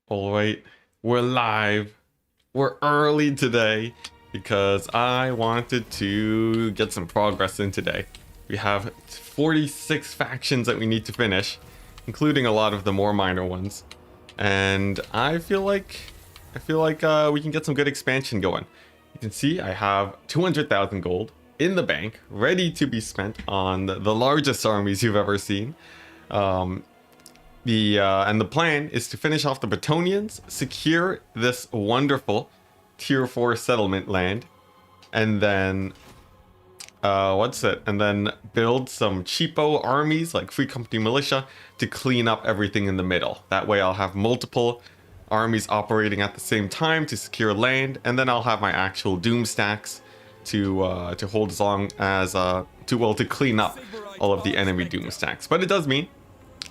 All right, we're live. We're early today because I wanted to get some progress in today. We have 46 factions that we need to finish, including a lot of the more minor ones. And I feel like we can get some good expansion going. You can see I have 200,000 gold in the bank, ready to be spent on the largest armies you've ever seen. And the plan is to finish off the Brettonians, secure this wonderful tier 4 settlement land, and then and then build some cheapo armies like Free Company Militia to clean up everything in the middle. That way I'll have multiple armies operating at the same time to secure land, and then I'll have my actual doom stacks to hold as long as to clean up all of the enemy doom stacks. But it does mean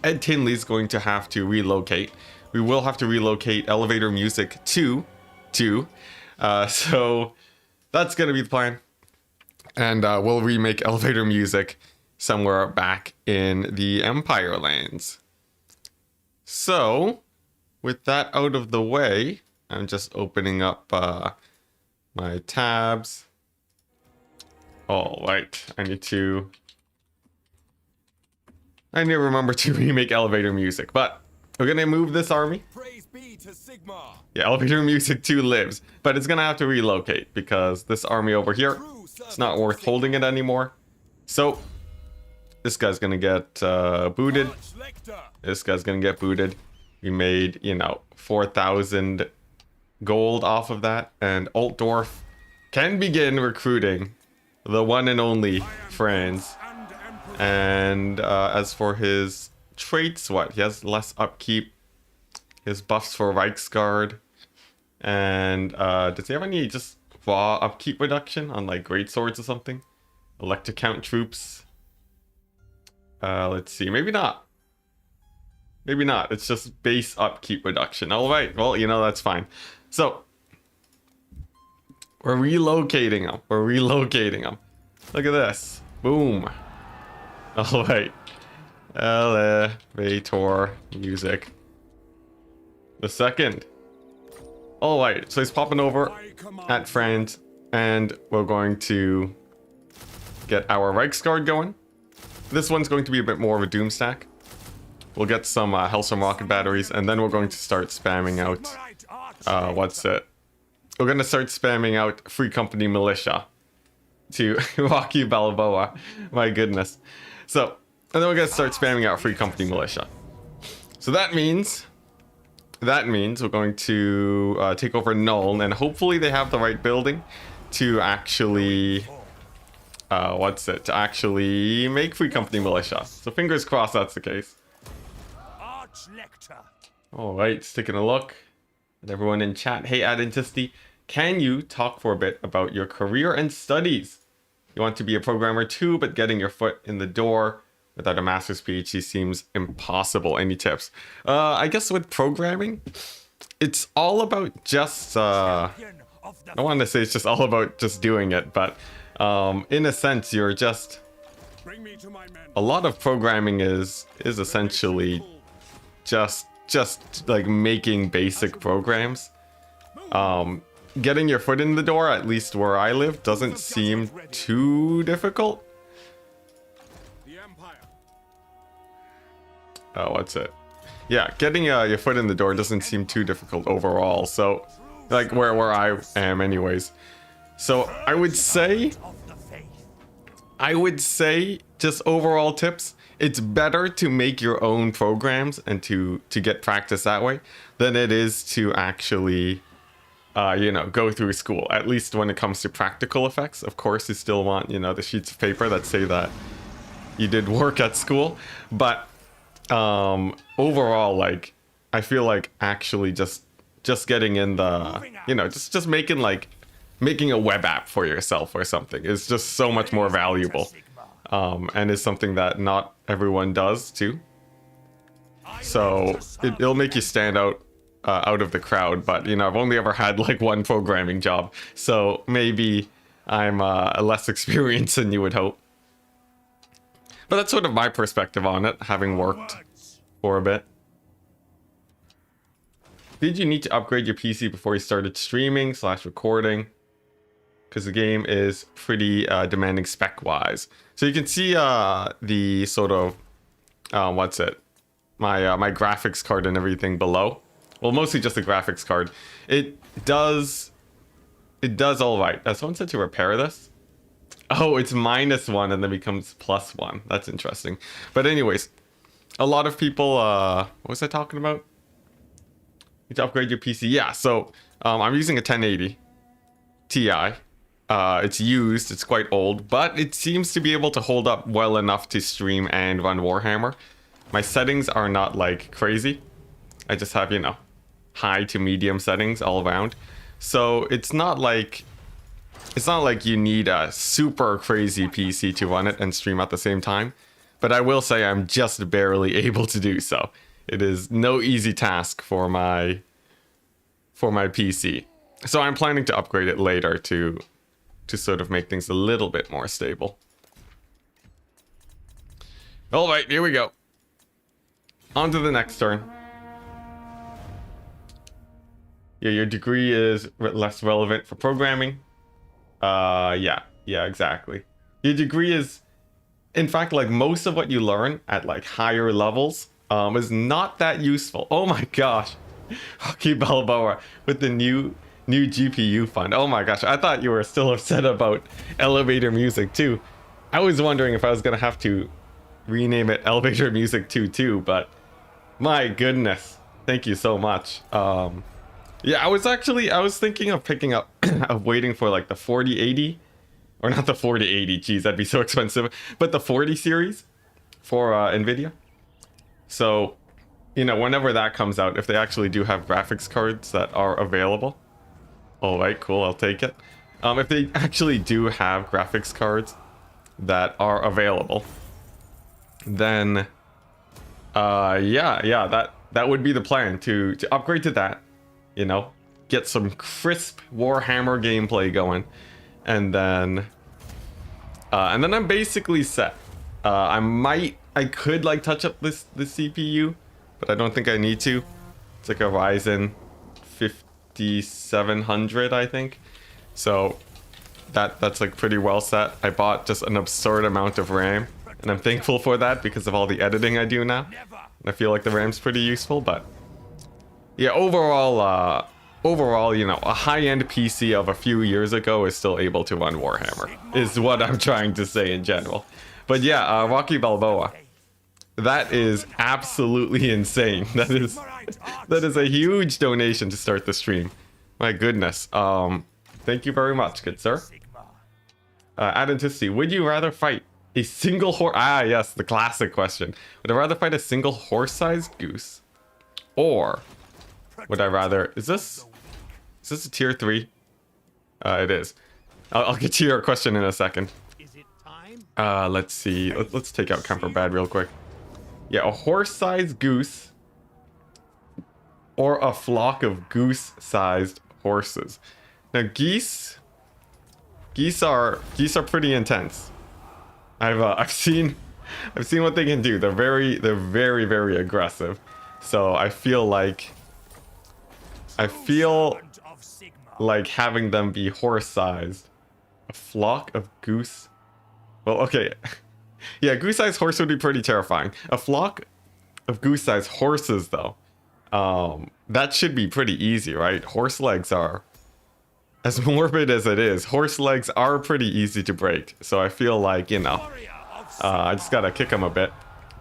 Ed Tinley's going to have to relocate. We will have to relocate elevator music to 2. So that's going to be the plan. And we'll remake elevator music somewhere back in the Empire lands. So with that out of the way, I'm just opening up my tabs. All right, I need to remember to remake elevator music, but we're gonna move this army. Praise be to Sigma. Yeah, elevator music 2 lives, but it's gonna have to relocate because this army over here, it's not worth holding it anymore. So this guy's gonna get booted. This guy's gonna get booted. We made, 4,000 gold off of that, and Altdorf can begin recruiting the one and only Franz. And as for his traits, he has less upkeep. His buffs for Reichsguard. And does he have any just raw upkeep reduction on like great swords or something? Elector count troops. Let's see, maybe not. Maybe not. It's just base upkeep reduction. All right, well, that's fine. So we're relocating them. We're relocating them. Look at this. Boom. All right. Elevator music. The second. All right. So he's popping over at Franz, and we're going to get our Reichsguard going. This one's going to be a bit more of a doom stack. We'll get some Hellstorm rocket batteries, and then we're going to start spamming out. We're going to start spamming out Free Company Militia to Rocky Balboa. My goodness. So, and then we're going to start spamming out Free Company Militia. So that means we're going to take over Null, and hopefully they have the right building to actually to actually make Free Company Militia. So fingers crossed that's the case. All right, just taking a look at everyone in chat. Hey, Enticity, can you talk for a bit about your career and studies? You want to be a programmer too, but getting your foot in the door without a master's PhD seems impossible. Any tips? I guess with programming, it's all about just I want to say it's just all about just doing it, but in a sense, you're just a lot of programming is essentially just like making basic programs. Getting your foot in the door, at least where I live, doesn't seem too difficult. Yeah, getting your foot in the door doesn't seem too difficult overall. So, like where I am anyways. So I would say just overall tips, it's better to make your own programs and to get practice that way than it is to actually go through school. At least when it comes to practical effects. Of course, you still want, the sheets of paper that say that you did work at school. But overall, like, I feel like actually just getting in the, just making a web app for yourself or something is just so much more valuable. And is something that not everyone does too. So it'll make you stand out of the crowd. But I've only ever had like one programming job, so maybe I'm less experienced than you would hope. But that's sort of my perspective on it, having worked for a bit. Did you need to upgrade your PC before you started streaming / recording? Because the game is pretty demanding spec-wise. So you can see the sort of, what's it? My graphics card and everything below. Well, mostly just the graphics card. It does all right. Someone said to repair this. Oh, it's -1 and then becomes +1. That's interesting. But anyways, a lot of people, what was I talking about? You need to upgrade your PC. Yeah, so I'm using a 1080 Ti. It's used, it's quite old, but it seems to be able to hold up well enough to stream and run Warhammer. My settings are not like crazy. I just have, you know, high to medium settings all around. So it's not like you need a super crazy PC to run it and stream at the same time. But I will say I'm just barely able to do so. It is no easy task for my PC. So I'm planning to upgrade it later to sort of make things a little bit more stable. All right, here we go. On to the next turn. Yeah, your degree is less relevant for programming. Yeah, exactly. Your degree is, in fact, like most of what you learn at like higher levels is not that useful. Oh my gosh. Hockey Balboa with the new GPU fund. Oh my gosh, I thought you were still upset about elevator music too. I was wondering if I was gonna have to rename it elevator music 2 too, but my goodness, thank you so much. Yeah, I was thinking of picking up of waiting for like the 4080, or not the 4080, geez, that'd be so expensive, but the 40 series for Nvidia. So, you know, whenever that comes out, if they actually do have graphics cards that are available. All right, cool, I'll take it. If they actually do have graphics cards that are available, then yeah, that would be the plan, to upgrade to that, you know, get some crisp Warhammer gameplay going, and then I'm basically set. I could like touch up the CPU, but I don't think I need to. It's like a Ryzen 5700, I think. So that's like pretty well set. I bought just an absurd amount of RAM, and I'm thankful for that because of all the editing I do now. And I feel like the RAM's pretty useful, but yeah, overall, you know, a high-end PC of a few years ago is still able to run Warhammer, is what I'm trying to say in general. But yeah, Rocky Balboa, that is absolutely insane. That is a huge donation to start the stream. My goodness. Thank you very much, good sir. Enticity, would you rather fight a single horse? Ah, yes, the classic question. Would I rather fight a single horse-sized goose, or would I rather? Is this a tier 3? It is. I'll get to your question in a second. Let's see. Let's take out Kemper Bad real quick. Yeah, a horse-sized goose or a flock of goose-sized horses. Now, geese are pretty intense. I've seen what they can do. They're very very aggressive. So I feel like having them be horse-sized. A flock of goose. Well, okay. Yeah, goose-sized horse would be pretty terrifying. A flock of goose-sized horses, though, that should be pretty easy, right? Horse legs are, as morbid as it is, horse legs are pretty easy to break. So I feel like, you know, I just gotta kick them a bit.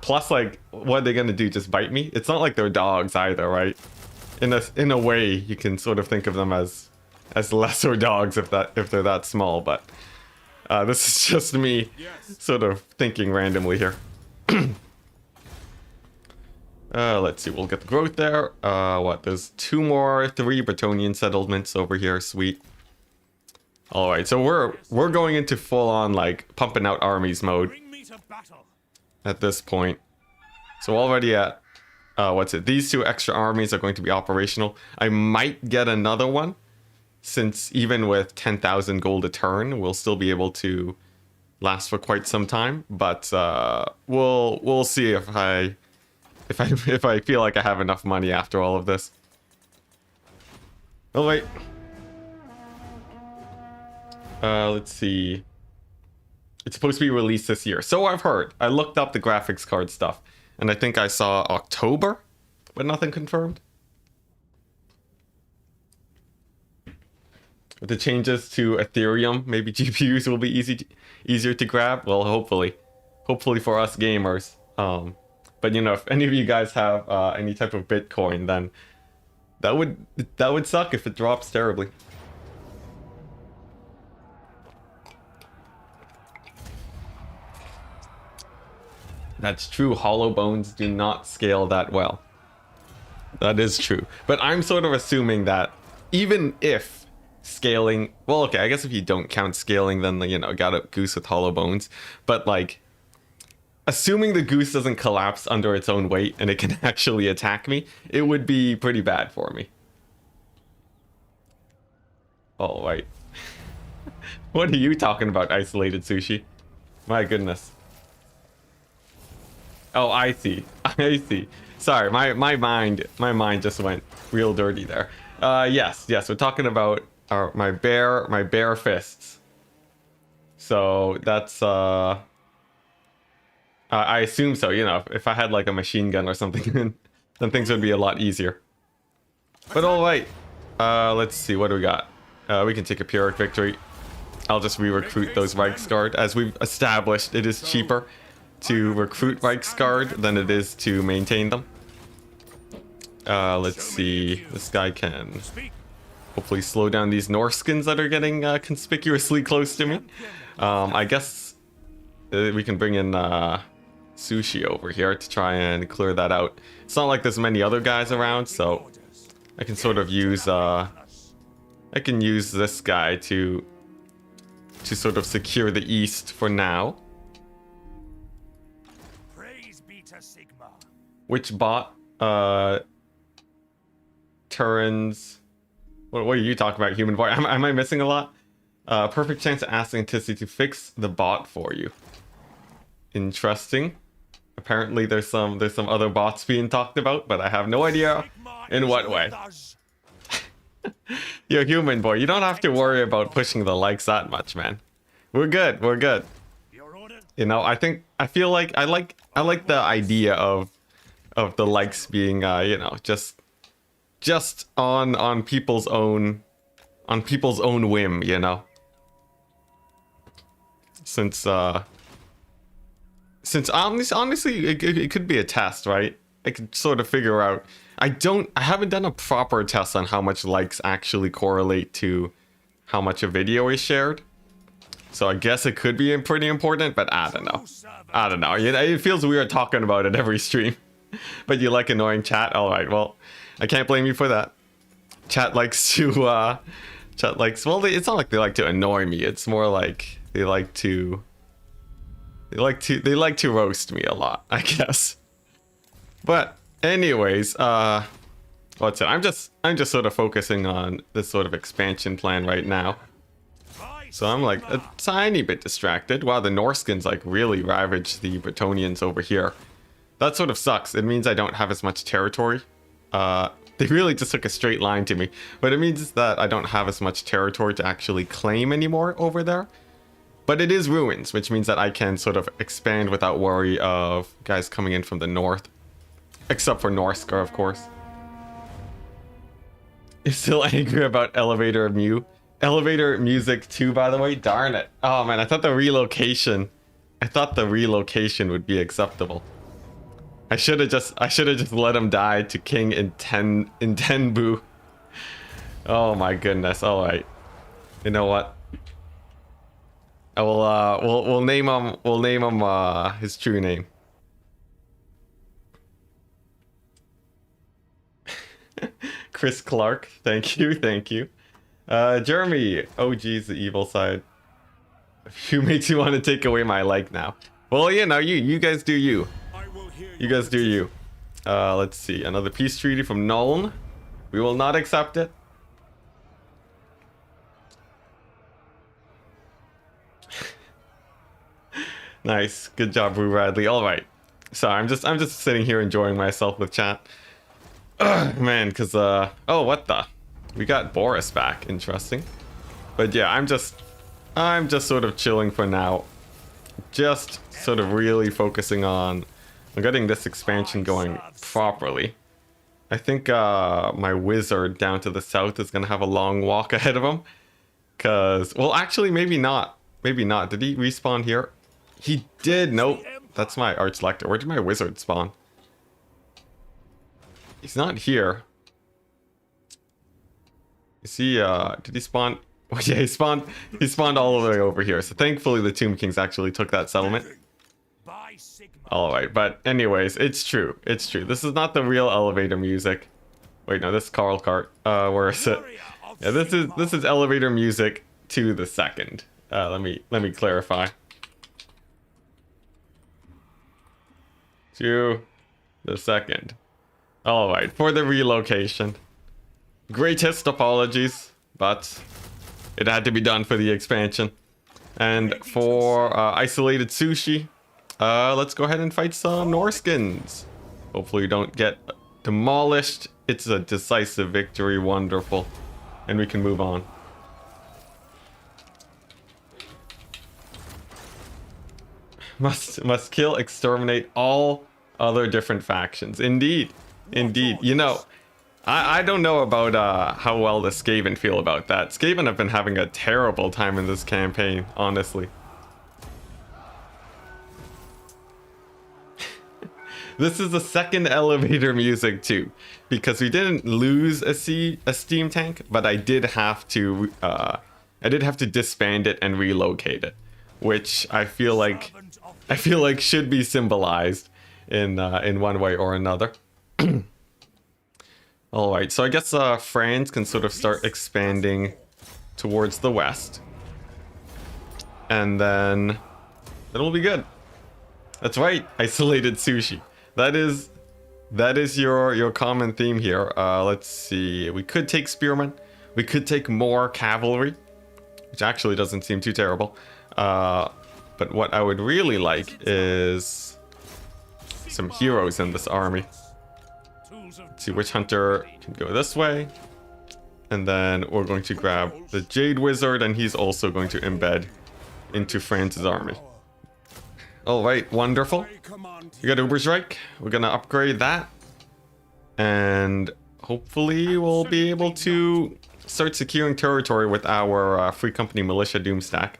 Plus, like, what are they gonna do? Just bite me? It's not like they're dogs either, right? In a way, you can sort of think of them as lesser dogs if they're that small, but this is just me sort of thinking randomly here. Let's see, we'll get the growth there. There's 3 Brettonian settlements over here, sweet. Alright, so we're going into full-on, like, pumping out armies mode at this point. So already at, these 2 extra armies are going to be operational. I might get another one, since even with 10,000 gold a turn, we'll still be able to last for quite some time. But we'll see if I feel like I have enough money after all of this. Oh wait. Let's see. It's supposed to be released this year. So I've heard. I looked up the graphics card stuff, and I think I saw October, but nothing confirmed. With the changes to Ethereum, maybe GPUs will be easier to grab. Well, hopefully for us gamers. But you know, if any of you guys have any type of Bitcoin, then that would suck if it drops terribly. That's true. Hollow bones do not scale that well. That is true. But I'm sort of assuming that even if scaling, well, okay, I guess if you don't count scaling, then, you know, got a goose with hollow bones. But like, assuming the goose doesn't collapse under its own weight and it can actually attack me, it would be pretty bad for me. Oh, right. What are you talking about, isolated sushi? My goodness. Oh, I see. I see. Sorry, my mind just went real dirty there. Yes, we're talking about my bare fists. So that's I assume so. You know, if I had like a machine gun or something, then things would be a lot easier. But all right, let's see, what do we got? We can take a Pyrrhic victory. I'll just re-recruit those Reichsguard. As we've established, it is cheaper to recruit Reichsguard than it is to maintain them. Let's see. This guy can hopefully slow down these Norscans that are getting conspicuously close to me. I guess we can bring in Sushi over here to try and clear that out. It's not like there's many other guys around, so I can sort of use I can use this guy to sort of secure the east for now. Which bot? Turns. What are you talking about, human boy? Am I missing a lot? Perfect chance to ask Enticity to fix the bot for you. Interesting. Apparently there's some other bots being talked about, but I have no idea in what way. Yo, human boy, you don't have to worry about pushing the likes that much, man. We're good. We're good. You know, I feel like I like the idea of the likes being you know, just on people's own whim, you know. Since honestly it could be a test, right? I could sort of figure out. I haven't done a proper test on how much likes actually correlate to how much a video is shared. So I guess it could be pretty important, but I don't know. I don't know. It feels weird talking about it every stream. But you like annoying chat? Alright, well, I can't blame you for that. Chat likes to, well, it's not like they like to annoy me. It's more like they like to roast me a lot, I guess. But anyways, what's it? I'm just sort of focusing on this sort of expansion plan right now. So I'm like a tiny bit distracted. Wow, the Norscans like really ravage the Brettonians over here. That sort of sucks. It means I don't have as much territory. They really just took a straight line to me. But it means that I don't have as much territory to actually claim anymore over there. But it is ruins, which means that I can sort of expand without worry of guys coming in from the north. Except for Norscar, of course. You're still angry about Elevator Elevator music too, by the way. Darn it. Oh man, I thought the relocation would be acceptable. I should have just let him die to King in 10 boo. Oh my goodness. All right. You know what? I will we'll name him his true name. Chris Clark. Thank you. Jeremy. Oh geez, the evil side. Who makes you want to take away my like now? Well, you know, you guys do you. You guys do you. Let's see. Another peace treaty from Nuln. We will not accept it. Nice. Good job, Brew Bradley. All right. Sorry, I'm just sitting here enjoying myself with chat. Ugh, man, because oh, what the? We got Boris back, interesting. But yeah, I'm just sort of chilling for now. Just sort of really focusing on getting this expansion going properly. I think my wizard down to the south is gonna have a long walk ahead of him. Cause, well, actually, maybe not. Maybe not. Did he respawn here? He did. Nope. That's my archlector. Where did my wizard spawn? He's not here. Is he, did he spawn? Oh, yeah, he spawned all the way over here. So thankfully the Tomb Kings actually took that settlement. Alright, but anyways, it's true. It's true. This is not the real elevator music. Wait, no, this is Carl Cart. Where is it? Yeah, this is elevator music to the second. Let me clarify. To the second. Alright, for the relocation. Greatest apologies, but it had to be done for the expansion. And for isolated sushi, let's go ahead and fight some Norskins. Hopefully we don't get demolished. It's a decisive victory, wonderful. And we can move on. Must kill, exterminate all other different factions. Indeed. Indeed. You know, I don't know about how well the Skaven feel about that. Skaven have been having a terrible time in this campaign, honestly. This is the second elevator music too, because we didn't lose a steam tank, but I did have to disband it and relocate it, which I feel like should be symbolized in one way or another. All right, so I guess Franz can sort of start expanding towards the west, and then it'll be good. That's right, isolated sushi. That is your common theme here. Let's see. We could take spearmen. We could take more cavalry, which actually doesn't seem too terrible. But what I would really like is some heroes in this army. Let's see, Witch Hunter can go this way. And then we're going to grab the Jade Wizard, and he's also going to embed into Franz's army. Alright, wonderful. We got Uberstrike. We're gonna upgrade that. And hopefully we'll be able to start securing territory with our Free Company Militia Doomstack.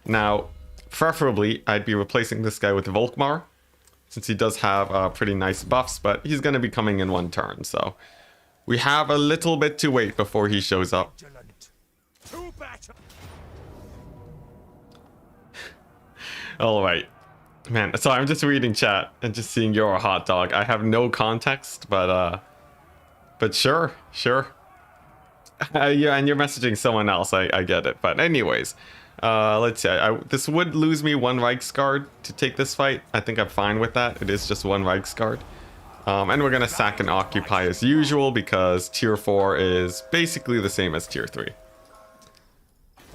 Now, preferably, I'd be replacing this guy with Volkmar, since he does have pretty nice buffs, but he's gonna be coming in one turn, so we have a little bit to wait before he shows up. Alright. Man, so I'm just reading chat and just seeing you're a hot dog. I have no context, but sure. Yeah, and you're messaging someone else. I get it. But anyways, let's see. This would lose me one Reichsguard to take this fight. I think I'm fine with that. It is just one Reichsguard. And we're gonna sack and occupy as usual because tier 4 is basically the same as tier 3.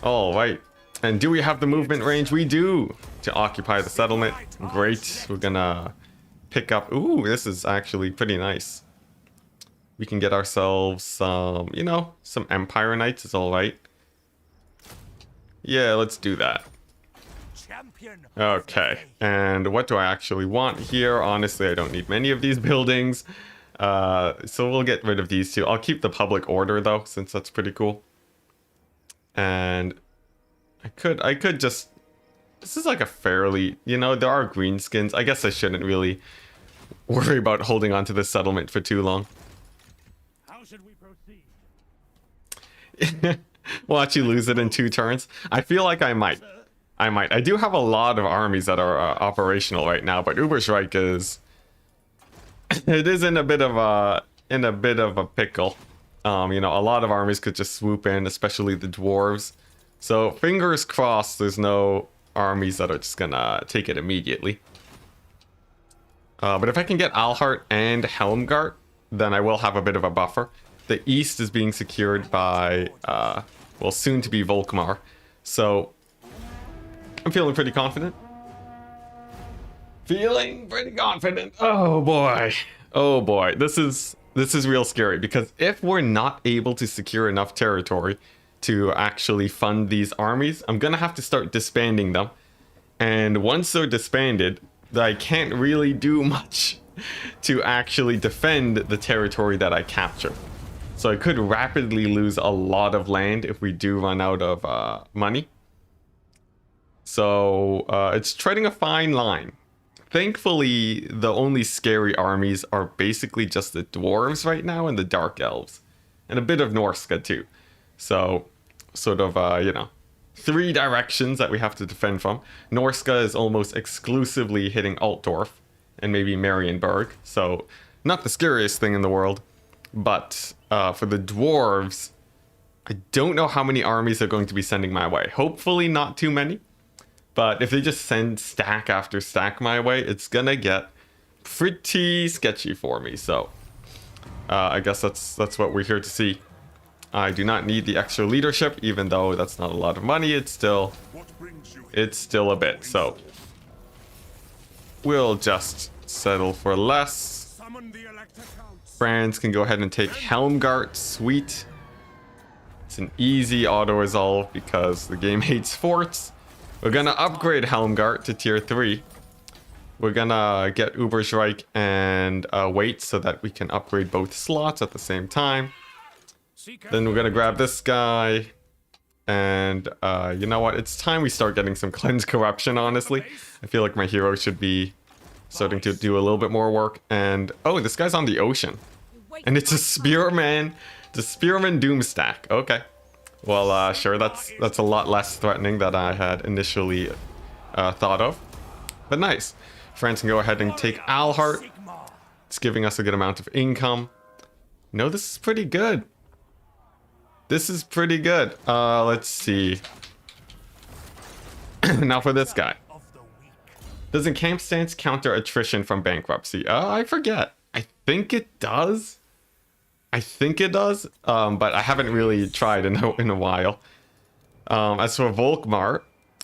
All right. And do we have the movement range? We do, to occupy the settlement. Great. We're gonna pick up... Ooh, this is actually pretty nice. We can get ourselves some, you know, some Empire Knights is all right. Yeah, let's do that. Okay, and what do I actually want here? Honestly, I don't need many of these buildings. So we'll get rid of these two. I'll keep the public order, though, since that's pretty cool. And... I could just... This is like a fairly... You know, there are greenskins. I guess I shouldn't really worry about holding on to this settlement for too long. How should we proceed? Watch you lose it in 2 turns. I feel like I might. I do have a lot of armies that are operational right now, but Uberstrike is... It is in a bit of a pickle. You know, a lot of armies could just swoop in, especially the dwarves. So, fingers crossed there's no armies that are just gonna take it immediately. But if I can get Alhart and Helmgart, then I will have a bit of a buffer. The east is being secured by, well, soon to be Volkmar. So, I'm feeling pretty confident. Oh boy. Oh boy. This is This is real scary because if we're not able to secure enough territory to actually fund these armies, I'm gonna have to start disbanding them. And once they're disbanded, I can't really do much to actually defend the territory that I capture. So I could rapidly lose a lot of land if we do run out of money. So it's treading a fine line. Thankfully, the only scary armies are basically just the dwarves right now and the dark elves. And a bit of Norsca too. So sort of, you know, 3 directions that we have to defend from. Norsca is almost exclusively hitting Altdorf and maybe Marienburg. So not the scariest thing in the world. But for the dwarves, I don't know how many armies they're going to be sending my way. Hopefully not too many. But if they just send stack after stack my way, it's gonna get pretty sketchy for me. So I guess that's what we're here to see. I do not need the extra leadership, even though that's not a lot of money. It's still a bit. So we'll just settle for less. Franz can go ahead and take Helmgart. Sweet. It's an easy auto resolve because the game hates forts. We're gonna upgrade Helmgart to tier 3. We're gonna get Ubersreich and wait so that we can upgrade both slots at the same time. Then we're gonna grab this guy. And you know what? It's time we start getting some cleanse corruption, honestly. I feel like my hero should be starting to do a little bit more work. And oh, this guy's on the ocean. And it's a spearman. It's a spearman doom stack. Okay. Well, sure, that's a lot less threatening than I had initially thought of. But nice. Franz can go ahead and take Alhart. It's giving us a good amount of income. No, this is pretty good. This is pretty good. Let's see. Now for this guy. Does encamp stance counter attrition from bankruptcy? I forget. I think it does. But I haven't really tried in a while. As for Volkmar,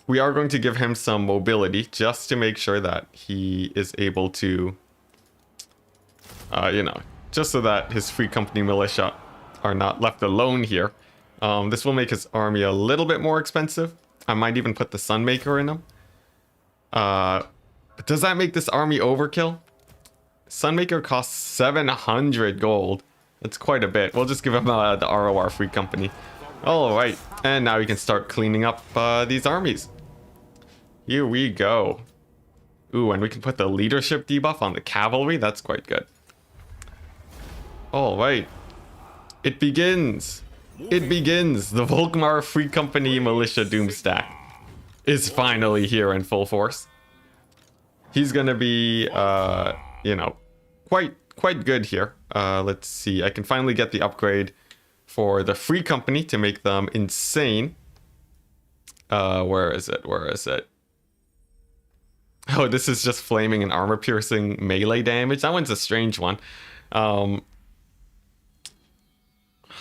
we are going to give him some mobility just to make sure that he is able to, you know, just so that his free company militia are not left alone here. This will make his army a little bit more expensive. I might even put the Sunmaker in him. Does that make this army overkill? Sunmaker costs 700 gold. That's quite a bit. We'll just give him the ROR free company. Alright, and now we can start cleaning up these armies. Here we go. Ooh, and we can put the leadership debuff on the cavalry. That's quite good. Alright. It begins. It begins. The Volkmar Free Company Militia Doom Stack is finally here in full force. He's gonna be, you know, quite good here. Let's see. I can finally get the upgrade for the Free Company to make them insane. Where is it? Oh, this is just flaming and armor piercing melee damage. That one's a strange one.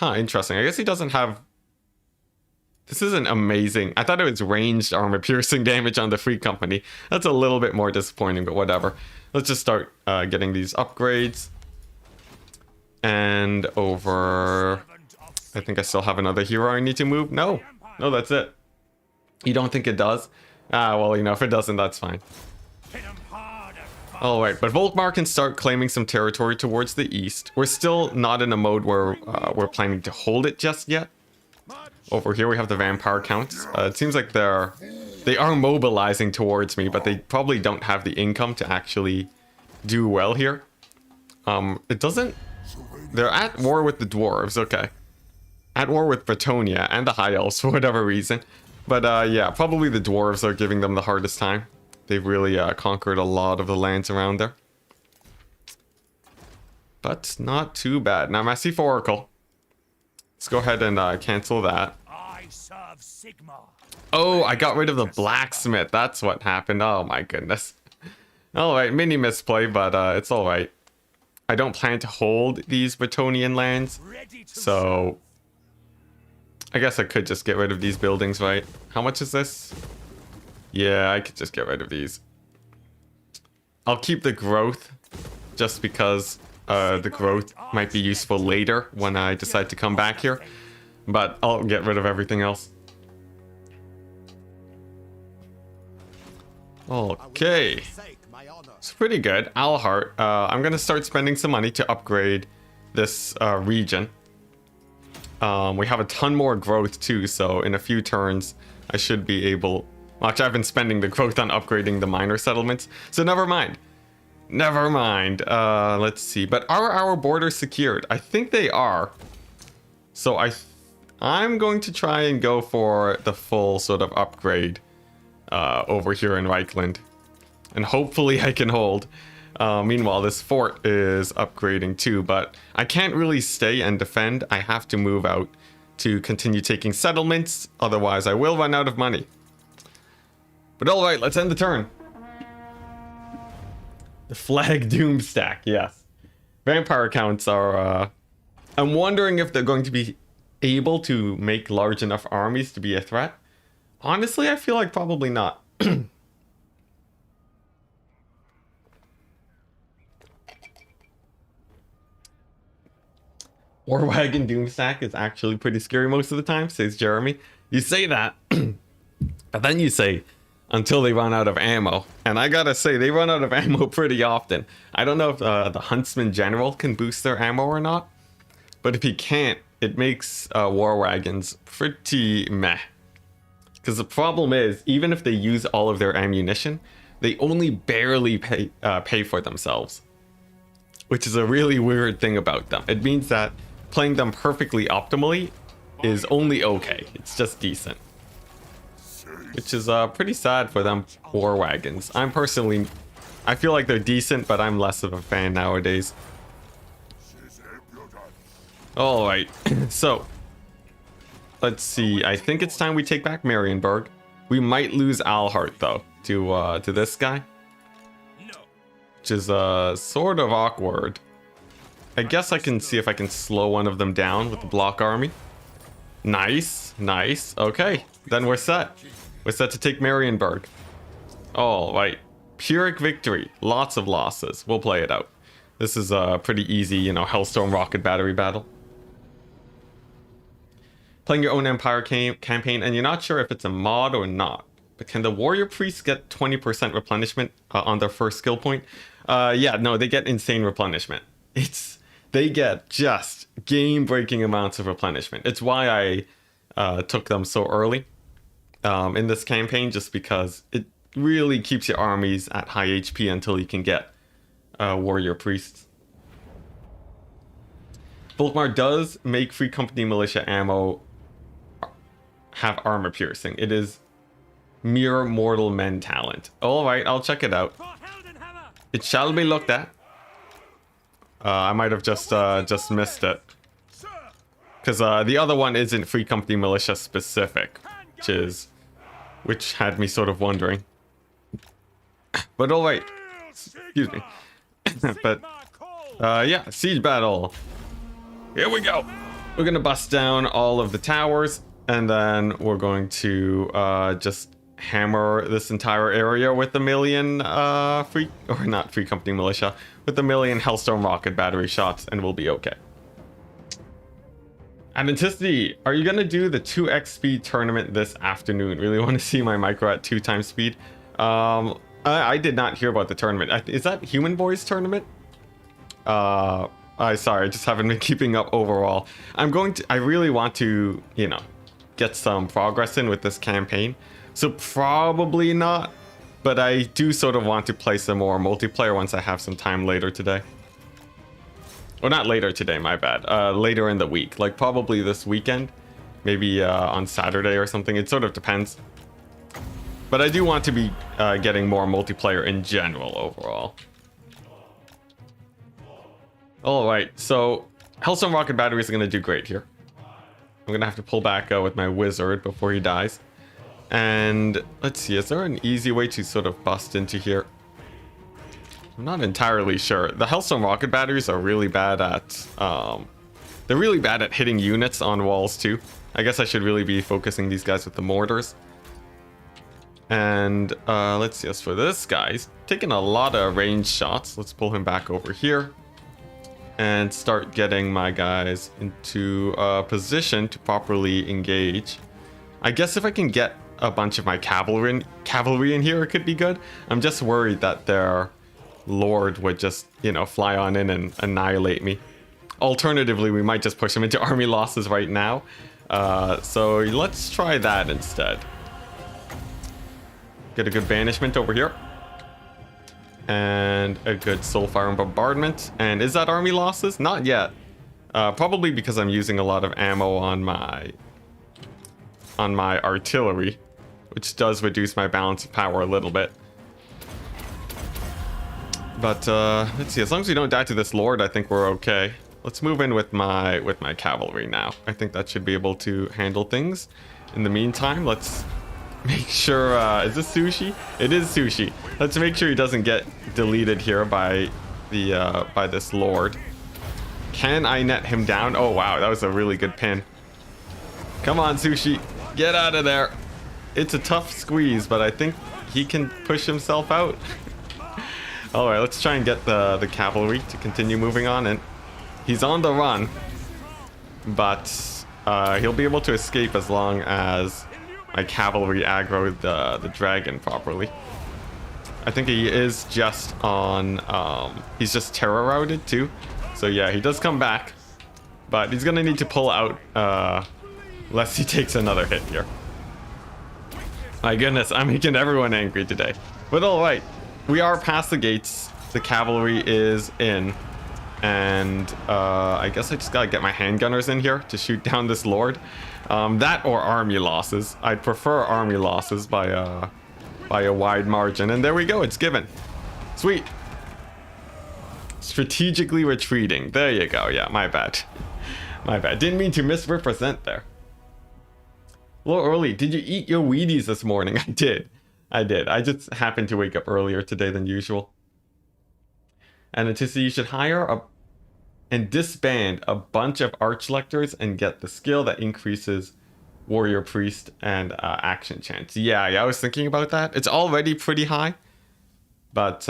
Interesting. I guess he doesn't have... This isn't amazing. I thought it was ranged armor piercing damage on the Free Company. That's a little bit more disappointing, but whatever. Let's just start getting these upgrades. And over... I think I still have another hero I need to move. No, that's it. You don't think it does? Well, you know, if it doesn't, that's fine. Alright, but Volkmar can start claiming some territory towards the east. We're still not in a mode where we're planning to hold it just yet. Over here we have the vampire counts. It seems like they are mobilizing towards me, but they probably don't have the income to actually do well here. It doesn't... They're at war with the dwarves, okay. At war with Brettonian and the High Elves for whatever reason. But yeah, probably the dwarves are giving them the hardest time. They've really conquered a lot of the lands around there. But not too bad. Now, Massif Oracle. Let's go ahead and cancel that. Oh, I got rid of the blacksmith. That's what happened. Oh my goodness. Alright, mini misplay, but it's alright. I don't plan to hold these Brettonian lands. So... I guess I could just get rid of these buildings, right? How much is this? Yeah, I could just get rid of these. I'll keep the growth just because the growth might be useful later when I decide to come back here. But I'll get rid of everything else. Okay. It's pretty good. Alhart. I'm going to start spending some money to upgrade this region. We have a ton more growth too, so in a few turns I should be able... Watch, I've been spending the growth on upgrading the minor settlements, so never mind. Never mind. Let's see. But are our borders secured? I think they are. So I'm going to try and go for the full sort of upgrade over here in Reichland. And hopefully I can hold. Meanwhile, this fort is upgrading too, but I can't really stay and defend. I have to move out to continue taking settlements. Otherwise, I will run out of money. But all right, let's end the turn. The Flag Doom stack, yes. Vampire counts are... I'm wondering if they're going to be able to make large enough armies to be a threat. Honestly, I feel like probably not. War Wagon Doomstack is actually pretty scary most of the time, says Jeremy. You say that, but then you say, until they run out of ammo. And I gotta say, they run out of ammo pretty often. I don't know if the Huntsman General can boost their ammo or not, but if he can't, it makes War Wagons pretty meh. Because the problem is, even if they use all of their ammunition, they only barely pay for themselves. Which is a really weird thing about them. It means that playing them perfectly optimally is only okay. It's just decent. Which is pretty sad for them War Wagons. I feel like they're decent, but I'm less of a fan nowadays. Alright, so let's see. I think it's time we take back Marienburg. We might lose Alhart though to this guy. Which is sort of awkward. I guess I can see if I can slow one of them down with the block army. Nice, nice. Okay, then we're set. We're set to take Marienburg. All right, Pyrrhic victory. Lots of losses. We'll play it out. This is a pretty easy, you know, Hellstorm rocket battery battle. Playing your own Empire campaign, and you're not sure if it's a mod or not. But can the warrior priests get 20% replenishment on their first skill point? Yeah, no, they get insane replenishment. They get just game-breaking amounts of replenishment. It's why I took them so early in this campaign, just because it really keeps your armies at high HP until you can get warrior priests. Volkmar does make Free Company Militia ammo have armor piercing. It is mere mortal men talent. All right, I'll check it out. It shall be looked at. I might have just missed it, because the other one isn't Free Company Militia specific, which had me sort of wondering. But all right, excuse me. But yeah, siege battle. Here we go. We're gonna bust down all of the towers, and then we're going to just hammer this entire area with a million Free Company Militia, with a million Hellstorm rocket battery shots, and we'll be okay. At Enticity, are you gonna do the 2x speed tournament this afternoon? Really want to see my micro at 2 times speed. I did not hear about the tournament. Is that Human Boys tournament? Sorry, I just haven't been keeping up overall. I really want to, you know, get some progress in with this campaign. So probably not, but I do sort of want to play some more multiplayer once I have some time later today. Or not later today, my bad. Later in the week, like probably this weekend, maybe on Saturday or something. It sort of depends. But I do want to be getting more multiplayer in general overall. All right, so Hellstorm rocket batteries are going to do great here. I'm going to have to pull back with my wizard before he dies. And let's see, is there an easy way to sort of bust into here? I'm not entirely sure. The Hellstorm rocket batteries are really bad at they're really bad at hitting units on walls too. I guess I should really be focusing these guys with the mortars. And let's see, as for this guy, he's taking a lot of range shots. Let's pull him back over here. and start getting my guys into a position to properly engage. I guess if I can get a bunch of my cavalry in here, it could be good. I'm just worried that their lord would just, you know, fly on in and annihilate me. Alternatively, we might just push him into army losses right now. So let's try that instead. Get a good banishment over here. And a good soul fire and bombardment. And is that army losses? Not yet. Probably because I'm using a lot of ammo on my artillery, which does reduce my balance of power a little bit. But let's see. As long as we don't die to this lord, I think we're okay. Let's move in with my cavalry now. I think that should be able to handle things. In the meantime, let's make sure. Is this sushi? It is sushi. Let's make sure he doesn't get deleted here by the by this lord. Can I net him down? Oh wow, that was a really good pin. Come on, sushi, get out of there. It's a tough squeeze, but I think he can push himself out. All right, let's try and get the cavalry to continue moving on. And he's on the run, but he'll be able to escape as long as my cavalry aggro the dragon properly. I think he is just on, he's just terror routed too. So yeah, he does come back, but he's gonna need to pull out lest he takes another hit here. My goodness, I'm making everyone angry today. But all right, we are past the gates. The cavalry is in. And I guess I just gotta get my handgunners in here to shoot down this lord. That or army losses. I'd prefer army losses by a wide margin. And there we go, it's given. Sweet. Strategically retreating. There you go. Yeah, my bad. My bad. Didn't mean to misrepresent there. A little early. Did you eat your Wheaties this morning? I did. I just happened to wake up earlier today than usual. And Enticity, you should hire and disband a bunch of archlectors and get the skill that increases warrior priest and action chance. Yeah, I was thinking about that. It's already pretty high, but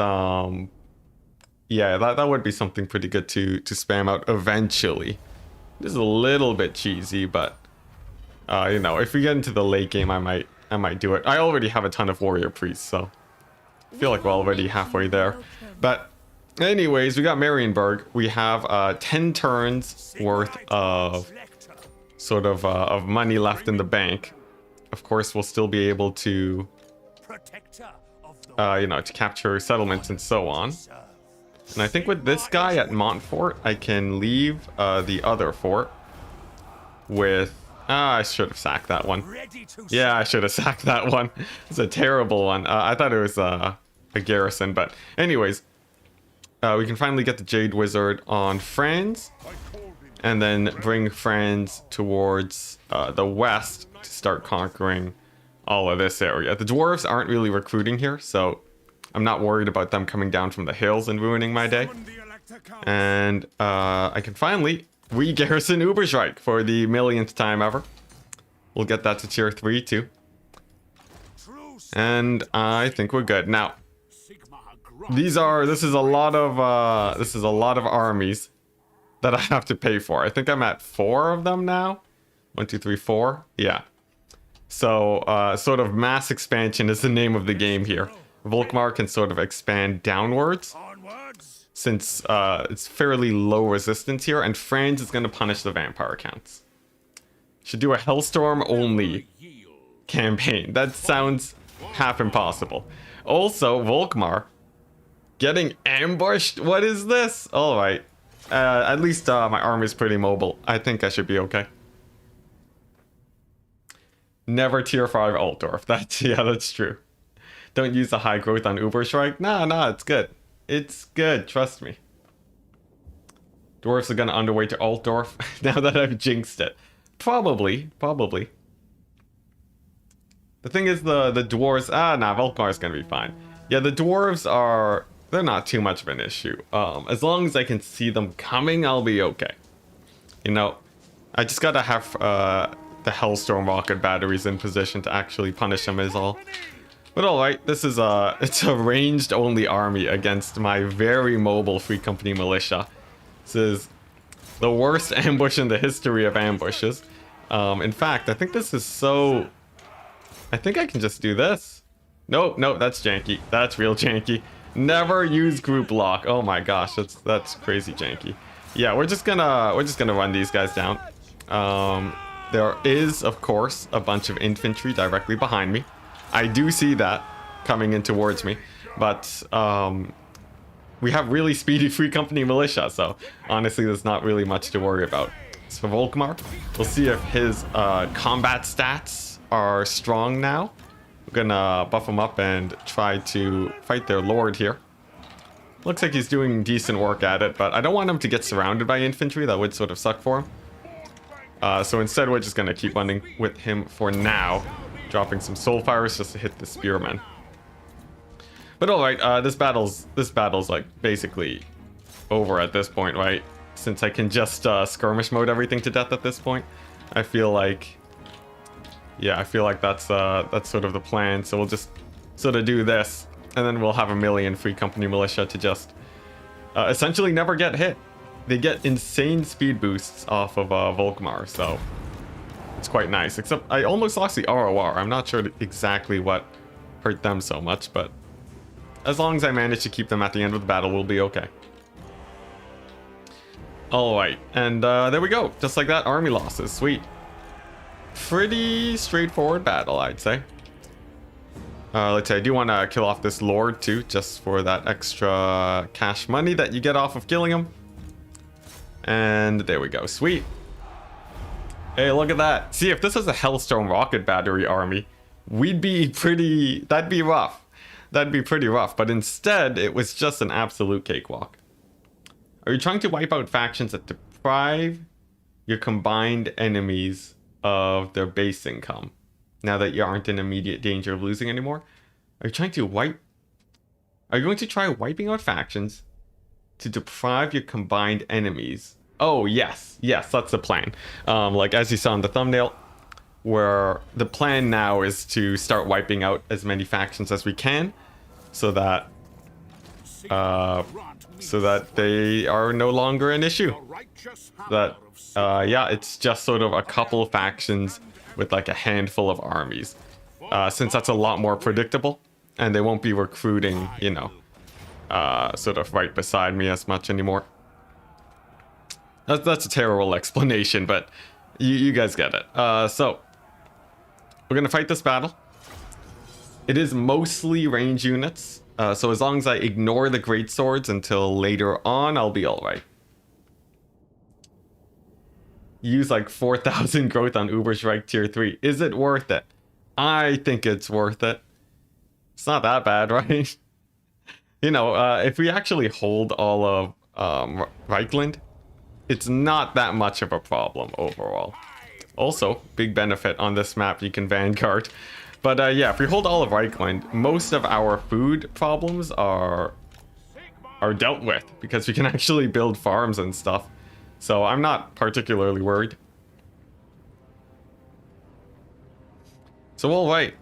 yeah, that would be something pretty good to spam out eventually. This is a little bit cheesy, but you know, if we get into the late game, I might do it. I already have a ton of warrior priests, so I feel like we're already halfway there. But anyways, we got Marienburg. We have 10 turns worth of sort of money left in the bank. Of course, we'll still be able to, you know, to capture settlements and so on. And I think with this guy at Montfort, I can leave the other fort with... I should have sacked that one. Yeah, I should have sacked that one. It's a terrible one. I thought it was a garrison, but anyways, we can finally get the Jade Wizard on Franz, and then bring Franz towards the west to start conquering all of this area. The dwarves aren't really recruiting here, so I'm not worried about them coming down from the hills and ruining my day. And I can finally re-garrison Uberschreik for the millionth time ever. We'll get that to tier 3 too. And I think we're good. Now, this is a lot of armies that I have to pay for. I think I'm at 4 of them now. 1, 2, 3, 4. Yeah. So sort of mass expansion is the name of the game here. Volkmar can sort of expand downwards, since it's fairly low resistance here, and Franz is going to punish the vampire counts. Should do a Hellstorm only campaign. That sounds half impossible. Also, Volkmar getting ambushed. What is this? All right. At least my army is pretty mobile. I think I should be okay. Never tier 5 Altdorf. That's true. Don't use the high growth on Uberschreik. Nah, it's good. It's good, trust me. Dwarves are gonna underway to Altdorf now that I've jinxed it. Probably. The thing is, the dwarves... Volkmar's gonna be fine. Yeah, the dwarves are... They're not too much of an issue. As long as I can see them coming, I'll be okay. You know, I just gotta have the Hellstorm rocket batteries in position to actually punish them is all. But alright, this is it's a ranged only army against my very mobile Free Company militia. This is the worst ambush in the history of ambushes. In fact, I think this is so... I think I can just do this. Nope, nope, that's janky. That's real janky. Never use group lock. Oh my gosh, that's crazy janky. Yeah, we're just gonna run these guys down. There is, of course, a bunch of infantry directly behind me. I do see that coming in towards me, but we have really speedy Free Company militia, so honestly, there's not really much to worry about. So Volkmar, we'll see if his combat stats are strong now. We're gonna buff him up and try to fight their lord here. Looks like he's doing decent work at it, but I don't want him to get surrounded by infantry. That would sort of suck for him. So instead, we're just gonna keep running with him for now, dropping some soulfires just to hit the spearmen. But all right, this battle's like basically over at this point, right? Since I can just skirmish mode everything to death at this point, I feel like, yeah, I feel like that's sort of the plan. So we'll just sort of do this, and then we'll have a million Free Company militia to just essentially never get hit. They get insane speed boosts off of Volkmar, so it's quite nice. Except I almost lost the ROR. I'm not sure exactly what hurt them so much, but as long as I manage to keep them at the end of the battle, we'll be okay. Alright, and there we go. Just like that, army losses. Sweet. Pretty straightforward battle, I'd say. Let's say I do want to kill off this lord too, just for that extra cash money that you get off of killing him. And there we go. Sweet. Hey, look at that. See, if this was a Hellstorm rocket battery army, we'd be pretty... That'd be rough. That'd be pretty rough. But instead, it was just an absolute cakewalk. Are you trying to wipe out factions that deprive your combined enemies of their base income now that you aren't in immediate danger of losing anymore? Are you trying to wipe... Are you going to try wiping out factions to deprive your combined enemies? Oh, yes. Yes, that's the plan. Like, as you saw in the thumbnail, where the plan now is to start wiping out as many factions as we can so that they are no longer an issue. That, yeah, it's just sort of a couple factions with like a handful of armies. Since that's a lot more predictable, and they won't be recruiting, you know, sort of right beside me as much anymore. That's a terrible explanation, but you guys get it. So, we're gonna fight this battle. It is mostly range units, so as long as I ignore the great swords until later on, I'll be alright. Use like 4,000 growth on Uberstrike tier 3. Is it worth it? I think it's worth it. It's not that bad, right? You know, if we actually hold all of Reichland, it's not that much of a problem overall. Also, big benefit on this map, you can Vanguard. But yeah, if we hold all of Reichland, most of our food problems are dealt with because we can actually build farms and stuff. So I'm not particularly worried. So alright,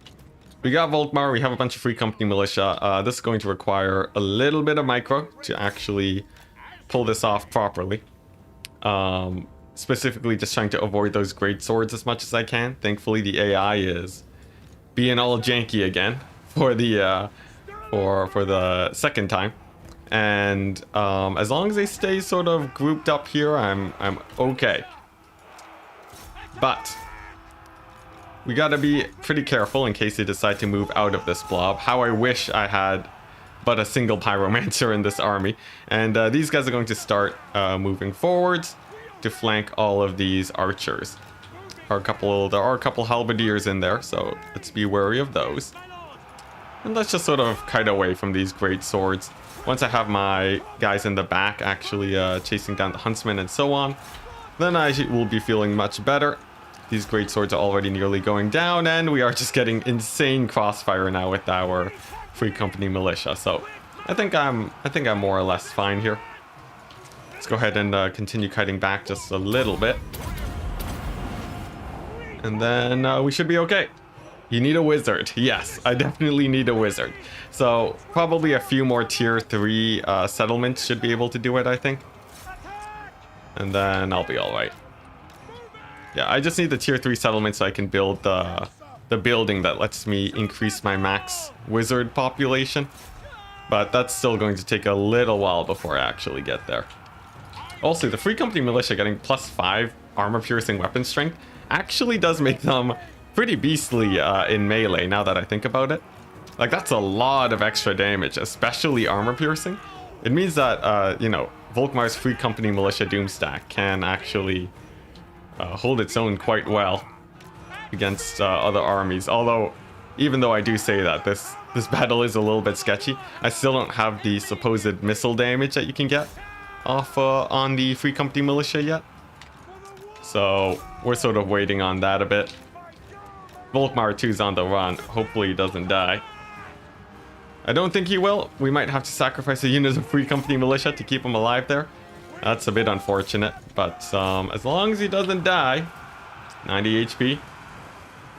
we got Volkmar, we have a bunch of Free Company militia. This is going to require a little bit of micro to actually pull this off properly. Specifically just trying to avoid those great swords as much as I can. Thankfully the AI is being all janky again for the for the second time. And as long as they stay sort of grouped up here, I'm okay. But we gotta be pretty careful in case they decide to move out of this blob. How I wish I had but a single pyromancer in this army. And these guys are going to start moving forwards to flank all of these archers. There are a couple halberdiers in there, so let's be wary of those. And let's just sort of kite away from these great swords. Once I have my guys in the back actually chasing down the huntsmen and so on, then I will be feeling much better. These great swords are already nearly going down, and we are just getting insane crossfire now with our Free Company militia. So I think I'm more or less fine here. Let's go ahead and continue kiting back just a little bit, and then we should be okay. You need a wizard. Yes, I definitely need a wizard. So probably a few more tier 3 settlements should be able to do it, I think. And then I'll be alright. Yeah, I just need the tier 3 settlement so I can build the building that lets me increase my max wizard population. But that's still going to take a little while before I actually get there. Also, the Free Company Militia getting +5 armor-piercing weapon strength actually does make them pretty beastly in melee, now that I think about it. Like, that's a lot of extra damage, especially armor-piercing. It means that, you know, Volkmar's Free Company Militia Doomstack can actually hold its own quite well against other armies. Although, even though I do say that, this battle is a little bit sketchy, I still don't have the supposed missile damage that you can get off on the Free Company Militia yet. So, we're sort of waiting on that a bit. Volkmar 2's on the run. Hopefully he doesn't die. I don't think he will. We might have to sacrifice a unit of Free Company Militia to keep him alive there. That's a bit unfortunate, but as long as he doesn't die. 90 HP.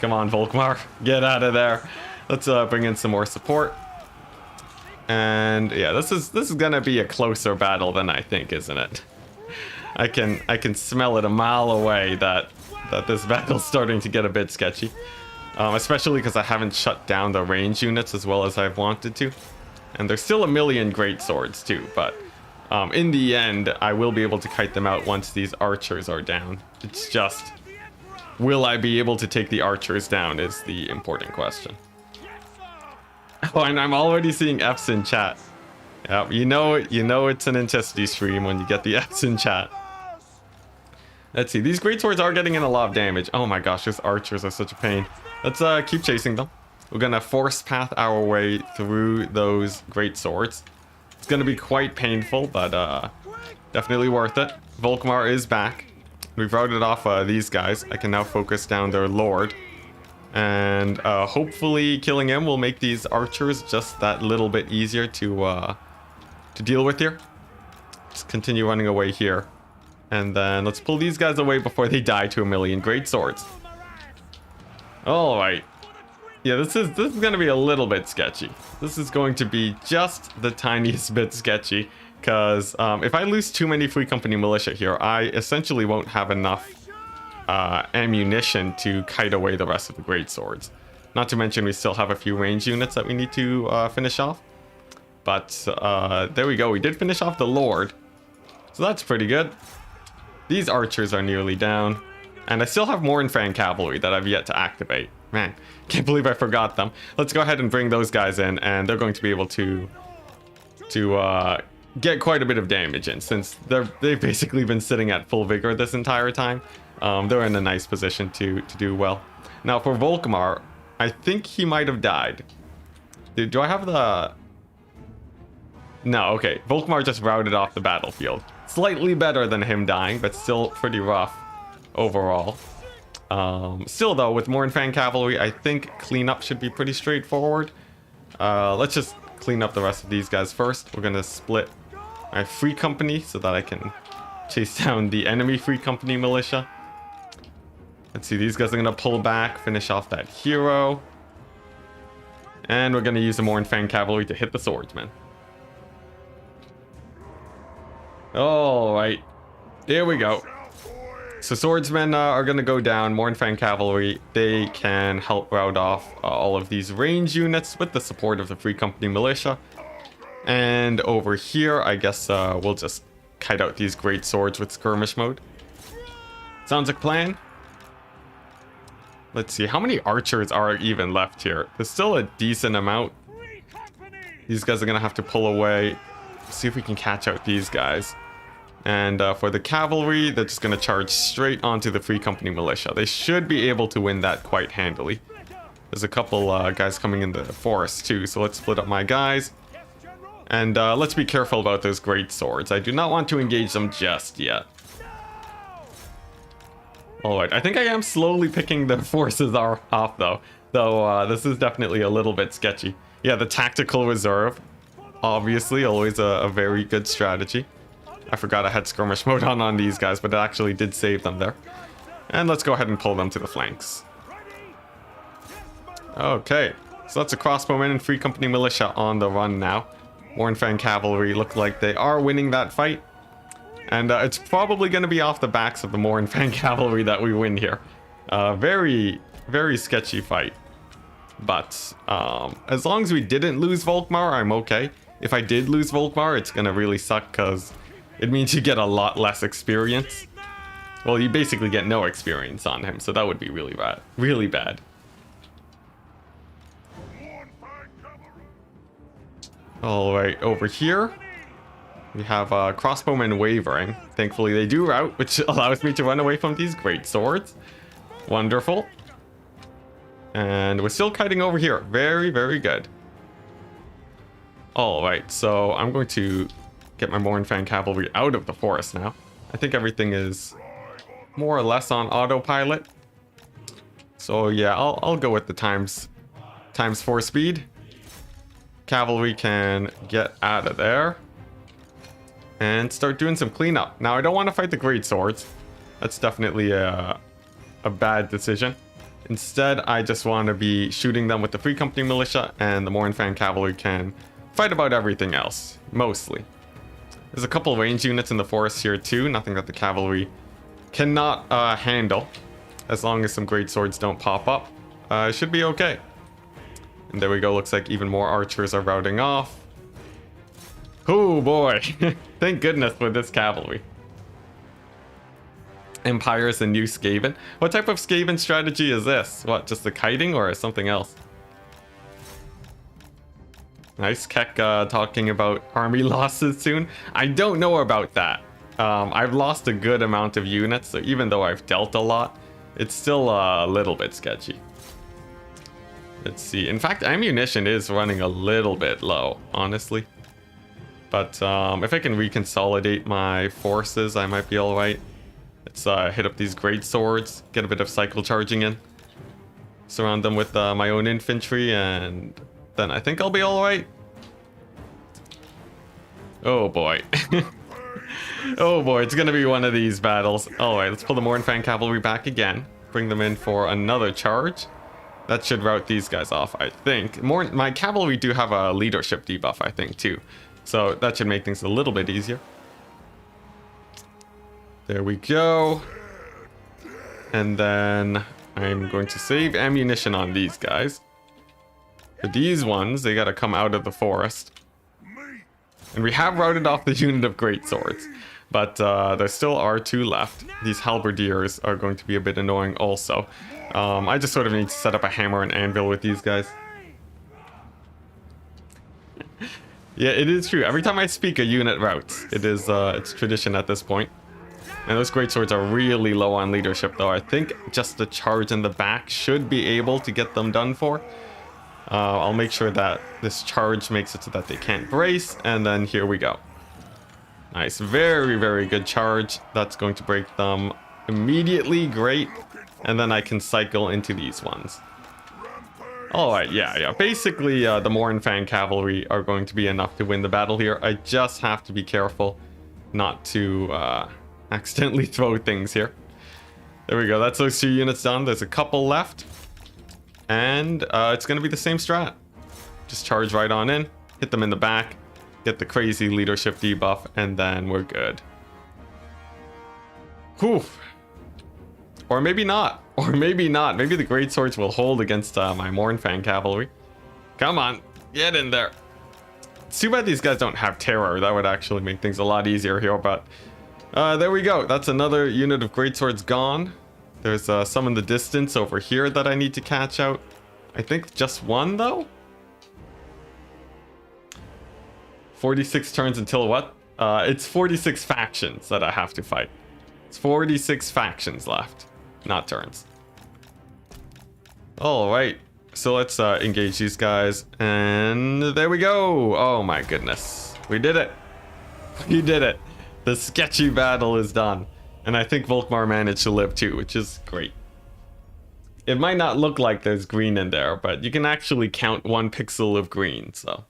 Come on, Volkmar. Get out of there. Let's bring in some more support. And yeah, this is gonna be a closer battle than I think, isn't it? I can smell it a mile away that this battle's starting to get a bit sketchy. Especially because I haven't shut down the range units as well as I've wanted to. And there's still a million great swords too, but in the end, I will be able to kite them out once these archers are down. It's just, will I be able to take the archers down is the important question. Oh, and I'm already seeing F's in chat. Yeah, you know it's an Enticity stream when you get the F's in chat. Let's see, these great swords are getting in a lot of damage. Oh my gosh, these archers are such a pain. Let's keep chasing them. We're gonna force path our way through those great swords. It's gonna be quite painful, but definitely worth it. Volkmar is back. We've routed off these guys. I can now focus down their lord. And hopefully killing him will make these archers just that little bit easier to deal with here. Just continue running away here. And then let's pull these guys away before they die to a million great swords. Alright. Yeah, this is going to be a little bit sketchy. This is going to be just the tiniest bit sketchy. Because if I lose too many Free Company Militia here, I essentially won't have enough ammunition to kite away the rest of the great swords. Not to mention we still have a few range units that we need to finish off. But there we go. We did finish off the Lord. So that's pretty good. These archers are nearly down. And I still have more Morinfang cavalry that I've yet to activate. Man, can't believe I forgot them. Let's go ahead and bring those guys in, and they're going to be able to get quite a bit of damage in, since they've basically been sitting at full vigor this entire time. They're in a nice position to do well. Now for Volkmar, I think he might have died. Do I have the... No, okay. Volkmar just routed off the battlefield. Slightly better than him dying, but still pretty rough overall. Still though, with Morinfang cavalry, I think cleanup should be pretty straightforward. Let's just clean up the rest of these guys first. We're gonna split my Free Company so that I can chase down the enemy Free Company Militia. Let's see, these guys are gonna pull back, finish off that hero. And we're gonna use the Morinfang cavalry to hit the swordsman. Alright, here we go. So swordsmen are going to go down. Morinfang cavalry, they can help rout off all of these range units with the support of the Free Company Militia. And over here, I guess we'll just kite out these great swords with skirmish mode. Sounds like a plan. Let's see, how many archers are even left here? There's still a decent amount. These guys are going to have to pull away. See if we can catch out these guys. And for the cavalry, they're just going to charge straight onto the Free Company Militia. They should be able to win that quite handily. There's a couple guys coming in the forest too, so let's split up my guys. And let's be careful about those great swords. I do not want to engage them just yet. Alright, I think I am slowly picking the forces off though. Though this is definitely a little bit sketchy. Yeah, the tactical reserve. Obviously, always a very good strategy. I forgot I had skirmish mode on these guys, but it actually did save them there. And let's go ahead and pull them to the flanks. Okay, so that's a crossbowmen and Free Company Militia on the run now. Morinfang cavalry look like they are winning that fight. And it's probably going to be off the backs of the Morinfang cavalry that we win here. Very, very sketchy fight. But as long as we didn't lose Volkmar, I'm okay. If I did lose Volkmar, it's going to really suck because it means you get a lot less experience. Well, you basically get no experience on him, so that would be really bad. Really bad. Alright, over here, we have crossbowmen wavering. Thankfully, they do rout, which allows me to run away from these great swords. Wonderful. And we're still kiting over here. Very, very good. Alright, so I'm going to get my Morinfang cavalry out of the forest now. I think everything is more or less on autopilot. So yeah, I'll go with the times 4 speed. Cavalry can get out of there and start doing some cleanup. Now, I don't want to fight the great swords. That's definitely a bad decision. Instead, I just want to be shooting them with the Free Company militia, and the Morinfang cavalry can fight about everything else, mostly. There's a couple range units in the forest here too, nothing that the cavalry cannot handle. As long as some great swords don't pop up, it should be okay. And there we go, looks like even more archers are routing off. Oh boy, thank goodness for this cavalry. Empires and new Skaven. What type of Skaven strategy is this? What, just the kiting or something else? Nice. Keck talking about army losses soon. I don't know about that. I've lost a good amount of units, so even though I've dealt a lot, it's still a little bit sketchy. Let's see. In fact, ammunition is running a little bit low, honestly. But if I can reconsolidate my forces, I might be alright. Let's hit up these great swords, get a bit of cycle charging in. Surround them with my own infantry, and then I think I'll be alright. Oh boy. Oh boy, it's gonna be one of these battles. Alright, let's pull the Morinfang cavalry back again. Bring them in for another charge. That should rout these guys off, I think. My cavalry do have a leadership debuff, I think, too. So that should make things a little bit easier. There we go. And then I'm going to save ammunition on these guys. For these ones, they gotta come out of the forest. And we have routed off the unit of great swords. But there still are 2 left. These halberdiers are going to be a bit annoying also. I just sort of need to set up a hammer and anvil with these guys. Yeah, it is true. Every time I speak, a unit routes. It is, it's tradition at this point. And those great swords are really low on leadership, though. I think just the charge in the back should be able to get them done for. I'll make sure that this charge makes it so that they can't brace, and then here we go. Nice, very, very good charge. That's going to break them immediately, great. And then I can cycle into these ones. Alright, yeah. Basically, the Morinfang cavalry are going to be enough to win the battle here. I just have to be careful not to accidentally throw things here. There we go, that's those 2 units done. There's a couple left. And it's going to be the same strat. Just charge right on in, hit them in the back, get the crazy leadership debuff, and then we're good. Whew. Or maybe not. Or maybe not. Maybe the great swords will hold against my Morinfang cavalry. Come on, get in there. It's too bad these guys don't have terror. That would actually make things a lot easier here, but there we go. That's another unit of great swords gone. There's some in the distance over here that I need to catch out. I think just one, though? 46 turns until what? It's 46 factions that I have to fight. It's 46 factions left, not turns. Alright, so let's engage these guys. And there we go. Oh my goodness. We did it. We did it. The sketchy battle is done. And I think Volkmar managed to live too, which is great. It might not look like there's green in there, but you can actually count 1 pixel of green, so.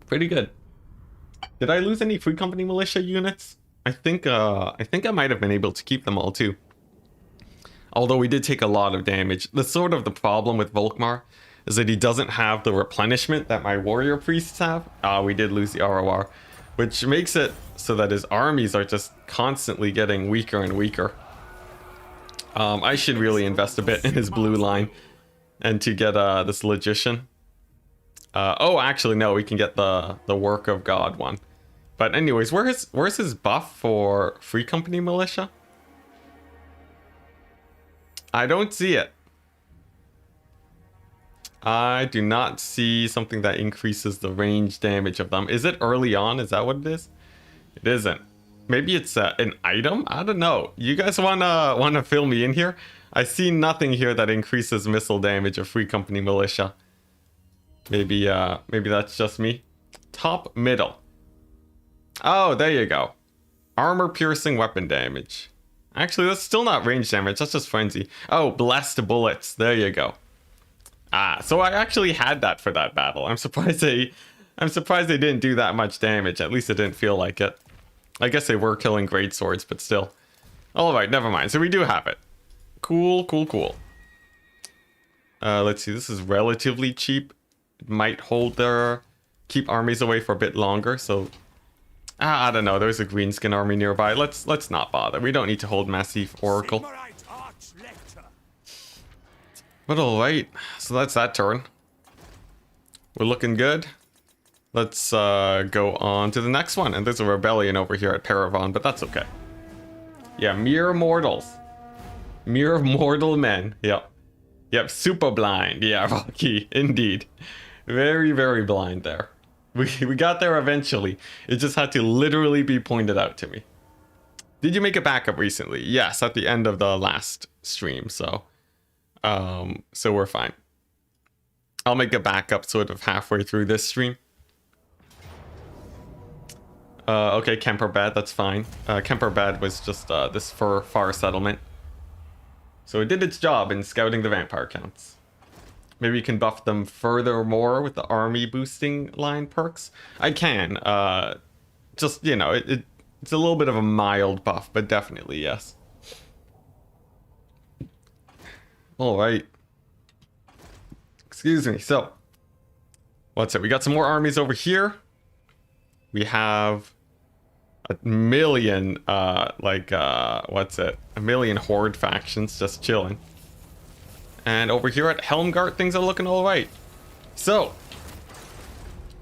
Pretty good. Did I lose any Free Company militia units? I think I might have been able to keep them all too. Although we did take a lot of damage. That's sort of the problem with Volkmar. is that he doesn't have the replenishment that my warrior priests have. We did lose the ROR, which makes it so that his armies are just constantly getting weaker and weaker. I should really invest a bit in his blue line and to get this logician. Oh, actually, no, we can get the work of God one. But anyways, where's his buff for Free Company Militia? I don't see it. I do not see something that increases the range damage of them. Is it early on? Is that what it is? It isn't. Maybe it's an item? I don't know. You guys wanna fill me in here? I see nothing here that increases missile damage of Free Company Militia. Maybe that's just me. Top middle. Oh, there you go. Armor piercing weapon damage. Actually, that's still not range damage. That's just frenzy. Oh, blessed bullets. There you go. So I actually had that for that battle. I'm surprised they didn't do that much damage. At least it didn't feel like it. I guess they were killing great swords, but still. All right, never mind. So we do have it. Cool. Let's see. This is relatively cheap. It might keep armies away for a bit longer. So I don't know. There's a greenskin army nearby. Let's not bother. We don't need to hold Massif Oracle. But alright, so that's that turn. We're looking good. Let's go on to the next one. And there's a rebellion over here at Paravon, but that's okay. Yeah, mere mortals. Mere mortal men. Yep, super blind. Yeah, Rocky, indeed. Very, very blind there. We got there eventually. It just had to literally be pointed out to me. Did you make a backup recently? Yes, at the end of the last stream, so we're fine. I'll make a backup sort of halfway through this stream. Okay, Kemper Bad, that's fine. Kemper Bad was just this far settlement. So it did its job in scouting the vampire counts. Maybe you can buff them furthermore with the army boosting line perks. I can. Just, you know, it's a little bit of a mild buff, but definitely yes. All right. Excuse me. So, what's it? We got some more armies over here. We have a million, what's it? A million horde factions just chilling. And over here at Helmgart, things are looking all right. So,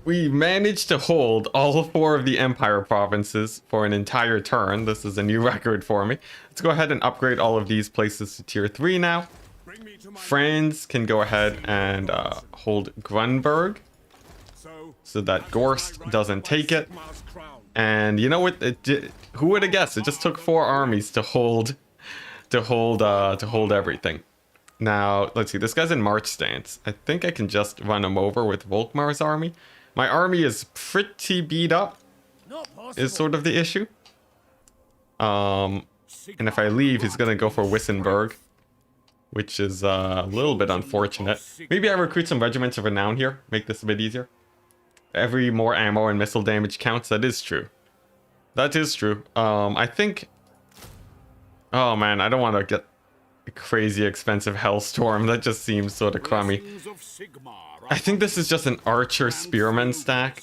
we managed to hold all 4 of the Empire provinces for an entire turn. This is a new record for me. Let's go ahead and upgrade all of these places to tier 3 now. Franz can go ahead and hold Grunberg so that Gorst doesn't take it. And you know what? Who would have guessed? It just took 4 armies to hold everything. Now, let's see. This guy's in March stance. I think I can just run him over with Volkmar's army. My army is pretty beat up, is sort of the issue. And if I leave, he's gonna go for Wissenberg, which is a little bit unfortunate. Maybe I recruit some regiments of renown here, make this a bit easier. Every more ammo and missile damage counts. That is true. That is true. I think... Oh man, I don't want to get a crazy expensive Hellstorm. That just seems sort of crummy. I think this is just an Archer Spearman stack.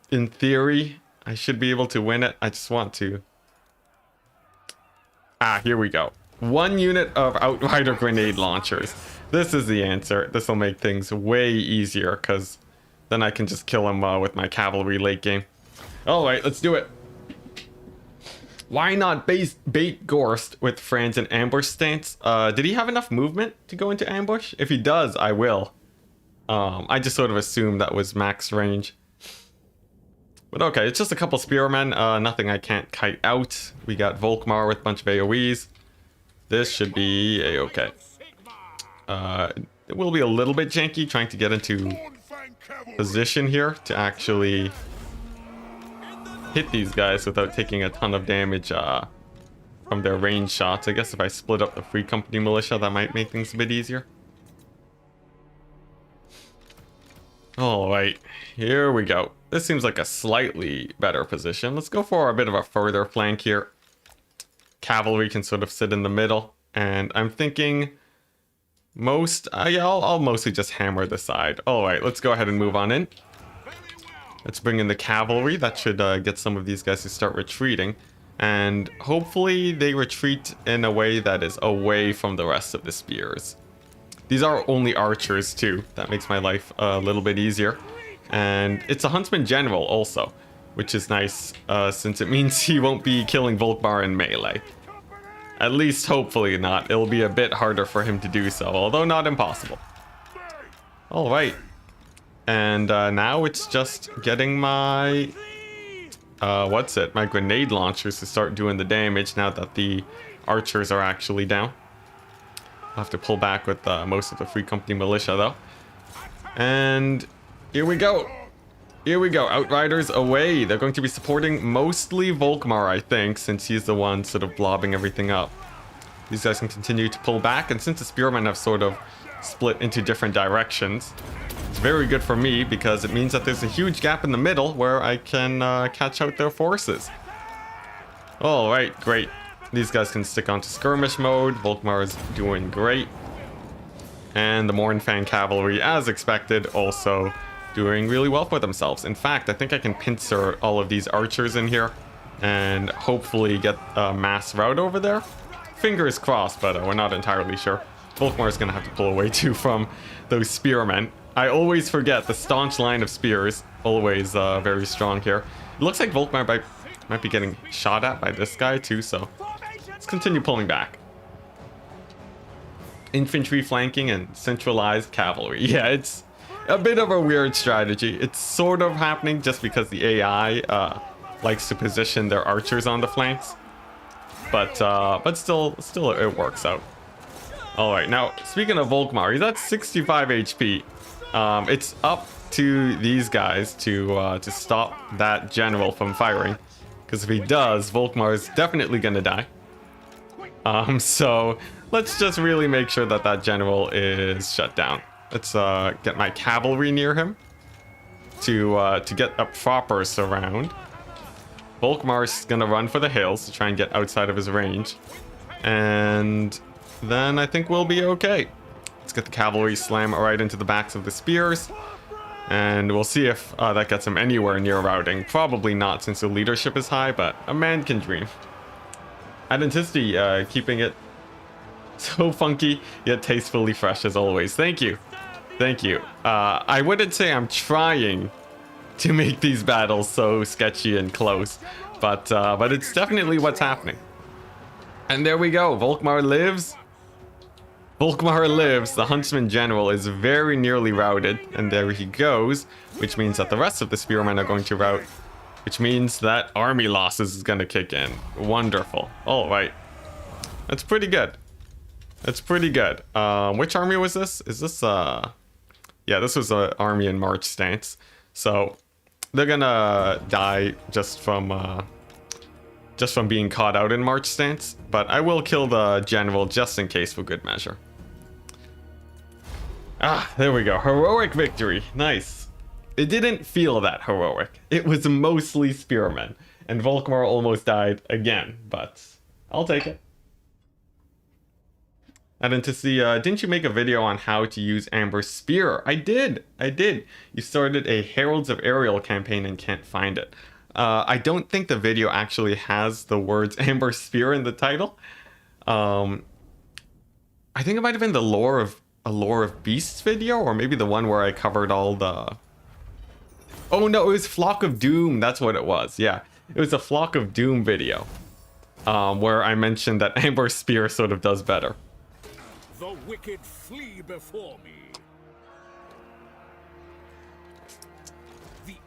In theory, I should be able to win it. I just want to... Here we go. 1 unit of Outrider grenade launchers. This is the answer. This will make things way easier, because then I can just kill him with my cavalry late game. Alright, let's do it. Why not bait Gorst with Franz in ambush stance? Did he have enough movement to go into ambush? If he does, I will. I just sort of assumed that was max range. But okay, it's just a couple spearmen. Nothing I can't kite out. We got Volkmar with a bunch of AoEs. This should be a-okay. It will be a little bit janky trying to get into position here to actually hit these guys without taking a ton of damage from their range shots. I guess if I split up the Free Company Militia, that might make things a bit easier. Alright, here we go. This seems like a slightly better position. Let's go for a bit of a further flank here. Cavalry can sort of sit in the middle. And I'm thinking Yeah, I'll mostly just hammer the side. All right, let's go ahead and move on in. Let's bring in the cavalry. That should get some of these guys to start retreating. And hopefully they retreat in a way that is away from the rest of the spears. These are only archers too. That makes my life a little bit easier. And it's a huntsman general also, which is nice since it means he won't be killing Volkmar in melee. At least hopefully not. It'll be a bit harder for him to do so, although not impossible. All right. And now it's just getting my my grenade launchers to start doing the damage now that the archers are actually down. I'll have to pull back with most of the Free Company militia though. And here we go. Here we go. Outriders away. They're going to be supporting mostly Volkmar, I think, since he's the one sort of blobbing everything up. These guys can continue to pull back, and since the spearmen have sort of split into different directions, it's very good for me because it means that there's a huge gap in the middle where I can catch out their forces. All right, great. These guys can stick onto skirmish mode. Volkmar is doing great. And the Mornfang cavalry, as expected, also doing really well for themselves. In fact, I think I can pincer all of these archers in here and hopefully get a mass rout over there. Fingers crossed, but we're not entirely sure. Volkmar is going to have to pull away too from those spearmen. I always forget the staunch line of spears, always very strong here. It looks like Volkmar might be getting shot at by this guy too, so let's continue pulling back. Infantry flanking and centralized cavalry. Yeah, it's a bit of a weird strategy. It's sort of happening just because the AI likes to position their archers on the flanks, but still it works out. All right, now speaking of Volkmar, he's at 65 HP. It's up to these guys to stop that general from firing, because if he does, Volkmar is definitely gonna die. So let's just really make sure that that general is shut down. Let's get my cavalry near him to get a proper surround. Volkmar's gonna run for the hills to try and get outside of his range, and then I think we'll be okay. Let's get the cavalry slam right into the backs of the spears, and we'll see if that gets him anywhere near routing. Probably not, since the leadership is high, but a man can dream. At Enticity, keeping it so funky yet tastefully fresh as always. Thank you. Thank you. I wouldn't say I'm trying to make these battles so sketchy and close, but it's definitely what's happening. And there we go. Volkmar lives. Volkmar lives. The Huntsman General is very nearly routed, and there he goes, which means that the rest of the spearmen are going to rout, which means that army losses is going to kick in. Wonderful. All right. That's pretty good. That's pretty good. Which army was this? Is this yeah, this was an army in march stance. So they're gonna die just from being caught out in march stance, but I will kill the general just in case for good measure. Ah, there we go. Heroic victory. Nice. It didn't feel that heroic. It was mostly spearmen, and Volkmar almost died again, but I'll take it. And then to see, didn't you make a video on how to use Amber Spear? I did. You started a Heralds of Ariel campaign and can't find it. I don't think the video actually has the words Amber Spear in the title. I think it might have been a Lore of Beasts video, or maybe the one where I covered all the... Oh no, it was Flock of Doom. That's what it was. Yeah, it was a Flock of Doom video, where I mentioned that Amber Spear sort of does better. The wicked flee before me.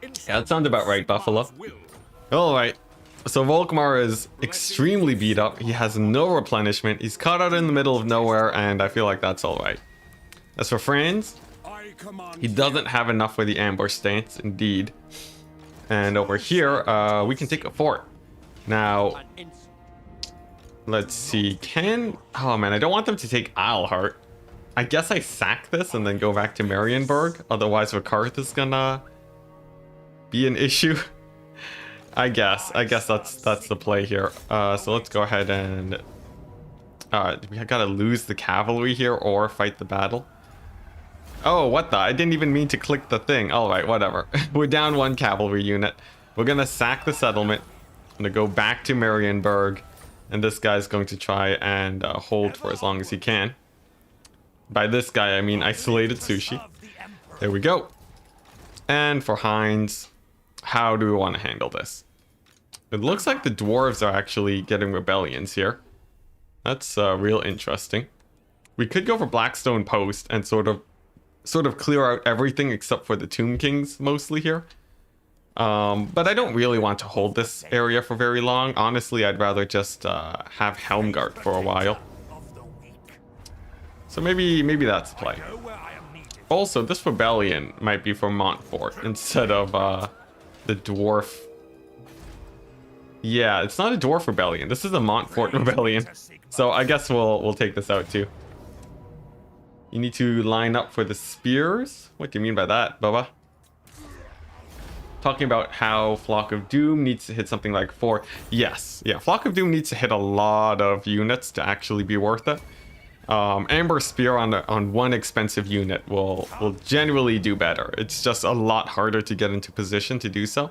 Yeah, that sounds about right, Buffalo. Alright, so Volkmar is extremely beat up. He has no replenishment. He's caught out in the middle of nowhere, and I feel like that's alright. As for Franz, he doesn't have enough for the ambush stance, indeed. And over here, we can take a fort. Now, let's see, oh man, I don't want them to take Isleheart. I guess I sack this and then go back to Marienburg. Otherwise, Vakarth is gonna be an issue. I guess that's the play here. So let's go ahead and We gotta lose the cavalry here or fight the battle. Oh, what the? I didn't even mean to click the thing. Alright, whatever. We're down 1 cavalry unit. We're gonna sack the settlement. I'm gonna go back to Marienburg. And this guy's going to try and hold for as long as he can. By this guy, I mean isolated sushi. There we go. And for Heinz, how do we want to handle this? It looks like the dwarves are actually getting rebellions here. That's real interesting. We could go for Blackstone Post and sort of clear out everything except for the Tomb Kings mostly here. But I don't really want to hold this area for very long. Honestly, I'd rather just have Helmgart for a while. So maybe that's the play. Also, this rebellion might be for Montfort instead of the dwarf. Yeah, it's not a dwarf rebellion. This is a Montfort rebellion. So I guess we'll take this out too. You need to line up for the spears. What do you mean by that, Bubba? Talking about how Flock of Doom needs to hit something like 4. Yes, yeah, Flock of Doom needs to hit a lot of units to actually be worth it. Amber Spear on 1 expensive unit will generally do better. It's just a lot harder to get into position to do so.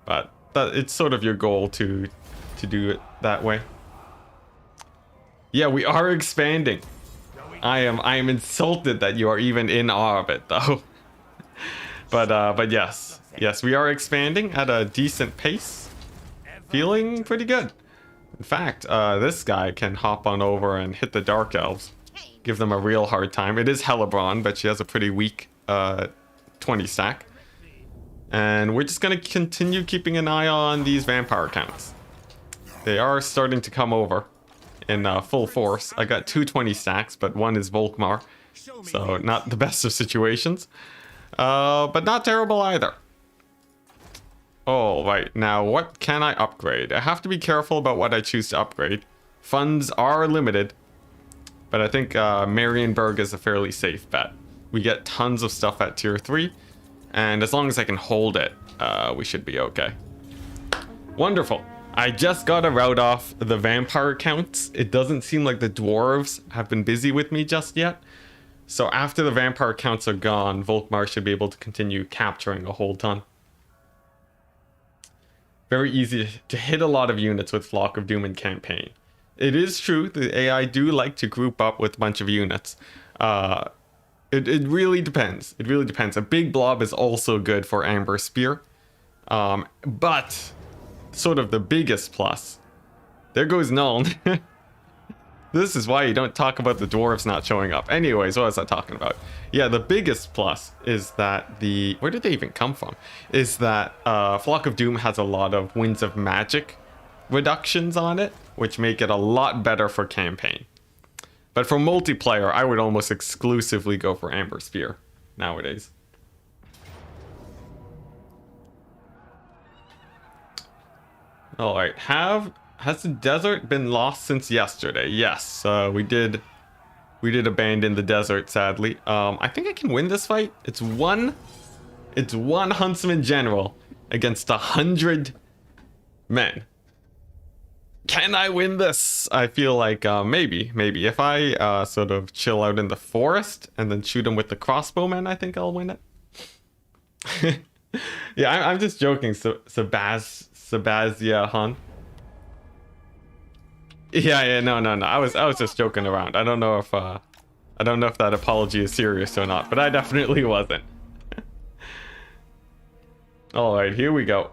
But it's sort of your goal to do it that way. Yeah, we are expanding. I am insulted that you are even in awe of it, though. But yes, we are expanding at a decent pace. Feeling pretty good. In fact, this guy can hop on over and hit the Dark Elves. Give them a real hard time. It is Hellebron, but she has a pretty weak 20 stack. And we're just going to continue keeping an eye on these vampire counts. They are starting to come over in full force. I got 220 stacks, but one is Volkmar. So not the best of situations. But not terrible either. All right, now what can I upgrade? I have to be careful about what I choose to upgrade. Funds are limited, but I think Marienburg is a fairly safe bet. We get tons of stuff at tier 3, and as long as I can hold it, we should be okay. Wonderful. I just got to route off the vampire counts. It doesn't seem like the dwarves have been busy with me just yet. So after the vampire counts are gone, Volkmar should be able to continue capturing a whole ton. Very easy to hit a lot of units with Flock of Doom in campaign. It is true, the AI do like to group up with a bunch of units. It really depends. It really depends. A big blob is also good for Amber Spear. But sort of the biggest plus. There goes Nuln. This is why you don't talk about the dwarves not showing up. Anyways, what was I talking about? Yeah, the biggest plus is that where did they even come from? Is that Flock of Doom has a lot of Winds of Magic reductions on it, which make it a lot better for campaign. But for multiplayer, I would almost exclusively go for Amber Spear nowadays. Alright, has the desert been lost since yesterday? Yes, we did abandon the desert, sadly. I think I can win this fight. It's one Huntsman General against 100 men. Can I win this? I feel like maybe. If I sort of chill out in the forest and then shoot him with the crossbowmen, I think I'll win it. Yeah, I'm just joking, Sebastia Han. Yeah, no. I was just joking around. I don't know if that apology is serious or not, but I definitely wasn't. All right, here we go.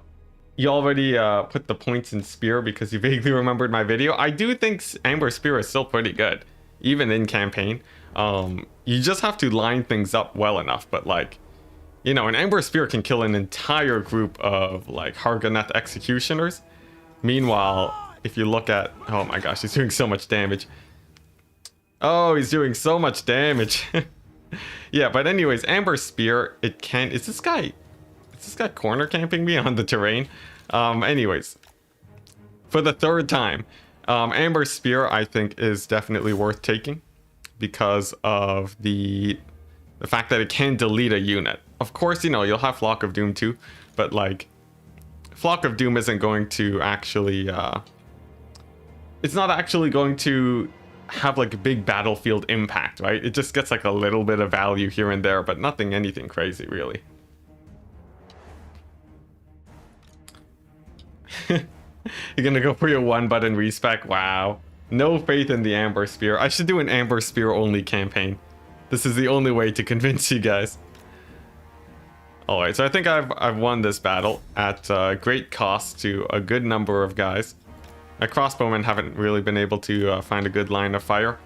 You already put the points in Spear because you vaguely remembered my video. I do think Amber Spear is still pretty good, even in campaign. You just have to line things up well enough, but like, you know, an Amber Spear can kill an entire group of like Hargoneth Executioners. Meanwhile, if you look at, oh my gosh, he's doing so much damage. Oh, he's doing so much damage. Yeah, but anyways, Amber Spear, it can, is this guy corner camping me on the terrain? Anyways, for the third time, Amber Spear, I think, is definitely worth taking because of the fact that it can delete a unit. Of course, you know, you'll have Flock of Doom too, but like, Flock of Doom isn't going to actually it's not actually going to have like a big battlefield impact, right? It just gets like a little bit of value here and there, but anything crazy really. You're gonna go for your one button respec? Wow. No faith in the Amber Spear. I should do an Amber Spear only campaign. This is the only way to convince you guys. Alright, so I think I've won this battle at great cost to a good number of guys. My crossbowmen haven't really been able to find a good line of fire,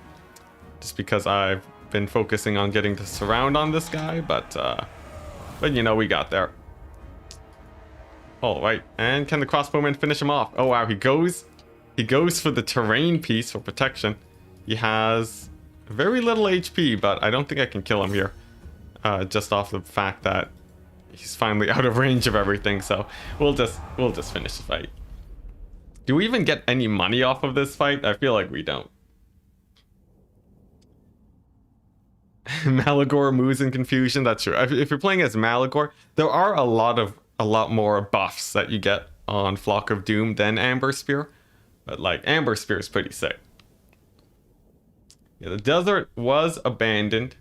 just because I've been focusing on getting the surround on this guy, but you know, we got there. Alright, and can the crossbowman finish him off? Oh wow, he goes for the terrain piece for protection. He has very little HP, but I don't think I can kill him here. Just off the fact that he's finally out of range of everything, so we'll just finish the fight. Do we even get any money off of this fight? I feel like we don't. Malagor moves in confusion, that's true. If you're playing as Malagor, there are a lot more buffs that you get on Flock of Doom than Amber Spear. But like, Amber Spear is pretty sick. Yeah, the desert was abandoned.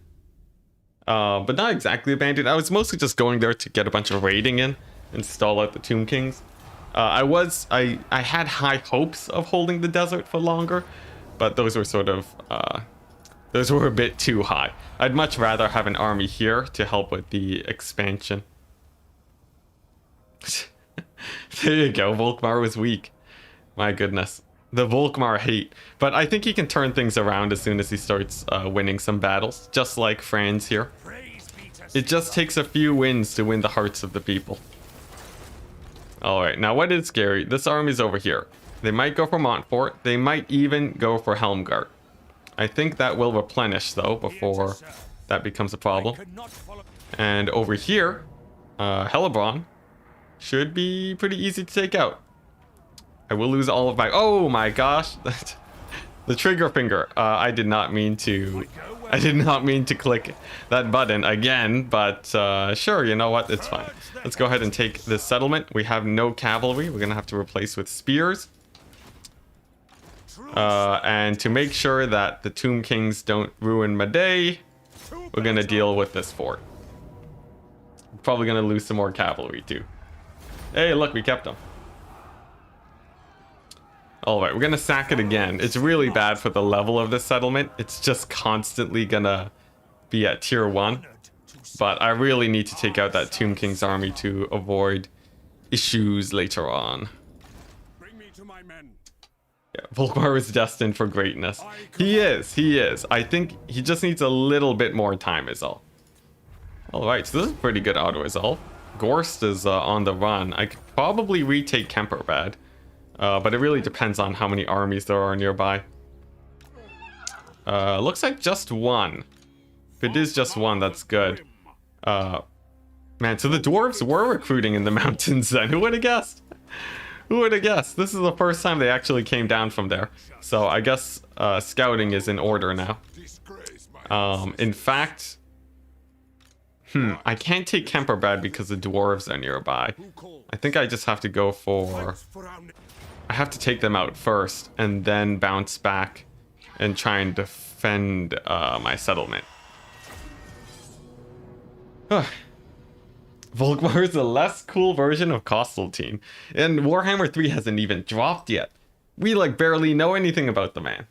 But not exactly abandoned. I was mostly just going there to get a bunch of raiding in, install out the Tomb Kings. I had high hopes of holding the desert for longer, but those were sort of, those were a bit too high. I'd much rather have an army here to help with the expansion. There you go, Volkmar was weak. My goodness. The Volkmar hate. But I think he can turn things around as soon as he starts winning some battles, just like Franz here. It just takes a few wins to win the hearts of the people. Alright, now what is scary? This army's over here. They might go for Montfort. They might even go for Helmgart. I think that will replenish, though, before that becomes a problem. And over here, Hellebron should be pretty easy to take out. I will lose all of my... Oh my gosh! The trigger finger. I did not mean to click that button again, but sure, you know what? It's fine. Let's go ahead and take this settlement. We have no cavalry. We're gonna have to replace with spears. And to make sure that the Tomb Kings don't ruin my day, we're gonna deal with this fort. Probably gonna lose some more cavalry too. Hey, look, we kept them. Alright, we're gonna sack it again. It's really bad for the level of this settlement. It's just constantly gonna be at tier 1. But I really need to take out that Tomb King's army to avoid issues later on. Bring me to my men. Yeah, Volkmar is destined for greatness. He is. I think he just needs a little bit more time is all. Alright, so this is a pretty good auto-resolve. Gorst is on the run. I could probably retake Kemperbad. But it really depends on how many armies there are nearby. Looks like just one. If it is just one, that's good. Man, so the dwarves were recruiting in the mountains then. Who would have guessed? Who would have guessed? This is the first time they actually came down from there. So I guess scouting is in order now. In fact... I can't take Kemperbad because the dwarves are nearby. I think I just have to go for... I have to take them out first and then bounce back and try and defend my settlement. Volkmar is a less cool version of Constantine, and Warhammer 3 hasn't even dropped yet. We like barely know anything about the man.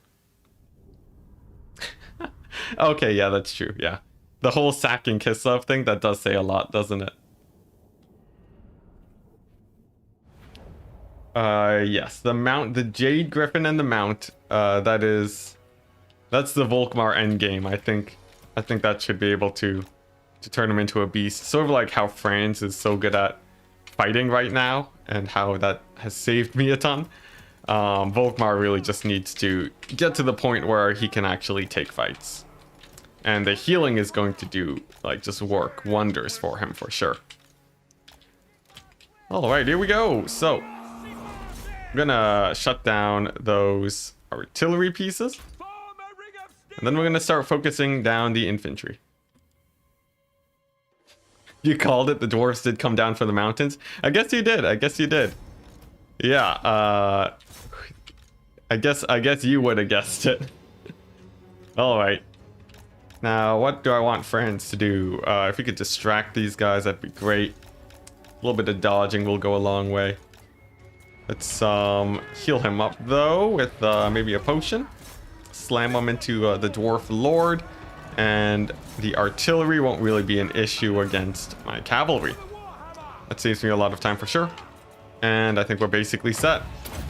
Okay, yeah, that's true, yeah. The whole sack and Kislev thing, that does say a lot, doesn't it? Yes, the Jade Griffin and the Mount, that's the Volkmar endgame. I think that should be able to turn him into a beast. Sort of like how Franz is so good at fighting right now, and how that has saved me a ton. Volkmar really just needs to get to the point where he can actually take fights. And the healing is going to do, like, just work wonders for him for sure. Alright, here we go. So, I'm gonna shut down those artillery pieces. And then we're gonna start focusing down the infantry. You called it, the dwarves did come down from the mountains. I guess you did, Yeah, I guess you would have guessed it. All right. Now, what do I want Franz to do? If we could distract these guys, that'd be great. A little bit of dodging will go a long way. Let's heal him up though with maybe a potion. Slam him into the dwarf lord, and the artillery won't really be an issue against my cavalry. That saves me a lot of time for sure. And I think we're basically set.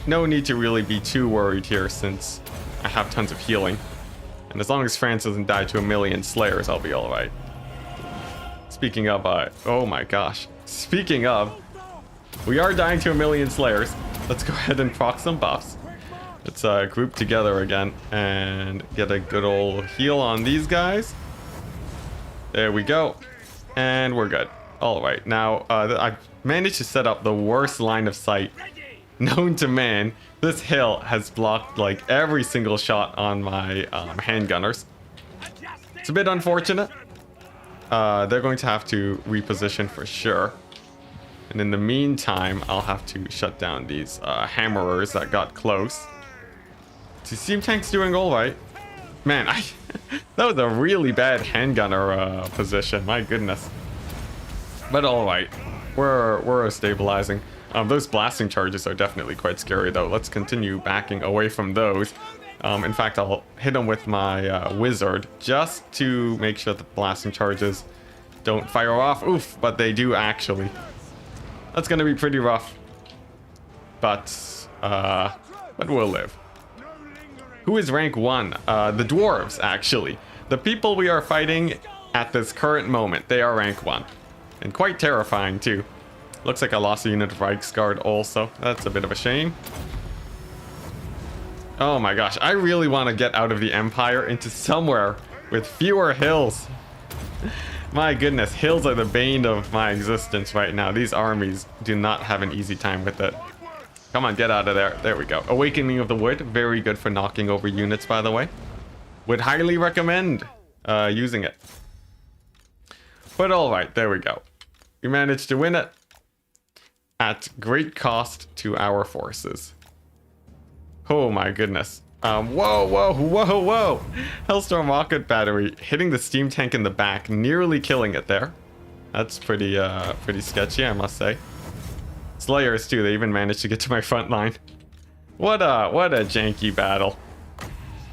No need to really be too worried here since I have tons of healing. And as long as Franz doesn't die to 1,000,000 slayers, I'll be alright. Speaking of, oh my gosh. Speaking of, we are dying to 1,000,000 slayers. Let's go ahead and proc some buffs. Let's group together again and get a good old heal on these guys. There we go. And we're good. Alright, now I've managed to set up the worst line of sight known to man. This hill has blocked like every single shot on my handgunners. It's a bit unfortunate. They're going to have to reposition for sure. And in the meantime, I'll have to shut down these hammerers that got close. The steam tank's doing all right. Man, that was a really bad handgunner position. My goodness. But all right, we're stabilizing. Those blasting charges are definitely quite scary, though. Let's continue backing away from those. In fact, I'll hit them with my wizard just to make sure the blasting charges don't fire off. Oof, but they do actually. That's gonna be pretty rough. But we'll live. Who is rank 1? The dwarves, actually. The people we are fighting at this current moment, they are rank 1. And quite terrifying, too. Looks like I lost a unit of Reichsguard also. That's a bit of a shame. Oh my gosh, I really want to get out of the Empire into somewhere with fewer hills. My goodness, hills are the bane of my existence right now. These armies do not have an easy time with it. Come on, get out of there. There we go. Awakening of the Wood. Very good for knocking over units, by the way. Would highly recommend using it. But alright, there we go. We managed to win it at great cost to our forces. Oh my goodness. Whoa. Hellstorm rocket battery hitting the steam tank in the back, nearly killing it there. That's pretty sketchy, I must say. Slayers too, they even managed to get to my front line. What a janky battle.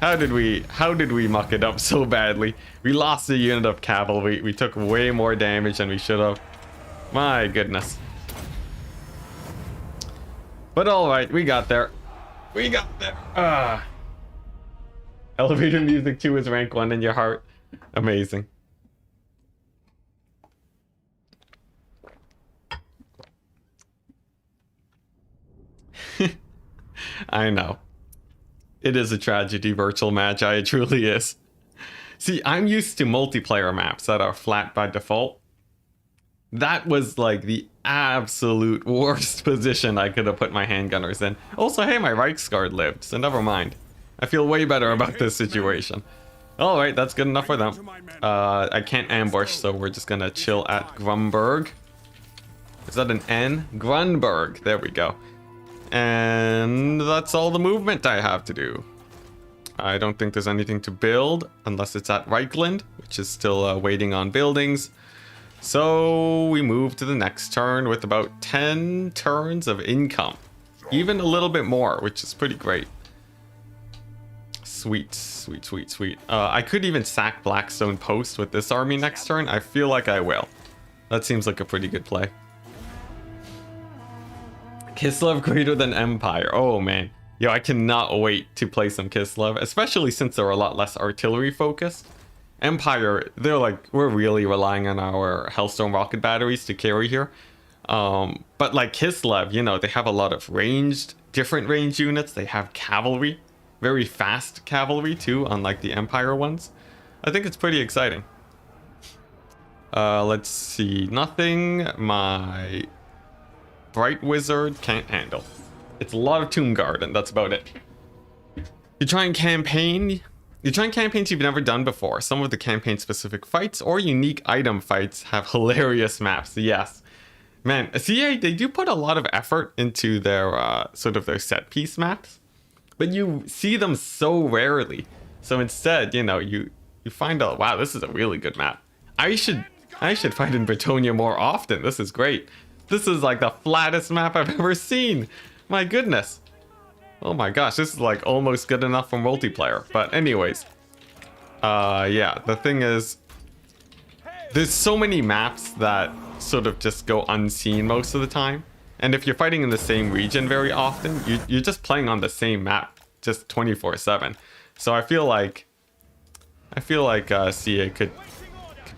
How did we muck it up so badly? We lost a unit of cavalry. We took way more damage than we should have. My goodness. But alright, we got there. We got there. Elevator music 2 is rank 1 in your heart. Amazing. I know. It is a tragedy, virtual magi. It truly is. See, I'm used to multiplayer maps that are flat by default. That was like the absolute worst position I could have put my handgunners in. Also, hey, my Reichsguard lived, so never mind. I feel way better about this situation. Alright, that's good enough for them. I can't ambush, so we're just gonna chill at Grunberg. Is that an N? Grunberg. There we go. And that's all the movement I have to do. I don't think there's anything to build unless it's at Reichland, which is still waiting on buildings. So we move to the next turn with about 10 turns of income. Even a little bit more, which is pretty great. Sweet. I could even sack Blackstone Post with this army next turn. I feel like I will. That seems like a pretty good play. Kislev greater than Empire. Oh man. Yo, I cannot wait to play some Kislev, especially since they're a lot less artillery focused. Empire, they're like, we're really relying on our Hellstone rocket batteries to carry here. But like Kislev, you know, they have a lot of different ranged units. They have cavalry, very fast cavalry too, unlike the Empire ones. I think it's pretty exciting. Let's see, nothing my Bright Wizard can't handle. It's a lot of Tomb Guard, and that's about it. You try campaigns you've never done before. Some of the campaign-specific fights or unique item fights have hilarious maps. Yes. Man, CA, they do put a lot of effort into their sort of their set-piece maps. but you see them so rarely. So instead, you know, you find out, wow, this is a really good map. I should fight in Brettonian more often. This is great. This is like the flattest map I've ever seen. My goodness. Oh my gosh, this is like almost good enough for multiplayer. But anyways, yeah, the thing is, there's so many maps that sort of just go unseen most of the time. And if you're fighting in the same region very often, you're just playing on the same map, just 24/7. So I feel like CA could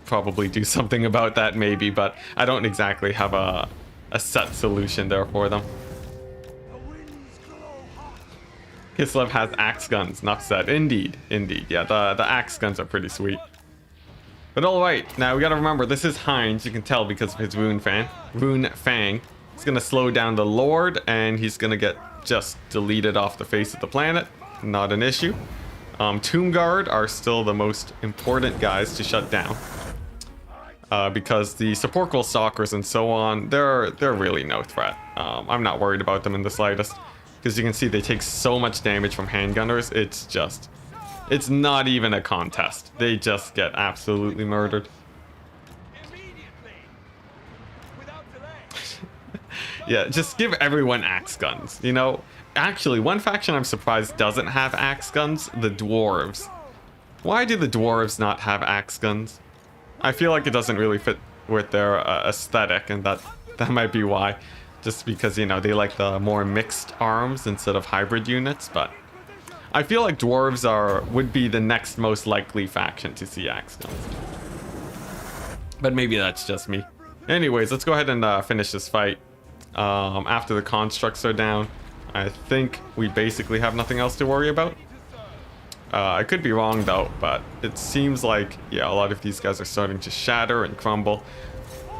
probably do something about that maybe, but I don't exactly have a set solution there for them. Kislev has axe guns, enough said. Indeed. Yeah, the axe guns are pretty sweet. But alright, now we gotta remember, this is Heinz, you can tell because of his rune fang. He's gonna slow down the Lord, and he's gonna get just deleted off the face of the planet. Not an issue. Tomb Guard are still the most important guys to shut down. Because the Sepulchral Stalkers and so on, they're really no threat. I'm not worried about them in the slightest. Because you can see they take so much damage from handgunners, it's not even a contest. They just get absolutely murdered. Yeah, just give everyone axe guns, you know? Actually, one faction I'm surprised doesn't have axe guns, the Dwarves. Why do the Dwarves not have axe guns? I feel like it doesn't really fit with their aesthetic, and that might be why. Just because, you know, they like the more mixed arms instead of hybrid units, but I feel like Dwarves would be the next most likely faction to see axe guns. But maybe that's just me. Anyways, let's go ahead and finish this fight. After the constructs are down, I think we basically have nothing else to worry about. I could be wrong though, but it seems like, yeah, a lot of these guys are starting to shatter and crumble.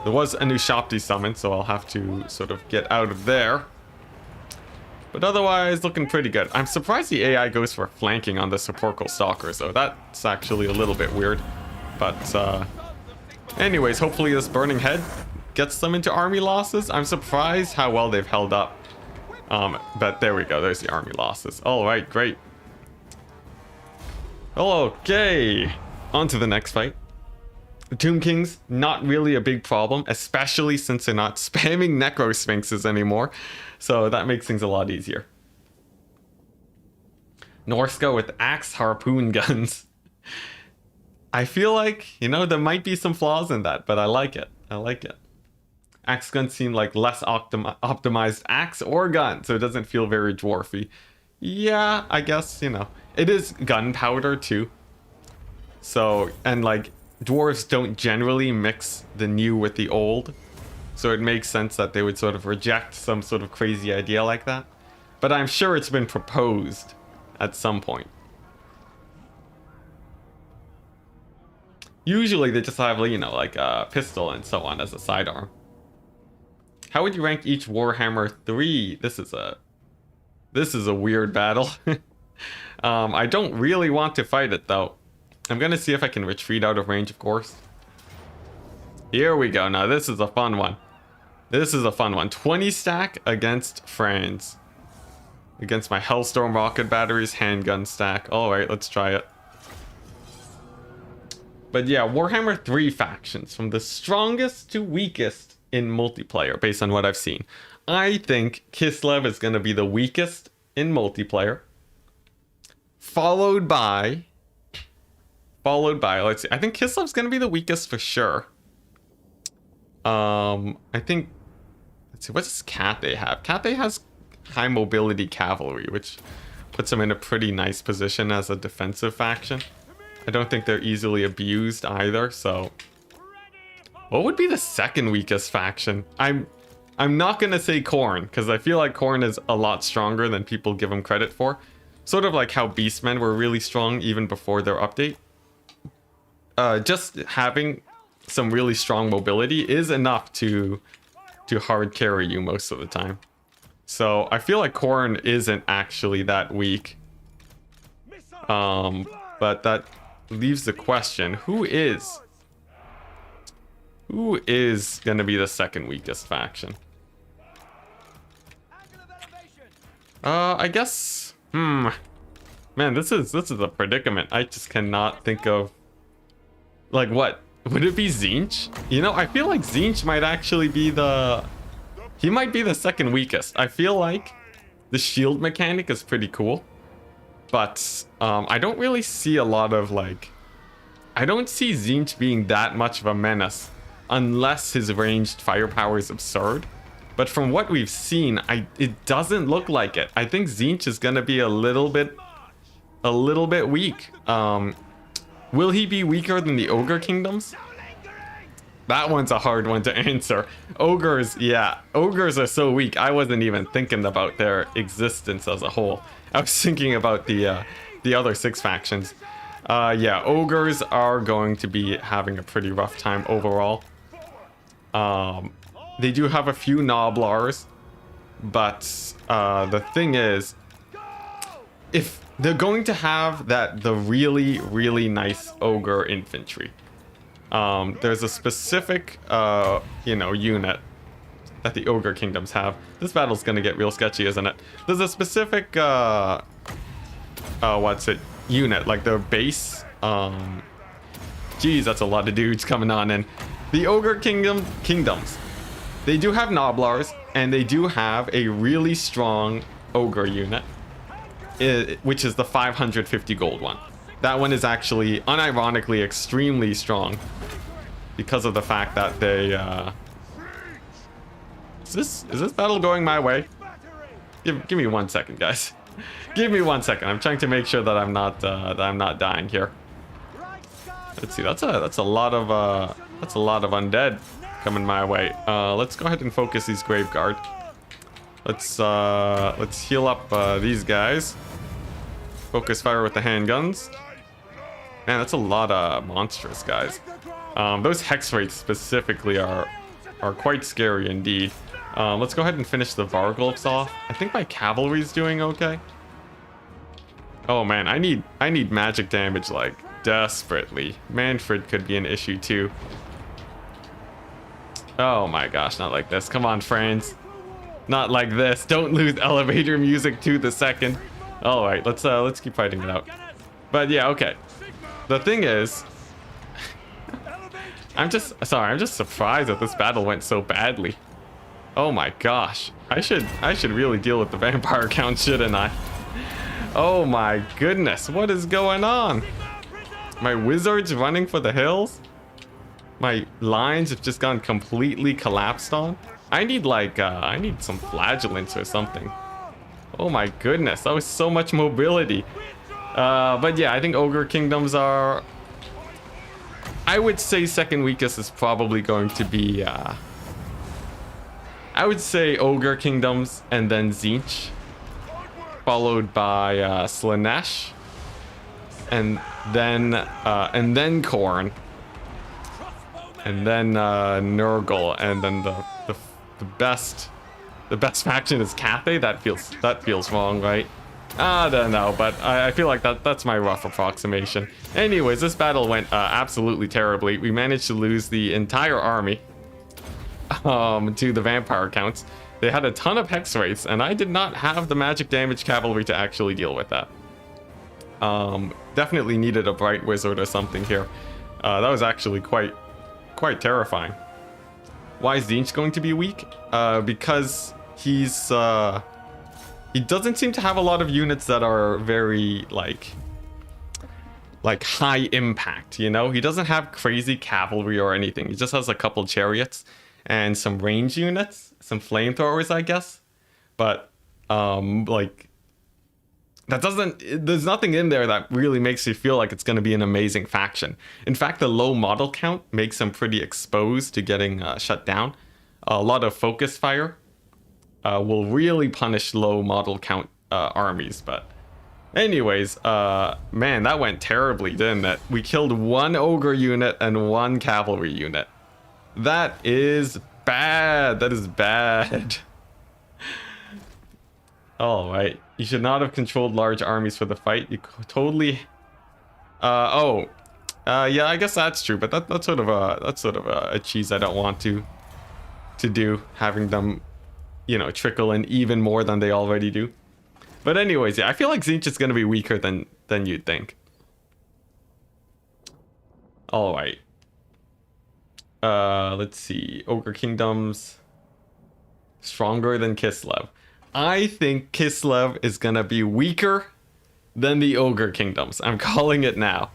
There was a new Shopti summon, so I'll have to sort of get out of there. But otherwise, looking pretty good. I'm surprised the AI goes for flanking on the Sepulchral Stalkers, though. That's actually a little bit weird. But, anyways, hopefully this Burning Head gets them into army losses. I'm surprised how well they've held up. But there we go. There's the army losses. All right, great. Okay. On to the next fight. The Tomb Kings, not really a big problem, especially since they're not spamming Necro Sphinxes anymore. So that makes things a lot easier. Norsca with axe harpoon guns. I feel like, you know, there might be some flaws in that, but I like it. I like it. Axe guns seem like less optimized axe or gun, so it doesn't feel very dwarfy. Yeah, I guess, you know. It is gunpowder too. So, and like, dwarves don't generally mix the new with the old, so it makes sense that they would sort of reject some sort of crazy idea like that. But I'm sure it's been proposed at some point. Usually they just have, you know, like a pistol and so on as a sidearm. How would you rank each Warhammer 3? This is a weird battle. I don't really want to fight it though. I'm gonna see if I can retreat out of range, of course. Here we go. Now this is a fun one. This is a fun one. 20 stack against Franz. Against my Hellstorm rocket batteries handgun stack. Alright, let's try it. But yeah, Warhammer 3 factions. From the strongest to weakest in multiplayer, based on what I've seen. I think Kislev is gonna be the weakest in multiplayer. Followed by, let's see, I think Kislev's gonna be the weakest for sure. I think, let's see, what does Cathay have? Cathay has high mobility cavalry, which puts them in a pretty nice position as a defensive faction. I don't think they're easily abused either, so. What would be the second weakest faction? I'm not gonna say Khorne, because I feel like Khorne is a lot stronger than people give him credit for. Sort of like how Beastmen were really strong even before their update. Just having some really strong mobility is enough to hard carry you most of the time. So I feel like Khorne isn't actually that weak. But that leaves the question, who is gonna be the second weakest faction? I guess Man, this is a predicament. I just cannot think of, like, what would it be? Tzeentch? You know, I feel like Tzeentch might actually be he might be the second weakest. I feel like the shield mechanic is pretty cool, but I don't really see a lot of, like, I don't see Tzeentch being that much of a menace unless his ranged firepower is absurd. But from what we've seen, it doesn't look like it. I think Tzeentch is gonna be a little bit weak. Will he be weaker than the Ogre Kingdoms? That one's a hard one to answer. Ogres, yeah. Ogres are so weak. I wasn't even thinking about their existence as a whole. I was thinking about the other 6 factions. Yeah, Ogres are going to be having a pretty rough time overall. They do have a few Noblars, but the thing is, if they're going to have the really, really nice Ogre infantry, there's a specific, you know, unit that the Ogre Kingdoms have. This battle's gonna get real sketchy, isn't it? There's a specific, unit, like their base. Geez, that's a lot of dudes coming on in. The Ogre Kingdoms, they do have Noblars, and they do have a really strong Ogre unit, which is the 550 gold one. That one is actually, unironically, extremely strong because of the fact that they, is this battle going my way? Give me 1 second, guys. Give me 1 second. I'm trying to make sure that I'm not dying here. Let's see. That's a lot of undead coming my way. Let's go ahead and focus these Graveguard. Let's heal up these guys. Focus fire with the handguns. Man, that's a lot of monstrous guys. Those hex rates specifically are quite scary indeed. Let's go ahead and finish the Vargulfs off. I think my cavalry's doing okay. Oh man, I need magic damage, like, desperately. Manfred could be an issue too. Oh my gosh, not like this. Come on, Franz. Not like this. Don't lose elevator music to the second. All right, let's keep fighting it out. But yeah, okay. The thing is, I'm just surprised that this battle went so badly. Oh my gosh. I should really deal with the vampire count, shouldn't I? Oh my goodness, what is going on? My wizards running for the hills? My lines have just gone completely collapsed on. I need, like, I need some flagellants or something. Oh my goodness, that was so much mobility. But yeah, I think Ogre Kingdoms are... I would say second weakest is probably going to be... I would say Ogre Kingdoms and then Tzeentch. Followed by Slaanesh. And then Khorne. And then Nurgle. And then the best faction is Cathay. That feels wrong, right? I don't know, but I feel like that's my rough approximation. Anyways, this battle went absolutely terribly. We managed to lose the entire army to the vampire counts. They had a ton of hex rates, and I did not have the magic damage cavalry to actually deal with that. Definitely needed a bright wizard or something here. That was actually quite terrifying. Why is Tzeentch going to be weak? Because he doesn't seem to have a lot of units that are very like high impact, you know? He doesn't have crazy cavalry or anything. He just has a couple chariots and some range units, some flamethrowers, I guess. But like, that doesn't, there's nothing in there that really makes you feel like it's going to be an amazing faction. In fact, the low model count makes them pretty exposed to getting shut down. A lot of focus fire will really punish low model count armies. But anyways, man, that went terribly, didn't it? We killed one ogre unit and one cavalry unit. That is bad. That is bad. All right. You should not have controlled large armies for the fight. You totally... yeah, I guess that's true, but that's sort of a cheese I don't want to do, having them, you know, trickle in even more than they already do. But anyways, yeah, I feel like Tzeentch is going to be weaker than you'd think. All right. Let's see. Ogre Kingdoms. Stronger than Kislev. I think Kislev is going to be weaker than the Ogre Kingdoms. I'm calling it now.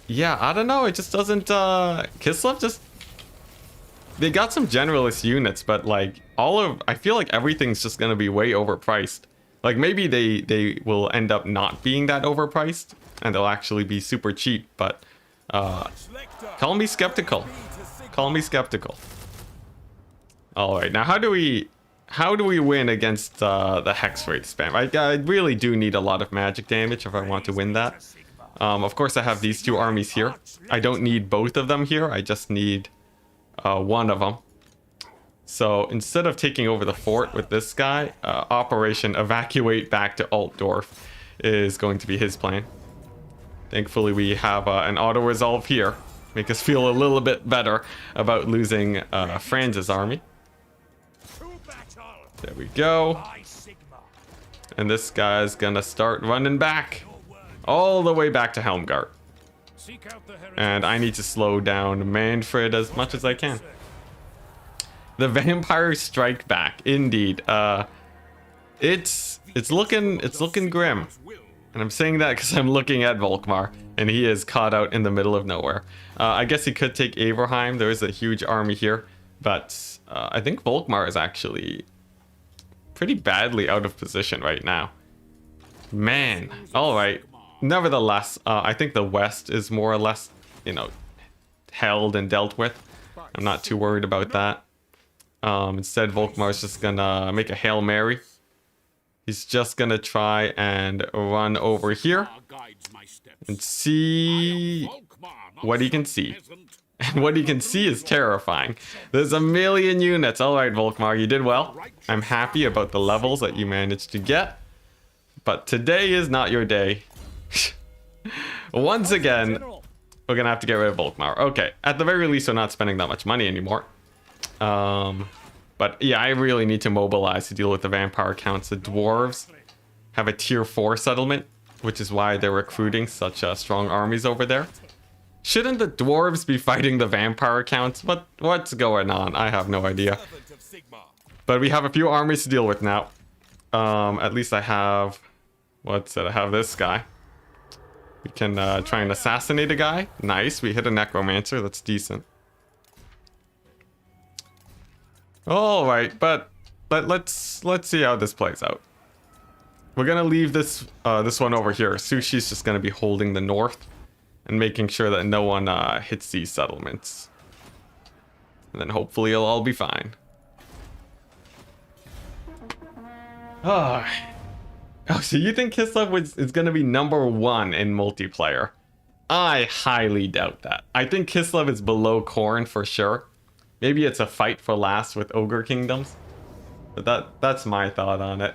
Yeah, I don't know. It just doesn't... Kislev just... They got some generalist units, but like I feel like everything's just going to be way overpriced. Like maybe they will end up not being that overpriced and they'll actually be super cheap, but call me skeptical. Call me skeptical. All right, now how do we win against the hex rate spam? I really do need a lot of magic damage if I want to win that. Of course, I have these two armies here. I don't need both of them here. I just need one of them. So instead of taking over the fort with this guy, Operation Evacuate back to Altdorf is going to be his plan. Thankfully, we have an auto-resolve here. Make us feel a little bit better about losing Franz's army. There we go. And this guy's gonna start running back. All the way back to Helmgart. And I need to slow down Manfred as much as I can. The vampires strike back, indeed. It's looking grim. And I'm saying that because I'm looking at Volkmar, and he is caught out in the middle of nowhere. I guess he could take Averheim. There is a huge army here, but I think Volkmar is actually pretty badly out of position right now. Man, all right. Nevertheless, I think the West is more or less, held and dealt with. I'm not too worried about that. Instead, Volkmar is just gonna make a Hail Mary. He's just gonna try and run over here and see what he can see. And what he can see is terrifying. There's a million units. All right, Volkmar, you did well. I'm happy about the levels that you managed to get. But today is not your day. Once again, we're gonna have to get rid of Volkmar. Okay, at the very least, we're not spending that much money anymore. But yeah, I really need to mobilize to deal with the vampire counts. The dwarves have a tier 4 settlement, which is why they're recruiting such strong armies over there. Shouldn't the dwarves be fighting the vampire counts? What's going on? I have no idea. But we have a few armies to deal with now. At least I have... What's it? I have this guy. We can try and assassinate a guy. Nice. We hit a necromancer. That's decent. All right, but let's see how this plays out. We're gonna leave this one over here. Sushi's just gonna be holding the north and making sure that no one hits these settlements. And then hopefully it'll all be fine. Oh, so you think Kislev is gonna be #1 in multiplayer? I highly doubt that. I think Kislev is below Khorne for sure. Maybe it's a fight for last with Ogre Kingdoms. But that's my thought on it.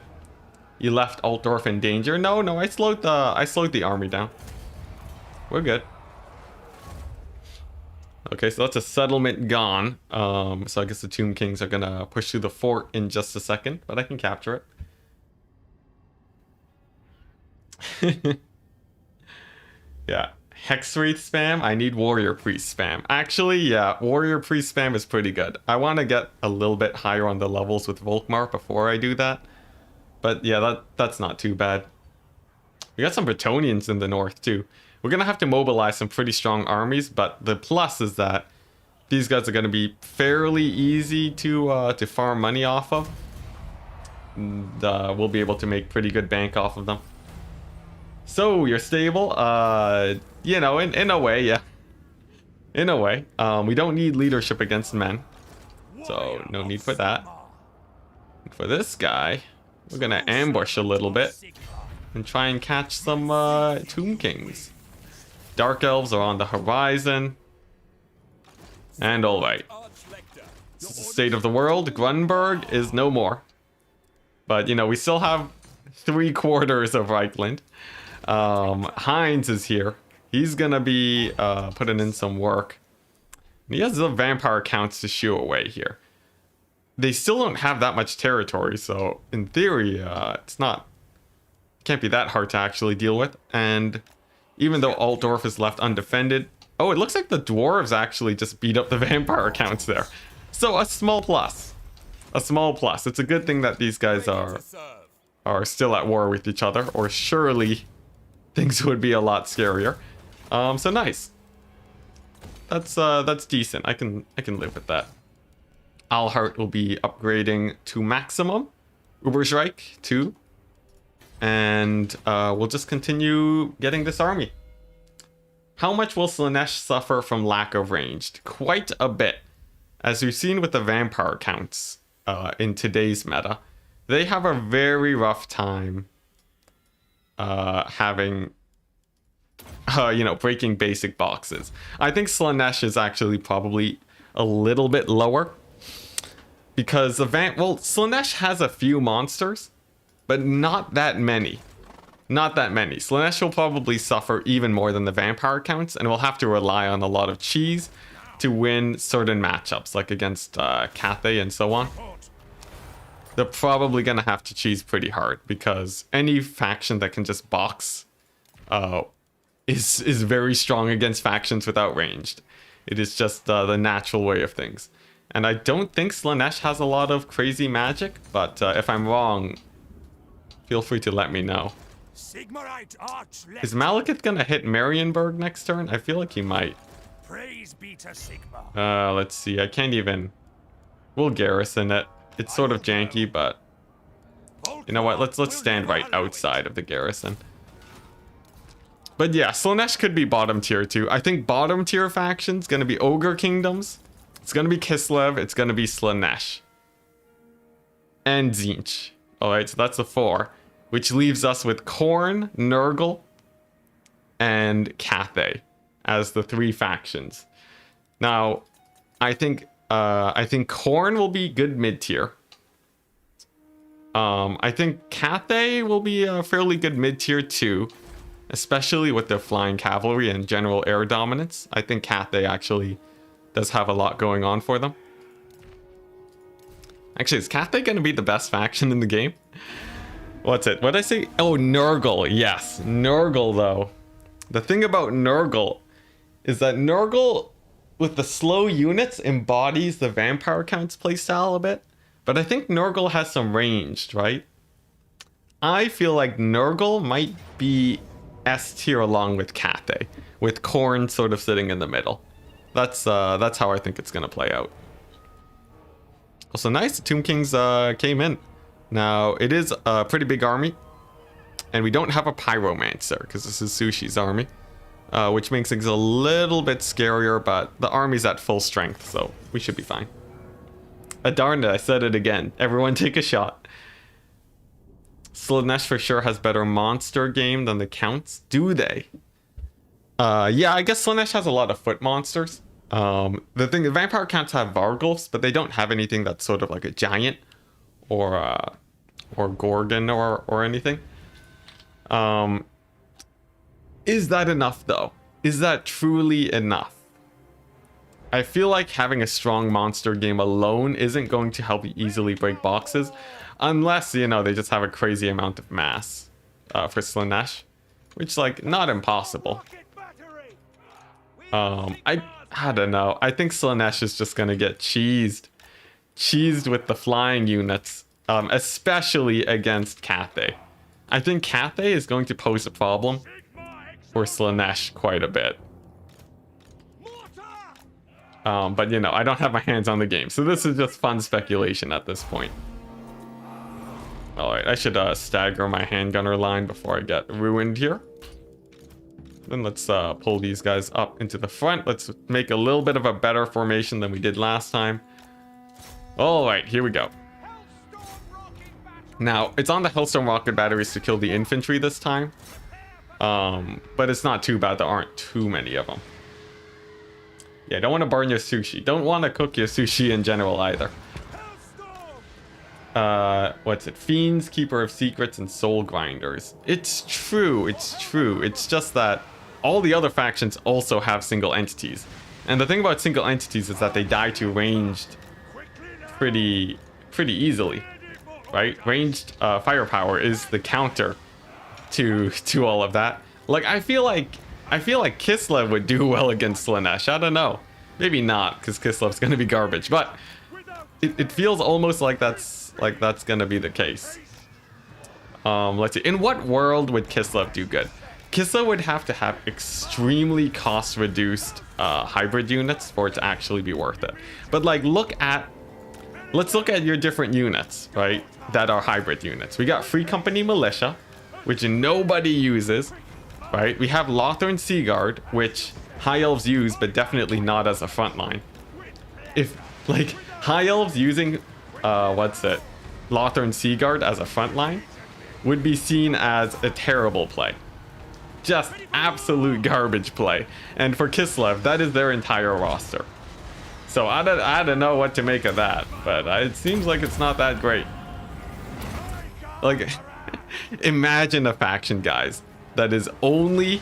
You left Altdorf in danger? No, I slowed the army down. We're good. Okay, so that's a settlement gone. So I guess the Tomb Kings are gonna push through the fort in just a second, but I can capture it. Yeah. Hexwraith spam, I need Warrior Priest spam. Actually, yeah, Warrior Priest spam is pretty good. I want to get a little bit higher on the levels with Volkmar before I do that. But yeah, that's not too bad. We got some Brettonians in the north too. We're going to have to mobilize some pretty strong armies, but the plus is that these guys are going to be fairly easy to farm money off of. And, we'll be able to make pretty good bank off of them. So, you're stable? In a way, yeah. In a way. We don't need leadership against men. So, no need for that. And for this guy, we're gonna ambush a little bit. And try and catch some Tomb Kings. Dark Elves are on the horizon. And alright. This is the state of the world. Grunberg is no more. But, we still have 3/4 of Reichland. Heinz is here. He's gonna be putting in some work. And he has the vampire counts to shoo away here. they still don't have that much territory, so in theory, can't be that hard to actually deal with. And even though Altdorf is left undefended, oh, it looks like the dwarves actually just beat up the vampire accounts there. So a small plus. A small plus. It's a good thing that these guys are still at war with each other, or surely things would be a lot scarier. So nice. That's decent. I can live with that. Alhart will be upgrading to maximum. Uberschreik 2. And we'll just continue getting this army. How much will Slaanesh suffer from lack of ranged? Quite a bit. As we've seen with the vampire counts in today's meta, they have a very rough time having, breaking basic boxes. I think Slaanesh is actually probably a little bit lower. Because Slaanesh has a few monsters, but not that many. Not that many. Slaanesh will probably suffer even more than the vampire counts, and will have to rely on a lot of cheese to win certain matchups, like against Cathay and so on. They're probably going to have to cheese pretty hard, because any faction that can just box is very strong against factions without ranged. It is just the natural way of things. And I don't think Slaanesh has a lot of crazy magic, but if I'm wrong, feel free to let me know. Is Malekith gonna hit Marienburg next turn? I feel like he might. Praise be to Sigma. Let's see. I can't even. We'll garrison it. It's sort of janky, but you know what? Let's stand right outside of the garrison. But yeah, Slaanesh could be bottom tier too. I think bottom tier factions gonna be Ogre Kingdoms. It's gonna be Kislev. It's gonna be Slaanesh and Tzeentch. All right, so that's the 4. Which leaves us with Khorne, Nurgle, and Cathay as the 3 factions. Now, I think Khorne will be good mid-tier. I think Cathay will be a fairly good mid-tier too, especially with their flying cavalry and general air dominance. I think Cathay actually does have a lot going on for them. Actually, is Cathay going to be the best faction in the game? What's it? What did I say? Oh, Nurgle. Yes, Nurgle, though. The thing about Nurgle is that Nurgle, with the slow units, embodies the vampire counts playstyle a bit. But I think Nurgle has some ranged, right? I feel like Nurgle might be S tier along with Cathay, with Khorne sort of sitting in the middle. That's how I think it's going to play out. Also, nice. The Tomb Kings came in. Now, it is a pretty big army, and we don't have a Pyromancer, because this is Sushi's army, which makes things a little bit scarier, but the army's at full strength, so we should be fine. Darn it, I said it again. Everyone take a shot. Slaanesh for sure has better monster game than the Counts. Do they? Yeah, I guess Slaanesh has a lot of foot monsters. The vampire Counts have Vargulfs, but they don't have anything that's sort of like a giant, or Gorgon or anything. Is that enough though? Is that truly enough? I feel like having a strong monster game alone isn't going to help you easily break boxes, unless, you know, they just have a crazy amount of mass for Slaanesh, which, like, not impossible. I don't know. I think Slaanesh is just gonna get cheesed with the flying units, especially against Cathay. I think Cathay is going to pose a problem for Slaanesh quite a bit. But, you know, I don't have my hands on the game, so this is just fun speculation at this point. Alright, I should stagger my handgunner line before I get ruined here. Then let's pull these guys up into the front. Let's make a little bit of a better formation than we did last time. Alright, here we go. Now, it's on the Hellstorm rocket batteries to kill the infantry this time. But it's not too bad. There aren't too many of them. Yeah, don't want to burn your sushi. Don't want to cook your sushi in general either. What's it? Fiends, Keeper of Secrets, and Soul Grinders. It's true, it's true. It's just that all the other factions also have single entities. And the thing about single entities is that they die to ranged pretty pretty easily, right? Ranged firepower is the counter to all of that. Like I feel like Kislev would do well against Slaanesh. I don't know. Maybe not, because Kislev's gonna be garbage, but it feels almost like that's gonna be the case. Let's see. In what world would Kislev do good? Kislev would have to have extremely cost-reduced hybrid units for it to actually be worth it. But like, let's look at your different units, right? That are hybrid units. We got Free Company Militia, which nobody uses, right? We have Lothern Sea Guard, which High Elves use, but definitely not as a frontline. If like High Elves using Lothern Sea Guard as a frontline would be seen as a terrible play. Just absolute garbage play. And for Kislev, that is their entire roster. So I don't know what to make of that, but it seems like it's not that great. Like, imagine a faction, guys, that is only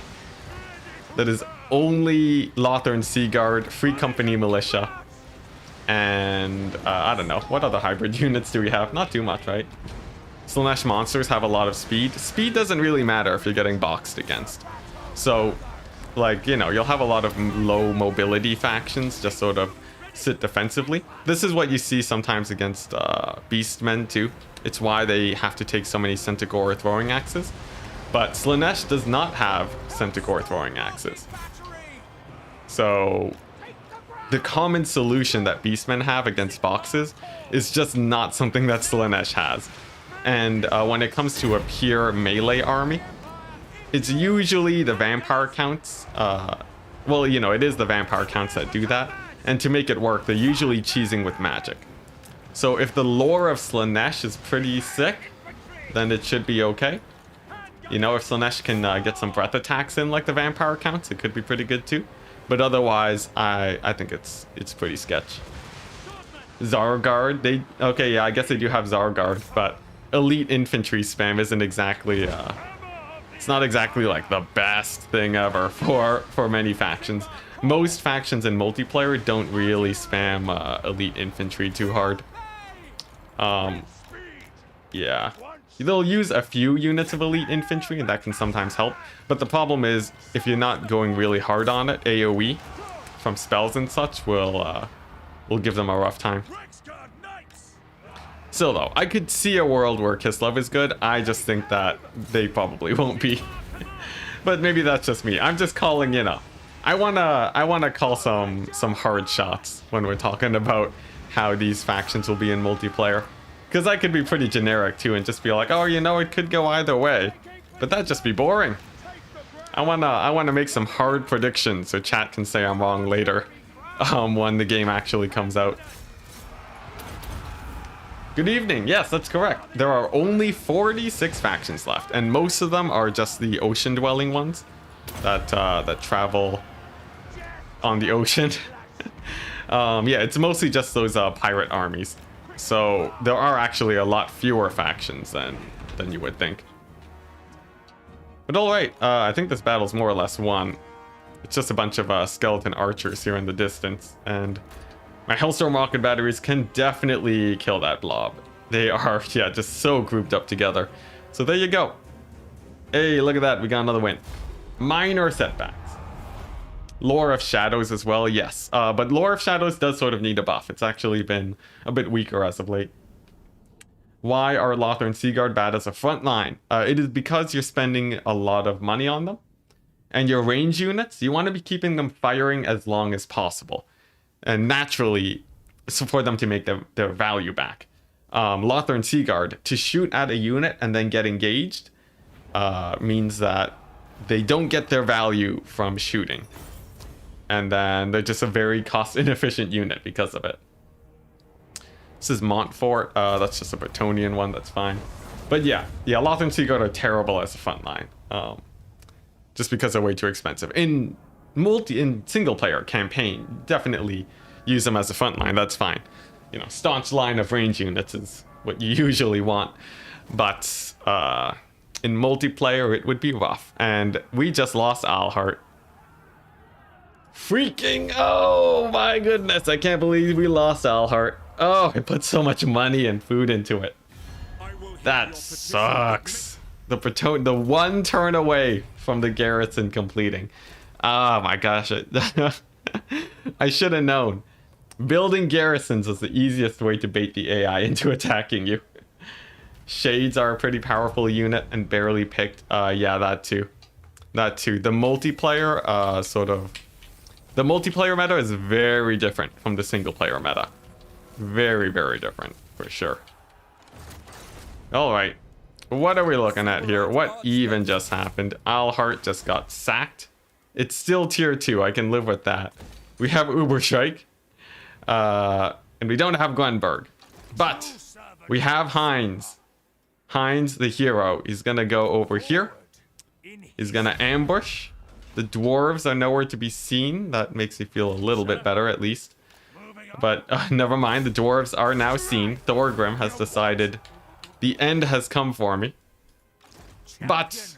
Lothern Sea Guard, Free Company Militia, and I don't know, what other hybrid units do we have? Not too much, right? Slaanesh monsters have a lot of speed. Speed doesn't really matter if you're getting boxed against. So, like, you know, you'll have a lot of low mobility factions just sort of sit defensively. This is what you see sometimes against Beastmen too. It's why they have to take so many Centaur throwing axes. But Slaanesh does not have Centaur throwing axes. So the common solution that Beastmen have against boxes is just not something that Slaanesh has. And when it comes to a pure melee army, it's usually the vampire counts. Well, you know, it is the vampire counts that do that. And to make it work, they're usually cheesing with magic. So if the lore of Slaanesh is pretty sick, then it should be okay. You know, if Slaanesh can get some breath attacks in like the vampire counts, it could be pretty good too. But otherwise, I think it's pretty sketch. Zargard, okay, yeah, I guess they do have Zargard, but elite infantry spam isn't exactly it's not exactly like the best thing ever for many factions. Most factions in multiplayer don't really spam elite infantry too hard. Yeah, they'll use a few units of elite infantry, and that can sometimes help. But the problem is, if you're not going really hard on it, AoE from spells and such will give them a rough time. Still though, I could see a world where Kislev is good. I just think that they probably won't be. But maybe that's just me. I'm just calling, you know, I wanna call some hard shots when we're talking about how these factions will be in multiplayer. Because I could be pretty generic too and just be like, oh, you know, it could go either way. But that'd just be boring. I wanna make some hard predictions so chat can say I'm wrong later when the game actually comes out. Good evening. Yes, that's correct. There are only 46 factions left, and most of them are just the ocean-dwelling ones that travel on the ocean. Yeah, it's mostly just those pirate armies. So there are actually a lot fewer factions than you would think. But all right, I think this battle's more or less won. It's just a bunch of skeleton archers here in the distance, and my Hellstorm rocket batteries can definitely kill that blob. They are, yeah, just so grouped up together. So there you go. Hey, look at that. We got another win. Minor setbacks. Lore of Shadows as well, yes. But Lore of Shadows does sort of need a buff. It's actually been a bit weaker as of late. Why are Lothern Sea Guard bad as a front line? It is because you're spending a lot of money on them. And your range units, you want to be keeping them firing as long as possible. And naturally, so for them to make their value back. Lothern Sea Guard, to shoot at a unit and then get engaged means that they don't get their value from shooting. And then they're just a very cost-inefficient unit because of it. This is Montfort. That's just a Brettonian one. That's fine. But yeah, Lothern Sea Guard are terrible as a front line. Just because they're way too expensive. In single-player campaign, definitely use them as a front line. That's fine. You know, staunch line of range units is what you usually want. But in multiplayer, it would be rough. And we just lost Alhart. Freaking, oh my goodness, I can't believe we lost Alhart. Oh, I put so much money and food into it. I will hear That your petition, sucks. The one turn away from the garrison completing. Oh my gosh. I should have known. Building garrisons is the easiest way to bait the AI into attacking you. Shades are a pretty powerful unit and barely picked. Yeah, that too. That too. The multiplayer, the multiplayer meta is very different from the single player meta. Very, very different, for sure. Alright. What are we looking at here? What even just happened? Alhart just got sacked. It's still tier 2. I can live with that. We have Uberschike. And we don't have Glenberg. But we have Heinz. Heinz, the hero. He's gonna go over here. He's gonna ambush. The dwarves are nowhere to be seen. That makes me feel a little bit better, at least. But never mind, the dwarves are now seen. Thorgrim has decided the end has come for me. But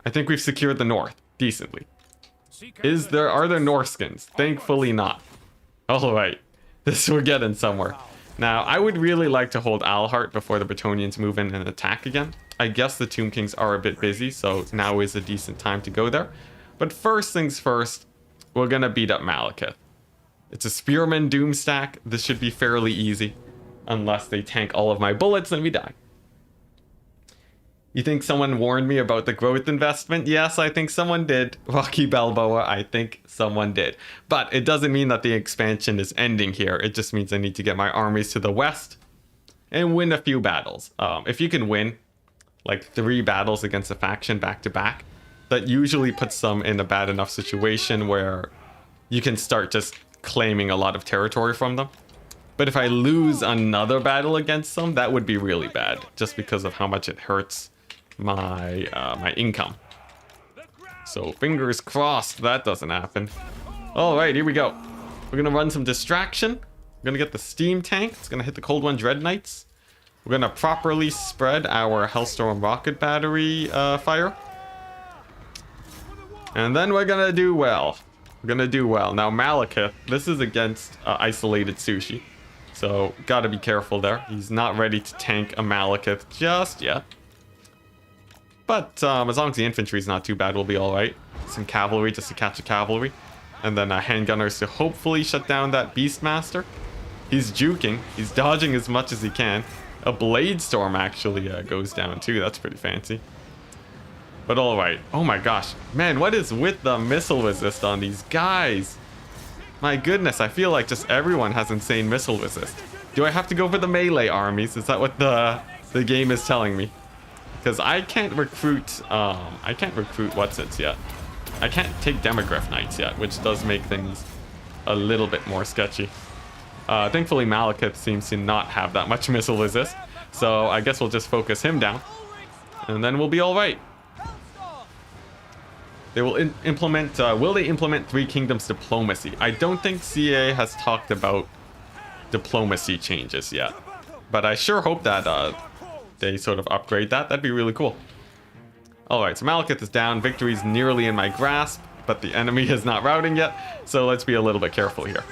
I think we've secured the north decently. Are there Norskans? Thankfully not. Alright, we're getting somewhere. Now, I would really like to hold Alhart before the Brettonians move in and attack again. I guess the Tomb Kings are a bit busy, so now is a decent time to go there. But first things first, we're gonna beat up Malekith. It's a Spearman Doom stack. This should be fairly easy. Unless they tank all of my bullets and we die. You think someone warned me about the growth investment? Yes, I think someone did. Rocky Balboa, I think someone did. But it doesn't mean that the expansion is ending here. It just means I need to get my armies to the west and win a few battles. If you can win like 3 battles against a faction back to back, that usually puts them in a bad enough situation where you can start just claiming a lot of territory from them. But if I lose another battle against them, that would be really bad, just because of how much it hurts my my income. So fingers crossed that doesn't happen. All right, here we go. We're gonna run some distraction. We're gonna get the steam tank. It's gonna hit the Cold One Dread Knights. We're gonna properly spread our Hellstorm rocket battery fire. And then we're gonna do well. We're gonna do well. Now Malekith, this is against isolated sushi. So gotta be careful there. He's not ready to tank a Malekith just yet. But as long as the infantry's not too bad, we'll be alright. Some cavalry just to catch the cavalry. And then handgunners to hopefully shut down that Beastmaster. He's juking. He's dodging as much as he can. A Blade Storm actually goes down too. That's pretty fancy. But alright. Oh my gosh. Man, what is with the missile resist on these guys? My goodness, I feel like just everyone has insane missile resist. Do I have to go for the melee armies? Is that what the game is telling me? Because I can't recruit what's-its yet. I can't take Demogryph Knights yet, which does make things a little bit more sketchy. Thankfully Malekith seems to not have that much missile resist, so I guess we'll just focus him down. And then we'll be alright. They will will they implement Three Kingdoms diplomacy? I don't think CA has talked about diplomacy changes yet. But I sure hope that they sort of upgrade that. That'd be really cool. Alright, so Malekith is down. Victory's nearly in my grasp, but the enemy is not routing yet. So let's be a little bit careful here.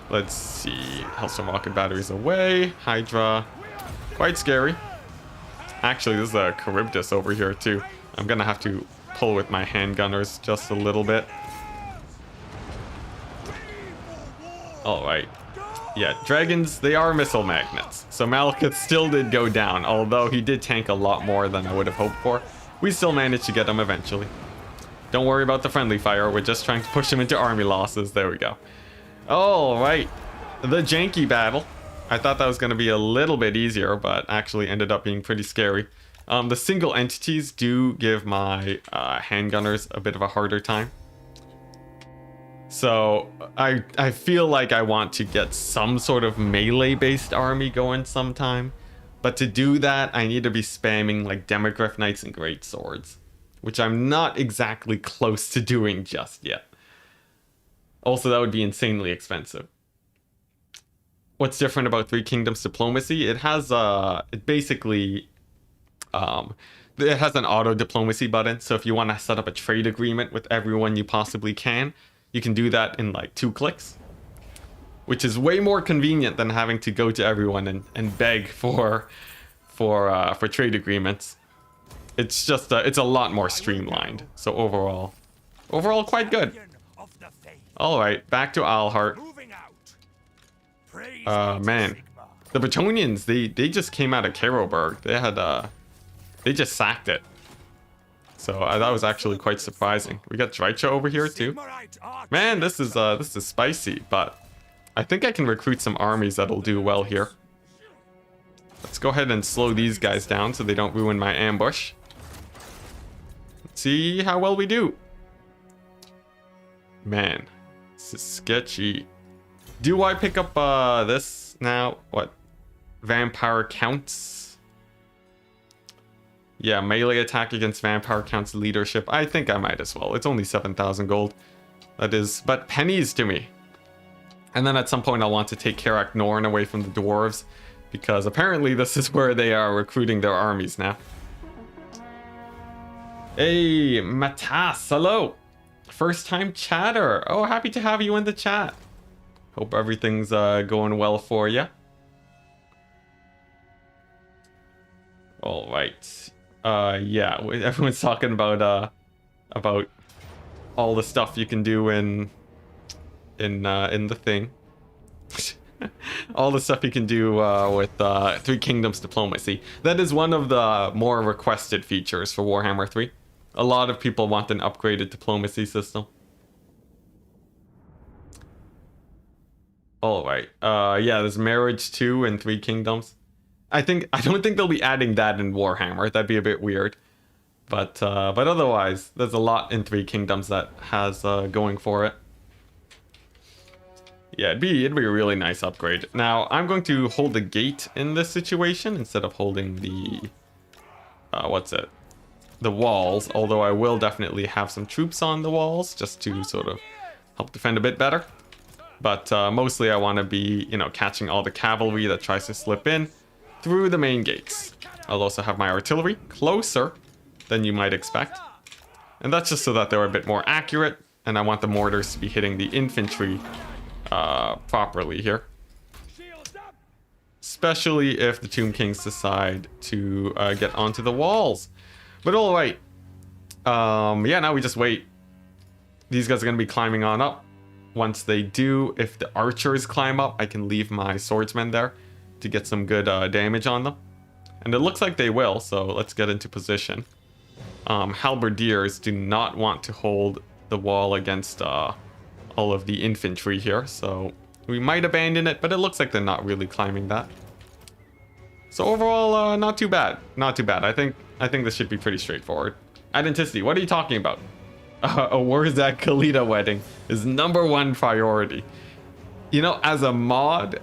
Let's see. Hellstorm rocket batteries away. Hydra. Quite scary. Actually, this is a Charybdis over here too. I'm gonna have to pull with my handgunners just a little bit. Alright. Yeah, dragons, they are missile magnets. So Malekith still did go down, although he did tank a lot more than I would have hoped for. We still managed to get him eventually. Don't worry about the friendly fire, we're just trying to push him into army losses. There we go. Alright. The janky battle. I thought that was going to be a little bit easier, but actually ended up being pretty scary. The single entities do give my handgunners a bit of a harder time. So I feel like I want to get some sort of melee-based army going sometime. But to do that, I need to be spamming like Demogryph Knights and Great Swords, which I'm not exactly close to doing just yet. Also, that would be insanely expensive. What's different about Three Kingdoms diplomacy? It has it basically it has an auto diplomacy button. So if you want to set up a trade agreement with everyone you possibly can do that in like 2 clicks. which is way more convenient than having to go to everyone and beg for trade agreements. It's just it's a lot more streamlined. So overall quite good. All right, back to Alhart. Man, the Brettonians, they just came out of Caroburg. They just sacked it. So that was actually quite surprising. We got Dreicha over here too. Man, this is spicy, but I think I can recruit some armies that'll do well here. Let's go ahead and slow these guys down so they don't ruin my ambush. Let's see how well we do. Man, this is sketchy. Do I pick up this now? What? Vampire counts? Yeah, melee attack against vampire counts leadership. I think I might as well. It's only 7,000 gold. That is, but pennies to me. And then at some point I'll want to take Karak Norn away from the dwarves, because apparently this is where they are recruiting their armies now. Hey, Matas, hello. First time chatter. Oh, happy to have you in the chat. Hope everything's going well for you. All right. Yeah, everyone's talking about all the stuff you can do in the thing. All the stuff you can do with Three Kingdoms diplomacy. That is one of the more requested features for Warhammer 3. A lot of people want an upgraded diplomacy system. All right. Yeah, there's marriage too in Three Kingdoms. I don't think they'll be adding that in Warhammer. That'd be a bit weird. But otherwise, there's a lot in Three Kingdoms that has going for it. Yeah, it'd be a really nice upgrade. Now, I'm going to hold the gate in this situation instead of holding the the walls, although I will definitely have some troops on the walls just to sort of help defend a bit better. But mostly I want to be, catching all the cavalry that tries to slip in through the main gates. I'll also have my artillery closer than you might expect. And that's just so that they're a bit more accurate, and I want the mortars to be hitting the infantry properly here. Especially if the Tomb Kings decide to get onto the walls. But alright. Yeah, now we just wait. These guys are going to be climbing on up. Once they do, if the archers climb up, I can leave my swordsmen there to get some good damage on them. And it looks like they will, so let's get into position. Halberdiers do not want to hold the wall against all of the infantry here, so we might abandon it, but it looks like they're not really climbing that. So overall, not too bad. Not too bad. I think this should be pretty straightforward. Enticity, what are you talking about? A Wurzak Khalida wedding is #1 priority. As a mod,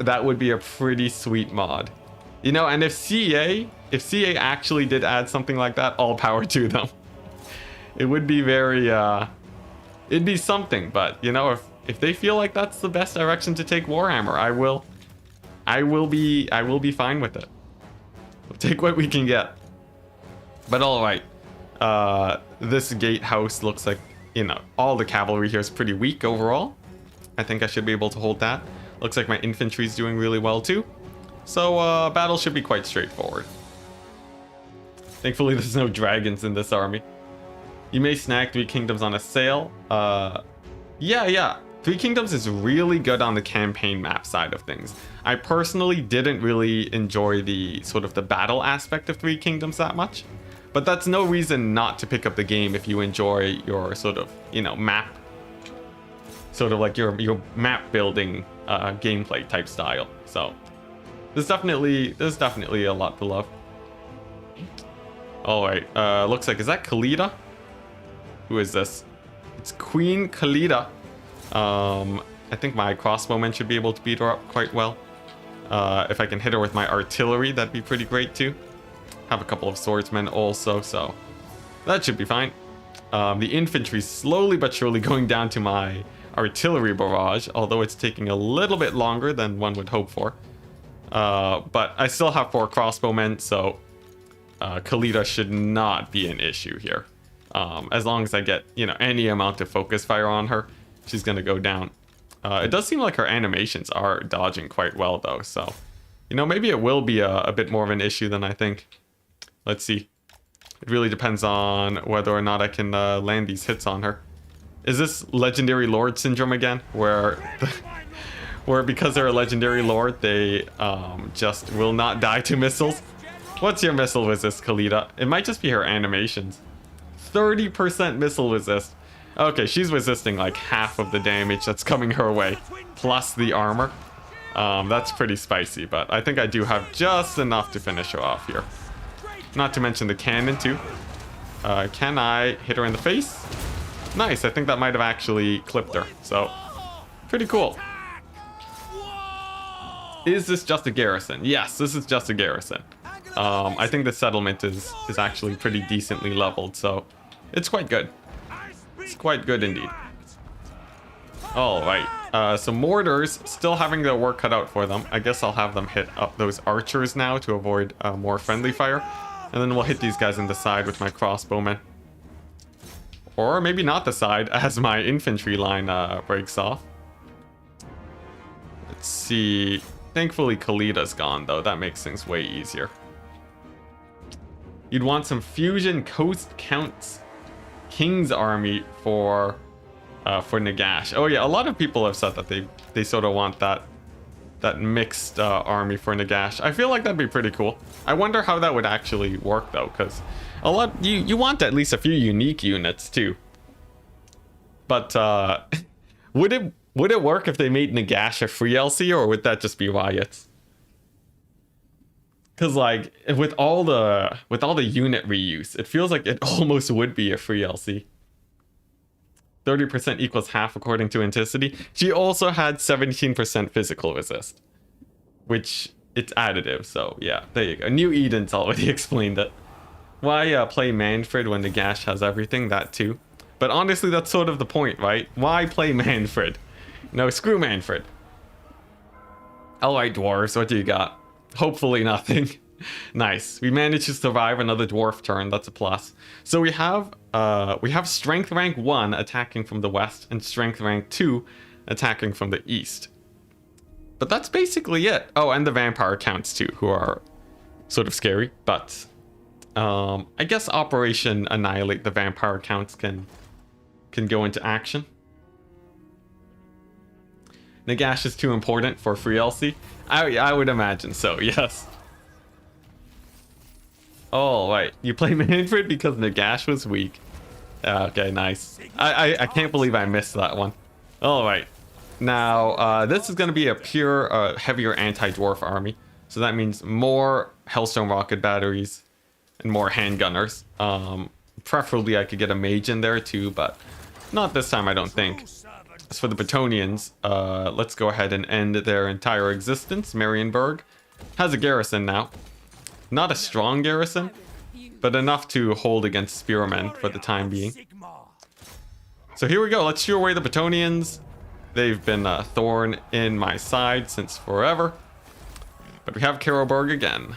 that would be a pretty sweet mod. And if CA actually did add something like that, all power to them. It would be very, it'd be something, but if they feel like that's the best direction to take Warhammer, I will be fine with it. We'll take what we can get. But all right, this gatehouse looks like, all the cavalry here is pretty weak overall. I think I should be able to hold that. Looks like my infantry is doing really well too. So battle should be quite straightforward. Thankfully, there's no dragons in this army. You may snag Three Kingdoms on a sale. Yeah. Three Kingdoms is really good on the campaign map side of things. I personally didn't really enjoy the sort of the battle aspect of Three Kingdoms that much. But that's no reason not to pick up the game if you enjoy your sort of, map. Sort of like your map building gameplay type style. So there's definitely a lot to love. All right, looks like, is that Khalida? Who is this? It's Queen Khalida. I think my crossbowmen should be able to beat her up quite well. If I can hit her with my artillery, that'd be pretty great too. Have a couple of swordsmen also, so that should be fine. The infantry's slowly but surely going down to my artillery barrage, although it's taking a little bit longer than one would hope for. But I still have 4 crossbowmen, so Khalida should not be an issue here. As long as I get, any amount of focus fire on her, she's gonna go down. It does seem like her animations are dodging quite well though, so you know, maybe it will be a bit more of an issue than I think. Let's see. It really depends on whether or not I can land these hits on her. Is this Legendary Lord syndrome again, where where because they're a Legendary Lord, they just will not die to missiles? What's your missile resist, Khalida? It might just be her animations. 30% missile resist. Okay, she's resisting like half of the damage that's coming her way, plus the armor. That's pretty spicy, but I think I do have just enough to finish her off here. Not to mention the cannon too. Can I hit her in the face? Nice, I think that might have actually clipped her, so pretty cool. Is this just a garrison? Yes, this is just a garrison. I think the settlement is actually pretty decently leveled, so it's quite good. It's quite good indeed. Alright, so mortars still having their work cut out for them. I guess I'll have them hit up those archers now to avoid more friendly fire. And then we'll hit these guys in the side with my crossbowmen. Or maybe not the side, as my infantry line breaks off. Let's see. Thankfully, Khalida's gone, though. That makes things way easier. You'd want some Fusion Coast Counts King's Army for Nagash. Oh yeah, a lot of people have said that they sort of want that mixed army for Nagash. I feel like that'd be pretty cool. I wonder how that would actually work though, because you want at least a few unique units too. But would it work if they made Nagash a free LC, or would that just be riots? Because like with all the unit reuse, it feels like it almost would be a free LC. 30% equals half according to Enticity. She also had 17% physical resist, which it's additive. So yeah, there you go. New Eden's already explained it. Why play Manfred when Nagash has everything? That too. But honestly, that's sort of the point, right? Why play Manfred? No, screw Manfred. Alright, dwarves, what do you got? Hopefully nothing. Nice. We managed to survive another dwarf turn. That's a plus. So we have strength rank 1 attacking from the west and strength rank 2 attacking from the east. But that's basically it. Oh, and the vampire counts too, who are sort of scary. But I guess Operation Annihilate the Vampire counts can go into action. Nagash is too important for free LC. I would imagine so, yes. Oh, right. You play Manfred because Nagash was weak. Okay, nice. I can't believe I missed that one. All right. Now, this is going to be a pure, heavier anti-dwarf army. So that means more Hellstone rocket batteries and more handgunners. Preferably I could get a mage in there too, but not this time, I don't think. As for the Brettonians, let's go ahead and end their entire existence. Marienburg has a garrison now. Not a strong garrison, but enough to hold against spearmen for the time being. So here we go. Let's shoo away the Brettonians. They've been a thorn in my side since forever. But we have Karlberg again.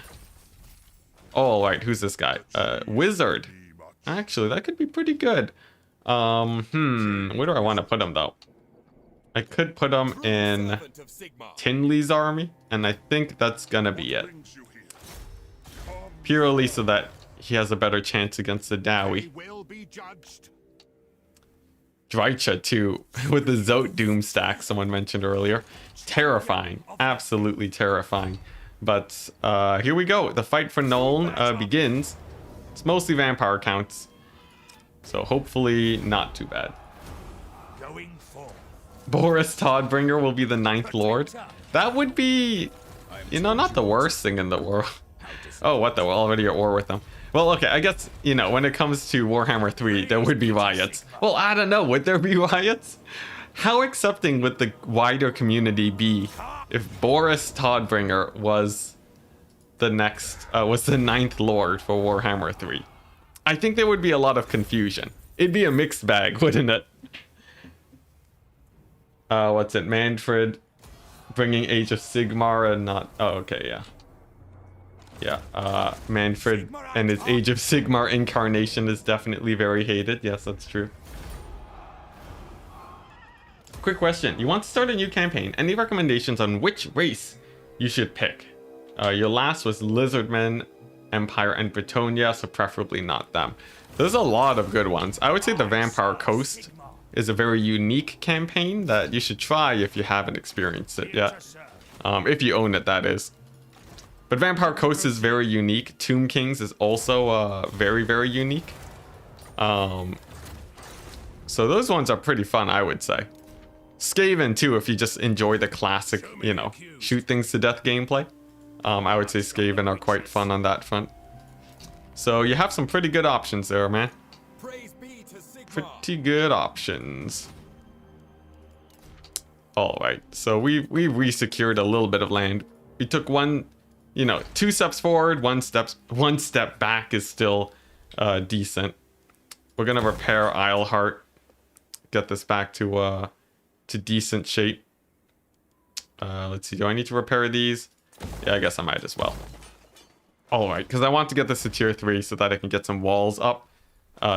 All right, who's this guy? Wizard. Actually, that could be pretty good. Where do I want to put him though? I could put him in Tinley's army, and I think that's gonna be it. Purely so that he has a better chance against the Dowie. Drycha too, with the Zote Doom stack someone mentioned earlier. Terrifying, absolutely terrifying. But here we go, the fight for Nuln begins. It's mostly vampire counts, so hopefully not too bad. Boris Toddbringer will be the 9th Lord. That would be, you know, not the worst thing in the world. Oh, what the? We're already at war with them. Well, okay, I guess, you know, when it comes to Warhammer 3, there would be riots. Well, I don't know, would there be riots? How accepting would the wider community be if Boris Toddbringer was the 9th Lord for Warhammer 3? I think there would be a lot of confusion. It'd be a mixed bag, wouldn't it? What's it? Manfred bringing Age of Sigmar and not... Oh, okay, yeah. Yeah, Manfred and his Age of Sigmar incarnation is definitely very hated. Yes, that's true. quick question. You want to start a new campaign. Any recommendations on which race you should pick? Your last was Lizardmen, Empire, and Brettonian, so preferably not them. There's a lot of good ones. I would say the Vampire Coast is a very unique campaign that you should try if you haven't experienced it yet. If you own it, that is. But Vampire Coast is very unique. Tomb Kings is also very, very unique. So those ones are pretty fun, I would say. Skaven too, if you just enjoy the classic, you know, shoot things to death gameplay. I would say Skaven are quite fun on that front. So you have some pretty good options there, man. Pretty good options. Alright, so we re-secured a little bit of land. We took one, you know, 2 steps forward, one step back is still decent. We're gonna repair Isleheart. Get this back to decent shape. Let's see, do I need to repair these? Yeah, I guess I might as well. Alright, because I want to get this to tier 3 so that I can get some walls up.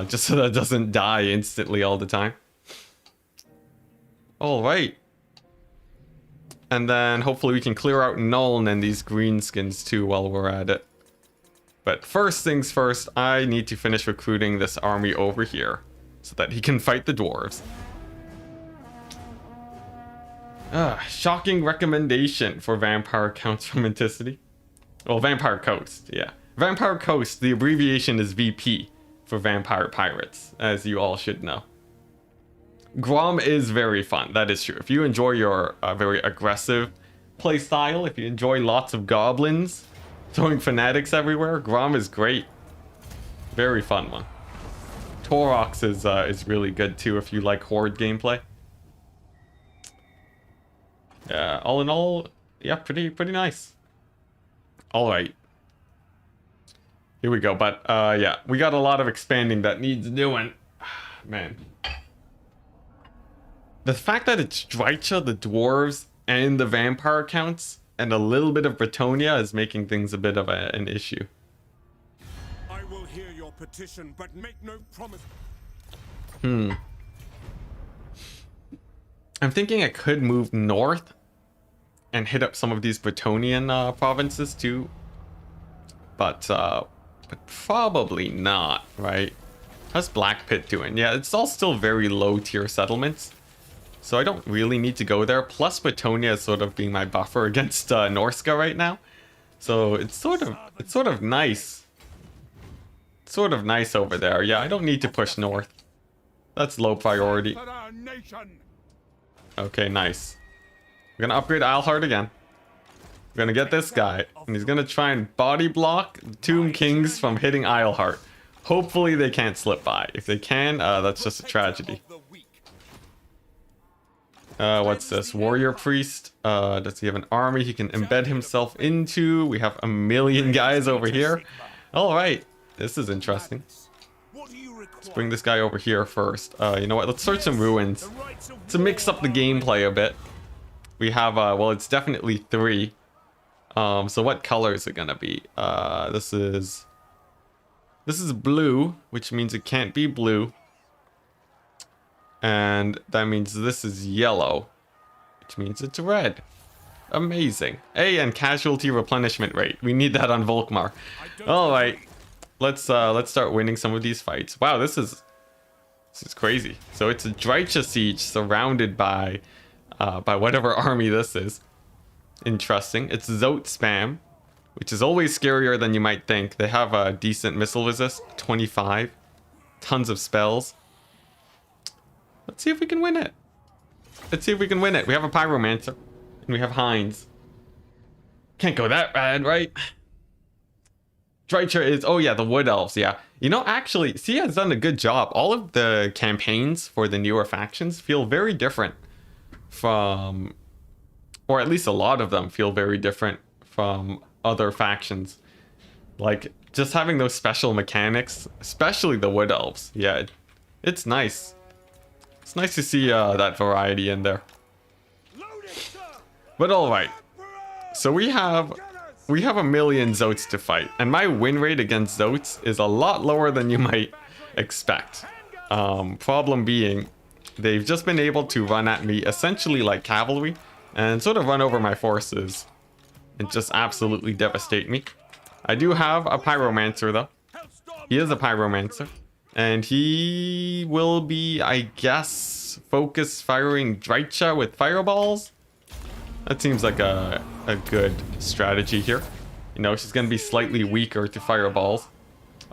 Just so that it doesn't die instantly all the time. Alright. And then hopefully we can clear out Nuln and these greenskins too while we're at it. But first things first, I need to finish recruiting this army over here so that he can fight the dwarves. Shocking recommendation for vampire counts from Enticity. Well, Vampire Coast, yeah. Vampire Coast, the abbreviation is VP for Vampire Pirates, as you all should know. Grom is very fun, that is true. If you enjoy your very aggressive playstyle, if you enjoy lots of goblins, throwing fanatics everywhere, Grom is great. Very fun one. Torox is really good too if you like horde gameplay. Yeah, all in all, yeah, pretty nice. Alright. Here we go, but yeah, we got a lot of expanding that needs doing. Man. The fact that it's Drycha, the dwarves, and the vampire counts, and a little bit of Brettonian is making things a bit of an issue. I will hear your petition, but make no promise. I'm thinking I could move north and hit up some of these Brettonian provinces too. But probably not, right? How's Black Pit doing? Yeah, it's all still very low tier settlements. So I don't really need to go there. Plus Brettonian is sort of being my buffer against Norscan right now. So it's sort of nice. Sort of nice over there. Yeah, I don't need to push north. That's low priority. Okay, nice. We're gonna upgrade Isleheart again. We're gonna get this guy, and he's gonna try and body block Tomb Kings from hitting Isleheart. Hopefully they can't slip by. If they can, that's just a tragedy. What's this? Warrior Priest. Does he have an army he can embed himself into? We have a million guys over here. Alright, this is interesting. Let's bring this guy over here first. You know what? Let's search some ruins to mix up the gameplay a bit. We have, well, it's definitely 3. So what color is it gonna be? This is blue, which means it can't be blue. And that means this is yellow, which means it's red. Amazing. Hey, and casualty replenishment rate. We need that on Volkmar. Alright. Let's start winning some of these fights. Wow, this is crazy. So it's a Drycha siege surrounded by whatever army this is. Interesting. It's Zote spam, which is always scarier than you might think. They have a decent missile resist, 25. Tons of spells. Let's see if we can win it. Let's see if we can win it. We have a Pyromancer. And we have Heinz. Can't go that bad, right? Drycha is... Oh, yeah, the Wood Elves, yeah. You know, actually, Sia has done a good job. All of the campaigns for the newer factions feel very different from... Or at least a lot of them feel very different from other factions. Like, just having those special mechanics, especially the Wood Elves. Yeah, it's nice. It's nice to see that variety in there. But alright. So we have a million Zotes to fight. And my win rate against Zotes is a lot lower than you might expect. Problem being, they've just been able to run at me essentially like cavalry and sort of run over my forces and just absolutely devastate me. I do have a pyromancer though. He is a pyromancer, and he will be, I guess, focus firing Drycha with fireballs. That seems like a good strategy here. You know, she's gonna be slightly weaker to fireballs,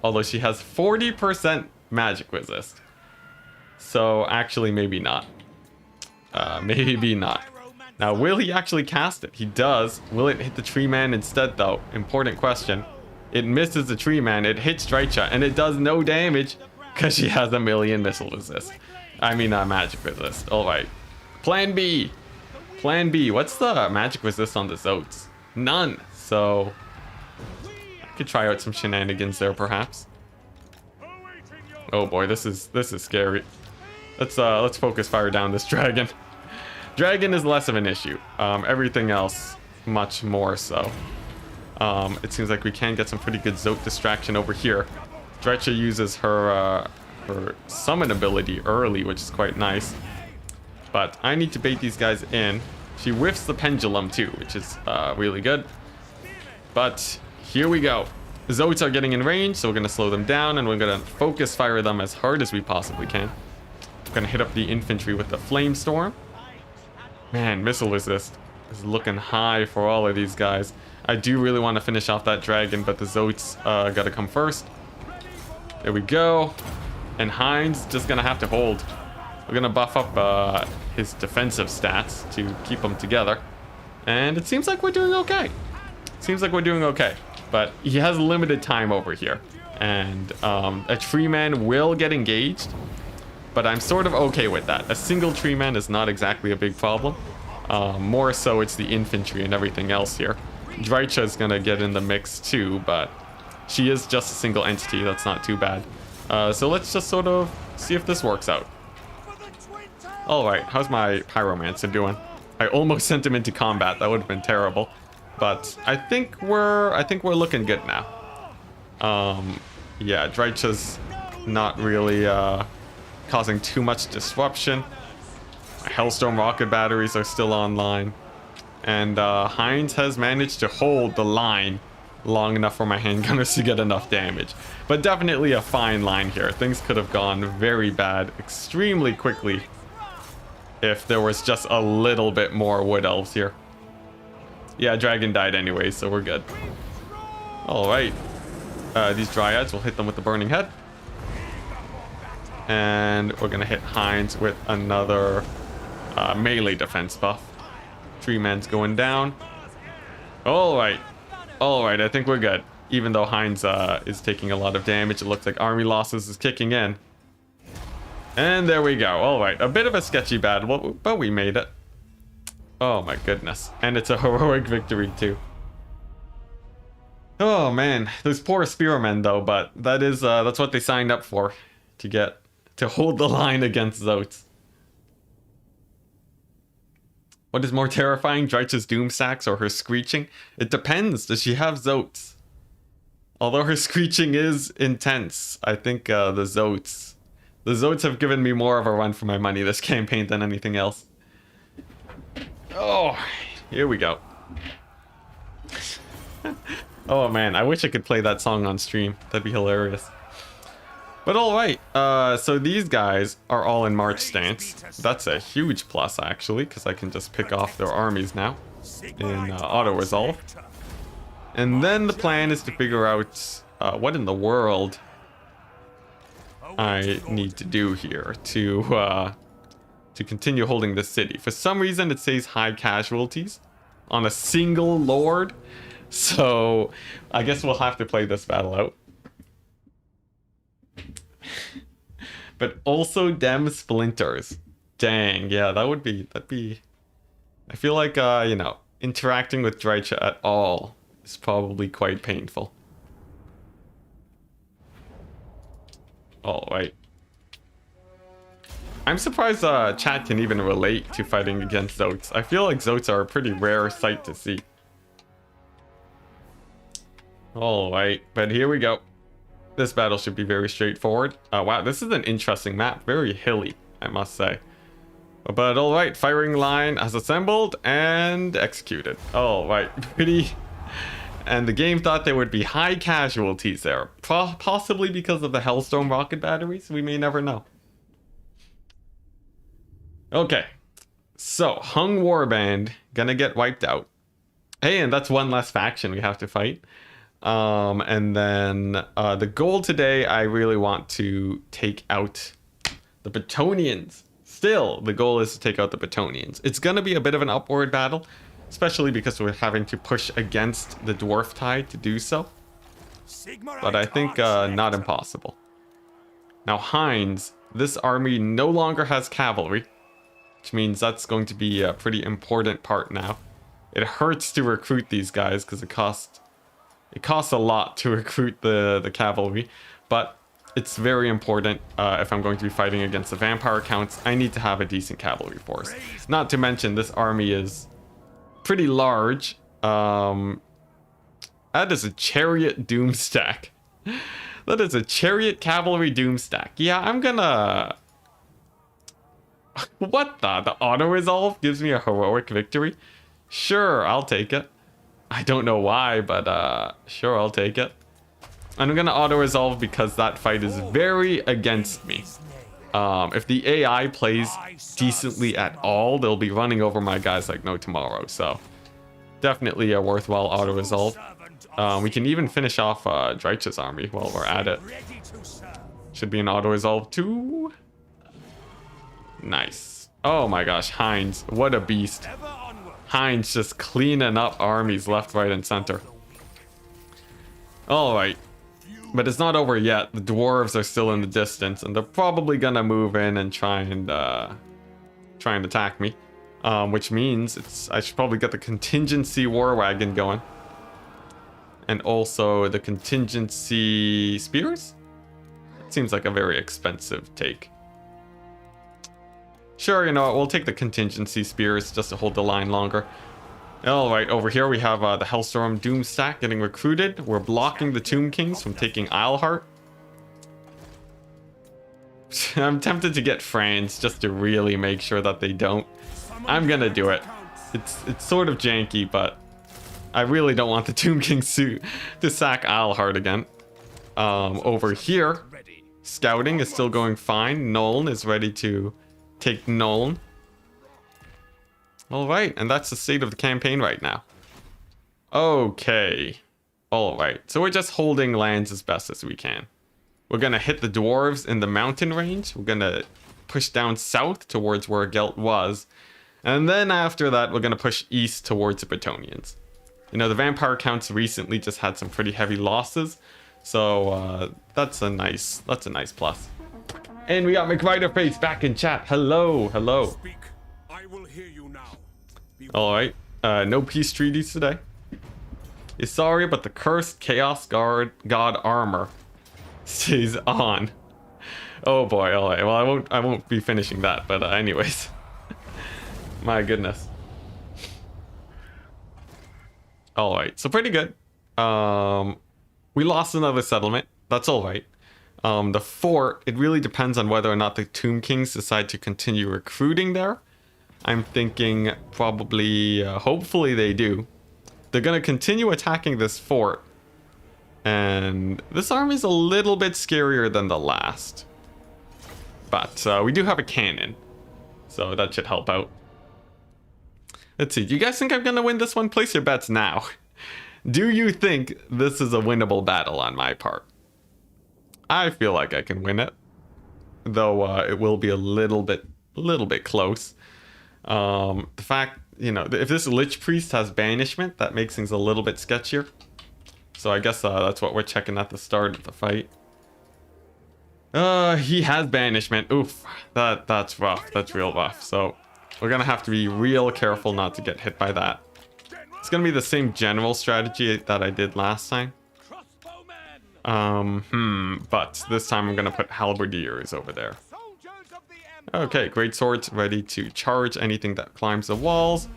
although she has 40% magic resist. So actually, maybe not. Maybe not. Now, will he actually cast it? He does. Will it hit the tree man instead, though? Important question. It misses the tree man. It hits Drycha, and it does no damage because she has a million missile resist. I mean, magic resist. All right. Plan B. Plan B. What's the magic resist on the Zotes? None. So I could try out some shenanigans there, perhaps. Oh boy, this is scary. Let's focus fire down this dragon. Dragon is less of an issue. Everything else, much more so. It seems like we can get some pretty good Zote distraction over here. Drycha uses her summon ability early, which is quite nice. But I need to bait these guys in. She whiffs the pendulum too, which is really good. But here we go. The Zotes are getting in range, so we're going to slow them down, and we're going to focus fire them as hard as we possibly can. We're going to hit up the infantry with the flame storm. Man, missile resist is looking high for all of these guys. I do really want to finish off that dragon, but the Zotes got to come first. There we go. And Heinz just going to have to hold. We're going to buff up his defensive stats to keep them together. And it seems like we're doing okay. Seems like we're doing okay. But he has limited time over here. And a tree man will get engaged. But I'm sort of okay with that. A single tree man is not exactly a big problem. More so it's the infantry and everything else here. Drycha is going to get in the mix too, but she is just a single entity. That's not too bad. So let's just sort of see if this works out. Alright, how's my pyromancer doing? I almost sent him into combat. That would have been terrible. But I think we're looking good now. Yeah, Drycha's not really causing too much disruption. My Hellstorm rocket batteries are still online. And Heinz has managed to hold the line long enough for my handgunners to get enough damage. But definitely a fine line here. Things could have gone very bad extremely quickly if there was just a little bit more wood elves here. Yeah, dragon died anyway, so we're good. Alright. These dryads, will hit them with the burning head. And we're gonna hit Heinz with another melee defense buff. Tree man's going down. Alright. Alright, I think we're good. Even though Heinz is taking a lot of damage, it looks like army losses is kicking in. And there we go. Alright, a bit of a sketchy battle, but we made it. Oh my goodness. And it's a heroic victory too. Oh man, those poor spearmen though, but that's what they signed up for. To hold the line against Zotes. What is more terrifying, Drycha's doom sacks or her screeching? It depends. Does she have Zotes? Although her screeching is intense, I think the Zotes have given me more of a run for my money this campaign than anything else. Oh, here we go. Oh man, I wish I could play that song on stream. That'd be hilarious. But alright, so these guys are all in march stance. That's a huge plus actually, because I can just pick off their armies now in auto-resolve. And then the plan is to figure out what in the world I need to do here to continue holding the city. For some reason it says high casualties on a single lord. So I guess we'll have to play this battle out. But also dem splinters. Dang, yeah, that'd be I feel like you know, interacting with Drycha at all is probably quite painful. Alright. I'm surprised chat can even relate to fighting against Zotes. I feel like Zotes are a pretty rare sight to see. Alright, but here we go. This battle should be very straightforward. Wow, this is an interesting map. Very hilly, I must say. But all right, firing line has assembled and executed. All right, pretty. And the game thought there would be high casualties there, possibly because of the Hellstorm rocket batteries. We may never know. Okay, so Hung Warband gonna get wiped out. Hey, and that's one less faction we have to fight. And then the goal today, I really want to take out the Brettonians. Still, the goal is to take out the Brettonians. It's going to be a bit of an upward battle, especially because we're having to push against the dwarf tide to do so. But I think not impossible. Now, Heinz, this army no longer has cavalry, which means that's going to be a pretty important part now. It hurts to recruit these guys because it costs a lot to recruit the cavalry, but it's very important if I'm going to be fighting against the vampire counts. I need to have a decent cavalry force. Not to mention this army is pretty large. That is a chariot doom stack. That is a chariot cavalry doom stack. Yeah, I'm gonna... What the auto resolve gives me a heroic victory? Sure, I'll take it. I don't know why, but sure, I'll take it. And I'm gonna auto-resolve because that fight is very against me. If the AI plays decently at all, they'll be running over my guys like no tomorrow. So definitely a worthwhile auto-resolve. We can even finish off Dreich's army while we're at it. Should be an auto-resolve too. Nice. Oh my gosh, Heinz, what a beast. Heinz just cleaning up armies left, right, and center. Alright. But it's not over yet. The dwarves are still in the distance, and they're probably gonna move in and try and attack me. Which means I should probably get the contingency war wagon going. And also the contingency spears? It seems like a very expensive take. Sure, you know what, we'll take the contingency spears just to hold the line longer. Alright, over here we have the Hellstorm Doom stack getting recruited. We're blocking the Tomb Kings from taking Isleheart. I'm tempted to get Franz just to really make sure that they don't. I'm gonna do it. It's sort of janky, but I really don't want the Tomb Kings to sack Isleheart again. Over here, scouting is still going fine. Nolan is ready to take Nolan. Alright, and that's the state of the campaign right now. Okay. Alright, so we're just holding lands as best as we can. We're gonna hit the dwarves in the mountain range. We're gonna push down south towards where Gelt was. And then after that, we're gonna push east towards the Brettonians. You know, the vampire counts recently just had some pretty heavy losses. So that's a nice plus. And we got McRiderface back in chat. Hello, hello. Speak. I will hear you now. Alright, no peace treaties today. Sorry, but the cursed Chaos God armor stays on. Oh boy, alright. Well, I won't be finishing that, but anyways. My goodness. Alright, so pretty good. We lost another settlement. That's alright. The fort, it really depends on whether or not the Tomb Kings decide to continue recruiting there. I'm thinking probably, hopefully they do. They're going to continue attacking this fort. And this army's a little bit scarier than the last. But we do have a cannon. So that should help out. Let's see, do you guys think I'm going to win this one? Place your bets now. Do you think this is a winnable battle on my part? I feel like I can win it. Though it will be a little bit close. The fact, you know, if this Lich Priest has banishment, that makes things a little bit sketchier. So I guess that's what we're checking at the start of the fight. He has banishment. Oof, that's rough. That's real rough. So we're gonna have to be real careful not to get hit by that. It's gonna be the same general strategy that I did last time. But this time I'm gonna put halberdiers over there. Okay, great swords ready to charge anything that climbs the walls.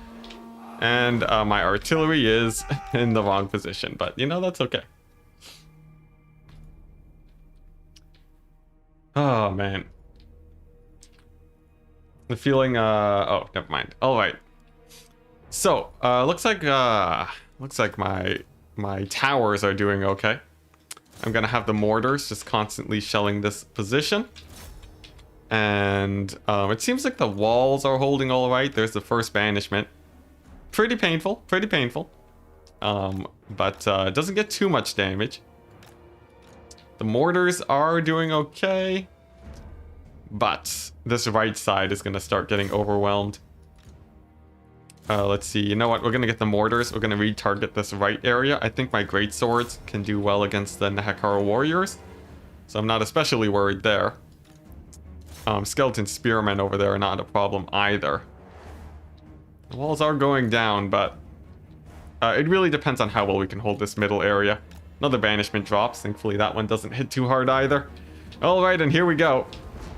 And my artillery is in the wrong position, but you know, that's okay. Oh man. The feeling, oh, never mind. All right. So, looks like my towers are doing okay. I'm gonna have the mortars just constantly shelling this position. And it seems like the walls are holding all right. There's the first banishment. Pretty painful, pretty painful. But it doesn't get too much damage. The mortars are doing okay. But this right side is gonna start getting overwhelmed. Let's see, you know what, we're gonna get the mortars. We're gonna retarget this right area. I think my great swords can do well against the Nahakara warriors. So I'm not especially worried there. Skeleton spearmen over there are not a problem either. The walls are going down, but it really depends on how well we can hold this middle area. Another banishment drops. Thankfully that one doesn't hit too hard either. Alright, and here we go.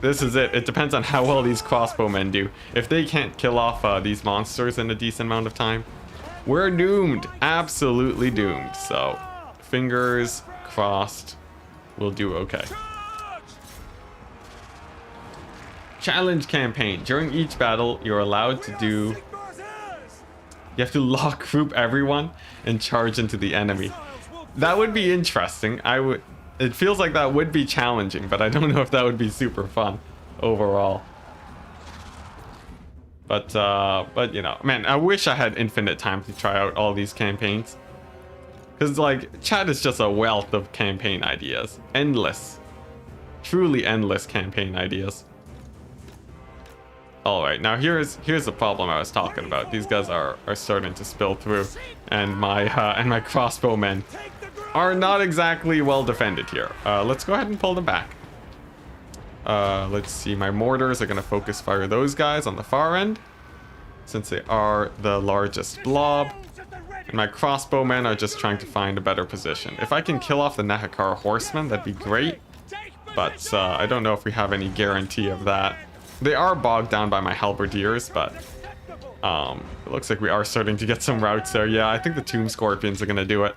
This is it. It depends on how well these crossbowmen do. If they can't kill off these monsters in a decent amount of time, we're doomed. Absolutely doomed. So, fingers crossed, we'll do okay. Challenge campaign. During each battle, you're allowed to do... You have to lock group everyone and charge into the enemy. That would be interesting. It feels like that would be challenging, but I don't know if that would be super fun overall. But you know, man, I wish I had infinite time to try out all these campaigns. Because, like, chat is just a wealth of campaign ideas. Endless. Truly endless campaign ideas. Alright, now here's the problem I was talking about. These guys are starting to spill through. And my crossbowmen are not exactly well defended here. Let's go ahead and pull them back. Let's see, my mortars are going to focus fire those guys on the far end, since they are the largest blob. And my crossbowmen are just trying to find a better position. If I can kill off the Nahakara horsemen, that'd be great. But I don't know if we have any guarantee of that. They are bogged down by my halberdiers, but it looks like we are starting to get some routes there. Yeah, I think the Tomb Scorpions are going to do it.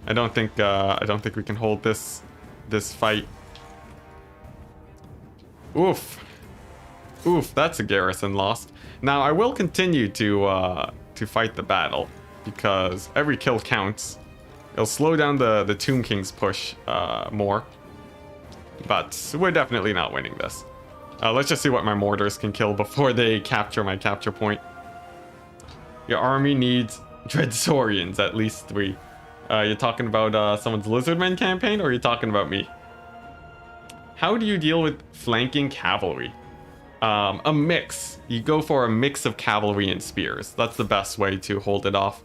I don't think we can hold this fight. Oof, that's a garrison lost. Now I will continue to fight the battle because every kill counts. It'll slow down the Tomb King's push more, but we're definitely not winning this. Let's just see what my mortars can kill before they capture my capture point. Your army needs Dreadsaurians, at least 3. You're talking about someone's Lizardmen campaign, or are you talking about me? How do you deal with flanking cavalry? A mix. You go for a mix of cavalry and spears. That's the best way to hold it off.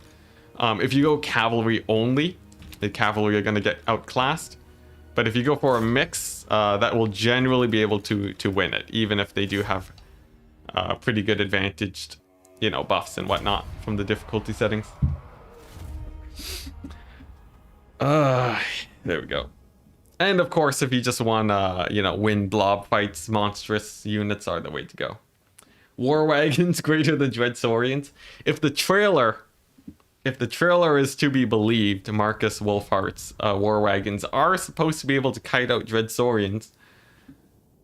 If you go cavalry only, the cavalry are going to get outclassed. But if you go for a mix, that will generally be able to win it, even if they do have pretty good advantaged, you know, buffs and whatnot from the difficulty settings. There we go. And of course, if you just want to, you know, win blob fights, monstrous units are the way to go. War wagons greater than Dreadsaurians. If the trailer is to be believed, Marcus Wolfhart's war wagons are supposed to be able to kite out Dreadsaurians.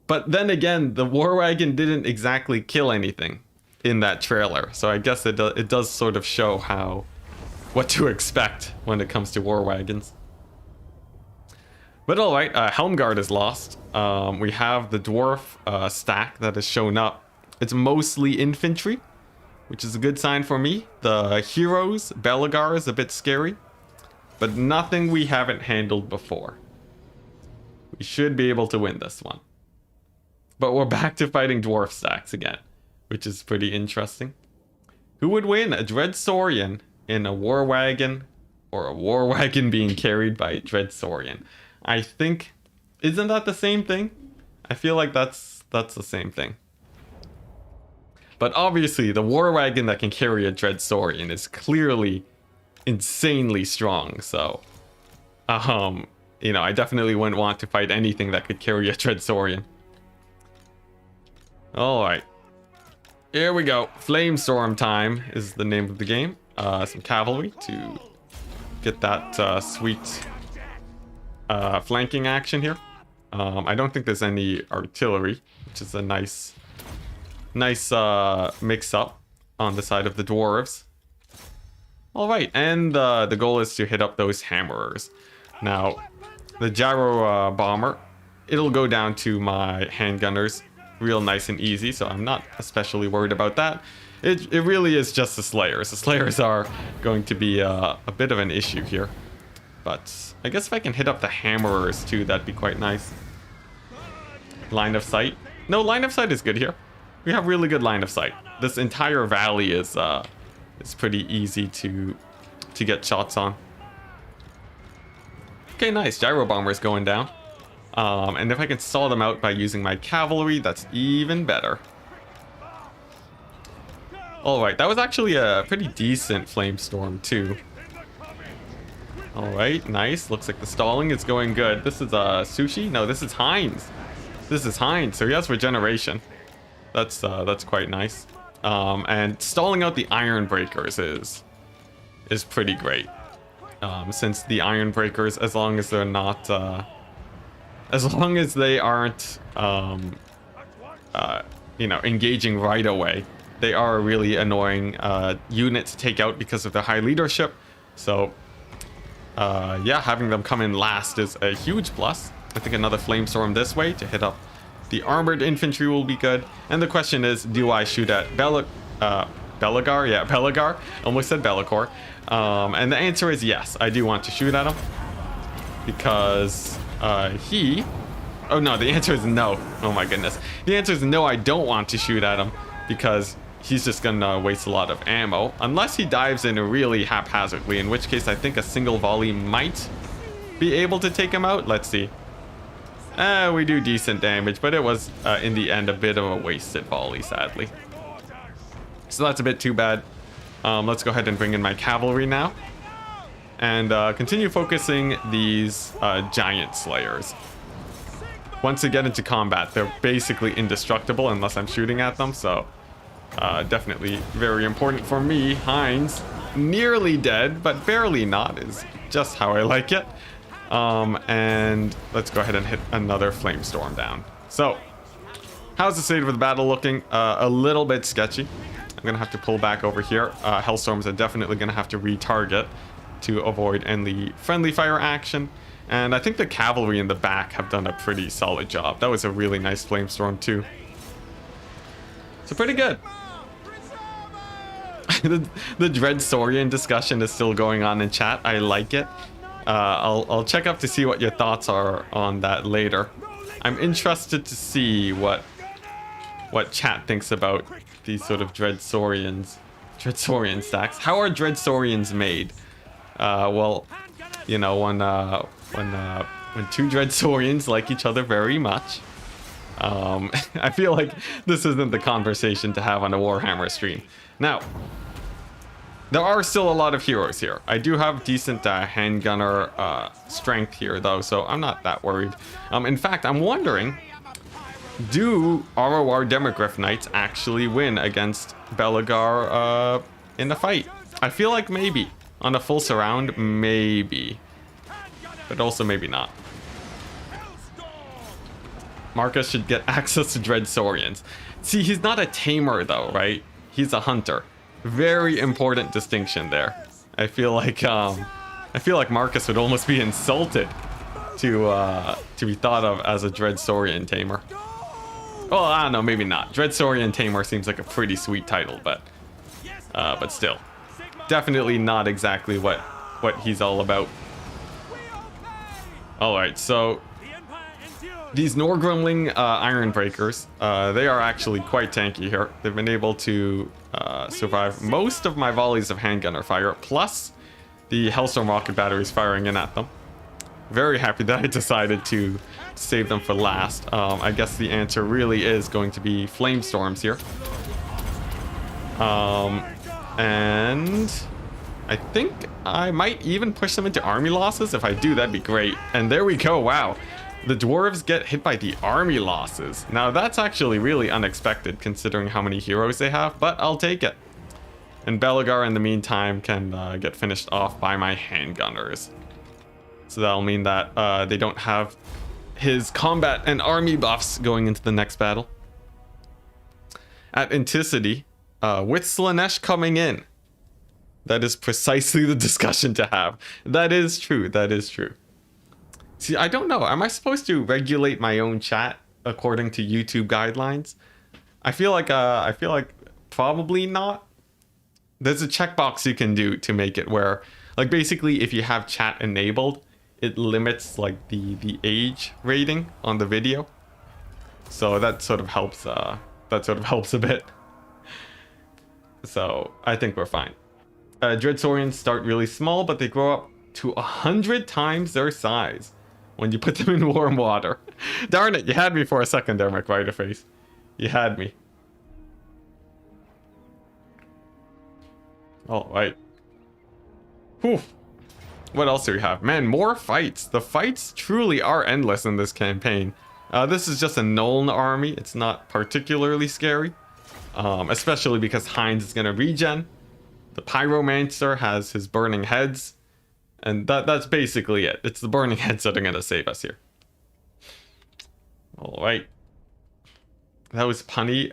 But then again, the war wagon didn't exactly kill anything in that trailer. So I guess it does sort of show what to expect when it comes to war wagons. But alright, Helmguard is lost. We have the dwarf stack that has shown up. It's mostly infantry, which is a good sign for me. The heroes, Belagar, is a bit scary, but nothing we haven't handled before. We should be able to win this one. But we're back to fighting dwarf stacks again, which is pretty interesting. Who would win, a Dreadsaurian in a war wagon, or a war wagon being carried by a Dreadsaurian? I think, isn't that the same thing? I feel like that's the same thing. But obviously, the war wagon that can carry a Dreadsaurian is clearly insanely strong. So, you know, I definitely wouldn't want to fight anything that could carry a Dreadsaurian. All right, here we go. Flamestorm time is the name of the game. Some cavalry to get that sweet flanking action here. I don't think there's any artillery, which is a nice Nice mix up on the side of the dwarves. All right, and the goal is to hit up those hammerers. Now, the gyro bomber, it'll go down to my handgunners real nice and easy, so I'm not especially worried about that. It really is just the slayers. The slayers are going to be a bit of an issue here. But I guess if I can hit up the hammerers too, that'd be quite nice. Line of sight. No, line of sight is good here. We have really good line of sight. This entire valley is pretty easy to get shots on. Okay, nice. Gyro bomber's going down. And if I can stall them out by using my cavalry, that's even better. Alright, that was actually a pretty decent flamestorm too. Alright, nice. Looks like the stalling is going good. This is Sushi? No, this is Heinz. This is Heinz, so he has regeneration. That's quite nice. And stalling out the iron breakers is pretty great. Since the iron breakers, as long as they're not as long as they aren't you know, engaging right away, they are a really annoying unit to take out because of their high leadership. So yeah, having them come in last is a huge plus. I think another flamestorm this way to hit up the armored infantry will be good. And the question is, do I shoot at Belagar? Yeah, Belagar. Almost said Be'lakor. And the answer is yes, I do want to shoot at him. Because he... Oh no, the answer is no. Oh my goodness. The answer is no, I don't want to shoot at him. Because he's just gonna waste a lot of ammo. Unless he dives in really haphazardly, in which case I think a single volley might be able to take him out. Let's see. We do decent damage, but it was, in the end, a bit of a wasted volley, sadly. So that's a bit too bad. Let's go ahead and bring in my cavalry now. And continue focusing these giant slayers. Once they get into combat, they're basically indestructible unless I'm shooting at them, so definitely very important for me. Heinz, nearly dead, but barely not, is just how I like it. And let's go ahead and hit another flamestorm down. So, how's the state of the battle looking? A little bit sketchy. I'm gonna have to pull back over here. Hellstorms are definitely gonna have to retarget to avoid any friendly fire action. And I think the cavalry in the back have done a pretty solid job. That was a really nice flamestorm too. So pretty good. the Dread Saurian discussion is still going on in chat. I like it. I'll check up to see what your thoughts are on that later. I'm interested to see what chat thinks about these sort of Dread Saurian stacks. How are Dread Saurians made? Well, you know, when two Dread Saurians like each other very much. I feel like this isn't the conversation to have on a Warhammer stream. Now, there are still a lot of heroes here. I do have decent handgunner strength here, though, so I'm not that worried. In fact, I'm wondering, do ROR Demogryph Knights actually win against Belagar in the fight? I feel like maybe. On a full surround, maybe. But also maybe not. Marcus should get access to Dread Saurians. See, he's not a tamer, though, right? He's a hunter. Very important distinction there. I feel like Marcus would almost be insulted to be thought of as a Dread Saurian tamer. Well, I don't know, maybe not. Dread Saurian tamer seems like a pretty sweet title, but still, definitely not exactly what he's all about. All right, so these Norgrumling Iron Breakers, they are actually quite tanky here. They've been able to survive most of my volleys of handgunner fire, plus the Hellstorm rocket batteries firing in at them. Very happy that I decided to save them for last. I guess the answer really is going to be flamestorms here. And I think I might even push them into army losses. If I do, that'd be great. And there we go. Wow. The dwarves get hit by the army losses. Now that's actually really unexpected considering how many heroes they have, but I'll take it. And Belagar in the meantime can get finished off by my handgunners. So that'll mean that they don't have his combat and army buffs going into the next battle. at Enticity with Slanesh coming in. That is precisely the discussion to have. That is true. That is true. See, I don't know. Am I supposed to regulate my own chat according to YouTube guidelines? I feel like probably not. There's a checkbox you can do to make it where, like, basically if you have chat enabled, it limits like the age rating on the video. So that sort of helps. That sort of helps a bit. So I think we're fine. Dreadsaurians start really small, but they grow up to 100 times their size when you put them in warm water. Darn it, you had me for a second there, McWriterface. You had me. All right. Whew. What else do we have? Man, more fights. The fights truly are endless in this campaign. This is just a Nuln army. It's not particularly scary. Especially because Heinz is going to regen. The Pyromancer has his burning heads. And that's basically it. It's the burning heads that are going to save us here. Alright. That was punny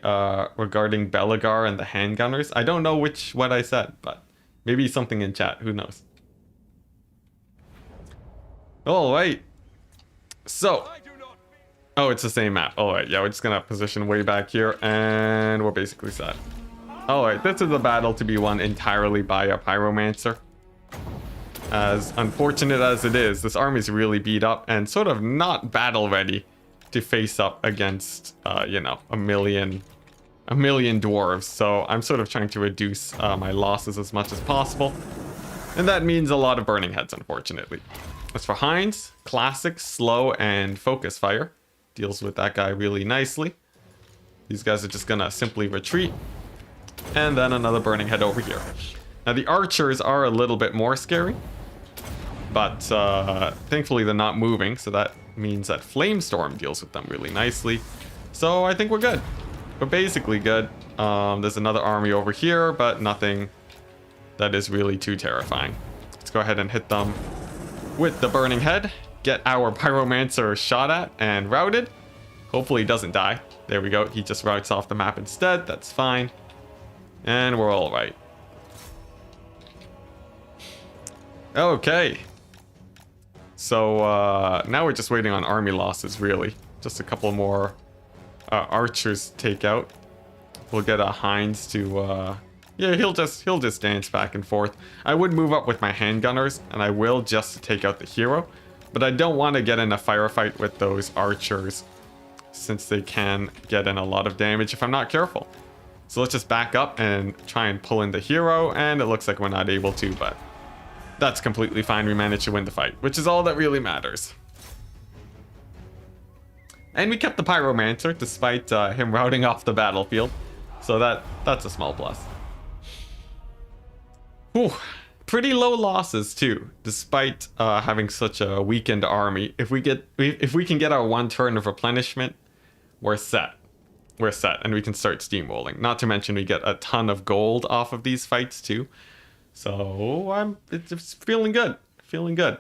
regarding Belagar and the handgunners. I don't know what I said, but maybe something in chat. Who knows? Alright. So. Oh, it's the same map. Alright, yeah, we're just going to position way back here. And we're basically set. Alright, this is a battle to be won entirely by a Pyromancer. As unfortunate as it is, this army is really beat up and sort of not battle ready to face up against, you know, a million dwarves. So I'm sort of trying to reduce my losses as much as possible. And that means a lot of burning heads, unfortunately. As for Heinz, classic, slow, and focus fire. Deals with that guy really nicely. These guys are just gonna simply retreat. And then another burning head over here. Now the archers are a little bit more scary. But thankfully they're not moving, so that means that Flamestorm deals with them really nicely. So I think we're good. We're basically good. There's another army over here, but nothing that is really too terrifying. Let's go ahead and hit them with the burning head. Get our Pyromancer shot at and routed. Hopefully he doesn't die. There we go. He just routes off the map instead. That's fine. And we're all right. Okay. So now we're just waiting on army losses, really. Just a couple more archers take out. We'll get a Heinz to yeah, he'll just dance back and forth. I would move up with my handgunners, and I will just to take out the hero. But I don't want to get in a firefight with those archers, since they can get in a lot of damage if I'm not careful. So let's just back up and try and pull in the hero, and it looks like we're not able to, but that's completely fine. We managed to win the fight, which is all that really matters. And we kept the Pyromancer despite him routing off the battlefield. So that's a small plus. Whew. Pretty low losses too, despite having such a weakened army. If we can get our one turn of replenishment, we're set. We're set, and we can start steamrolling. Not to mention we get a ton of gold off of these fights too. So it's feeling good. Feeling good.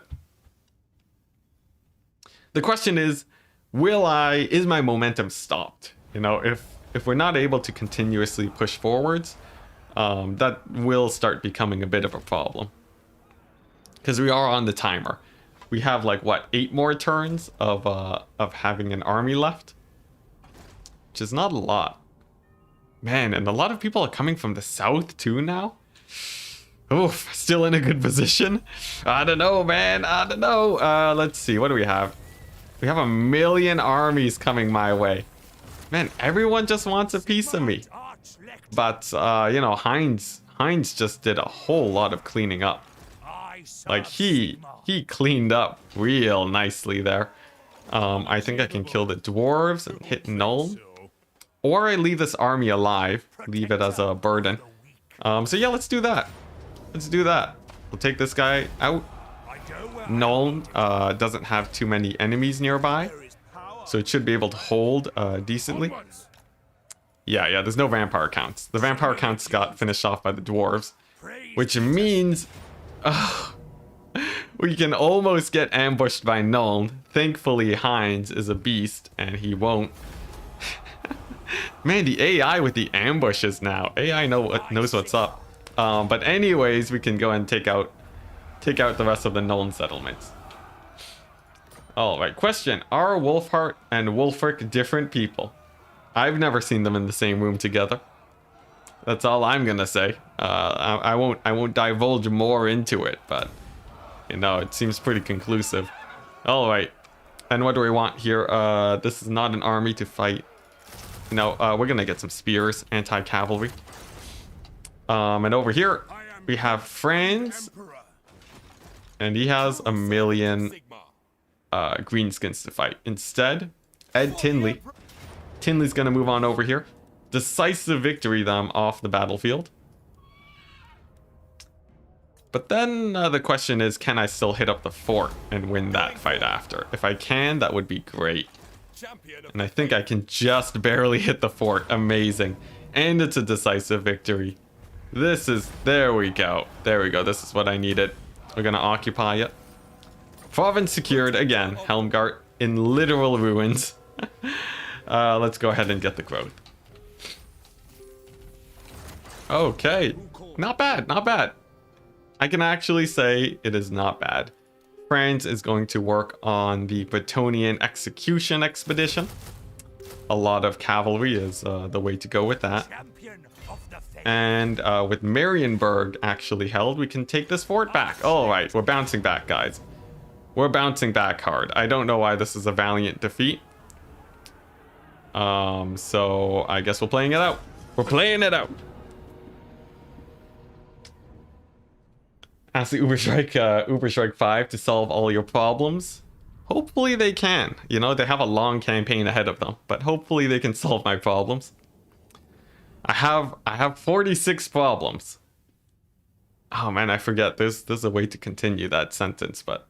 The question is, is my momentum stopped? You know, if we're not able to continuously push forwards, that will start becoming a bit of a problem. Because we are on the timer. We have like what, 8 more turns of having an army left, which is not a lot. Man, and a lot of people are coming from the south too now. Oof, still in a good position. I don't know, man. I don't know. Let's see. What do we have? We have 1 million armies coming my way. Man, everyone just wants a piece of me. But, you know, Heinz just did a whole lot of cleaning up. Like, he cleaned up real nicely there. I think I can kill the dwarves and hit Nuln. Or I leave this army alive. Leave it as a burden. So yeah, let's do that. Let's do that. We'll take this guy out. Nuln doesn't have too many enemies nearby, so it should be able to hold decently. Yeah, there's no vampire counts. The vampire counts got finished off by the dwarves, which means we can almost get ambushed by Nuln. Thankfully, Heinz is a beast, and he won't Man, the AI with the ambushes now. AI knows what's up. But anyways, we can go and take out the rest of the known settlements. Alright, question. Are Wolfheart and Wolfric different people? I've never seen them in the same room together. That's all I'm gonna say. I won't divulge more into it, but you know, it seems pretty conclusive. Alright. And what do we want here? This is not an army to fight. No, we're gonna get some spears, anti-cavalry. And over here, we have Franz. And he has 1 million greenskins to fight. Instead, Ed Tinley. Tinley's gonna move on over here. Decisive victory them off the battlefield. But then the question is, can I still hit up the fort and win that fight after? If I can, that would be great. And I think I can just barely hit the fort. Amazing. And it's a decisive victory. There we go. There we go. This is what I needed. We're gonna occupy it. Province secured again. Helmgart in literal ruins. Let's go ahead and get the growth. Okay. Not bad, not bad. I can actually say it is not bad. Franz is going to work on the Brettonian execution expedition. A lot of cavalry is the way to go with that. And with Marienburg actually held, we can take this fort back. Alright, we're bouncing back, guys. We're bouncing back hard. I don't know why this is a valiant defeat. So I guess we're playing it out. We're playing it out. Ask the Uberstrike 5 to solve all your problems. Hopefully they can. You know, they have a long campaign ahead of them, but hopefully they can solve my problems. I have 46 problems. Oh man, I forget. There's a way to continue that sentence, but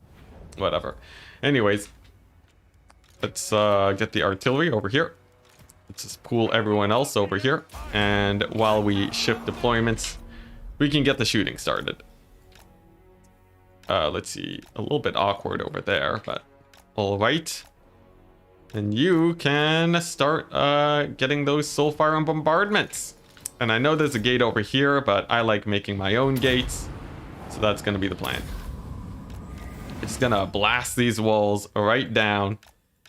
whatever. Anyways, let's get the artillery over here. Let's just pool everyone else over here, and while we shift deployments, we can get the shooting started. Let's see, a little bit awkward over there, but all right. And you can start getting those soulfire and bombardments. And I know there's a gate over here, but I like making my own gates, so that's gonna be the plan. It's gonna blast these walls right down,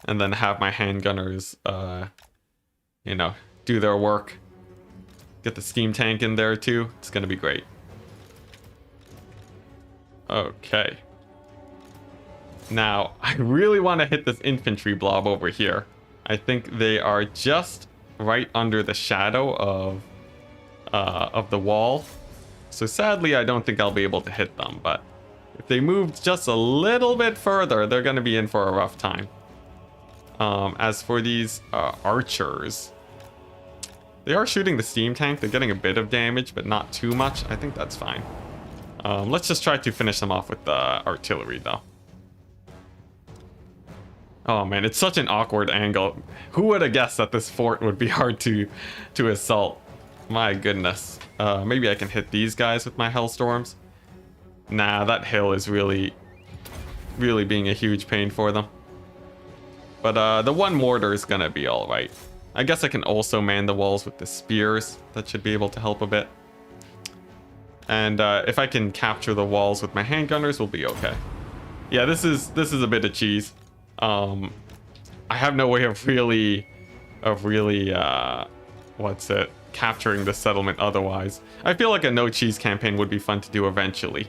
and then have my handgunners, you know, do their work. Get the steam tank in there too. It's gonna be great. Okay. Now, I really want to hit this infantry blob over here. I think they are just right under the shadow of the wall. So sadly, I don't think I'll be able to hit them, but if they moved just a little bit further, they're going to be in for a rough time. As for these archers, they are shooting the steam tank. They're getting a bit of damage, but not too much. I think that's fine. Let's just try to finish them off with the artillery, though. Oh man, it's such an awkward angle. Who would have guessed that this fort would be hard to assault? My goodness. Maybe I can hit these guys with my hellstorms. Nah, that hill is really being a huge pain for them. But the one mortar is gonna be all right. I guess I can also man the walls with the spears. That should be able to help a bit. And if I can capture the walls with my handgunners, we'll be okay. Yeah, this is a bit of cheese. I have no way of really capturing the settlement otherwise. I feel like a no cheese campaign would be fun to do eventually.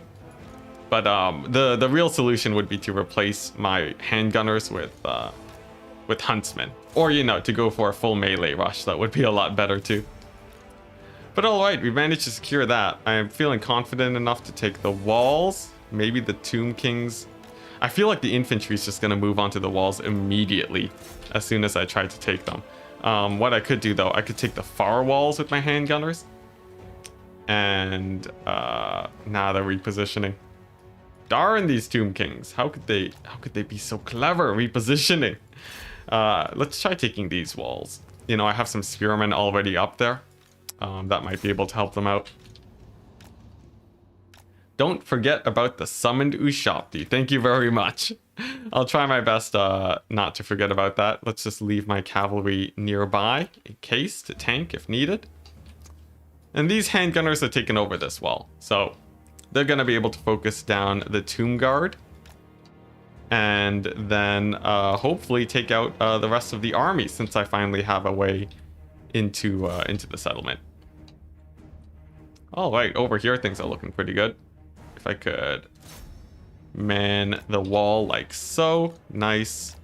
But the real solution would be to replace my handgunners with huntsmen, or you know, to go for a full melee rush. That would be a lot better too. But alright, we managed to secure that. I am feeling confident enough to take the walls, maybe the Tomb Kings. I feel like the infantry is just going to move onto the walls immediately as soon as I try to take them. What I could do though, I could take the far walls with my handgunners. And nah, they're repositioning. Darn these Tomb Kings. How could they be so clever repositioning? Let's try taking these walls. You know, I have some spearmen already up there. That might be able to help them out. Don't forget about the summoned Ushapti. Thank you very much. I'll try my best not to forget about that. Let's just leave my cavalry nearby in case to tank if needed. And these handgunners are taking over this wall, so they're going to be able to focus down the Tomb Guard and then hopefully take out the rest of the army, since I finally have a way into the settlement. All right, over here things are looking pretty good. If I could man the wall like so. Nice.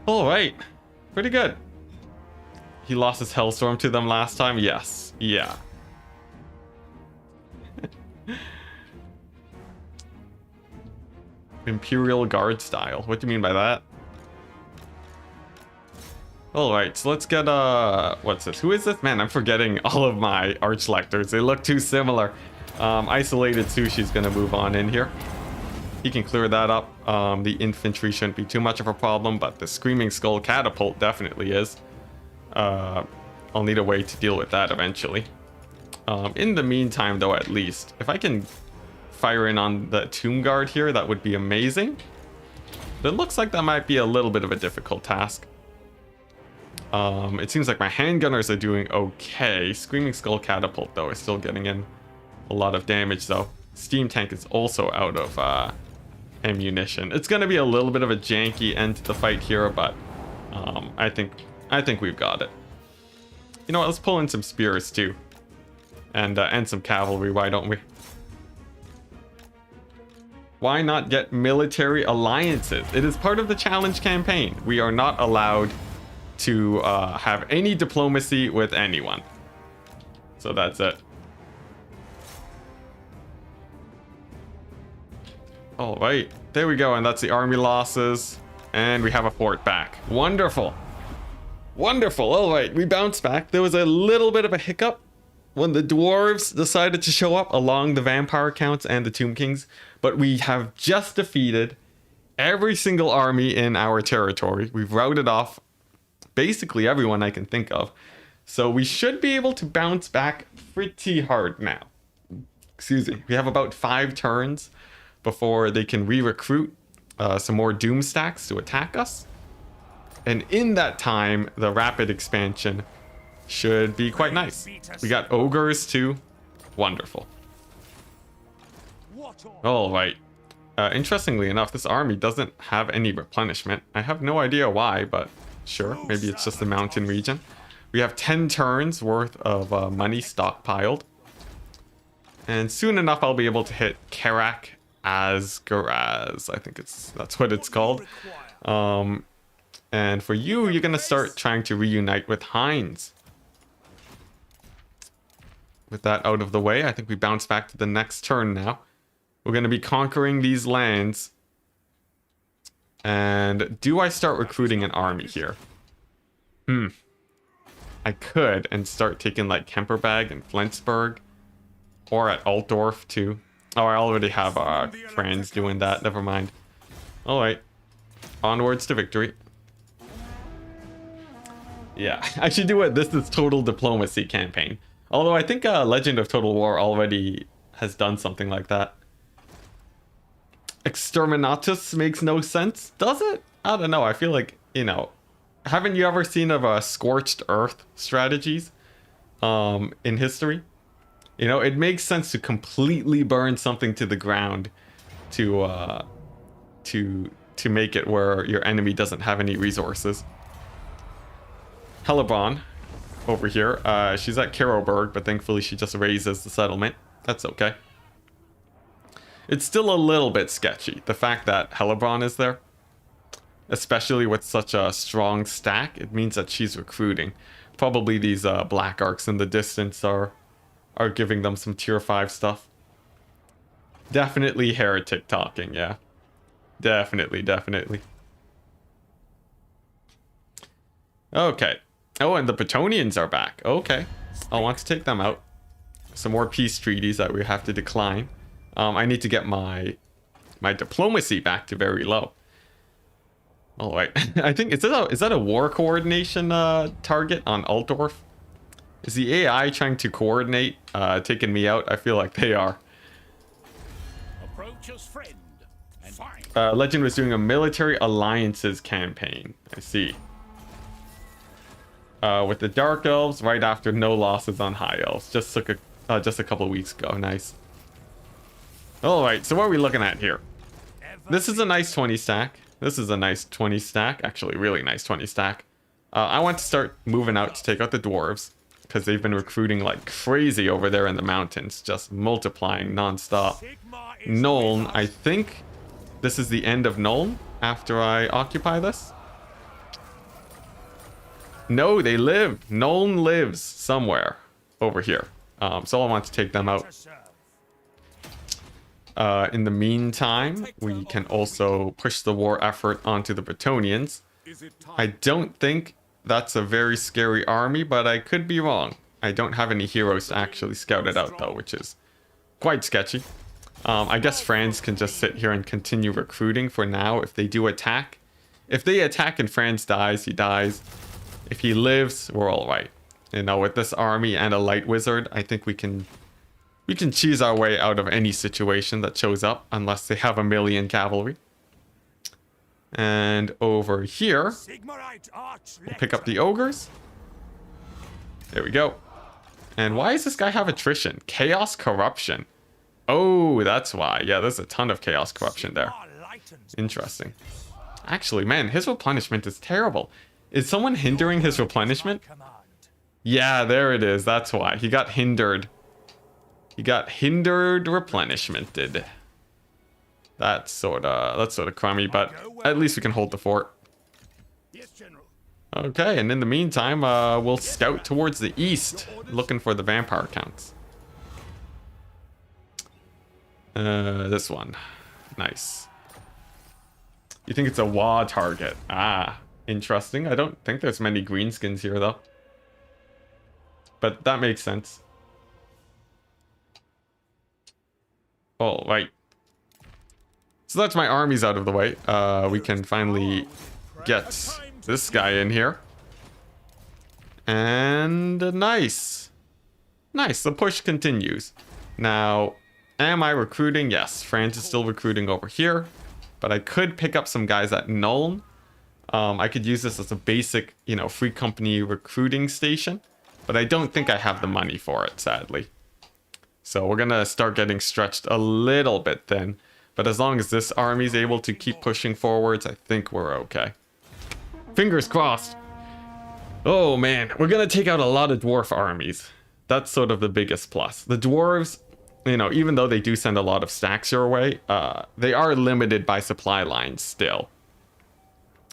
All right, pretty good. He lost his Hellstorm to them last time. Yes, yeah. Imperial Guard style. What do you mean by that? Alright, so let's get, what's this? Who is this? Man, I'm forgetting all of my Archlectors. They look too similar. Isolated Sushi's gonna move on in here. He can clear that up. The infantry shouldn't be too much of a problem, but the Screaming Skull Catapult definitely is. I'll need a way to deal with that eventually. In the meantime, though, at least, if I can fire in on the Tomb Guard here, that would be amazing. But it looks like that might be a little bit of a difficult task. It seems like my handgunners are doing okay. Screaming Skull Catapult, though, is still getting in a lot of damage, though. Steam Tank is also out of ammunition. It's going to be a little bit of a janky end to the fight here, but I think we've got it. You know what? Let's pull in some spears too, and some cavalry. Why don't we? Why not get military alliances? It is part of the challenge campaign. We are not allowed to have any diplomacy with anyone. So that's it. All right, there we go, and that's the army losses, and we have a fort back. Wonderful. Wonderful. All right, we bounced back. There was a little bit of a hiccup when the dwarves decided to show up along the vampire counts and the Tomb Kings, but we have just defeated every single army in our territory. We've routed off basically everyone I can think of, so we should be able to bounce back pretty hard now. Excuse me. We have about 5 turns before they can re-recruit some more Doom stacks to attack us. And in that time, the rapid expansion should be quite nice. We got ogres too. Wonderful. All right. Interestingly enough, this army doesn't have any replenishment. I have no idea why, but sure. Maybe it's just the mountain region. We have 10 turns worth of money stockpiled. And soon enough, I'll be able to hit Karak Asgaraz. I think that's what it's called. And for you, you're going to start trying to reunite with Heinz. With that out of the way, I think we bounce back to the next turn now. We're going to be conquering these lands. And do I start recruiting an army here? I could and start taking like Kemperbag and Flensburg. Or at Altdorf too. Oh, I already have Franz doing that. Never mind. Alright. Onwards to victory. Yeah, I should do it. This is total diplomacy campaign. Although I think Legend of Total War already has done something like that. Exterminatus makes no sense, does it? I don't know. I feel like, you know, haven't you ever seen of Scorched Earth strategies in history? You know, it makes sense to completely burn something to the ground to make it where your enemy doesn't have any resources. Hellebrand over here. She's at Karoberg, but thankfully she just raises the settlement. That's okay. It's still a little bit sketchy, the fact that Hellebrand is there. Especially with such a strong stack, it means that she's recruiting. Probably these black arcs in the distance are giving them some tier 5 stuff. Definitely heretic talking, yeah. Definitely. Okay. Oh, and the Brettonians are back. Okay. I'll want to take them out. Some more peace treaties that we have to decline. I need to get my diplomacy back to very low. All right. I think, is that a war coordination target on Altdorf? Is the AI trying to coordinate taking me out? I feel like they are. nature's friend. And fine. Legend was doing a military alliances campaign. I see. With the Dark Elves right after no losses on High Elves. Just a couple weeks ago. Nice. Alright, so what are we looking at here? This is a nice 20 stack. This is a nice 20 stack. Actually, really nice 20 stack. I want to start moving out to take out the dwarves, because they've been recruiting like crazy over there in the mountains, just multiplying non-stop. Nuln, I think this is the end of Nuln after I occupy this. No, they live. Nuln lives somewhere over here. So I want to take them out. In the meantime, we can also push the war effort onto the Brettonians. I don't think that's a very scary army, but I could be wrong. I don't have any heroes to actually scout it out though, which is quite sketchy. I guess Franz can just sit here and continue recruiting for now if they do attack. If they attack and Franz dies, he dies. If he lives, we're all right. You know, with this army and a light wizard, I think we can cheese our way out of any situation that shows up, unless they have a million cavalry. And over here, we'll pick up the ogres. There we go. And why does this guy have attrition? Chaos corruption. Oh, that's why. Yeah, there's a ton of chaos corruption there. Interesting. Actually, man, his replenishment is terrible. Is someone hindering his replenishment? Yeah, there it is. That's why. He got hindered. He got hindered replenishmented. That's sort of crummy, but at least we can hold the fort. Okay, and in the meantime, we'll scout towards the east, looking for the vampire counts. This one. Nice. You think it's a WA target? Ah, interesting. I don't think there's many greenskins here, though. But that makes sense. All right. So that's my armies out of the way. We can finally get this guy in here. And nice. Nice, the push continues. Now, am I recruiting? Yes, Franz is still recruiting over here. But I could pick up some guys at Nuln. I could use this as a basic, you know, free company recruiting station. But I don't think I have the money for it, sadly. So we're gonna start getting stretched a little bit thin. But as long as this army is able to keep pushing forwards, I think we're okay. Fingers crossed. Oh man, we're gonna take out a lot of dwarf armies. That's sort of the biggest plus. The dwarves, you know, even though they do send a lot of stacks your way, they are limited by supply lines still.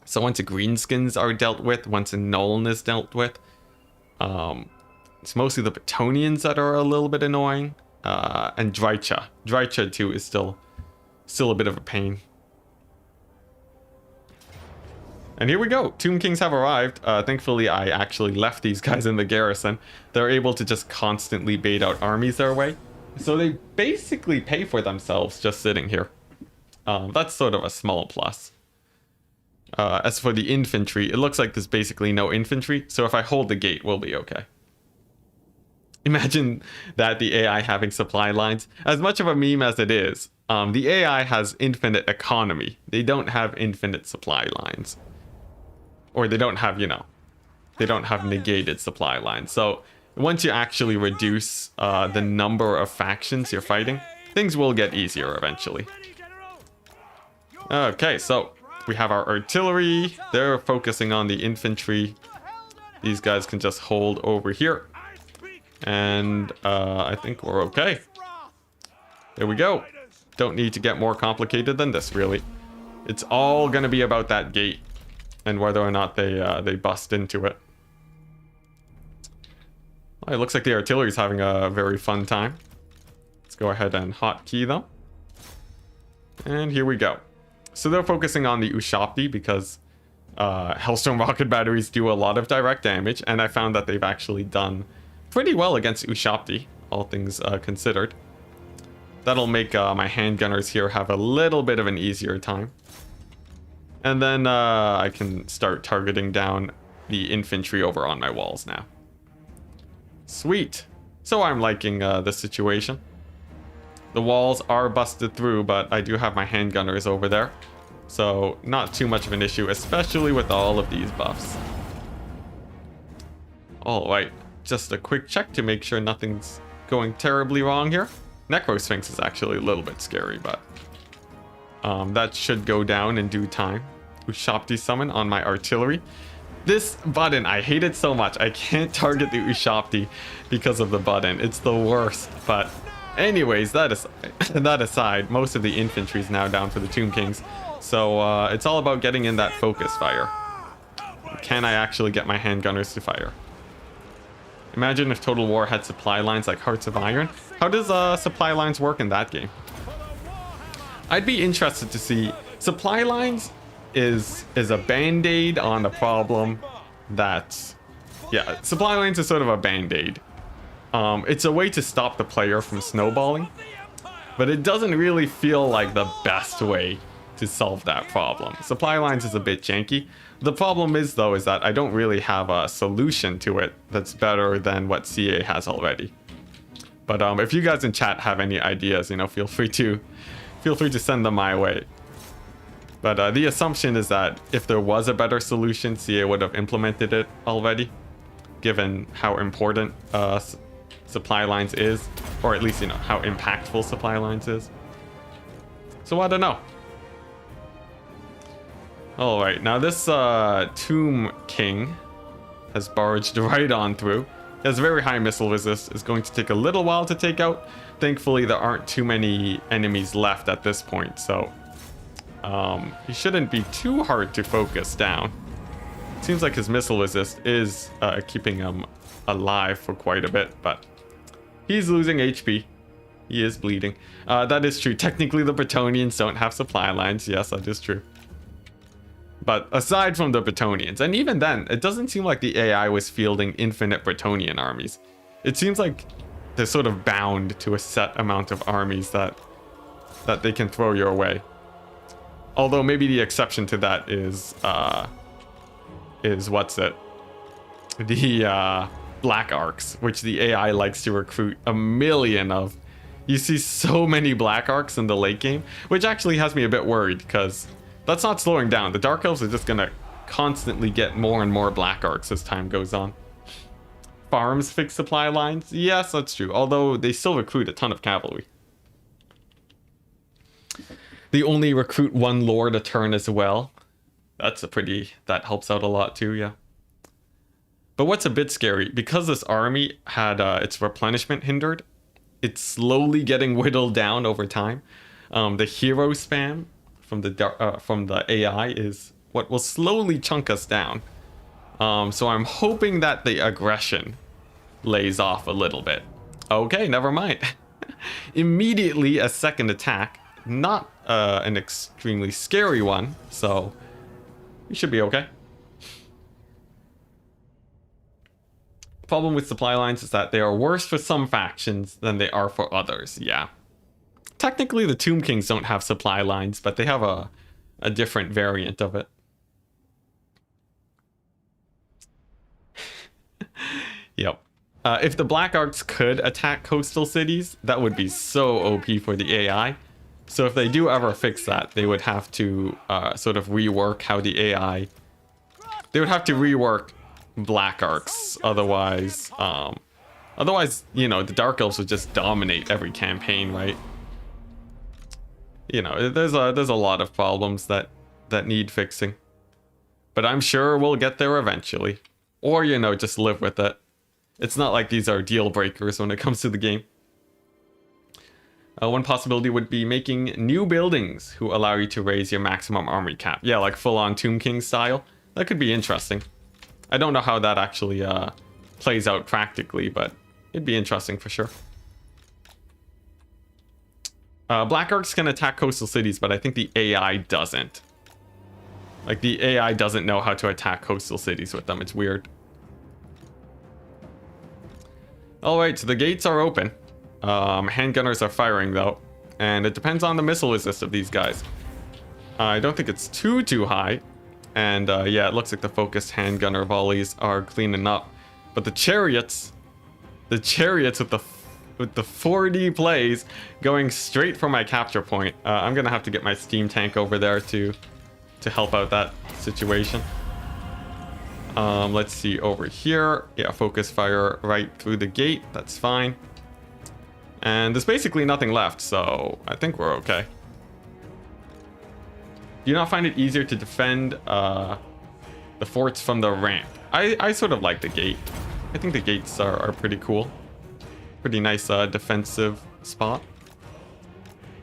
So once the greenskins are dealt with, once a Nuln is dealt with, it's mostly the Brettonians that are a little bit annoying. And Drycha. Drycha too is still a bit of a pain. And here we go. Tomb Kings have arrived. Thankfully, I actually left these guys in the garrison. They're able to just constantly bait out armies their way. So they basically pay for themselves just sitting here. That's sort of a small plus. As for the infantry, it looks like there's basically no infantry. So if I hold the gate, we'll be okay. Imagine that, the AI having supply lines. As much of a meme as it is, the AI has infinite economy. They don't have infinite supply lines. Or they don't have, you know, they don't have negated supply lines. So once you actually reduce the number of factions you're fighting, things will get easier eventually. Okay, so we have our artillery. They're focusing on the infantry. These guys can just hold over here. And I think we're okay. There we go. Don't need to get more complicated than this, really. It's all going to be about that gate and whether or not they bust into it. Well, it looks like the artillery is having a very fun time. Let's go ahead and hotkey them. And here we go. So they're focusing on the Ushapti because Hellstone rocket batteries do a lot of direct damage, and I found that they've actually done pretty well against Ushapti, all things considered. That'll make my handgunners here have a little bit of an easier time. And then I can start targeting down the infantry over on my walls now. Sweet. So I'm liking this situation. The walls are busted through, but I do have my handgunners over there. So not too much of an issue, especially with all of these buffs. Alright, just a quick check to make sure nothing's going terribly wrong here. Necrosphinx is actually a little bit scary, but that should go down in due time. Ushapti summon on my artillery. This button, I hate it so much. I can't target the Ushapti because of the button. It's the worst. But anyways, that aside, most of the infantry is now down for the Tomb Kings. So it's all about getting in that focus fire. Can I actually get my handgunners to fire? Imagine if Total War had supply lines like Hearts of Iron. How does supply lines work in that game? I'd be interested to see. Supply lines is a band-aid on a problem that's... Yeah, supply lines is sort of a band-aid. It's a way to stop the player from snowballing, but it doesn't really feel like the best way to solve that problem. Supply lines is a bit janky. The problem is, though, is that I don't really have a solution to it that's better than what CA has already. But if you guys in chat have any ideas, you know, feel free to send them my way. But the assumption is that if there was a better solution, CA would have implemented it already, given how important supply lines is, or at least, you know, how impactful supply lines is. So I don't know. All right, now this Tomb King has barged right on through. He has very high missile resist. It's going to take a little while to take out. Thankfully, there aren't too many enemies left at this point, so he shouldn't be too hard to focus down. Seems like his missile resist is keeping him alive for quite a bit, but he's losing HP. He is bleeding. That is true. Technically, the Brettonians don't have supply lines. Yes, that is true. But aside from the Brettonians, and even then, it doesn't seem like the AI was fielding infinite Brettonian armies. It seems like they're sort of bound to a set amount of armies that they can throw your way. Although maybe the exception to that is what's it? The Black Arcs, which the AI likes to recruit a million of. You see so many Black Arcs in the late game, which actually has me a bit worried, because that's not slowing down. The Dark Elves are just gonna constantly get more and more Black Arcs as time goes on. Farms fix supply lines? Yes, that's true. Although they still recruit a ton of cavalry. They only recruit one lord a turn as well. That's that helps out a lot too, yeah. But what's a bit scary, because this army had its replenishment hindered, it's slowly getting whittled down over time. The hero spam from the AI is what will slowly chunk us down. So I'm hoping that the aggression lays off a little bit. Okay, never mind. Immediately a second attack. Not an extremely scary one, so we should be okay. Problem with supply lines is that they are worse for some factions than they are for others, yeah. Technically, the Tomb Kings don't have supply lines, but they have a different variant of it. Yep. If the Black Arcs could attack coastal cities, that would be so OP for the AI. So if they do ever fix that, they would have to sort of rework how the AI... They would have to rework Black Arcs, otherwise, you know, the Dark Elves would just dominate every campaign, right? You know, there's a lot of problems that need fixing. But I'm sure we'll get there eventually. Or, you know, just live with it. It's not like these are deal breakers when it comes to the game. One possibility would be making new buildings who allow you to raise your maximum army cap. Yeah, like full-on Tomb King style. That could be interesting. I don't know how that actually plays out practically, but it'd be interesting for sure. Black Arcs can attack coastal cities, but I think the AI doesn't. Like, the AI doesn't know how to attack coastal cities with them. It's weird. Alright, so the gates are open. Handgunners are firing, though. And it depends on the missile resist of these guys. I don't think it's too high. And yeah, it looks like the focused handgunner volleys are cleaning up. But the chariots with the with the 4D plays going straight for my capture point. I'm gonna have to get my steam tank over there to help out that situation. Let's see over here. Yeah, focus fire right through the gate. That's fine. And there's basically nothing left, so I think we're okay. Do you not find it easier to defend the forts from the ramp? I sort of like the gate. I think the gates are pretty cool. Pretty nice defensive spot.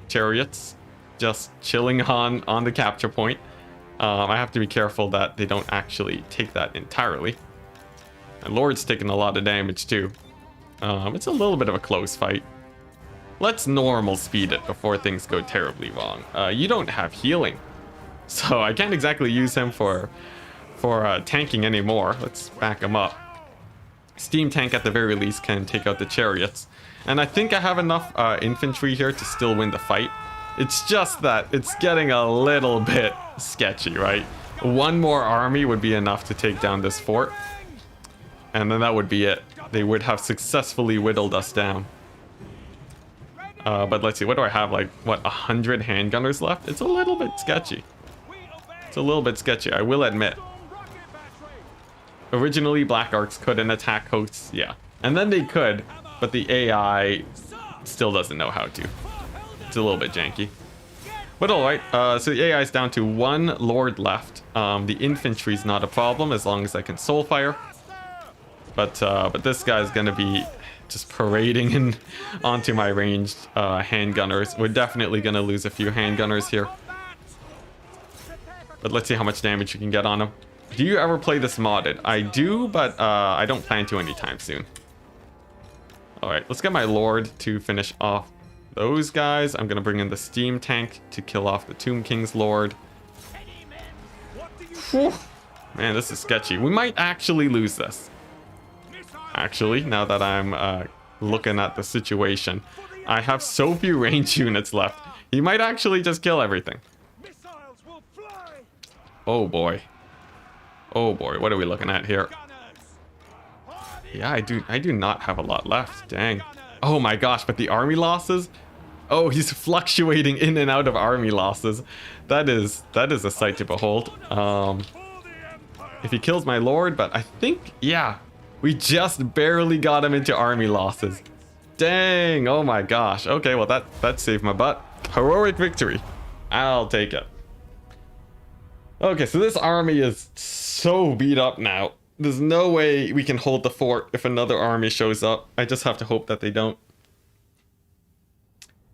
Chariots just chilling on the capture point. I have to be careful that they don't actually take that entirely. And Lord's taking a lot of damage too. It's a little bit of a close fight. Let's normal speed it before things go terribly wrong. You don't have healing, so I can't exactly use him for tanking anymore. Let's back him up. Steam tank at the very least can take out the chariots. And I think I have enough infantry here to still win the fight. It's just that it's getting a little bit sketchy, right? One more army would be enough to take down this fort. And then that would be it. They would have successfully whittled us down. But let's see, what do I have? Like, what, 100 handgunners left? It's a little bit sketchy. It's a little bit sketchy, I will admit. Originally, Black Arcs couldn't attack hosts, yeah. And then they could, but the AI still doesn't know how to. It's a little bit janky. But alright, so the AI is down to 1 Lord left. The infantry's not a problem as long as I can soulfire. But this guy's gonna be just parading in onto my ranged handgunners. We're definitely gonna lose a few handgunners here. But let's see how much damage you can get on him. Do you ever play this modded? I do, but I don't plan to anytime soon. Alright, let's get my Lord to finish off those guys. I'm gonna bring in the steam tank to kill off the Tomb King's Lord. Whew. Man, this is sketchy. We might actually lose this. Actually, now that I'm looking at the situation, I have so few range units left. He might actually just kill everything. Oh boy. Oh boy, what are we looking at here? Yeah, I do not have a lot left. Dang. Oh my gosh, but the army losses? Oh, he's fluctuating in and out of army losses. That is a sight to behold. If he kills my Lord, but I think, yeah, we just barely got him into army losses. Dang, oh my gosh. Okay, well that saved my butt. Heroic victory. I'll take it. Okay, so this army is so beat up now. There's no way we can hold the fort if another army shows up. I just have to hope that they don't.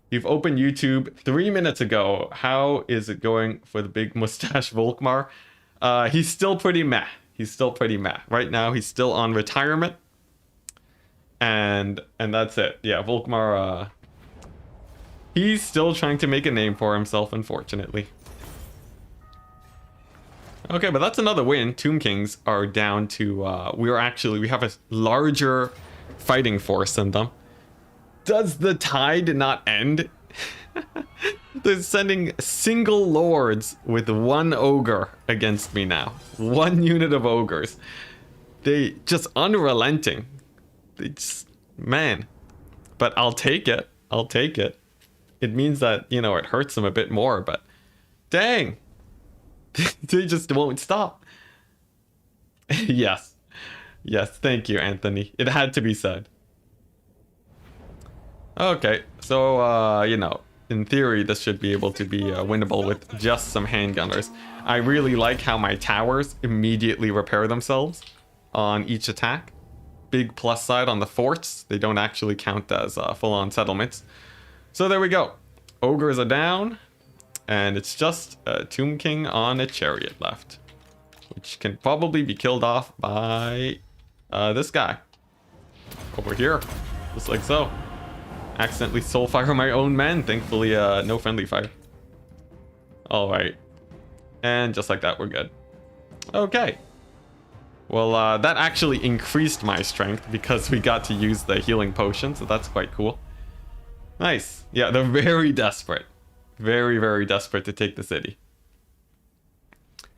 You've opened YouTube 3 minutes ago. How is it going for the big mustache Volkmar? He's still pretty meh. He's still pretty meh. Right now, he's still on retirement. And that's it. Yeah, Volkmar, he's still trying to make a name for himself, unfortunately. Okay, but that's another win. Tomb Kings are down to, we have a larger fighting force than them. Does the tide not end? They're sending single lords with 1 ogre against me now. 1 unit of ogres. They just unrelenting. They just, man. But I'll take it. I'll take it. It means that, you know, it hurts them a bit more, but dang. They just won't stop. Yes. Yes, thank you, Anthony. It had to be said. Okay, so, you know, in theory, this should be able to be winnable with just some handgunners. I really like how my towers immediately repair themselves on each attack. Big plus side on the forts. They don't actually count as full-on settlements. So there we go. Ogres are down. And it's just a Tomb King on a chariot left. Which can probably be killed off by this guy. Over here. Just like so. Accidentally soul fire my own men. Thankfully, no friendly fire. Alright. And just like that, we're good. Okay. Well, that actually increased my strength because we got to use the healing potion. So that's quite cool. Nice. Yeah, they're very desperate. Very, very desperate to take the city.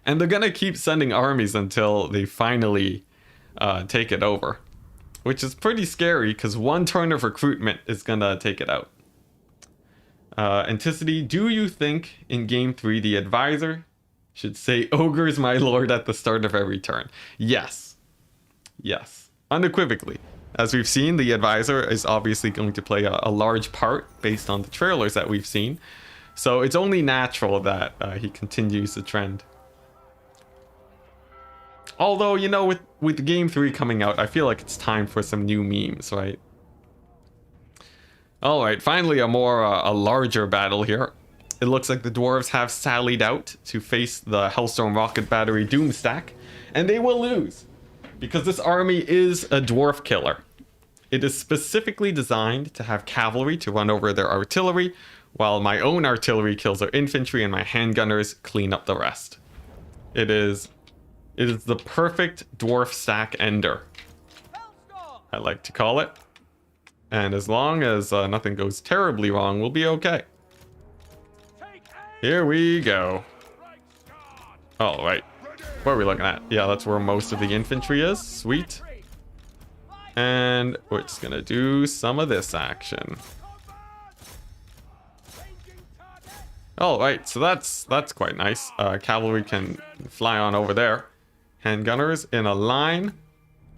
And they're gonna keep sending armies until they finally take it over. which is pretty scary because one turn of recruitment is gonna take it out. Enticity, do you think in game 3 the advisor should say ogres my lord at the start of every turn? Yes. Yes. Unequivocally. As we've seen, the advisor is obviously going to play a large part based on the trailers that we've seen. So it's only natural that he continues the trend. Although, you know, with game 3 coming out, I feel like it's time for some new memes, right? Alright, finally a larger battle here. It looks like the dwarves have sallied out to face the Hellstorm Rocket Battery Doomstack, and they will lose, because this army is a dwarf killer. It is specifically designed to have cavalry to run over their artillery, while my own artillery kills their infantry and my handgunners clean up the rest. It is the perfect dwarf stack ender, I like to call it. And as long as nothing goes terribly wrong, we'll be okay. Here we go. All right. What are we looking at? Yeah, that's where most of the infantry is. Sweet. And we're just gonna do some of this action. All right, so that's quite nice. Cavalry can fly on over there. Handgunners in a line.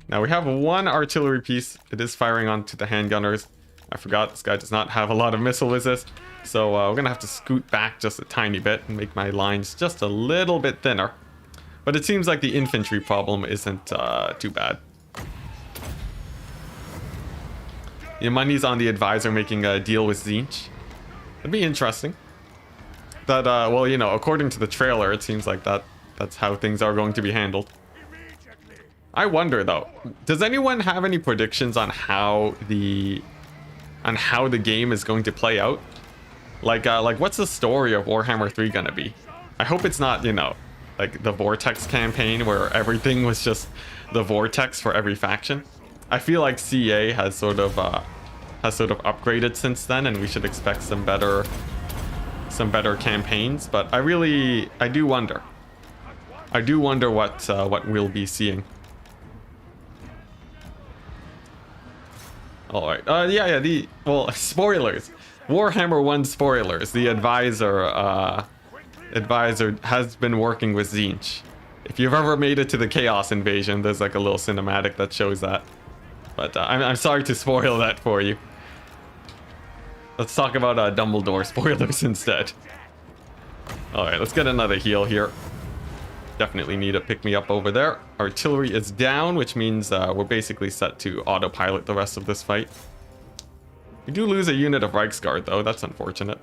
Now we have one artillery piece. It is firing onto the handgunners. I forgot this guy does not have a lot of missile resist. So we're gonna have to scoot back just a tiny bit and make my lines just a little bit thinner. But it seems like the infantry problem isn't too bad. Your money's on the advisor making a deal with Tzeentch. That'd be interesting. That, well, you know, according to the trailer, it seems like that's how things are going to be handled. I wonder though, does anyone have any predictions on how the game is going to play out? Like what's the story of Warhammer 3 gonna be? I hope it's not, you know, like the Vortex campaign where everything was just the Vortex for every faction. I feel like CA has sort of upgraded since then, and we should expect some better campaigns. But I do wonder. I do wonder what we'll be seeing. All right. Well, spoilers. Warhammer 1 spoilers. The advisor has been working with Tzeentch. If you've ever made it to the Chaos Invasion, there's like a little cinematic that shows that. But I'm sorry to spoil that for you. Let's talk about Dumbledore spoilers instead. All right, let's get another heal here. Definitely need to pick me up over there. Artillery is down, which means we're basically set to autopilot the rest of this fight. We do lose a unit of Reichsguard though, that's unfortunate.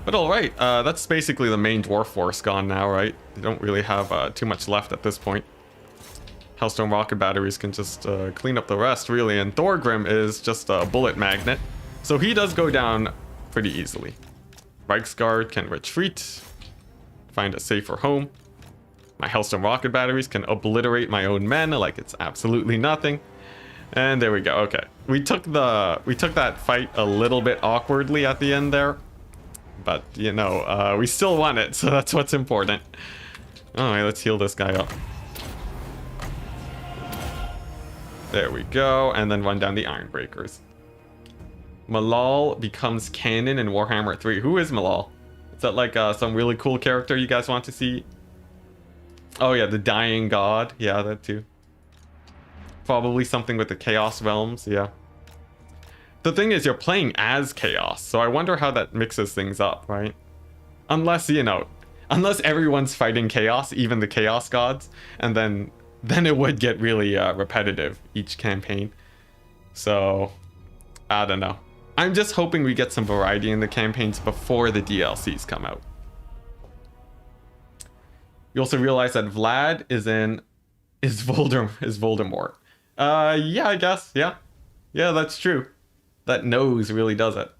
But alright, that's basically the main dwarf force gone now, right? They don't really have too much left at this point. Hellstorm rocket batteries can just clean up the rest, really, and Thorgrim is just a bullet magnet. So he does go down pretty easily. Reichsguard can retreat, find a safer home. My Hellstorm rocket batteries can obliterate my own men like it's absolutely nothing. And there we go. Okay, we took that fight a little bit awkwardly at the end there, but you know, we still won it, so that's what's important. All right, let's heal this guy up. There we go, and then run down the Ironbreakers. Malal becomes canon in Warhammer 3. Who is Malal? Is that like some really cool character you guys want to see? Oh yeah, the Dying God. Yeah, that too. Probably something with the Chaos Realms, yeah. The thing is, you're playing as Chaos, so I wonder how that mixes things up, right? Unless, you know, unless everyone's fighting Chaos, even the Chaos Gods, and then it would get really repetitive each campaign. So, I don't know. I'm just hoping we get some variety in the campaigns before the DLCs come out. You also realize that Vlad is Voldemort. Yeah, I guess. Yeah. Yeah, that's true. That nose really does it.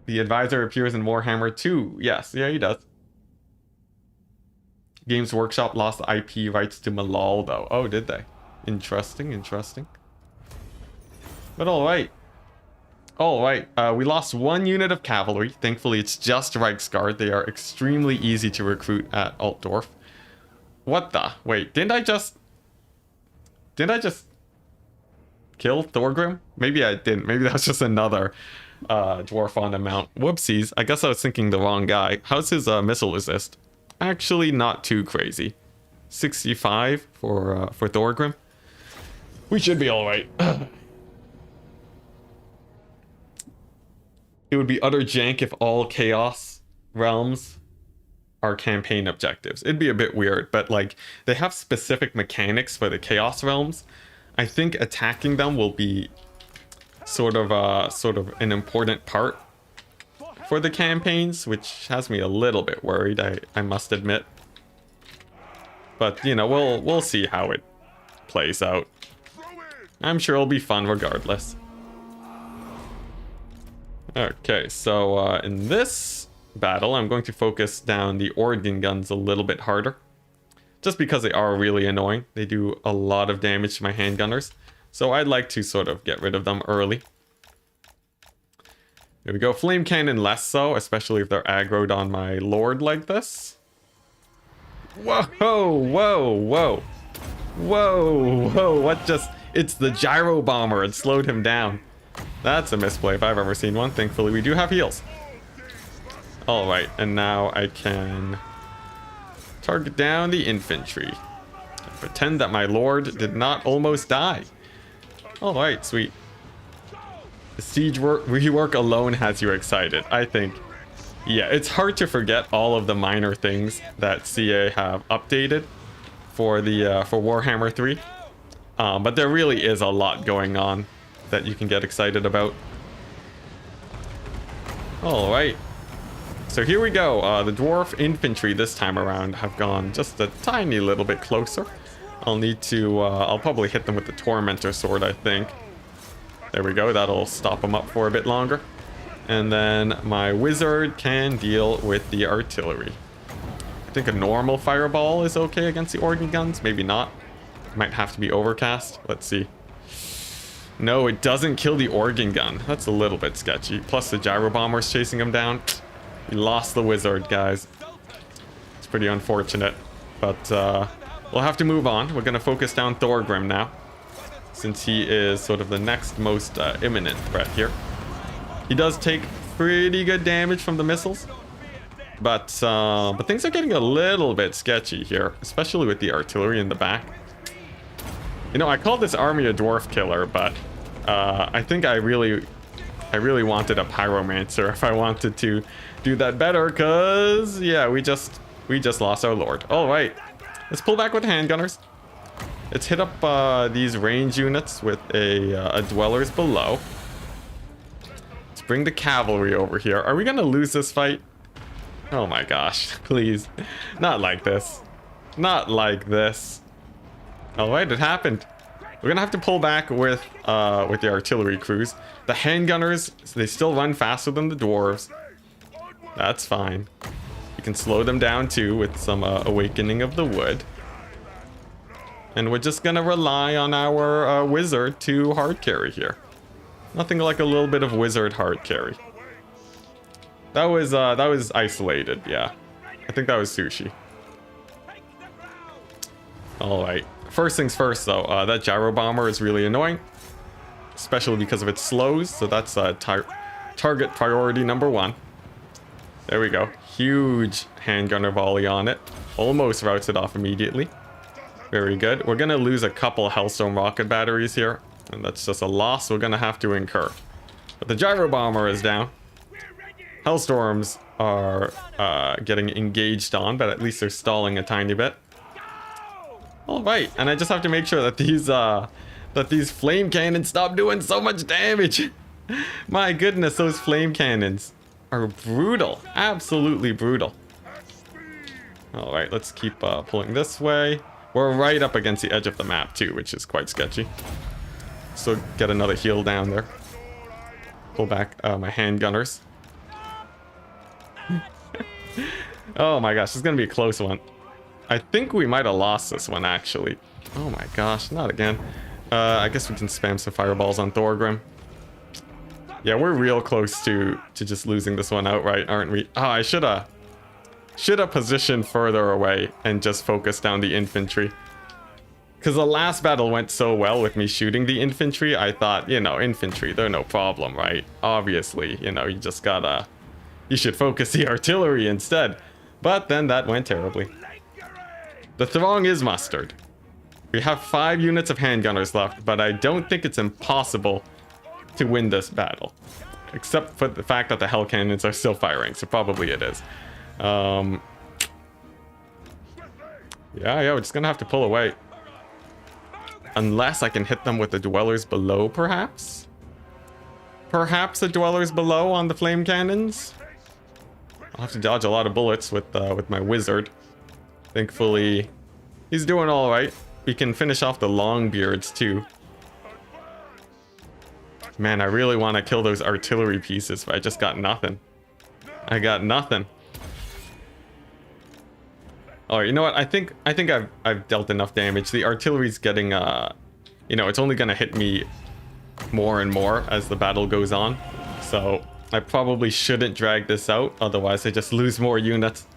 The advisor appears in Warhammer 2. Yes, yeah, he does. Games Workshop lost the IP rights to Malal, though. Oh, did they? Interesting, interesting. But alright. All right, we lost 1 unit of cavalry. Thankfully, it's just Reichsguard. They are extremely easy to recruit at Altdorf. What the? Wait, didn't I just kill Thorgrim? Maybe I didn't. Maybe that was just another dwarf on the mount. Whoopsies. I guess I was thinking the wrong guy. How's his missile resist? Actually, not too crazy. 65 for Thorgrim. We should be all right. It would be utter jank if all Chaos realms are campaign objectives. It'd be a bit weird, but like they have specific mechanics for the Chaos realms. I think attacking them will be sort of an important part for the campaigns, which has me a little bit worried, I must admit. But you know, we'll see how it plays out. I'm sure it'll be fun regardless. Okay, so in this battle, I'm going to focus down the organ guns a little bit harder. Just because they are really annoying. They do a lot of damage to my handgunners. So I'd like to sort of get rid of them early. Here we go. Flame cannon less so, especially if they're aggroed on my lord like this. Whoa, whoa, whoa. Whoa, whoa, what just... It's the gyro bomber. It slowed him down. That's a misplay if I've ever seen one. Thankfully, we do have heals. Alright, and now I can target down the infantry. Pretend that my lord did not almost die. Alright, sweet. The siege rework alone has you excited, I think. Yeah, it's hard to forget all of the minor things that CA have updated for the for Warhammer 3. But there really is a lot going on that you can get excited about. Alright. So here we go. The dwarf infantry this time around have gone just a tiny little bit closer. I'll need to, I'll probably hit them with the Tormentor sword, I think. There we go. That'll stop them up for a bit longer. And then my wizard can deal with the artillery. I think a normal fireball is okay against the organ guns. Maybe not. Might have to be overcast. Let's see. No, it doesn't kill the organ gun. That's a little bit sketchy. Plus the gyro bomber's chasing him down. We lost the wizard, guys. It's pretty unfortunate. But we'll have to move on. We're going to focus down Thorgrim now, since he is sort of the next most imminent threat here. He does take pretty good damage from the missiles. But things are getting a little bit sketchy here, especially with the artillery in the back. You know, I called this army a dwarf killer, but I think I really wanted a pyromancer if I wanted to do that better, because yeah, we just lost our lord. All right, let's pull back with handgunners. Let's hit up these range units with a dwellers below. Let's bring the cavalry over here. Are we gonna lose this fight? Oh my gosh, please, not like this, not like this. All right, it happened. We're gonna have to pull back with the artillery crews. The handgunners, they still run faster than the dwarves. That's fine. We can slow them down too with some awakening of the wood. And we're just gonna rely on our wizard to hard carry here. Nothing like a little bit of wizard hard carry. That was isolated, yeah. I think that was sushi. All right. First things first, though, that gyro bomber is really annoying, especially because of its slows. So that's target priority number 1. There we go. Huge handgunner volley on it. Almost routes it off immediately. Very good. We're gonna lose a couple Hellstone rocket batteries here, and that's just a loss we're gonna have to incur. But the gyro bomber is down. Hellstorms are getting engaged on, but at least they're stalling a tiny bit. All right, and I just have to make sure that these flame cannons stop doing so much damage. My goodness, those flame cannons are brutal, absolutely brutal. All right, let's keep pulling this way. We're right up against the edge of the map too, which is quite sketchy. So get another heal down there. Pull back my handgunners. Oh my gosh, this is gonna be a close one. I think we might have lost this one, actually. Oh my gosh, not again. I guess we can spam some fireballs on Thorgrim. Yeah, we're real close to just losing this one outright, aren't we? Oh, I should have positioned further away and just focused down the infantry. Because the last battle went so well with me shooting the infantry, I thought, you know, infantry, they're no problem, right? Obviously, you know, you just gotta... You should focus the artillery instead. But then that went terribly. The throng is mustered. We have 5 units of handgunners left, but I don't think it's impossible to win this battle. Except for the fact that the hell cannons are still firing, so probably it is. Yeah, we're just gonna have to pull away. Unless I can hit them with the dwellers below, perhaps? Perhaps the dwellers below on the flame cannons? I'll have to dodge a lot of bullets with my wizard. Thankfully, he's doing all right. We can finish off the longbeards too. Man, I really want to kill those artillery pieces, but I just got nothing. I got nothing. All right, you know what? I think I've dealt enough damage. The artillery's getting you know, it's only gonna hit me more and more as the battle goes on. So I probably shouldn't drag this out, otherwise I just lose more units.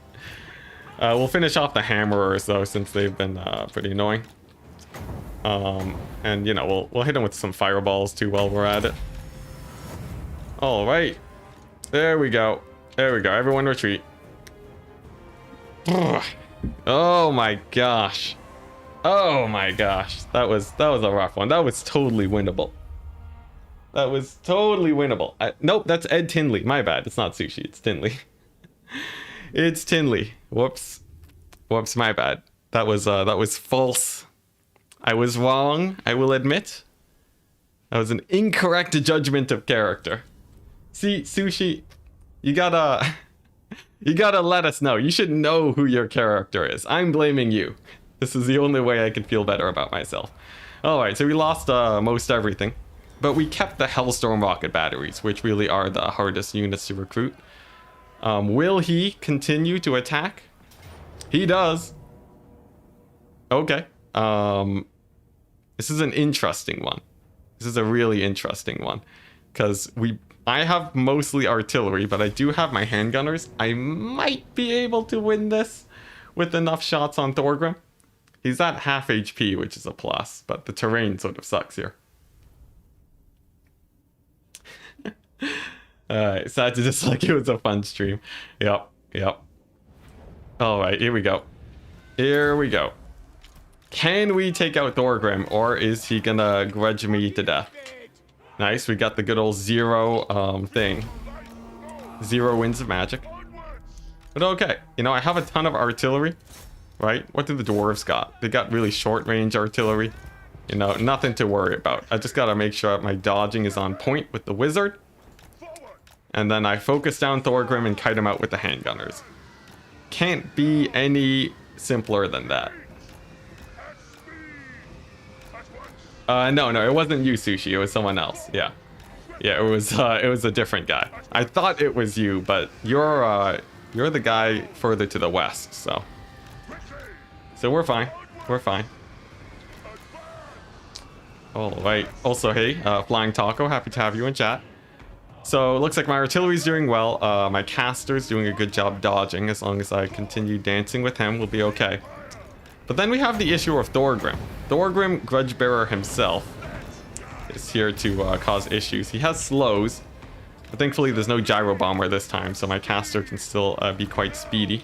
We'll finish off the hammerers though, since they've been pretty annoying. And you know, we'll hit them with some fireballs too while we're at it. All right, there we go. There we go. Everyone retreat. Oh my gosh. Oh my gosh. That was a rough one. That was totally winnable. That was totally winnable. Nope, that's Ed Tinley. My bad. It's not Sushi. It's Tinley. It's Tinley. Whoops. Whoops, my bad. That was false. I was wrong, I will admit. That was an incorrect judgment of character. See, Sushi, you gotta let us know. You should know who your character is. I'm blaming you. This is the only way I can feel better about myself. Alright, so we lost most everything. But we kept the Hellstorm rocket batteries, which really are the hardest units to recruit. Will he continue to attack? He does. Okay. This is an interesting one. This is a really interesting one. Because I have mostly artillery, but I do have my handgunners. I might be able to win this with enough shots on Thorgrim. He's at half HP, which is a plus, but the terrain sort of sucks here. Alright, sad to just like it was a fun stream. Yep. Alright, here we go. Here we go. Can we take out Thorgrim, or is he gonna grudge me to death? Nice, we got the good old 0 thing. 0 winds of magic. But okay, you know, I have a ton of artillery, right? What do the dwarves got? They got really short range artillery. You know, nothing to worry about. I just gotta make sure my dodging is on point with the wizard. And then I focus down Thorgrim and kite him out with the handgunners. Can't be any simpler than that. No, it wasn't you, Sushi. It was someone else. Yeah, it was a different guy. I thought it was you, but you're the guy further to the west. So we're fine. We're fine. All right. Also, hey, Flying Taco, happy to have you in chat. So it looks like my artillery's doing well. My caster's doing a good job dodging. As long as I continue dancing with him, we'll be okay. But then we have the issue of Thorgrim. Thorgrim, Grudgebearer himself, is here to cause issues. He has slows, but thankfully there's no gyro bomber this time, so my caster can still be quite speedy.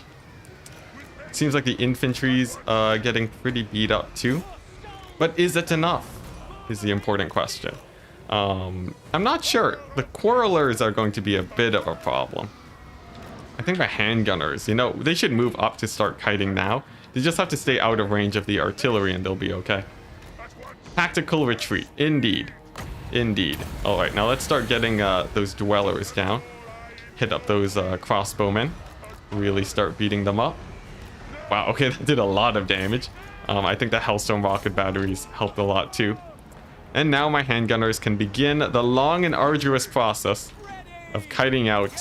Seems like the infantry's getting pretty beat up too. But is it enough? Is the important question. I'm not sure. The quarrelers are going to be a bit of a problem. I think the handgunners, you know, they should move up to start kiting now. They just have to stay out of range of the artillery and they'll be okay. Tactical retreat. Indeed. Indeed. Alright, now let's start getting those dwellers down. Hit up those crossbowmen. Really start beating them up. Wow, okay, that did a lot of damage. I think the Hellstone rocket batteries helped a lot too. And now my handgunners can begin the long and arduous process of kiting out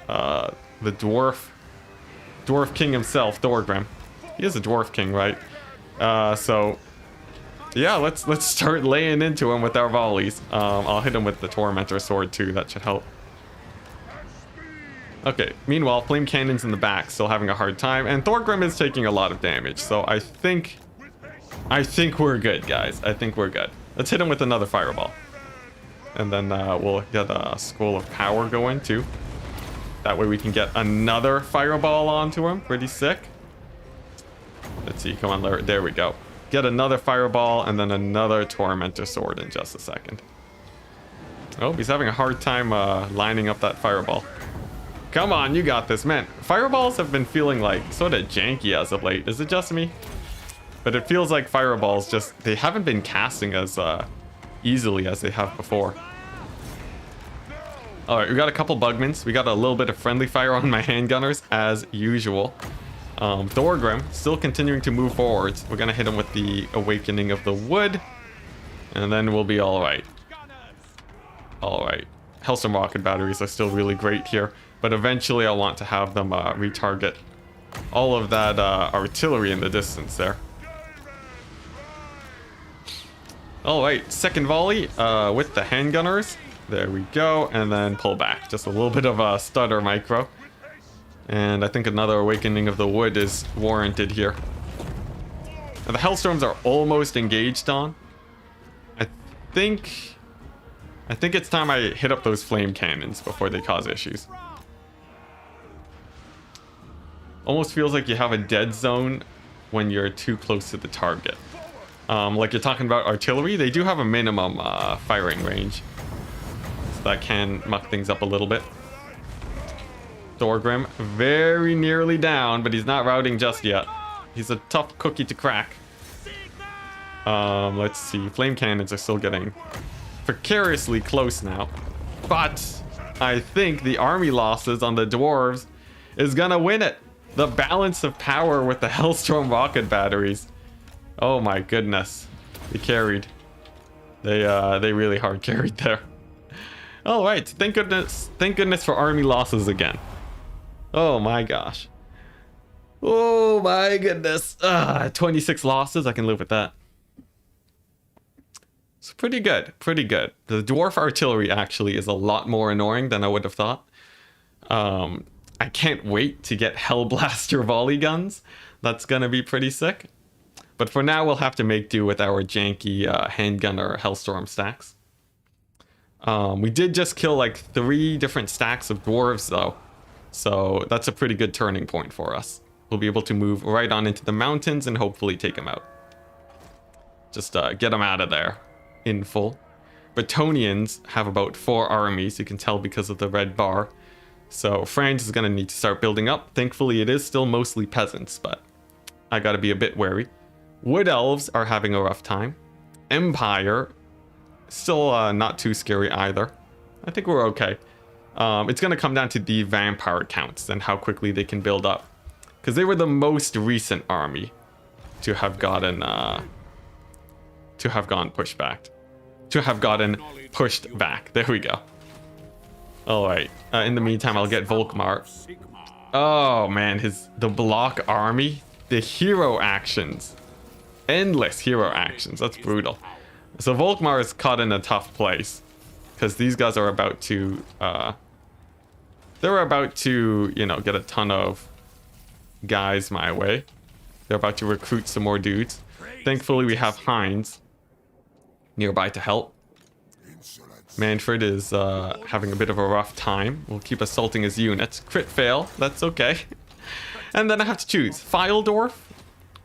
the dwarf king himself, Thorgrim. He is a dwarf king, right? So Yeah, let's start laying into him with our volleys. I'll hit him with the Tormentor sword too. That should help. Okay, meanwhile, flame cannons in the back still having a hard time, and Thorgrim is taking a lot of damage, so I think we're good, guys. I think we're good. Let's hit him with another fireball. And then we'll get a scroll of power going too. That way we can get another fireball onto him. Pretty sick. Let's see, come on, Larry. There we go. Get another fireball and then another Tormentor sword in just a second. Oh, he's having a hard time lining up that fireball. Come on, you got this, man. Fireballs have been feeling like sort of janky as of late. Is it just me? But it feels like fireballs they haven't been casting as easily as they have before. All right, we got a couple bugmans. We got a little bit of friendly fire on my handgunners as usual. Thorgrim still continuing to move forwards. We're gonna hit him with the Awakening of the Wood, and then we'll be all right. All right. Hellstorm rocket batteries are still really great here, but eventually I'll want to have them retarget all of that artillery in the distance there. All right, second volley with the handgunners. There we go, and then pull back. Just a little bit of a stutter micro. And I think another Awakening of the Wood is warranted here. Now, the Hellstorms are almost engaged on. I think it's time I hit up those flame cannons before they cause issues. Almost feels like you have a dead zone when you're too close to the target. Like you're talking about artillery, they do have a minimum firing range. So that can muck things up a little bit. Thorgrim very nearly down, but he's not routing just yet. He's a tough cookie to crack. Let's see. Flame cannons are still getting precariously close now. But I think the army losses on the dwarves is gonna win it. The balance of power with the Hellstorm rocket batteries. Oh my goodness. They carried. They really hard carried there. All right. Thank goodness for army losses again. Oh my gosh. Oh my goodness. 26 losses. I can live with that. It's pretty good. Pretty good. The dwarf artillery actually is a lot more annoying than I would have thought. I can't wait to get Hellblaster volley guns. That's gonna be pretty sick. But for now, we'll have to make do with our janky handgunner Hellstorm stacks. We did just kill like 3 different stacks of dwarves though. So that's a pretty good turning point for us. We'll be able to move right on into the mountains and hopefully take them out. Just get them out of there in full. Brettonians have about 4 armies, you can tell because of the red bar. So Franz is going to need to start building up. Thankfully, it is still mostly peasants, but I got to be a bit wary. Wood elves are having a rough time. Empire, still not too scary either. I think we're okay. It's going to come down to the vampire counts and how quickly they can build up. Because they were the most recent army to have gotten pushed back. There we go. Alright. In the meantime, I'll get Volkmar. Oh man, the block army. The hero actions. Endless hero actions. That's brutal. So Volkmar is caught in a tough place. Because these guys are about to you know, get a ton of guys my way. They're about to recruit some more dudes. Thankfully we have Heinz nearby to help. Manfred is having a bit of a rough time. We'll keep assaulting his units. Crit fail, that's okay. And then I have to choose Filedorf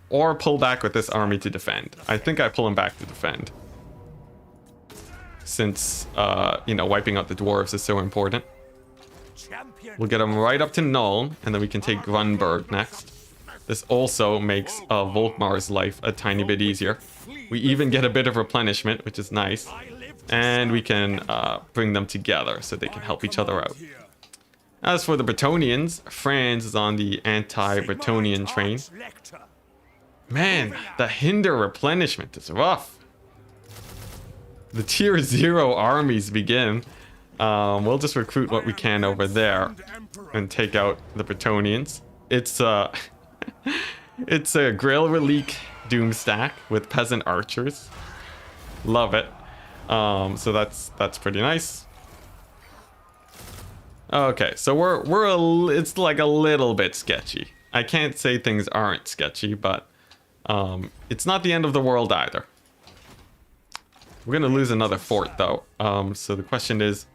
or pull back with this army to defend. I think I pull him back to defend. Since, you know, wiping out the dwarves is so important. We'll get him right up to Null, and then we can take Grunberg next. This also makes Volkmar's life a tiny bit easier. We even get a bit of replenishment, which is nice. And we can bring them together so they can help each other out. As for the Brettonians, Franz is on the anti-Brettonian train. Man, the hinder replenishment is rough. The tier 0 armies begin. We'll just recruit what we can over there and take out the Brettonians. It's a Grail Relic Doom stack with peasant archers. Love it. So that's pretty nice. Okay, so it's like a little bit sketchy. I can't say things aren't sketchy, but it's not the end of the world either. We're gonna lose another fort though. So the question is,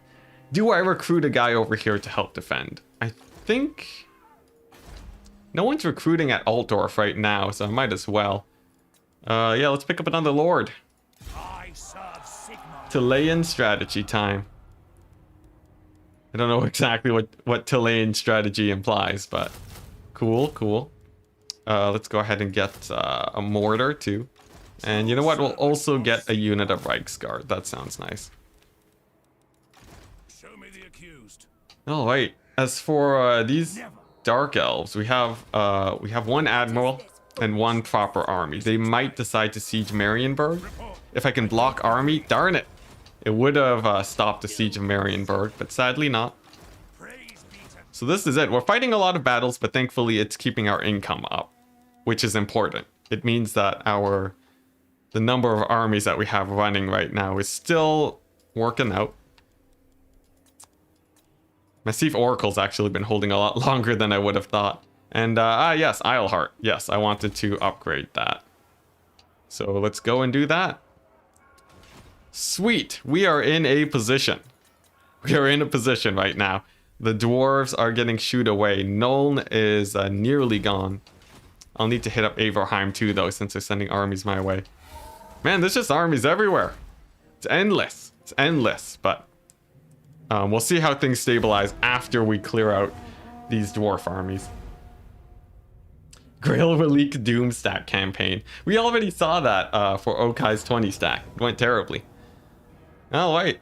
do I recruit a guy over here to help defend? I think no one's recruiting at Altdorf right now, so I might as well. Yeah, let's pick up another lord. Chilean strategy time. I don't know exactly what Chilean strategy implies, but cool. Let's go ahead and get a mortar too. And you know what? We'll also get a unit of Reichsguard. That sounds nice. Show me the accused. All right. As for these dark elves, we have one admiral and one proper army. They might decide to siege Marienburg. If I can block army, darn it. It would have stopped the siege of Marienburg, but sadly not. So this is it. We're fighting a lot of battles, but thankfully it's keeping our income up, which is important. It means that the number of armies that we have running right now is still working out. Massif Oracle's actually been holding a lot longer than I would have thought. And yes, Isleheart. Yes, I wanted to upgrade that. So let's go and do that. Sweet, we are in a position. We are in a position right now. The dwarves are getting shooed away. Nuln is nearly gone. I'll need to hit up Averheim too though, since they're sending armies my way. Man, there's just armies everywhere. It's endless. It's endless, but we'll see how things stabilize after we clear out these dwarf armies. Grail Relic Doom stack campaign. We already saw that for Okai's 20 stack. It went terribly. Alright.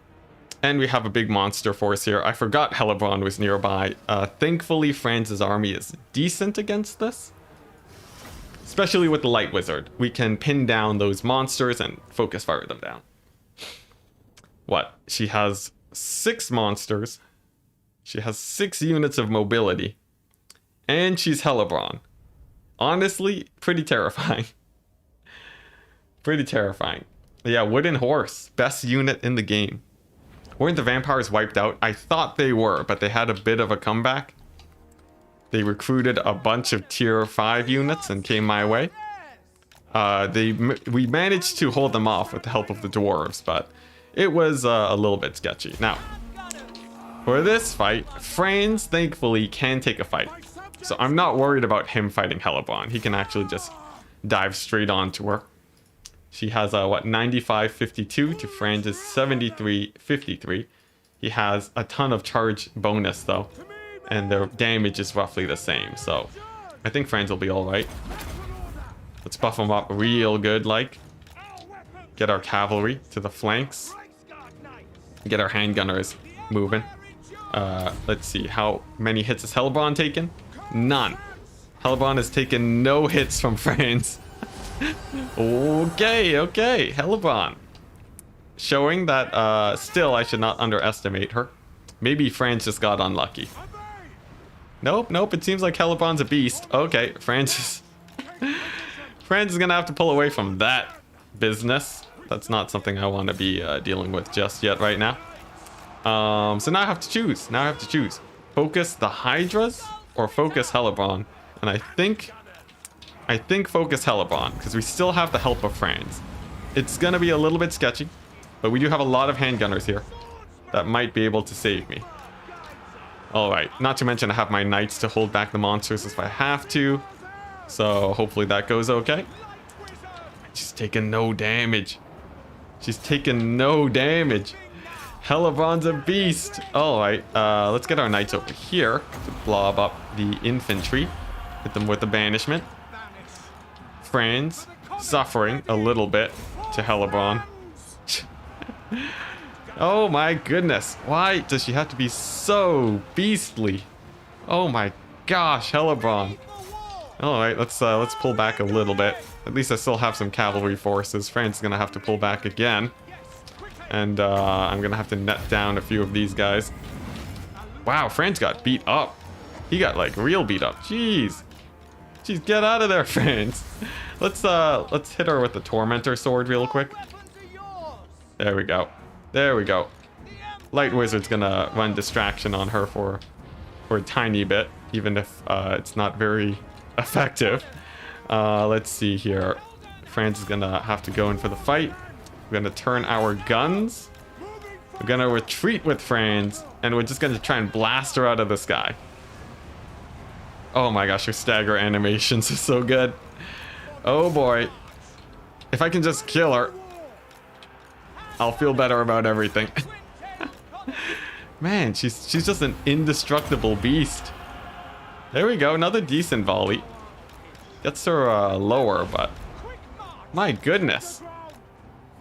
And we have a big monster force here. I forgot Hellebron was nearby. Thankfully, Franz's army is decent against this. Especially with the Light Wizard. We can pin down those monsters and focus fire them down. What? She has 6 monsters. She has 6 units of mobility. And she's Hellebron. Honestly, pretty terrifying. Pretty terrifying. Yeah, Wooden Horse. Best unit in the game. Weren't the vampires wiped out? I thought they were, but they had a bit of a comeback. They recruited a bunch of tier 5 units and came my way. We managed to hold them off with the help of the dwarves, but it was a little bit sketchy. Now, for this fight, Franz thankfully can take a fight. So I'm not worried about him fighting Hellebron. He can actually just dive straight onto her. She has a 95-52 to Franz's 73-53. He has a ton of charge bonus though, and their damage is roughly the same. So I think Franz will be all right. Let's buff him up real good, like. Get our cavalry to the flanks. Get our handgunners moving. Let's see, how many hits has Hellebron taken? None. Hellebron has taken no hits from Franz. Okay. Hellebron. Showing that still I should not underestimate her. Maybe Franz just got unlucky. Nope. It seems like Hellebron's a beast. Okay, Franz is gonna have to pull away from that business. That's not something I want to be dealing with just yet right now. So now I have to choose. Focus the Hydras or focus Hellebron. And I think focus Hellebron, because we still have the help of Franz. It's gonna be a little bit sketchy, but we do have a lot of handgunners here that might be able to save me. Alright, not to mention I have my knights to hold back the monsters if I have to. So hopefully that goes okay. She's taking no damage. Hellebron's a beast. Alright, let's get our knights over here to blob up the infantry. Hit them with the banishment. Franz suffering a little bit to Hellebron. Oh my goodness. Why does she have to be so beastly? Oh my gosh, Hellebron. Alright, let's pull back a little bit. At least I still have some cavalry forces. Franz is gonna have to pull back again. And I'm gonna have to net down a few of these guys. Wow, Franz got beat up. He got like real beat up. Jeez. Jeez, get out of there, Franz. Let's hit her with the Tormentor sword real quick. There we go. There we go. Light Wizard's gonna run distraction on her for a tiny bit, even if it's not very effective. Let's see here. Franz is gonna have to go in for the fight. We're gonna turn our guns. We're gonna retreat with Franz, and we're just gonna try and blast her out of the sky. Oh my gosh, her stagger animations are so good. Oh boy. If I can just kill her, I'll feel better about everything. Man, she's just an indestructible beast. There we go, another decent volley. Gets her lower, but my goodness.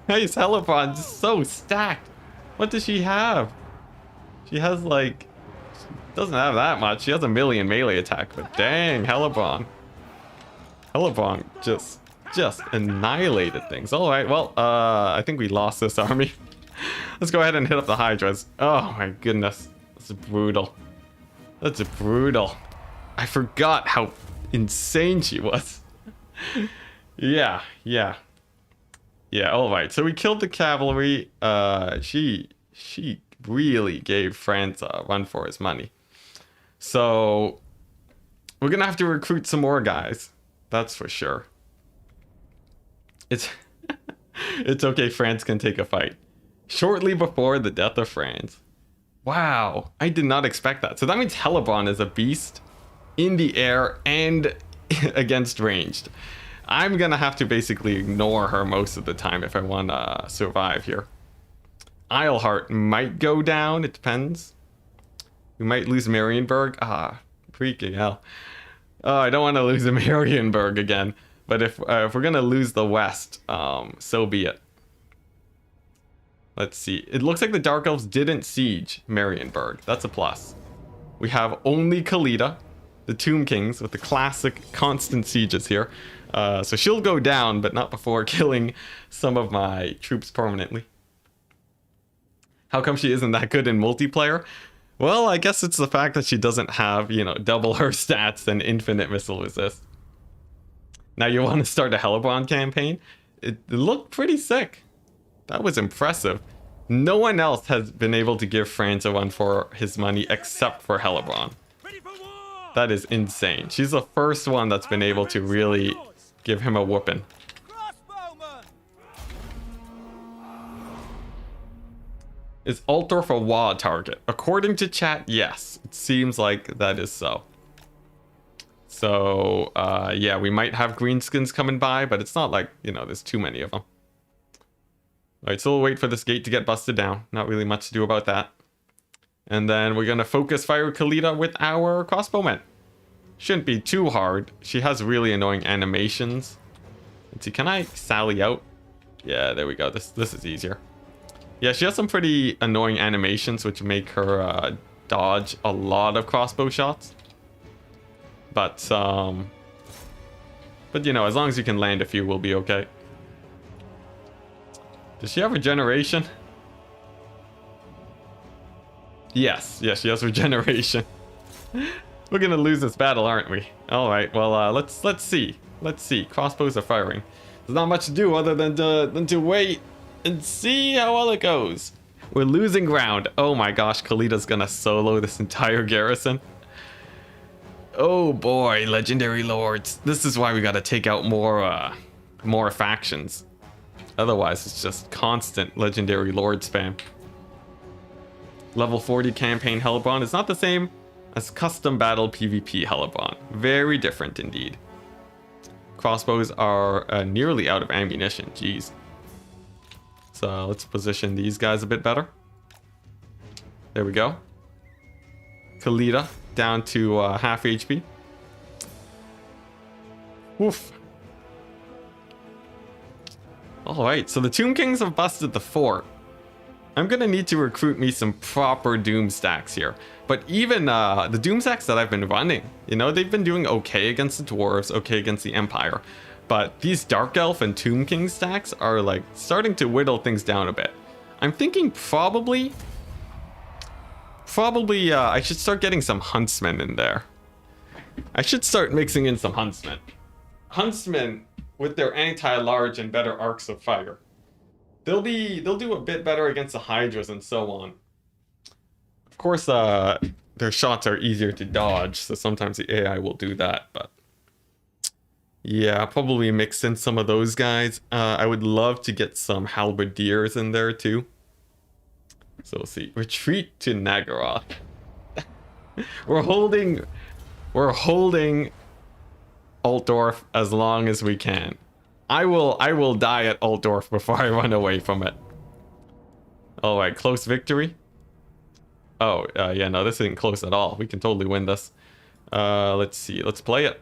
Hey, Helipon, just so stacked. What does she have? She has like, doesn't have that much. She has a million melee attack, but dang, Helipon. Helipon just annihilated things. All right, well, I think we lost this army. Let's go ahead and hit up the Hydras. Oh my goodness, that's brutal. That's brutal. I forgot how insane she was. Yeah. All right. So we killed the cavalry. She really gave Franz a run for his money. So we're gonna have to recruit some more guys. That's for sure. It's it's okay. Franz can take a fight. Shortly before the death of Franz. Wow, I did not expect that. So that means Helibon is a beast in the air and against ranged. I'm gonna have to basically ignore her most of the time if I want to survive here. Isleheart might go down, it depends. We might lose Marienburg. Freaking hell. Oh, I don't want to lose Marienburg again. But if we're gonna lose the west, so be it. Let's see. It looks like the Dark Elves didn't siege Marienburg. That's a plus. We have only Khalida, the Tomb Kings, with the classic constant sieges here. So she'll go down, but not before killing some of my troops permanently. How come she isn't that good in multiplayer? Well, I guess it's the fact that she doesn't have, double her stats and infinite missile resist. Now you want to start a Helibon campaign? It looked pretty sick. That was impressive. No one else has been able to give Franz a run for his money except for Helibon. That is insane. She's the first one that's been able to really give him a whooping. Is Altdorf a WA target? According to chat, yes. It seems like that is so. So, yeah, we might have greenskins coming by, but it's not like, there's too many of them. Alright, so we'll wait for this gate to get busted down. Not really much to do about that. And then we're going to focus fire Khalida with our crossbowmen. Shouldn't be too hard. She has really annoying animations. Let's see, can I sally out? Yeah, there we go. This is easier. Yeah, she has some pretty annoying animations which make her dodge a lot of crossbow shots. But as long as you can land a few, we'll be okay. Does she have regeneration? Yes, she has regeneration. We're gonna lose this battle, aren't we? All right, well, let's see. Let's see. Crossbows are firing. There's not much to do other than to wait and see how well it goes. We're losing ground. Oh my gosh, Khalida's gonna solo this entire garrison. Oh boy, legendary lords. This is why we gotta take out more factions. Otherwise, it's just constant legendary lord spam. Level 40 campaign Helibon is not the same as custom battle PvP Helibon. Very different indeed. Crossbows are nearly out of ammunition. Jeez. So let's position these guys a bit better. There we go. Khalida down to half HP. Woof. Alright, so the Tomb Kings have busted the fort. I'm gonna need to recruit me some proper Doom stacks here. But even the Doom stacks that I've been running, they've been doing okay against the Dwarves, okay against the Empire. But these Dark Elf and Tomb King stacks are like starting to whittle things down a bit. I'm thinking probably I should start getting some Huntsmen in there. I should start mixing in some huntsmen. Huntsmen, with their anti-large and better arcs of fire, they'll do a bit better against the hydras and so on. Of course, their shots are easier to dodge, so sometimes the AI will do that, but yeah, probably mix in some of those guys. I would love to get some halberdiers in there too. So we'll see. Retreat to Nagaroth. We're holding Altdorf as long as we can. I will die at Altdorf before I run away from it. All right, close victory. Oh, yeah, no, this isn't close at all. We can totally win this. Let's see. Let's play it.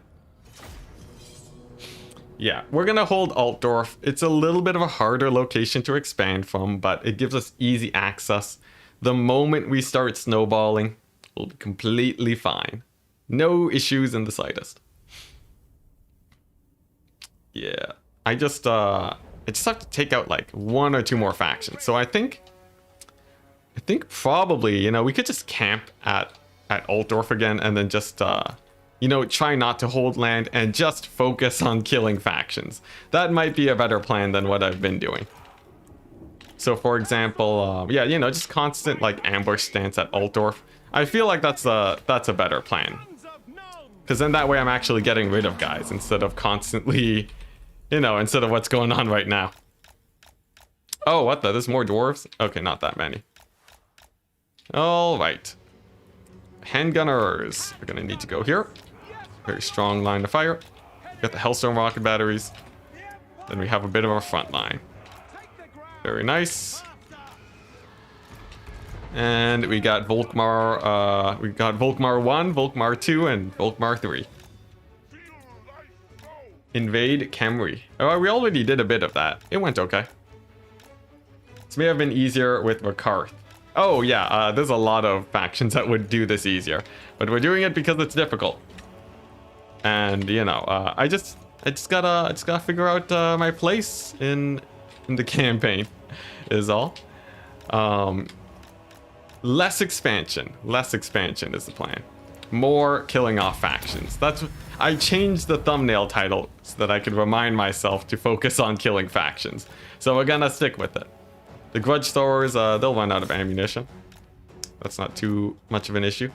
Yeah, we're gonna hold Altdorf. It's a little bit of a harder location to expand from, but it gives us easy access. The moment we start snowballing, we'll be completely fine. No issues in the slightest. Yeah, I just have to take out like 1 or 2 more factions. So I think probably, you know, we could just camp at Altdorf again and then just you know, try not to hold land and just focus on killing factions. That might be a better plan than what I've been doing. So for example, yeah, you know, just constant like ambush stance at Altdorf. I feel like that's a better plan. Because then that way I'm actually getting rid of guys instead of constantly, you know, instead of what's going on right now. Oh, what the? There's more dwarves? Okay, not that many. All right. Handgunners are going to need to go here. Very strong line of fire. Got the Hellstone rocket batteries. Then we have a bit of our front line. Very nice. And we got Volkmar. We got Volkmar 1, Volkmar 2, and Volkmar 3. Invade Khemri. Oh, we already did a bit of that. It went okay. This may have been easier with Rakarth. Oh yeah, there's a lot of factions that would do this easier, but we're doing it because it's difficult. And you know, I just gotta figure out my place in the campaign, is all. Less expansion is the plan. More killing off factions. I changed the thumbnail title so that I could remind myself to focus on killing factions. So we're gonna stick with it. The grudge throwers, they'll run out of ammunition. That's not too much of an issue.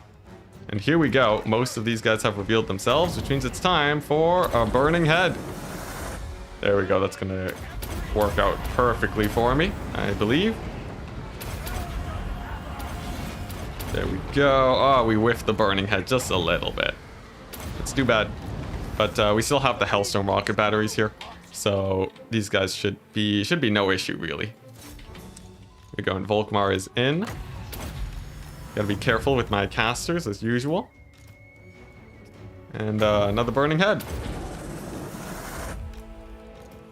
And here we go. Most of these guys have revealed themselves, which means it's time for a burning head. There we go. That's gonna work out perfectly for me, I believe. There we go. Oh, we whiffed the burning head just a little bit. It's too bad. But we still have the Hellstone rocket batteries here. So these guys should be no issue, really. We're going. Volkmar is in. Gotta be careful with my casters as usual. And another burning head.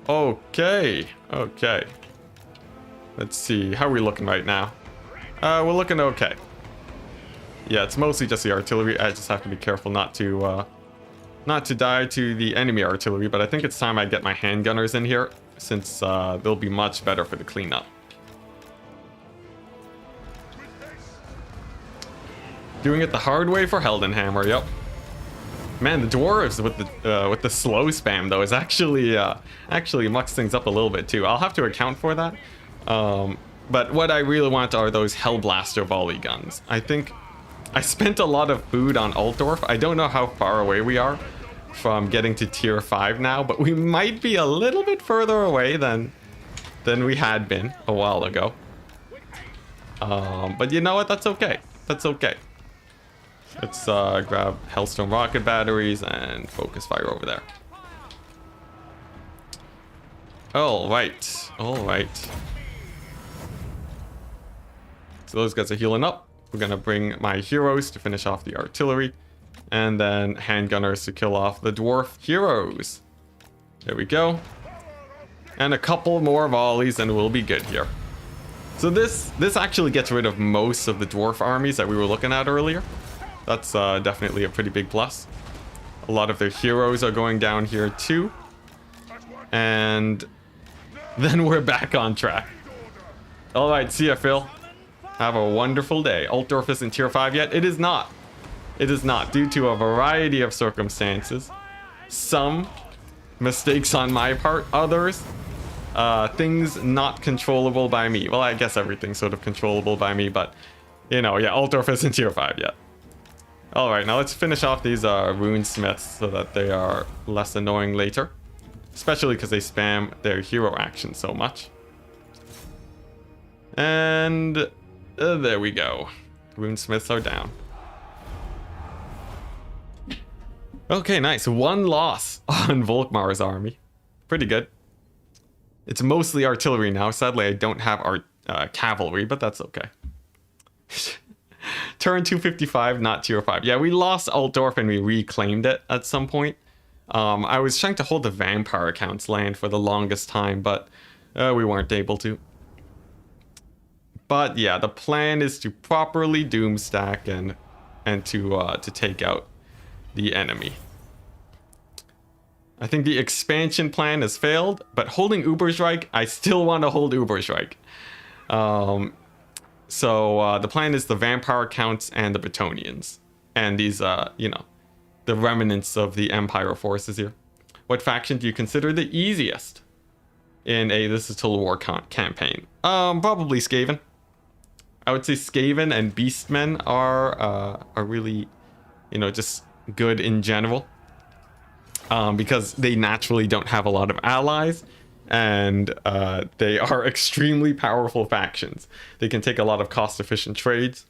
Okay. Let's see. How are we looking right now? We're looking okay. Yeah, it's mostly just the artillery. I just have to be careful not to die to the enemy artillery. But I think it's time I get my handgunners in here, since they'll be much better for the cleanup. Doing it the hard way for Heldenhammer, yep. Man, the dwarves with the slow spam though is actually mucks things up a little bit too. I'll have to account for that. But what I really want are those Hellblaster volley guns. I think I spent a lot of food on Altdorf. I don't know how far away we are from getting to tier 5 now, but we might be a little bit further away than we had been a while ago. But you know what? That's okay. That's okay. Let's grab Hellstone rocket batteries and focus fire over there. All right. So those guys are healing up. We're gonna bring my heroes to finish off the artillery, and then handgunners to kill off the dwarf heroes. There we go. And a couple more volleys and we'll be good here. So this actually gets rid of most of the dwarf armies that we were looking at earlier. That's definitely a pretty big plus. A lot of their heroes are going down here too. And then we're back on track. All right, see ya, Phil. Have a wonderful day. Altdorf isn't tier 5 yet. It is not. It is not, due to a variety of circumstances. Some mistakes on my part, others things not controllable by me. Well, I guess everything's sort of controllable by me, but you know, yeah, Altdorf isn't tier 5 yet. Alright, now let's finish off these rune smiths so that they are less annoying later. Especially because they spam their hero action so much. And there we go. Rune smiths are down. Okay, nice. 1 loss on Volkmar's army. Pretty good. It's mostly artillery now. Sadly, I don't have our cavalry, but that's okay. Turn 255, not tier 5. Yeah, we lost Altdorf and we reclaimed it at some point. I was trying to hold the vampire accounts land for the longest time, but we weren't able to. But yeah, the plan is to properly doomstack and to take out the enemy. I think the expansion plan has failed, but holding Ubersreich, I still want to hold Ubersreich. So the plan is the vampire counts and the Brettonians. And these, you know, the remnants of the Empire forces here. What faction do you consider the easiest in a This Is Total War campaign? Probably Skaven. I would say Skaven and Beastmen are really, you know, just good in general. Because they naturally don't have a lot of allies. And they are extremely powerful factions. They can take a lot of cost-efficient trades.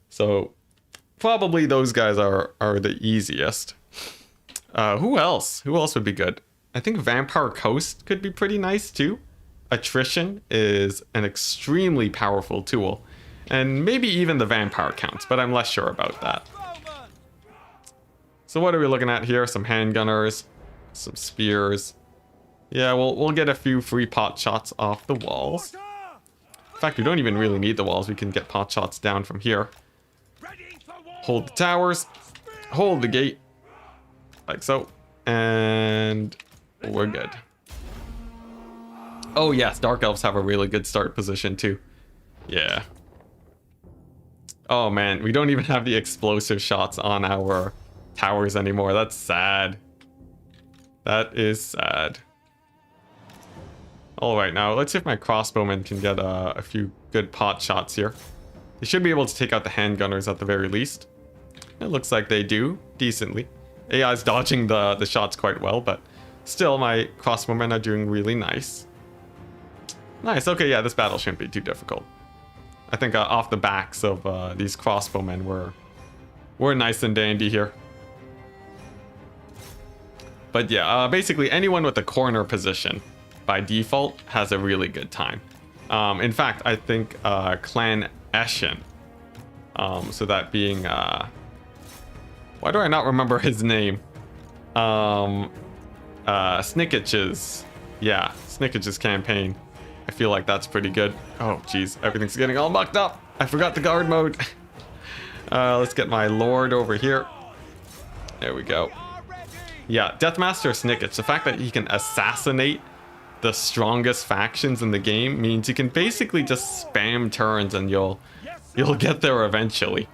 So probably those guys are the easiest. Who else? Who else would be good? I think Vampire Coast could be pretty nice too. Attrition is an extremely powerful tool. And maybe even the Vampire counts, but I'm less sure about that. So what are we looking at here? Some handgunners, some spears. Yeah, we'll get a few free pot shots off the walls. In fact, we don't even really need the walls. We can get pot shots down from here. Hold the towers. Hold the gate. Like so. And we're good. Oh yes, Dark Elves have a really good start position too. Yeah. Oh man, we don't even have the explosive shots on our towers anymore. That's sad. That is sad. Alright, now let's see if my crossbowmen can get a few good pot shots here. They should be able to take out the handgunners at the very least. It looks like they do, decently. AI's dodging the shots quite well, but still my crossbowmen are doing really nice. Nice, okay, yeah, this battle shouldn't be too difficult. I think off the backs of these crossbowmen we're nice and dandy here. But yeah, basically anyone with a corner position by default has a really good time. In fact, I think Clan Eschen, so that being, why do I not remember his name? Snickich's, yeah, Snickich's campaign. I feel like that's pretty good. Oh, geez, everything's getting all mucked up. I forgot the guard mode. Let's get my lord over here. There we go. Yeah, Deathmaster Snickich, the fact that he can assassinate the strongest factions in the game means you can basically just spam turns and you'll get there eventually.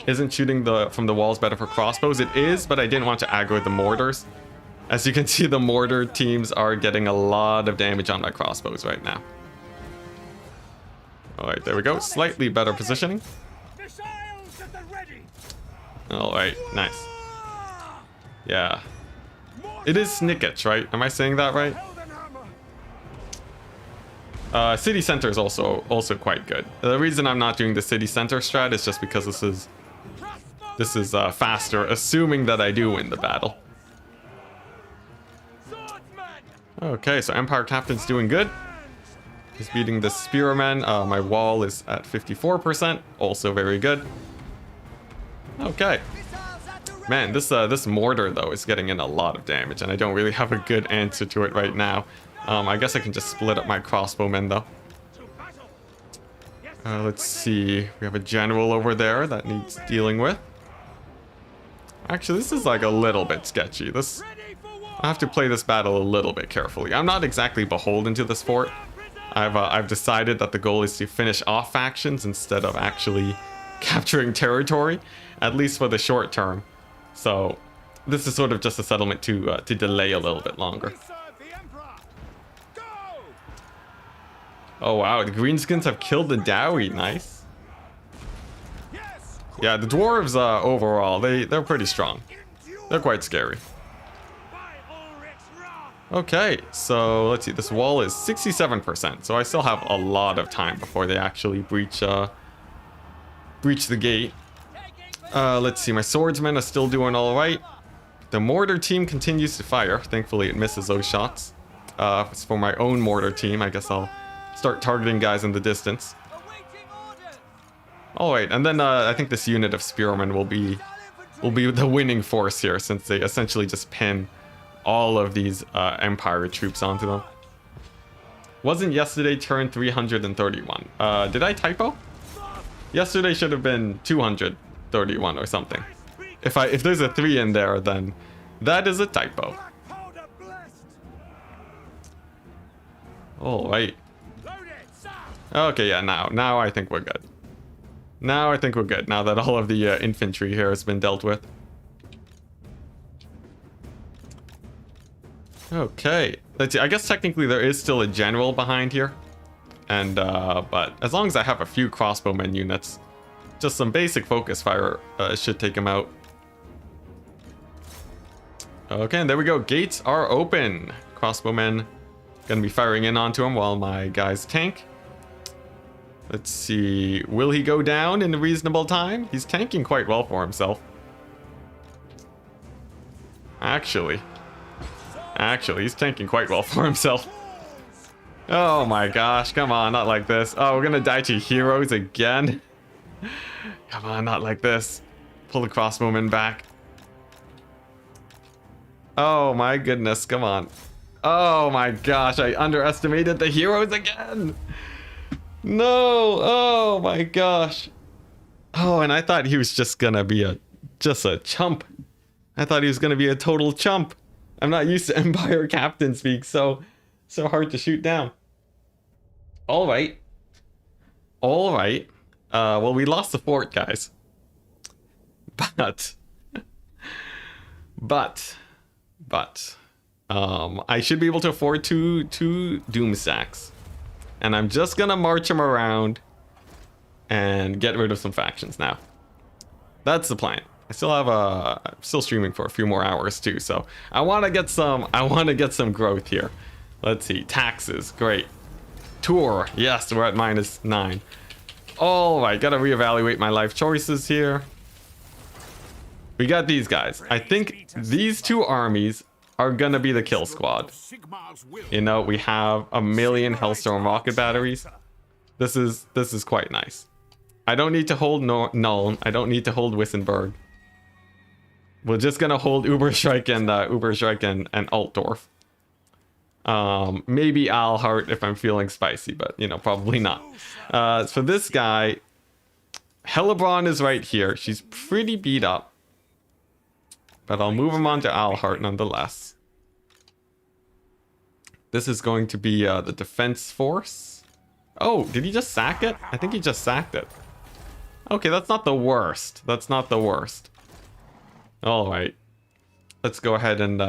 Isn't shooting from the walls better for crossbows? It is, but I didn't want to aggro the mortars. As you can see, the mortar teams are getting a lot of damage on my crossbows right now. Alright, there we go. Slightly better positioning. Alright, nice. Yeah. It is Snickich, right? Am I saying that right? City center is also quite good. The reason I'm not doing the city center strat is just because this is faster, assuming that I do win the battle. Okay, so Empire Captain's doing good. He's beating the Spearmen. My wall is at 54%, also very good. Okay. Man, this mortar though is getting in a lot of damage, and I don't really have a good answer to it right now. I guess I can just split up my crossbowmen though. Let's see. We have a general over there that needs dealing with. Actually, this is like a little bit sketchy. I have to play this battle a little bit carefully. I'm not exactly beholden to this fort. I've decided that the goal is to finish off factions instead of actually capturing territory, at least for the short term. So this is sort of just a settlement to delay a little bit longer. Oh wow, the greenskins have killed the Dowie. Nice. Yeah, the dwarves overall, they're pretty strong. They're quite scary. Okay, so let's see. This wall is 67%, so I still have a lot of time before they actually breach the gate. Let's see. My swordsmen are still doing all right. The mortar team continues to fire. Thankfully, it misses those shots. It's for my own mortar team. I guess I'll start targeting guys in the distance. All right, and then I think this unit of spearmen will be the winning force here, since they essentially just pin all of these Empire troops onto them. Wasn't yesterday turn 331? Did I typo? Yesterday should have been 231 or something. If there's a 3 in there, then that is a typo. All right. Okay, yeah, now I think we're good. Now I think we're good, now that all of the infantry here has been dealt with. Okay, let's see. I guess technically there is still a general behind here. And, but as long as I have a few crossbowmen units, just some basic focus fire should take them out. Okay, and there we go. Gates are open. Crossbowmen gonna be firing in onto him while my guys tank. Let's see. Will he go down in a reasonable time? He's tanking quite well for himself. Actually, he's tanking quite well for himself. Oh my gosh, come on, not like this. Oh, we're gonna die to heroes again. Come on, not like this. Pull the crossbowmen back. Oh my goodness, come on. Oh my gosh, I underestimated the heroes again. No, oh my gosh. Oh, and I thought he was just gonna be just a chump. I thought he was gonna be a total chump. I'm not used to Empire captain speak, so hard to shoot down. All right. Well, we lost the fort, guys. But I should be able to afford two doom sacks. And I'm just gonna march them around and get rid of some factions now. That's the plan. I still have I'm still streaming for a few more hours too, so I want to get some growth here. Let's see. Taxes, great. Tour, yes, we're at -9. All right, gotta reevaluate my life choices here. We got these guys. I think these two armies are gonna be the kill squad. You know, we have 1,000,000 Hellstorm rocket batteries. This is quite nice. I don't need to hold Nuln. I don't need to hold Wissenberg. We're just gonna hold Uberstrike and Altdorf. Maybe Alhart if I'm feeling spicy, but you know, probably not. For this guy, Hellebron is right here. She's pretty beat up, but I'll move him on to Alhart nonetheless. This is going to be the defense force. Oh, did he just sack it? I think he just sacked it. Okay, that's not the worst. That's not the worst. All right, let's go ahead and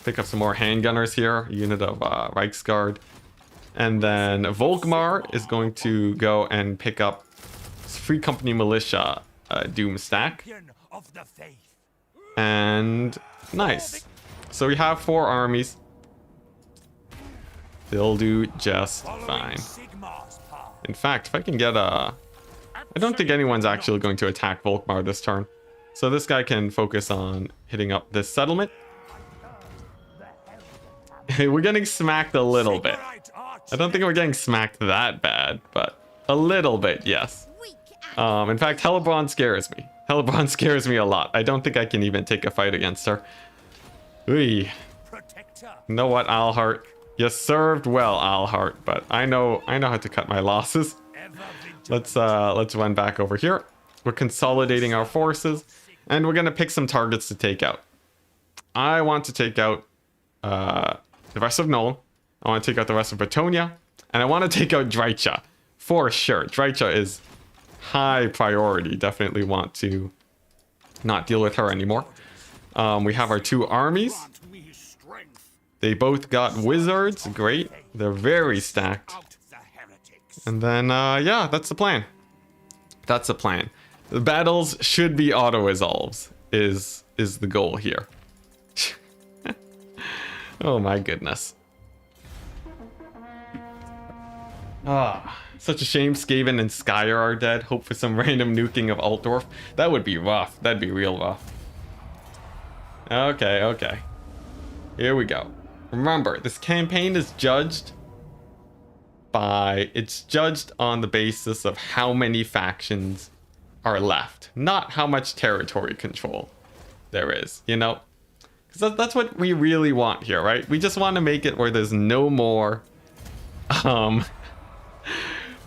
pick up some more handgunners here. A unit of Reichsguard. And then Volkmar is going to go and pick up Free Company Militia Doom Stack. And nice. So we have 4 armies. They'll do just fine. In fact, if I can get I don't think anyone's actually going to attack Volkmar this turn. So this guy can focus on hitting up this settlement. We're getting smacked a little bit. I don't think we're getting smacked that bad, but a little bit, yes. In fact, Hellebron scares me. Hellebron scares me a lot. I don't think I can even take a fight against her. Ooh. You know what, Alhart? You served well, Alhart, but I know how to cut my losses. Let's run back over here. We're consolidating our forces, and we're gonna pick some targets to take out. I want to take out the rest of Nuln. I want to take out the rest of Brettonian, and I want to take out Dreicha for sure. Dreicha is high priority. Definitely want to not deal with her anymore. We have our 2 armies. Grant me strength. They both got wizards. Great. They're very stacked. Out the heretics. And then, yeah, that's the plan. That's the plan. The battles should be auto-resolves, is the goal here. Oh my goodness. Such a shame Skaven and Skyer are dead. Hope for some random nuking of Altdorf. That would be rough. That'd be real rough. Okay, okay. Here we go. Remember, this campaign is judged by... It's judged on the basis of how many factions are left. Not how much territory control there is, you know? Because that's what we really want here, right? We just want to make it where there's no more...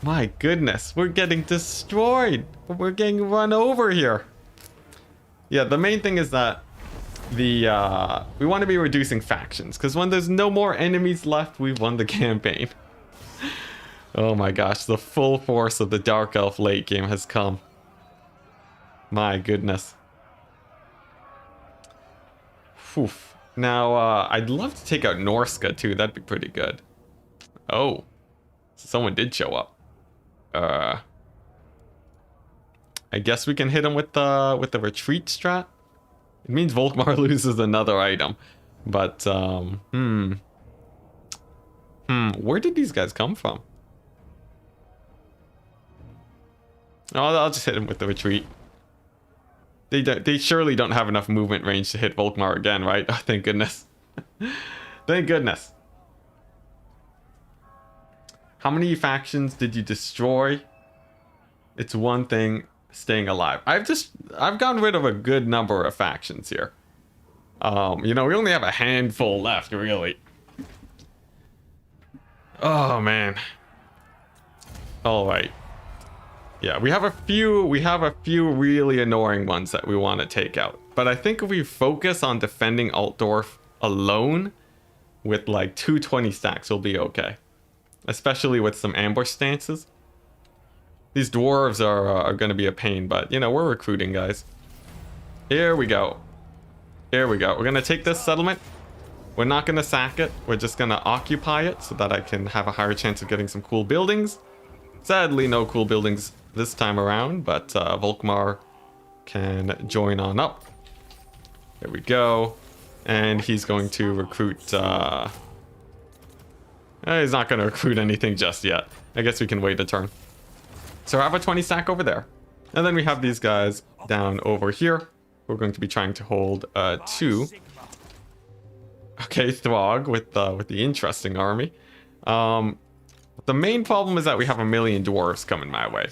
My goodness, we're getting destroyed. We're getting run over here. Yeah, the main thing is that we want to be reducing factions, because when there's no more enemies left, we've won the campaign. Oh my gosh, the full force of the Dark Elf late game has come. My goodness. Whew. Now, I'd love to take out Norsca too. That'd be pretty good. Oh, someone did show up. I guess we can hit him with the retreat strat. It means Volkmar loses another item, but where did these guys come from? Oh, I'll just hit him with the retreat. They surely don't have enough movement range to hit Volkmar again, right? Oh, thank goodness. Thank goodness. How many factions did you destroy? It's one thing staying alive. I've gotten rid of a good number of factions here. You know, we only have a handful left, really. Oh man. All right. Yeah, we have a few really annoying ones that we want to take out. But I think if we focus on defending Altdorf alone with like 220 stacks, we'll be okay. Especially with some ambush stances. These dwarves are going to be a pain, but you know, we're recruiting, guys. Here we go. Here we go. We're going to take this settlement. We're not going to sack it. We're just going to occupy it so that I can have a higher chance of getting some cool buildings. Sadly, no cool buildings this time around, but Volkmar can join on up. There we go. And he's going to recruit... he's not going to recruit anything just yet. I guess we can wait a turn. So I have a 20 stack over there. And then we have these guys down over here. We're going to be trying to hold 2. Okay, Throg with the interesting army. The main problem is that we have a million dwarves coming my way.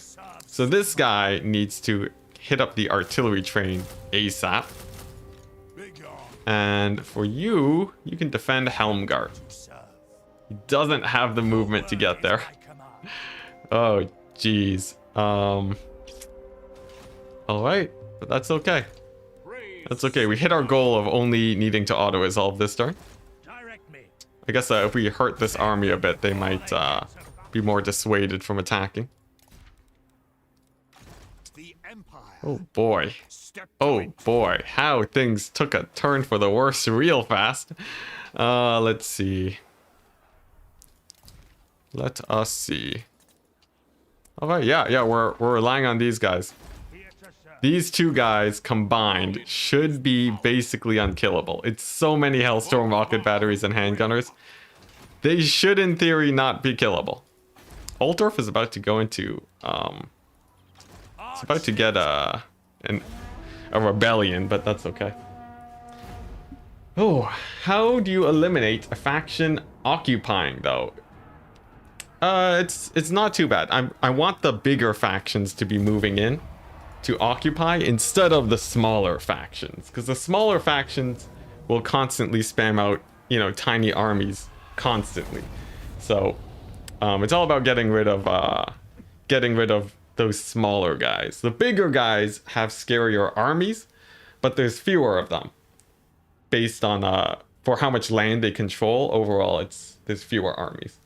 So this guy needs to hit up the artillery train ASAP. And for you, you can defend Helmgart. He doesn't have the movement to get there. Oh, jeez. Alright, but that's okay. That's okay. We hit our goal of only needing to auto-resolve this turn. I guess if we hurt this army a bit, they might be more dissuaded from attacking. Oh boy. Oh boy. How things took a turn for the worse real fast. Let's see. Let us see. Alright, yeah, we're relying on these guys. These 2 guys combined should be basically unkillable. It's so many Hellstorm rocket batteries and handgunners. They should, in theory, not be killable. Altdorf is about to go into... it's about to get a rebellion, but that's okay. Oh, how do you eliminate a faction occupying, though? It's not too bad. I want the bigger factions to be moving in to occupy instead of the smaller factions, because the smaller factions will constantly spam out, you know, tiny armies constantly. So it's all about getting rid of those smaller guys. The bigger guys have scarier armies, but there's fewer of them based on for how much land they control. Overall, there's fewer armies.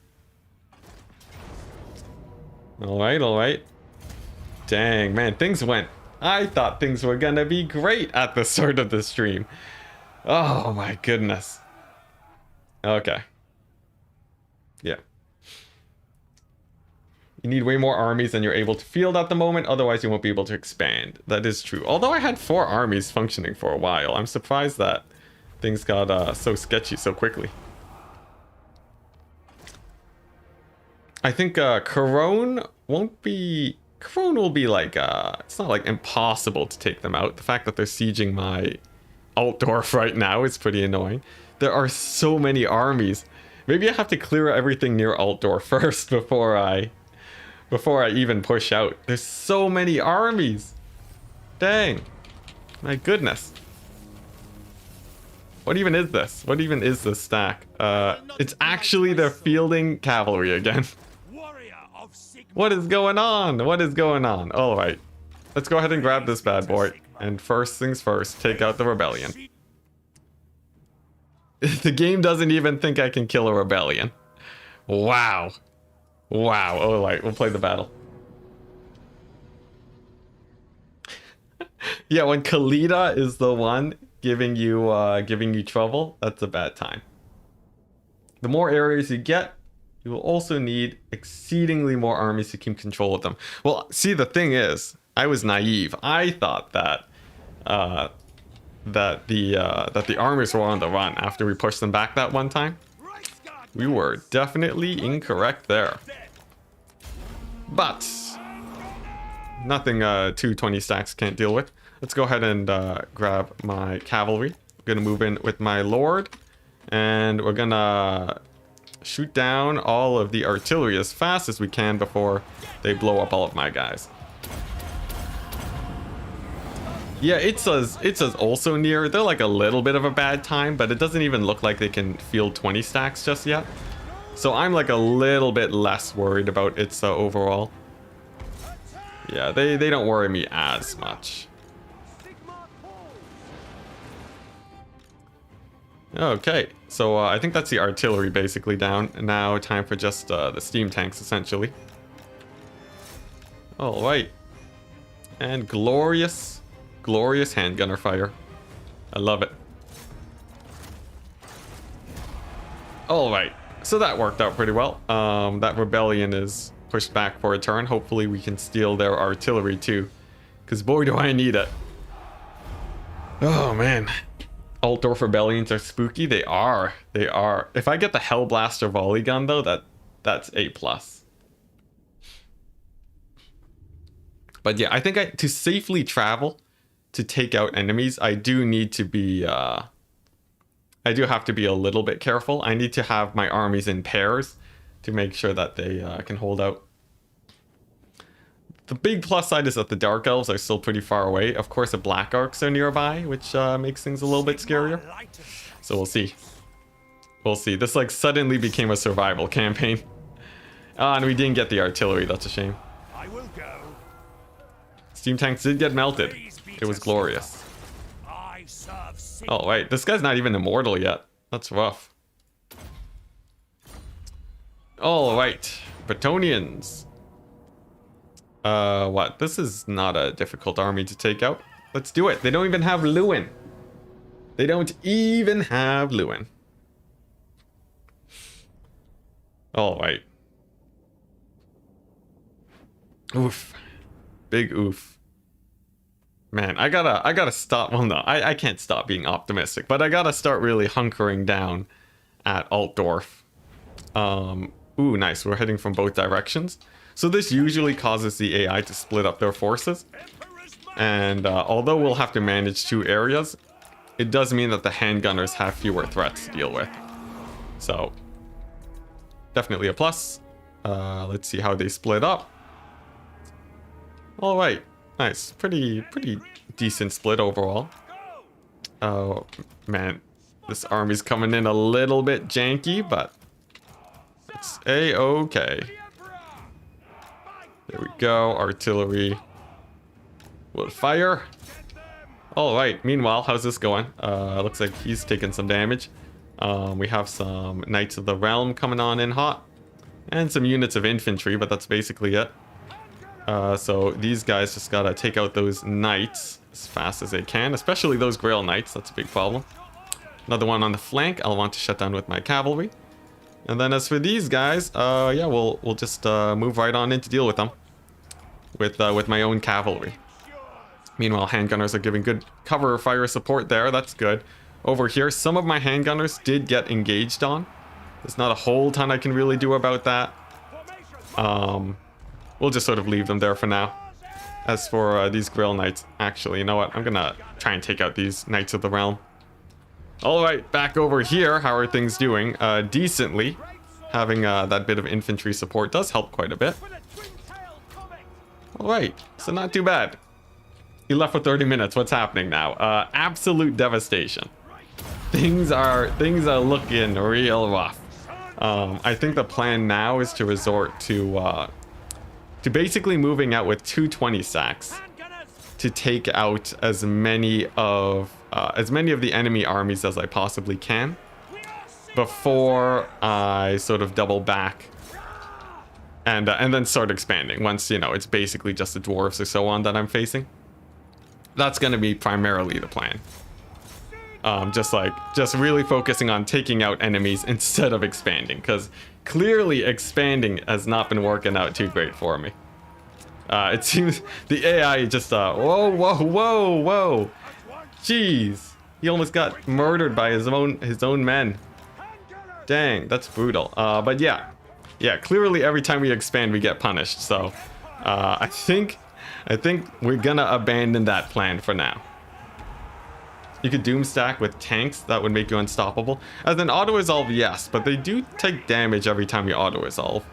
All right. Dang, man, things went... I thought things were gonna be great at the start of the stream. Oh my goodness. Okay. Yeah. You need way more armies than you're able to field at the moment, otherwise you won't be able to expand. That is true. Although I had 4 armies functioning for a while, I'm surprised that things got so sketchy so quickly. I think Corone won't be... Corone will be like, it's not like impossible to take them out. The fact that they're sieging my Altdorf right now is pretty annoying. There are so many armies. Maybe I have to clear everything near Altdorf first before I even push out. There's so many armies. Dang. My goodness. What even is this? What even is this stack? It's actually the fielding cavalry again. What is going on? What is going on? All right. Let's go ahead and grab this bad boy. And first things first, take out the rebellion. The game doesn't even think I can kill a rebellion. Wow. Wow. All right, we'll play the battle. Yeah, when Kalita is the one giving you trouble, that's a bad time. The more areas you get, you will also need exceedingly more armies to keep control of them. Well, see, the thing is, I was naive. I thought that the armies were on the run after we pushed them back that one time. We were definitely incorrect there. But nothing 220 stacks can't deal with. Let's go ahead and grab my cavalry. I'm gonna move in with my lord, and we're gonna shoot down all of the artillery as fast as we can before they blow up all of my guys. Yeah, it says also near. They're like a little bit of a bad time, but it doesn't even look like they can field 20 stacks just yet. So I'm like a little bit less worried about its overall. Yeah, they don't worry me as much. Okay, so I think that's the artillery basically down. Now time for just the steam tanks essentially. All right, and glorious handgunner fire. I love it. All right, so that worked out pretty well. That rebellion is pushed back for a turn. Hopefully we can steal their artillery too, because boy do I need it. Oh man. Altdorf rebellions are spooky. They are. If I get the Hellblaster volley gun though, that's A+. But yeah, I think to safely travel to take out enemies, I do need to be I do have to be a little bit careful. I need to have my armies in pairs to make sure that they can hold out. The big plus side is that the Dark Elves are still pretty far away. Of course, the Black Arcs are nearby, which makes things a little bit scarier. So we'll see. We'll see. This like suddenly became a survival campaign. And we didn't get the artillery. That's a shame. Steam tanks did get melted. It was glorious. Oh, wait. This guy's not even immortal yet. That's rough. All right. Brettonians. What? This is not a difficult army to take out. Let's do it. They don't even have Lewin. They don't even have Lewin. All right. Oof. Big oof. Man, I gotta stop. Well, no, I can't stop being optimistic, but I gotta start really hunkering down at Altdorf. Ooh, nice. We're heading from both directions. So this usually causes the AI to split up their forces. And although we'll have to manage 2 areas, it does mean that the handgunners have fewer threats to deal with. So, definitely a plus. Let's see how they split up. All right, nice. Pretty decent split overall. Oh, man. This army's coming in a little bit janky, but it's A-okay. There we go, artillery will fire. All right, meanwhile, how's this going? Looks like he's taking some damage. We have some Knights of the Realm coming on in hot. And some units of infantry, but that's basically it. So these guys just gotta take out those knights as fast as they can, especially those Grail knights. That's a big problem. Another one on the flank I'll want to shut down with my cavalry. And then as for these guys, yeah, we'll just move right on in to deal with them with my own cavalry. Meanwhile, handgunners are giving good cover fire support there. That's good. Over here, some of my handgunners did get engaged on. There's not a whole ton I can really do about that. We'll just sort of leave them there for now. As for these Grail Knights, actually, you know what? I'm gonna try and take out these Knights of the Realm. Alright, back over here. How are things doing? Decently. Having that bit of infantry support does help quite a bit. Alright, so not too bad. You left for 30 minutes. What's happening now? Absolute devastation. Things are looking real rough. I think the plan now is to resort to basically moving out with 220 sacks to take out as many of the enemy armies as I possibly can before I sort of double back and then start expanding once, you know, it's basically just the dwarves or so on that I'm facing. That's going to be primarily the plan. Just really focusing on taking out enemies instead of expanding, because clearly expanding has not been working out too great for me. It seems the AI just whoa. Jeez, he almost got murdered by his own men. Dang, that's brutal. But yeah, clearly every time we expand we get punished. So I think we're gonna abandon that plan for now. You could doom stack with tanks, that would make you unstoppable. As an auto-resolve, yes, but they do take damage every time you auto-resolve.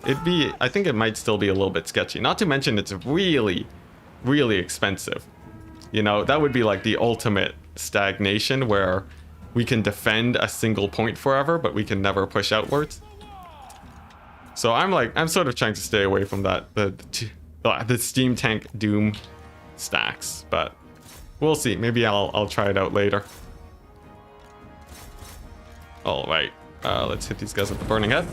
I think it might still be a little bit sketchy. Not to mention it's really, really expensive. You know, that would be like the ultimate stagnation where we can defend a single point forever, but we can never push outwards. So I'm sort of trying to stay away from that, the steam tank doom stacks, but we'll see. Maybe I'll try it out later. All right, let's hit these guys with the burning head.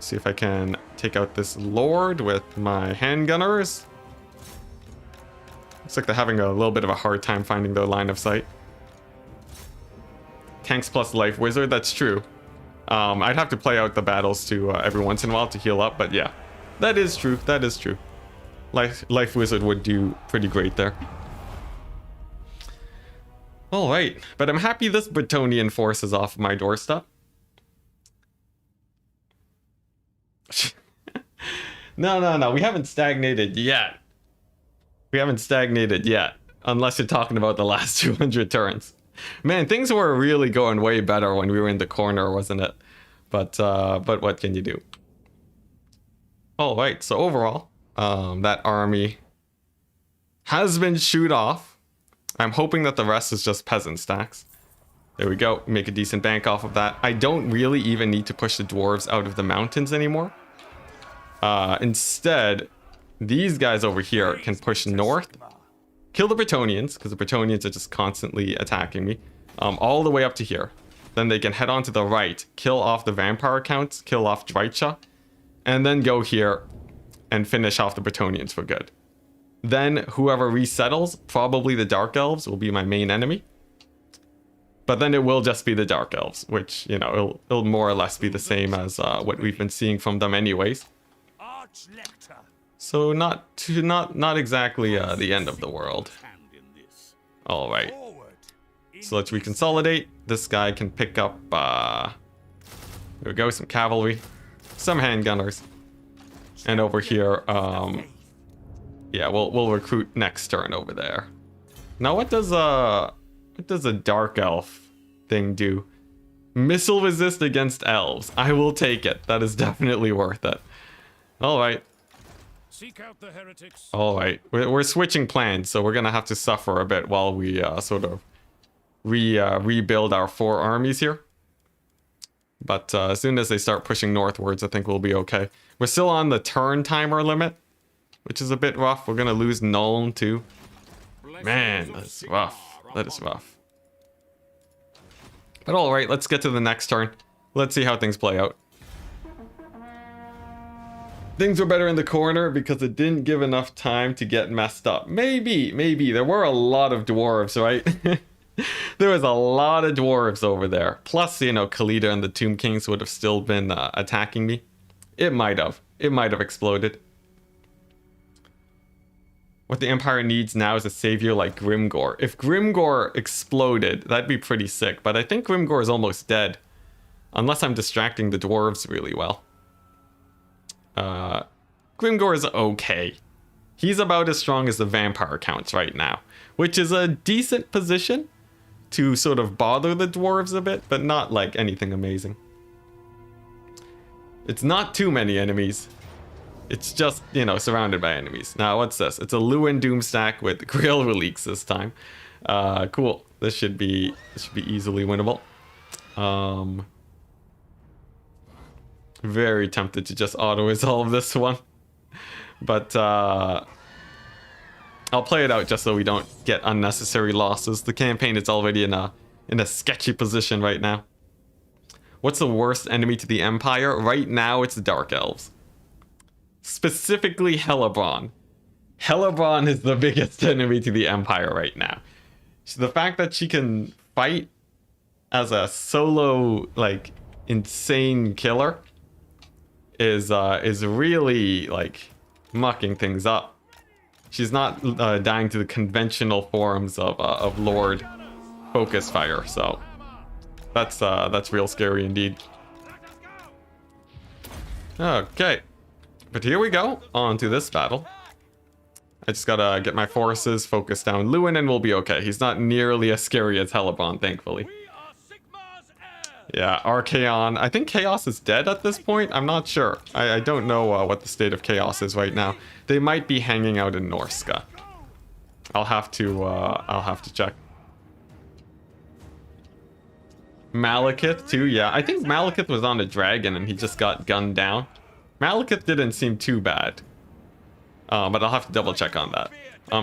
See if I can take out this lord with my handgunners. Looks like they're having a little bit of a hard time finding their line of sight. Tanks plus life wizard, that's true. I'd have to play out the battles to every once in a while to heal up, but yeah, that is true. That is true. Life wizard would do pretty great there. All right, but I'm happy this Brettonian force is off my doorstep. No, we haven't stagnated yet. Unless you're talking about the last 200 turns. Man, things were really going way better when we were in the corner, wasn't it? But what can you do? All right, so overall, that army has been shooed off. I'm hoping that the rest is just peasant stacks. There we go, make a decent bank off of that. I don't really even need to push the dwarves out of the mountains anymore. Instead, these guys over here can push north, kill the Brettonians, because the Brettonians are just constantly attacking me, all the way up to here. Then they can head on to the right, kill off the vampire counts, kill off Drycha, and then go here and finish off the Brettonians for good. Then whoever resettles, probably the Dark Elves, will be my main enemy. But then it will just be the Dark Elves, which, you know, it'll more or less be the same as what we've been seeing from them anyways. So not exactly the end of the world. All right. So let's reconsolidate. This guy can pick up, here we go, some cavalry, some handgunners. And over here, yeah, we'll recruit next turn over there. Now what does a dark elf thing do? Missile resist against elves. I will take it. That is definitely worth it. All right. Seek out the heretics. All right. We're switching plans, so we're gonna have to suffer a bit while we sort of rebuild our 4 armies here. But as soon as they start pushing northwards, I think we'll be okay. We're still on the turn timer limit, which is a bit rough. We're gonna lose Nuln too. Man, that's rough. That is rough. But all right, let's get to the next turn. Let's see how things play out. Things were better in the corner because it didn't give enough time to get messed up. Maybe. There were a lot of dwarves, right? There was a lot of dwarves over there. Plus, you know, Khalida and the Tomb Kings would have still been attacking me. It might have. It might have exploded. What the Empire needs now is a savior like Grimgor. If Grimgor exploded, that'd be pretty sick. But I think Grimgor is almost dead. Unless I'm distracting the dwarves really well. Grimgor is okay. He's about as strong as the vampire counts right now. Which is a decent position to sort of bother the dwarves a bit, but not like anything amazing. It's not too many enemies. It's just, you know, surrounded by enemies. Now, what's this? It's a Lewin Doomstack with Grail Reliques this time. Cool. This should be easily winnable. Very tempted to just auto-resolve this one. But, I'll play it out just so we don't get unnecessary losses. The campaign is already in a sketchy position right now. What's the worst enemy to the Empire? Right now, it's the Dark Elves. Specifically, Hellebron. Hellebron is the biggest enemy to the Empire right now. So the fact that she can fight as a solo, like, insane killer is really, like, mucking things up. She's not dying to the conventional forms of Lord Focus Fire, so that's real scary indeed. Okay, but here we go on to this battle. I just gotta get my forces focused down Lewin and we'll be okay. He's not nearly as scary as Hellebron, thankfully. Yeah, Archaon. I think Chaos is dead at this point. I'm not sure. I don't know what the state of Chaos is right now. They might be hanging out in Norsca. I'll have to check. Malekith too. Yeah, I think Malekith was on a dragon and he just got gunned down. Malekith didn't seem too bad, but I'll have to double check on that.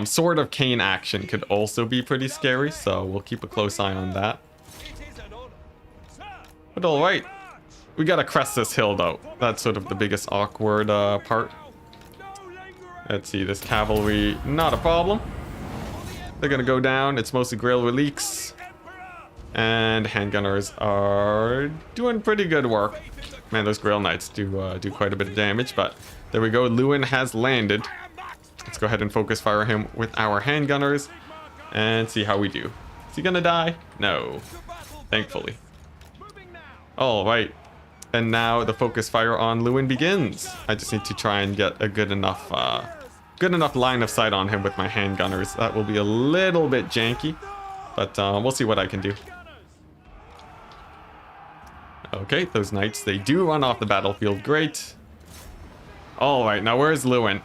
Sword of Cain action could also be pretty scary, so we'll keep a close eye on that. But alright, we gotta crest this hill though. That's sort of the biggest awkward part. Let's see, this cavalry, not a problem. They're gonna go down, it's mostly Grail Reliques. And handgunners are doing pretty good work. Man, those Grail Knights do quite a bit of damage, but there we go, Lewin has landed. Let's go ahead and focus fire him with our handgunners and see how we do. Is he gonna die? No, thankfully. All right, and now the focus fire on Lewin begins. I just need to try and get a good enough line of sight on him with my handgunners. That will be a little bit janky, but we'll see what I can do. Okay, those knights, they do run off the battlefield. Great. All right, now where's Lewin?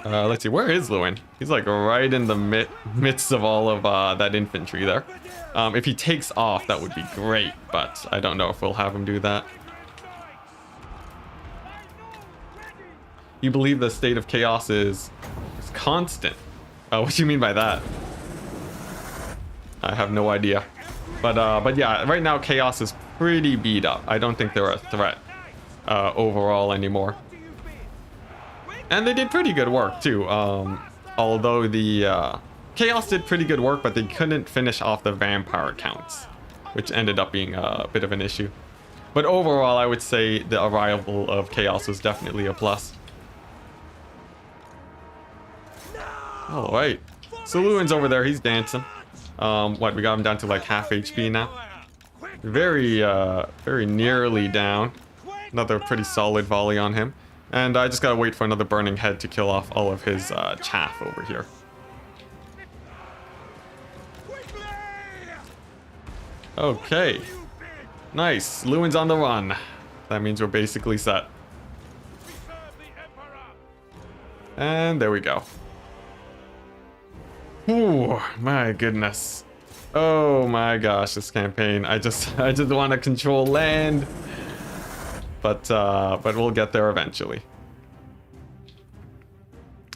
Let's see, where is Lewin? He's like right in the midst of all of that infantry there. If he takes off, that would be great, but I don't know if we'll have him do that. You believe the state of chaos is constant? What do you mean by that? I have no idea. But yeah, right now chaos is pretty beat up. I don't think they're a threat overall anymore. And they did pretty good work too. Although the Chaos did pretty good work, but they couldn't finish off the vampire counts, which ended up being a bit of an issue. But overall, I would say the arrival of Chaos was definitely a plus. Alright, so Lewin's over there, he's dancing. What, we got him down to like half HP now? Very nearly down. Another pretty solid volley on him. And I just gotta wait for another burning head to kill off all of his chaff over here. Okay. Nice. Lewin's on the run. That means we're basically set. And there we go. Ooh, my goodness. Oh my gosh, this campaign. I just want to control land. But we'll get there eventually.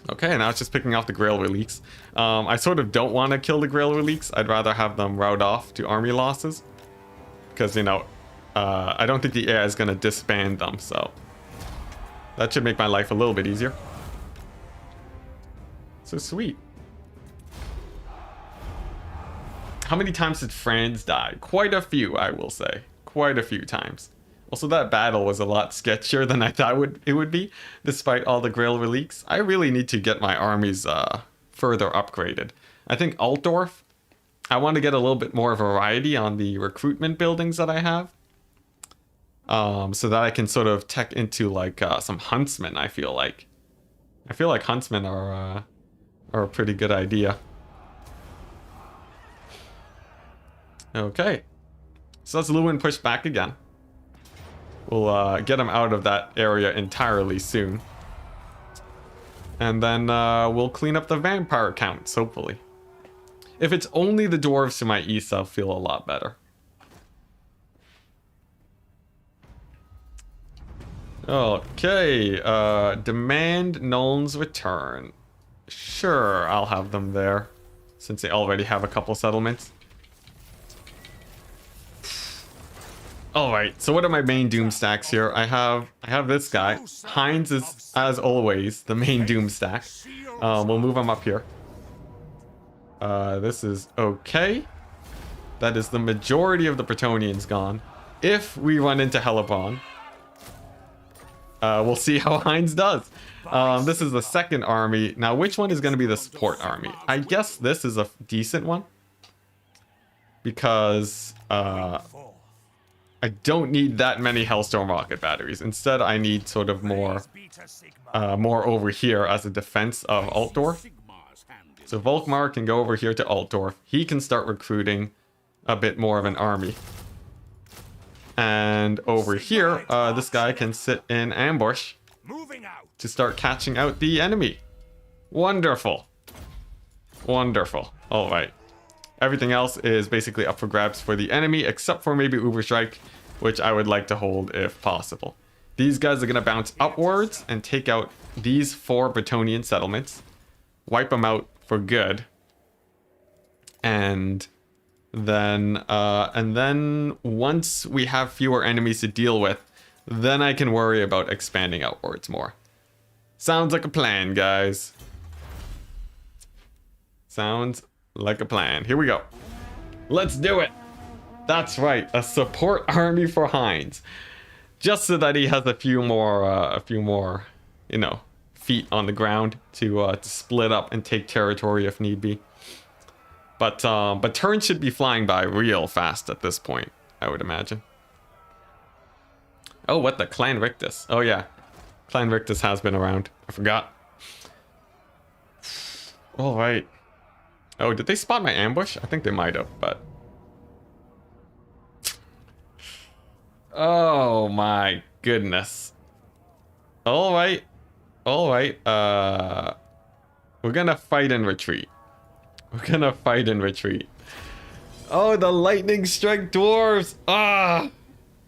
Okay, now it's just picking off the Grail Reliques. I sort of don't want to kill the Grail Reliques. I'd rather have them route off to army losses. Because, you know, I don't think the AI is going to disband them, so that should make my life a little bit easier. So sweet. How many times did Franz die? Quite a few, I will say. Quite a few times. Also, that battle was a lot sketchier than I thought it would be, despite all the Grail relics. I really need to get my armies further upgraded. I think Altdorf, I want to get a little bit more variety on the recruitment buildings that I have. So that I can sort of tech into like some huntsmen, I feel like. I feel like huntsmen are a pretty good idea. Okay. So let's Lewin push back again. We'll get him out of that area entirely soon. And then we'll clean up the vampire counts, hopefully. If it's only the dwarves to my east, I'll feel a lot better. Okay, demand Nuln's return. Sure, I'll have them there, since they already have a couple settlements. Alright, so what are my main doom stacks here? I have this guy. Heinz is, as always, the main doom stack. We'll move him up here. This is okay. That is the majority of the Brettonians gone. If we run into Hellebron, we'll see how Heinz does. This is the second army. Now, which one is going to be the support army? I guess this is a decent one. Because I don't need that many Hellstorm rocket batteries. Instead, I need sort of more over here as a defense of Altdorf. So Volkmar can go over here to Altdorf. He can start recruiting a bit more of an army. And over here, this guy can sit in ambush to start catching out the enemy. Wonderful. Wonderful. All right. Everything else is basically up for grabs for the enemy, except for maybe Uberstrike, which I would like to hold if possible. These guys are going to bounce upwards and take out these 4 Brettonian settlements. Wipe them out for good. And then once we have fewer enemies to deal with, then I can worry about expanding outwards more. Sounds like a plan, guys. Sounds like a plan. Here we go. Let's do it. That's right, a support army for Heinz, just so that he has a few more, you know, feet on the ground to split up and take territory if need be. But turns should be flying by real fast at this point, I would imagine. Oh, what the Clan Rictus? Oh yeah, Clan Rictus has been around. I forgot. All right. Oh, did they spot my ambush? I think they might have, but... Oh my goodness. Alright. Alright. We're gonna fight and retreat. We're gonna fight and retreat. Oh, the lightning strike dwarves! Ah!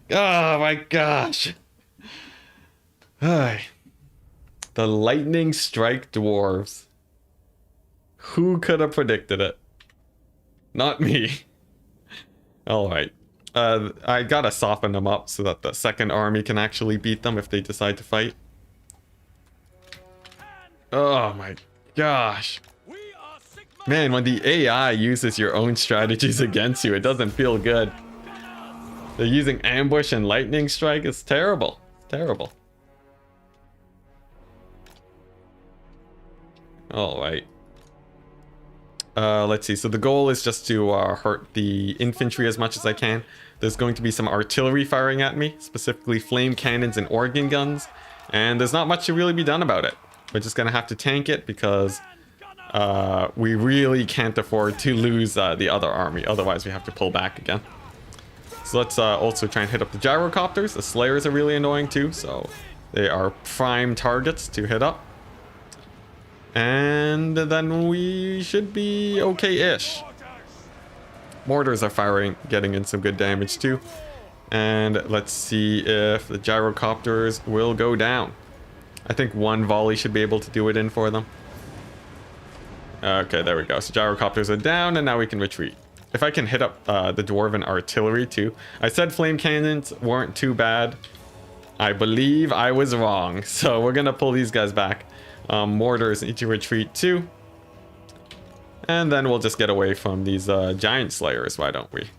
Oh my gosh. Ay. The lightning strike dwarves. Who could have predicted it? Not me. Alright. I gotta soften them up so that the second army can actually beat them if they decide to fight. Oh my gosh. Man, when the AI uses your own strategies against you, it doesn't feel good. They're using ambush and lightning strike. It's terrible. Terrible. Alright. Let's see. So the goal is just to hurt the infantry as much as I can. There's going to be some artillery firing at me, specifically flame cannons and organ guns. And there's not much to really be done about it. We're just going to have to tank it because we really can't afford to lose the other army. Otherwise, we have to pull back again. So let's also try and hit up the gyrocopters. The slayers are really annoying too, so they are prime targets to hit up. And then we should be okay-ish. Mortars are firing, getting in some good damage too. And let's see if the gyrocopters will go down. I think one volley should be able to do it in for them. Okay, there we go. So gyrocopters are down, and now we can retreat. if I can hit up the Dwarven artillery too. I said flame cannons weren't too bad. I believe I was wrong. So we're gonna pull these guys back. Mortars need to retreat too. And then we'll just get away from these giant slayers, why don't we?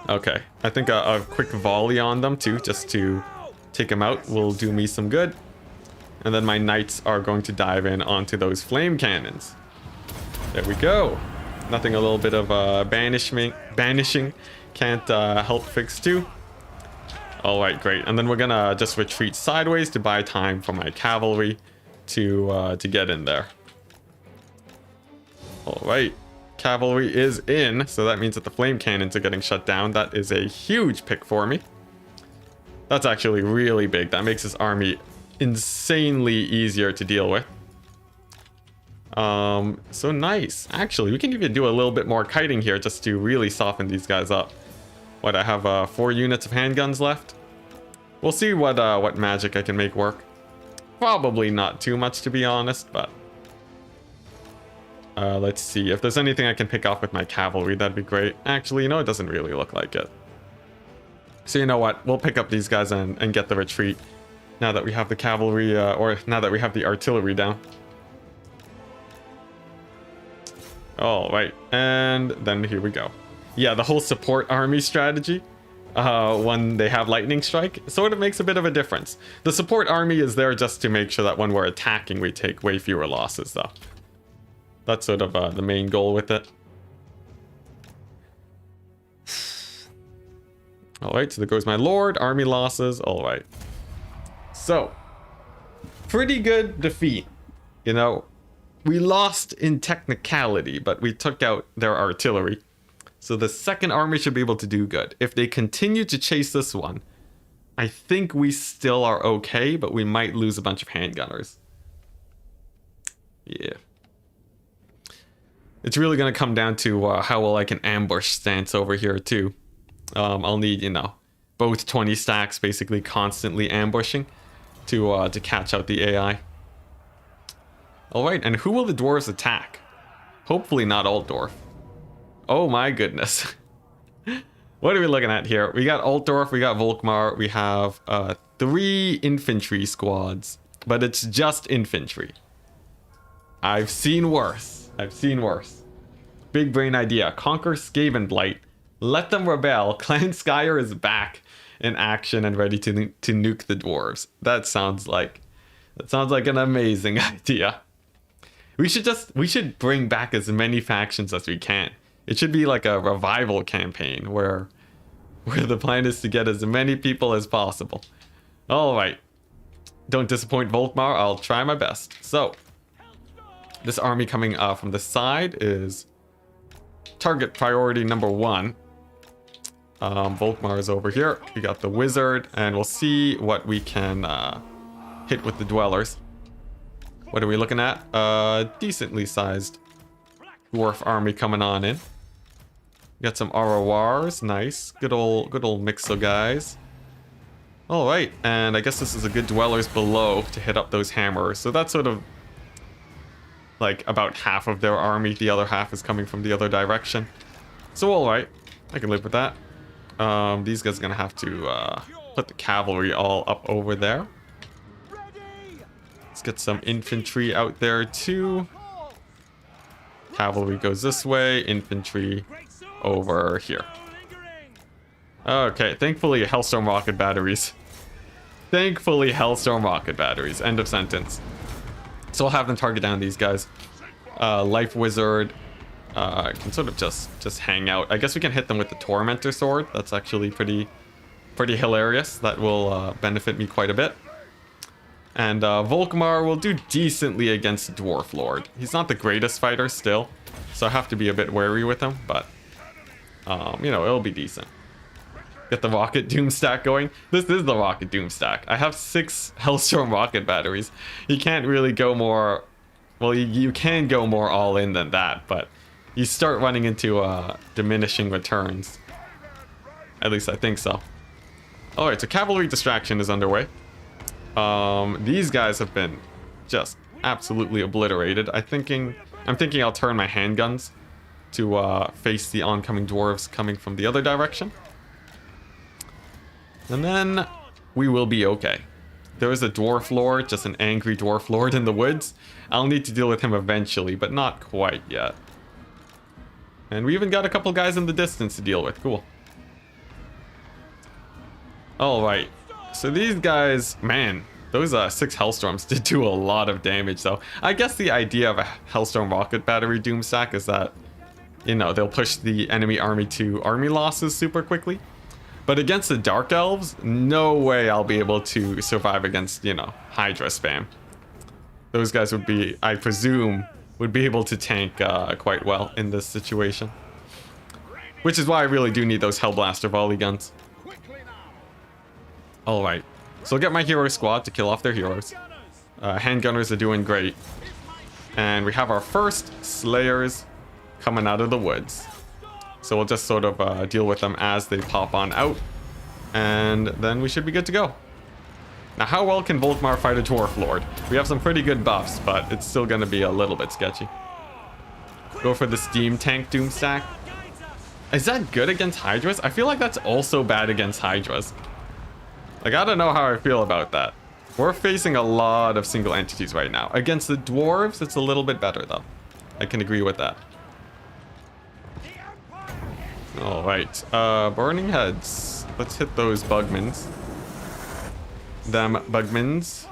Okay, I think a quick volley on them too, just to take them out, will do me some good. And then my knights are going to dive in onto those flame cannons. There we go. Nothing a little bit of banishing can't help fix too. All right, great. And then we're gonna just retreat sideways to buy time for my cavalry to get in there. All right, cavalry is in, so that means that the flame cannons are getting shut down. That is a huge pick for me. That's actually really big. That makes this army insanely easier to deal with. So nice. Actually, we can even do a little bit more kiting here just to really soften these guys up. What, I have 4 units of handguns left. We'll see what magic I can make work. Probably not too much, to be honest, but let's see if there's anything I can pick off with my cavalry. That'd be great. Actually, you know, it doesn't really look like it. So you know what? We'll pick up these guys and get the retreat now that we have the cavalry, or now that we have the artillery down. All right, and then here we go. Yeah, the whole support army strategy, when they have lightning strike, sort of makes a bit of a difference. The support army is there just to make sure that when we're attacking, we take way fewer losses, though. That's sort of the main goal with it. All right, so there goes my lord. Army losses. All right. So, pretty good defeat. You know, we lost in technicality, but we took out their artillery. So the second army should be able to do good. If they continue to chase this one, I think we still are okay, but we might lose a bunch of handgunners. Yeah. It's really going to come down to how well I can ambush stance over here too. I'll need, you know, both 20 stacks basically constantly ambushing to catch out the AI. All right, and who will the dwarves attack? Hopefully not Altdorf. Oh my goodness. What are we looking at here? We got Altdorf, we got Volkmar, we have 3 infantry squads, but it's just infantry. I've seen worse. I've seen worse. Big brain idea. Conquer Skavenblight. Let them rebel. Clan Skyer is back in action and ready to nuke the dwarves. That sounds like an amazing idea. We should bring back as many factions as we can. It should be like a revival campaign where the plan is to get as many people as possible. All right. Don't disappoint Volkmar. I'll try my best. So, this army coming from the side is target priority number 1. Volkmar is over here. We got the wizard, and we'll see what we can hit with the dwellers. What are we looking at? Decently sized dwarf army coming on in. Got some Arawars, nice. Good old mix of guys. All right, and I guess this is a good dwellers below to hit up those hammerers. So that's sort of like about half of their army. The other half is coming from the other direction. So all right, I can live with that. These guys are gonna have to put the cavalry all up over there. Let's get some infantry out there too. Cavalry goes this way, infantry over here. Okay, thankfully Hellstorm rocket batteries. Thankfully Hellstorm rocket batteries. End of sentence. So I'll have them target down these guys. Life Wizard can sort of just hang out. I guess we can hit them with the Tormentor Sword. That's actually pretty hilarious. That will benefit me quite a bit. And Volkmar will do decently against Dwarf Lord. He's not the greatest fighter still, so I have to be a bit wary with him, but you know, it'll be decent. Get the Rocket Doom stack going. This is the Rocket Doom stack. I have 6 Hellstorm rocket batteries. You can't really go more... Well, you can go more all in than that, but you start running into diminishing returns. At least I think so. Alright, so cavalry distraction is underway. These guys have been just absolutely obliterated. I'm thinking I'll turn my handguns to face the oncoming dwarves coming from the other direction. And then we will be okay. There is a dwarf lord, just an angry dwarf lord in the woods. I'll need to deal with him eventually, but not quite yet. And we even got a couple guys in the distance to deal with. Cool. Alright. So these guys, man, those 6 Hellstorms did do a lot of damage though. I guess the idea of a Hellstorm rocket battery doomstack is that, you know, they'll push the enemy army to army losses super quickly. But against the Dark Elves, no way I'll be able to survive against, you know, Hydra spam. Those guys would be, I presume, would be able to tank quite well in this situation. Which is why I really do need those Hellblaster volley guns. Alright, so I'll get my hero squad to kill off their heroes. Handgunners are doing great. And we have our first Slayers coming out of the woods. So we'll just sort of deal with them as they pop on out. And then we should be good to go. Now, how well can Volkmar fight a Dwarf Lord? We have some pretty good buffs, but it's still going to be a little bit sketchy. Go for the Steam Tank Doomstack. Is that good against Hydras? I feel like that's also bad against Hydras. Like, I don't know how I feel about that. We're facing a lot of single entities right now. Against the Dwarves, it's a little bit better, though. I can agree with that. Alright, Burning Heads. Let's hit those Bugmans. Them Bugmans.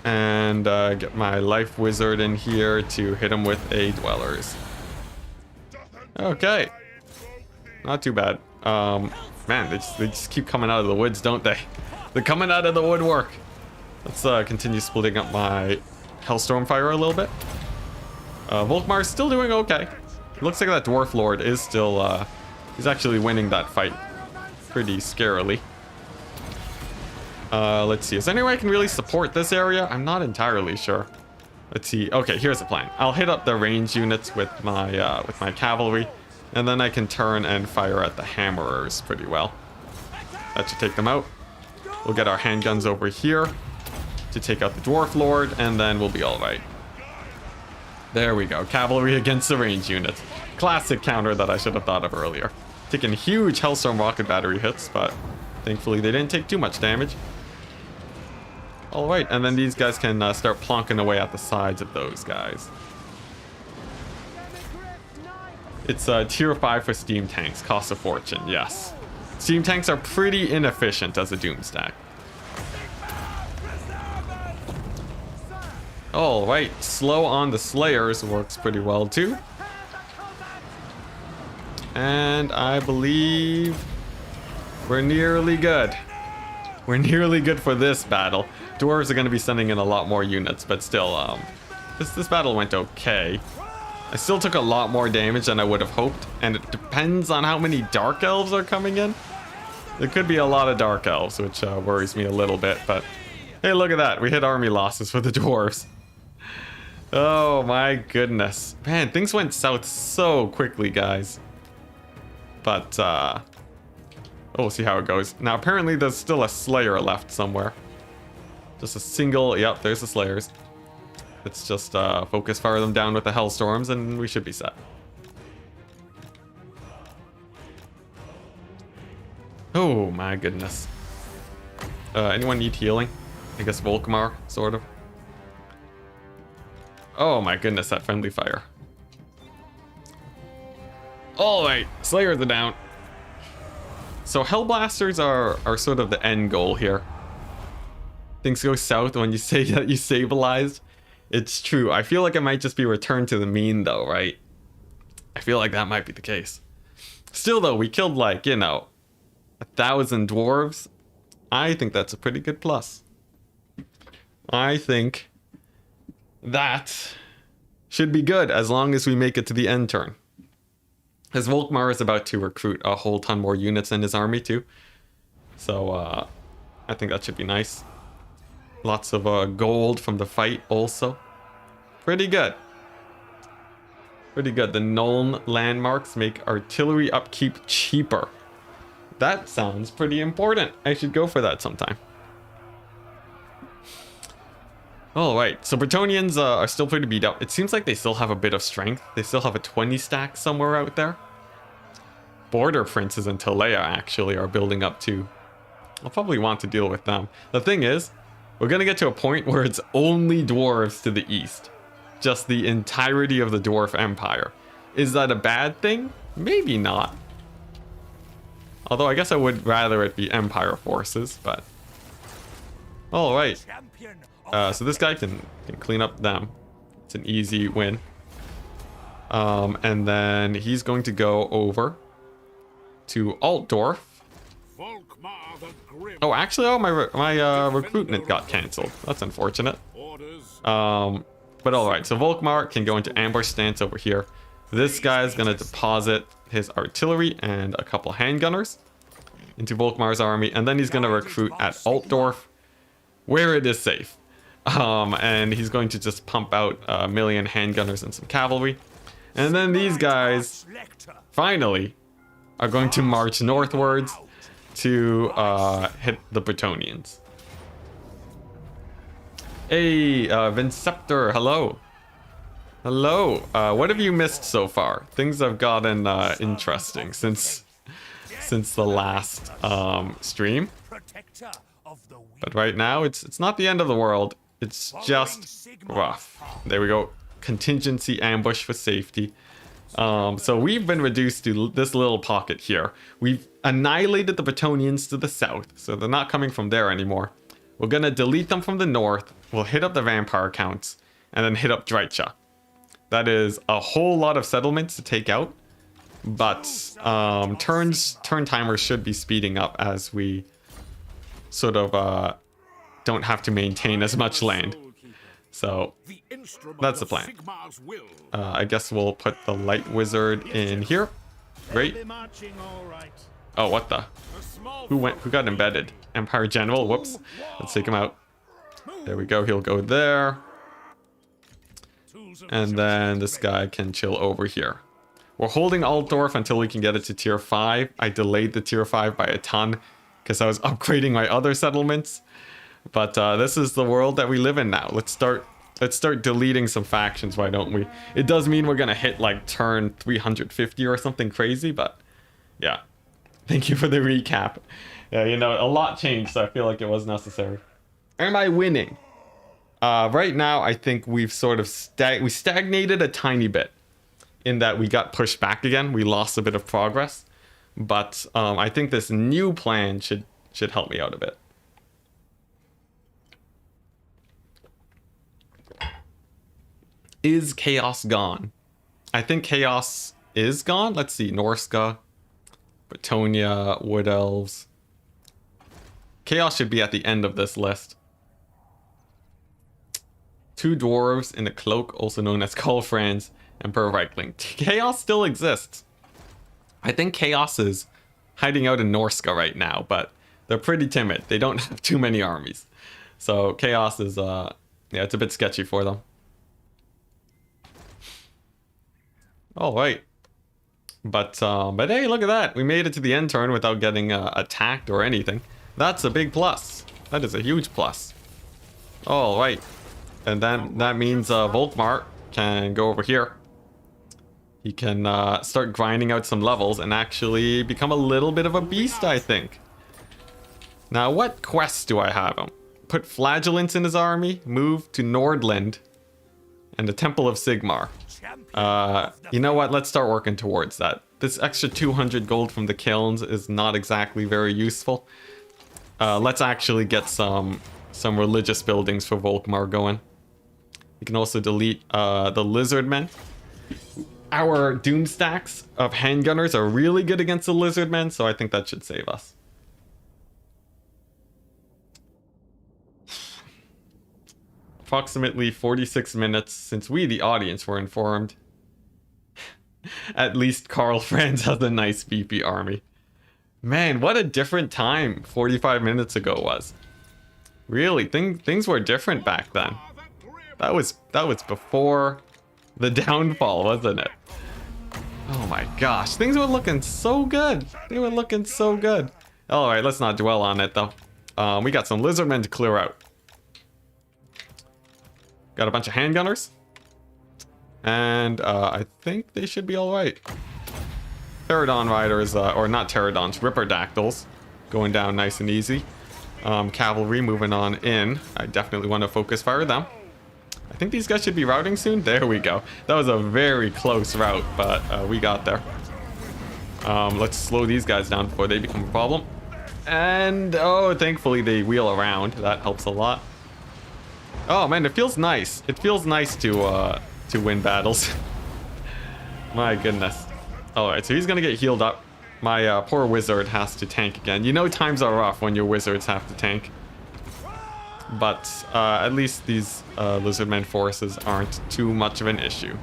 And get my Life Wizard in here to hit them with a Dwellers. Okay. Not too bad. Man, they just keep coming out of the woods, don't they? They're coming out of the woodwork. Let's continue splitting up my Hellstorm Fire a little bit. Volkmar's still doing okay. It looks like that Dwarf Lord is still, he's actually winning that fight pretty scarily. Let's see. Is there any way I can really support this area? I'm not entirely sure. Let's see. Okay, here's the plan. I'll hit up the range units with my cavalry, and then I can turn and fire at the hammerers pretty well. That should take them out. We'll get our handguns over here to take out the Dwarf Lord, and then we'll be all right. There we go. Cavalry against the range units. Classic counter that I should have thought of earlier. Taking huge Hellstorm rocket battery hits, but thankfully they didn't take too much damage. Alright, and then these guys can start plonking away at the sides of those guys. It's tier 5 for steam tanks. Cost a fortune, yes. Steam tanks are pretty inefficient as a doomstack. Alright, slow on the Slayers works pretty well too. And I believe we're nearly good. We're nearly good for this battle. Dwarves are going to be sending in a lot more units, but still, this battle went okay. I still took a lot more damage than I would have hoped, and it depends on how many Dark Elves are coming in. There could be a lot of Dark Elves, which worries me a little bit, but hey, look at that. We hit army losses for the Dwarves. Oh my goodness. Man, things went south so quickly, guys. But, we'll see how it goes. Now, apparently there's still a Slayer left somewhere. Just a single, yep, there's the Slayers. Let's just focus fire them down with the Hellstorms and we should be set. Oh my goodness. Anyone need healing? I guess Volkmar, sort of. Oh my goodness, that friendly fire. Alright, Slayers are down. So Hellblasters are sort of the end goal here. Things go south when you say that you stabilized. It's true. I feel like it might just be returned to the mean though, right? I feel like that might be the case. Still though, we killed like, you know, 1,000 dwarves. I think that's a pretty good plus. I think that should be good as long as we make it to the end turn. As Volkmar is about to recruit a whole ton more units in his army too. So I think that should be nice. Lots of gold from the fight also. Pretty good. Pretty good. The Nuln landmarks make artillery upkeep cheaper. That sounds pretty important. I should go for that sometime. All right, so Brettonians are still pretty beat up. It seems like they still have a bit of strength. They still have a 20 stack somewhere out there. Border princes and Talea actually are building up too. I'll probably want to deal with them. The thing is, we're gonna get to a point where it's only dwarves to the east. Just the entirety of the dwarf empire. Is that a bad thing? Maybe not. Although I guess I would rather it be empire forces, but... Alright. So this guy can clean up them. It's an easy win. And then he's going to go over to Altdorf. Oh, actually, my recruitment got cancelled. That's unfortunate. But alright, so Volkmar can go into ambush stance over here. This guy's going to deposit his artillery and a couple handgunners into Volkmar's army. And then he's going to recruit at Altdorf, where it is safe. And he's going to just pump out a million handgunners and some cavalry. And then these guys, finally, are going to march northwards to hit the Brettonians. Hey, Vinceptor, hello. Hello. What have you missed so far? Things have gotten interesting since the last stream. But right now, it's not the end of the world. It's just rough. There we go. Contingency ambush for safety. So we've been reduced to this little pocket here. We've annihilated the Brettonians to the south, so they're not coming from there anymore. We're gonna delete them from the north. We'll hit up the vampire counts, and then hit up Dreicha. That is a whole lot of settlements to take out, but turn timers should be speeding up as we sort of don't have to maintain as much land. So that's the plan. I guess we'll put the light wizard in here. Great. Oh, what the? Who got embedded? Empire General. Whoops. Let's take him out. There we go. He'll go there. And then this guy can chill over here. We're holding Altdorf until we can get it to tier 5. I delayed the tier 5 by a ton because I was upgrading my other settlements. But this is the world that we live in now. Let's start deleting some factions, why don't we? It does mean we're gonna hit like turn 350 or something crazy, but yeah. Thank you for the recap. Yeah, you know, a lot changed, so I feel like it was necessary. Am I winning? Right now, I think we've sort of stagnated a tiny bit in that we got pushed back again. We lost a bit of progress, but I think this new plan should help me out a bit. Is chaos gone? I think chaos is gone. Let's see. Norska, Brettonian, Wood Elves. Chaos should be at the end of this list. 2 dwarves in a cloak, also known as Franz, Emperor Reichling. Chaos still exists. I think chaos is hiding out in Norska right now, but they're pretty timid. They don't have too many armies. So chaos is, yeah, it's a bit sketchy for them. All right, but hey, look at that. We made it to the end turn without getting attacked or anything. That's a big plus. That is a huge plus. All right, and then that means Volkmar can go over here. He can start grinding out some levels and actually become a little bit of a beast, I think. Now, what quests do I have him? Put Flagellants in his army, move to Nordland, and the Temple of Sigmar. You know what? Let's start working towards that. This extra 200 gold from the kilns is not exactly very useful. Let's actually get some religious buildings for Volkmar going. You can also delete the Lizardmen. Our Doom stacks of handgunners are really good against the Lizardmen, so I think that should save us. Approximately 46 minutes since we, the audience, were informed. At least Karl Franz has a nice BP army. Man, what a different time 45 minutes ago was. Really, things were different back then. That was before the downfall, wasn't it? Oh my gosh, things were looking so good. They were looking so good. All right, let's not dwell on it though. We got some Lizardmen to clear out. Got a bunch of handgunners. And I think they should be alright. Pterodon riders, or not pterodons, ripperdactyls. Going down nice and easy. Cavalry moving on in. I definitely want to focus fire them. I think these guys should be routing soon. There we go. That was a very close route, but we got there. Let's slow these guys down before they become a problem. And, oh, thankfully they wheel around. That helps a lot. Oh, man, it feels nice. It feels nice to win battles. My goodness. Alright, so he's gonna get healed up. My poor wizard has to tank again. You know times are rough when your wizards have to tank. But at least these lizardmen forces aren't too much of an issue.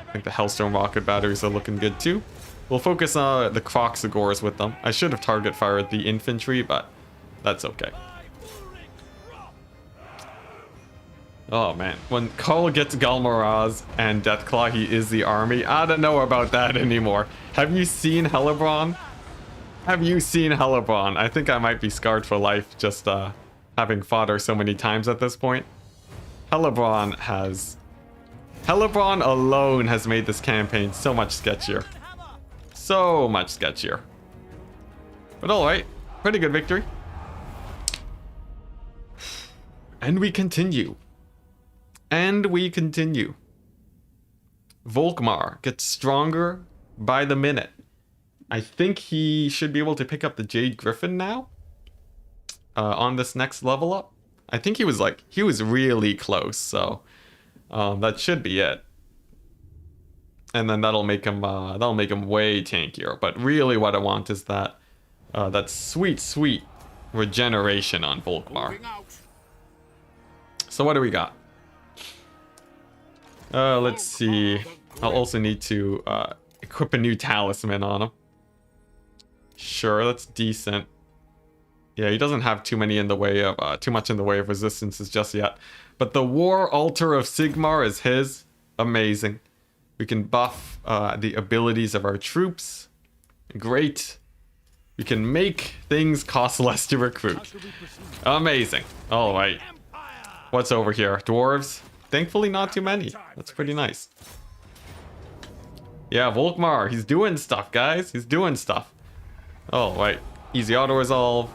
I think the Hellstone rocket batteries are looking good too. We'll focus on the Croxagores with them. I should have target fired the infantry, but that's okay. Oh man, when Carl gets Galmaraz and Deathclaw, he is the army. I don't know about that anymore. Have you seen Hellebron? Have you seen Hellebron? I think I might be scarred for life just having fought her so many times at this point. Hellebron alone has made this campaign so much sketchier. So much sketchier. But alright, pretty good victory. And we continue. And we continue. Volkmar gets stronger by the minute. I think he should be able to pick up the Jade Griffin now. On this next level up. I think he was really close, so that should be it. And then that'll make him way tankier. But really what I want is that sweet regeneration on Volkmar. So what do we got? Let's see. I'll also need to equip a new talisman on him. Sure, that's decent. Yeah, he doesn't have too much in the way of resistances just yet. But the War Altar of Sigmar is his. Amazing. We can buff the abilities of our troops. Great. We can make things cost less to recruit. Amazing. All right. What's over here? Dwarves? Thankfully not too many. That's pretty nice. Yeah, Volkmar. He's doing stuff, guys. He's doing stuff. All right. Easy auto-resolve.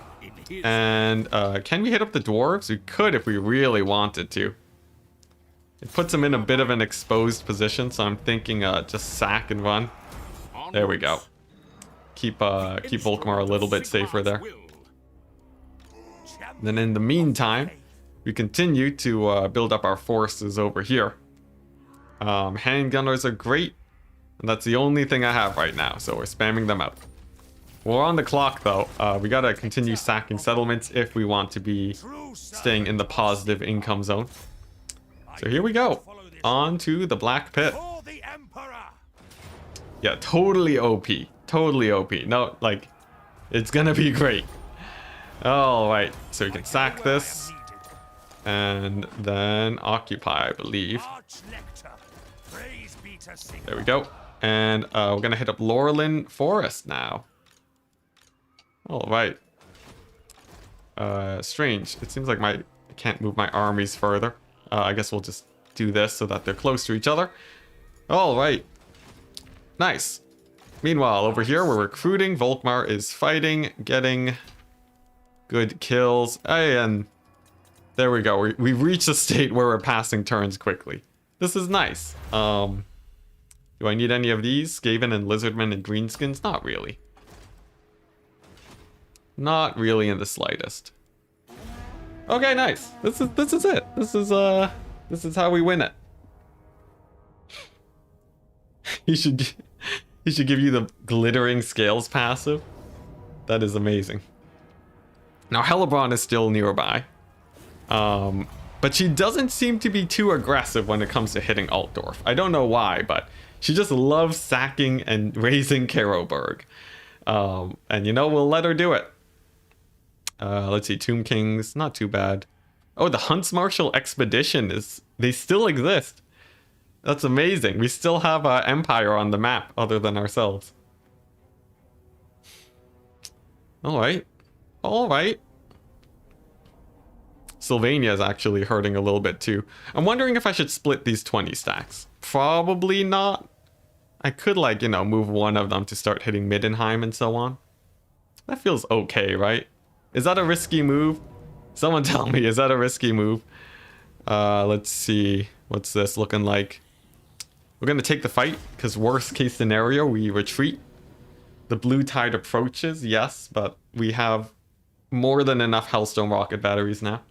And can we hit up the dwarves? We could if we really wanted to. It puts him in a bit of an exposed position, so I'm thinking just sack and run. There we go. Keep Volkmar a little bit safer there. Then in the meantime, we continue to build up our forces over here. Handgunners are great, and that's the only thing I have right now, so we're spamming them out. We're on the clock though. We gotta continue sacking settlements if we want to be staying in the positive income zone. So here we go. On to the Black Pit. Yeah, totally OP. Totally OP. No, like, it's gonna be great. Alright, so we can sack this. And then occupy, I believe. There we go. And we're gonna hit up Laurelin Forest now. Alright. Strange. It seems like I can't move my armies further. I guess we'll just do this so that they're close to each other. Alright. Nice. Meanwhile, over here we're recruiting. Volkmar is fighting, getting good kills. And there we go. We've reached a state where we're passing turns quickly. This is nice. Do I need any of these? Skaven and Lizardmen and Greenskins? Not really. Not really in the slightest. Okay, nice. This is it. This is how we win it. He should give you the glittering scales passive. That is amazing. Now Hellebron is still nearby. But she doesn't seem to be too aggressive when it comes to hitting Altdorf. I don't know why, but she just loves sacking and raising Caroburg. And you know, we'll let her do it. Let's see, Tomb Kings, not too bad. Oh, the Hunts Marshal Expedition they still exist. That's amazing. We still have Empire on the map other than ourselves. Alright. Alright. Sylvania is actually hurting a little bit too. I'm wondering if I should split these 20 stacks. Probably not. I could, like, you know, move one of them to start hitting Middenheim and so on. That feels okay, right? Is that a risky move? Someone tell me, is that a risky move? Let's see. What's this looking like? We're going to take the fight, because worst case scenario, we retreat. The blue tide approaches, yes, but we have more than enough Hellstone rocket batteries now.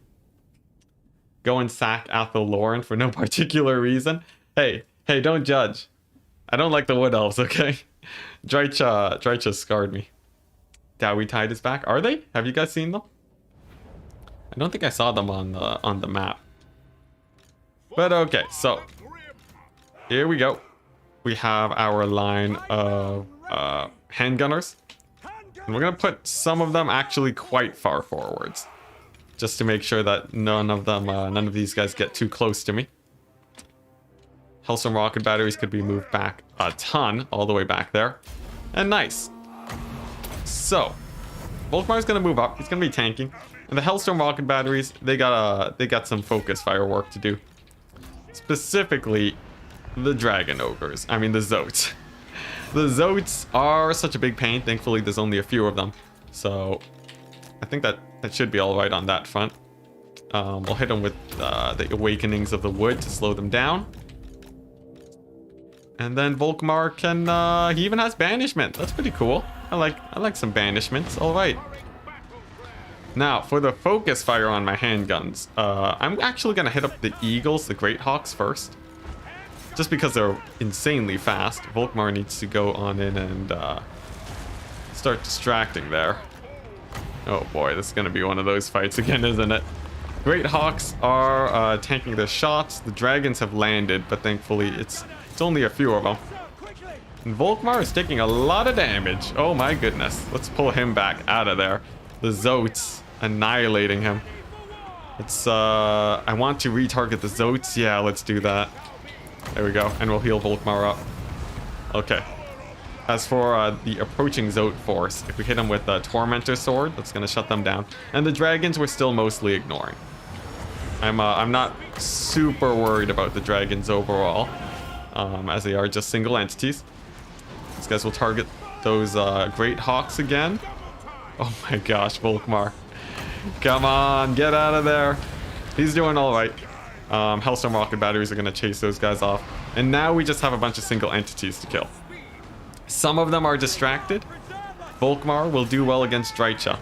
Go and sack Athel Lauren for no particular reason. Hey, don't judge. I don't like the Wood Elves, okay? Drycha scarred me. Dowie Tide is back. Are they? Have you guys seen them? I don't think I saw them on the map. But okay, so here we go. We have our line of handgunners. And we're gonna put some of them actually quite far forwards, just to make sure that none of these guys get too close to me. Hellstone rocket batteries could be moved back a ton, all the way back there. And nice. So, Volkmar's gonna move up. He's gonna be tanking. And the Hellstone rocket batteries, they got some focus fire work to do. Specifically, the Dragon Ogres. I mean, the Zotes. The Zotes are such a big pain. Thankfully, there's only a few of them. So, I think that should be alright on that front. We'll hit them with the Awakenings of the Wood to slow them down. And then Volkmar can, he even has Banishment. That's pretty cool. I like some banishments. Alright. Now, for the focus fire on my handguns, I'm actually going to hit up the Eagles, the Great Hawks first. Just because they're insanely fast. Volkmar needs to go on in and start distracting there. Oh boy, this is going to be one of those fights again, isn't it? Great Hawks are tanking their shots. The dragons have landed, but thankfully it's only a few of them. And Volkmar is taking a lot of damage. Oh my goodness. Let's pull him back out of there. The Zotes annihilating him. It's I want to retarget the Zotes. Yeah, let's do that. There we go. And we'll heal Volkmar up. Okay. As for the approaching Zote force, if we hit them with a Tormentor Sword, that's going to shut them down. And the dragons we're still mostly ignoring. I'm not super worried about the dragons overall, as they are just single entities. These guys will target those Great Hawks again. Oh my gosh, Volkmar. Come on, get out of there. He's doing all right. Hellstone rocket batteries are going to chase those guys off. And now we just have a bunch of single entities to kill. Some of them are distracted. Volkmar will do well against Drycha.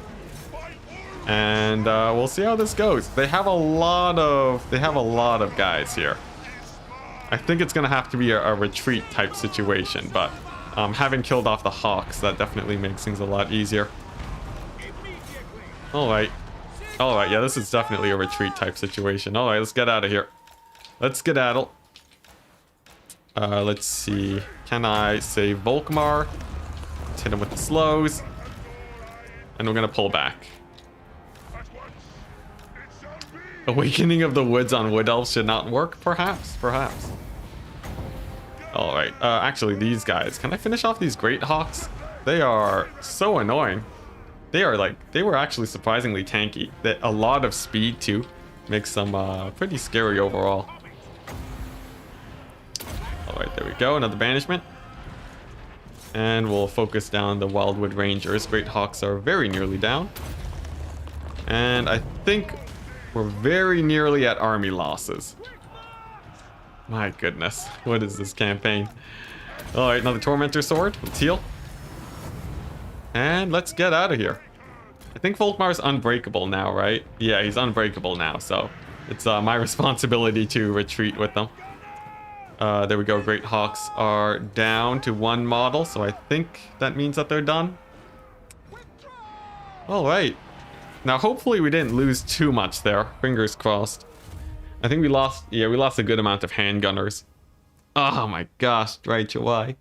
And we'll see how this goes. They have a lot of guys here. I think it's going to have to be a retreat type situation, but having killed off the Hawks, that definitely makes things a lot easier. Alright, yeah, this is definitely a retreat type situation. Alright, let's get out of here. Let's skedaddle. Let's see. Can I save Volkmar? Let's hit him with the slows. And we're gonna pull back. Awakening of the Woods on Wood Elves should not work, perhaps? Perhaps. Alright, actually these guys. Can I finish off these Great Hawks? They are so annoying. They were actually surprisingly tanky. A lot of speed too. Makes them pretty scary overall. Alright, there we go. Another banishment. And we'll focus down the Wildwood Rangers. Great Hawks are very nearly down. And I think we're very nearly at army losses. My goodness. What is this campaign? Alright, another Tormentor Sword. Let's heal. And let's get out of here. I think Volkmar's unbreakable now, right? Yeah, he's unbreakable now, so it's my responsibility to retreat with them. There we go. Great Hawks are down to one model, so I think that means that they're done. Alright. Now, hopefully we didn't lose too much there. Fingers crossed. I think we lost a good amount of handgunners. Oh my gosh, right, why?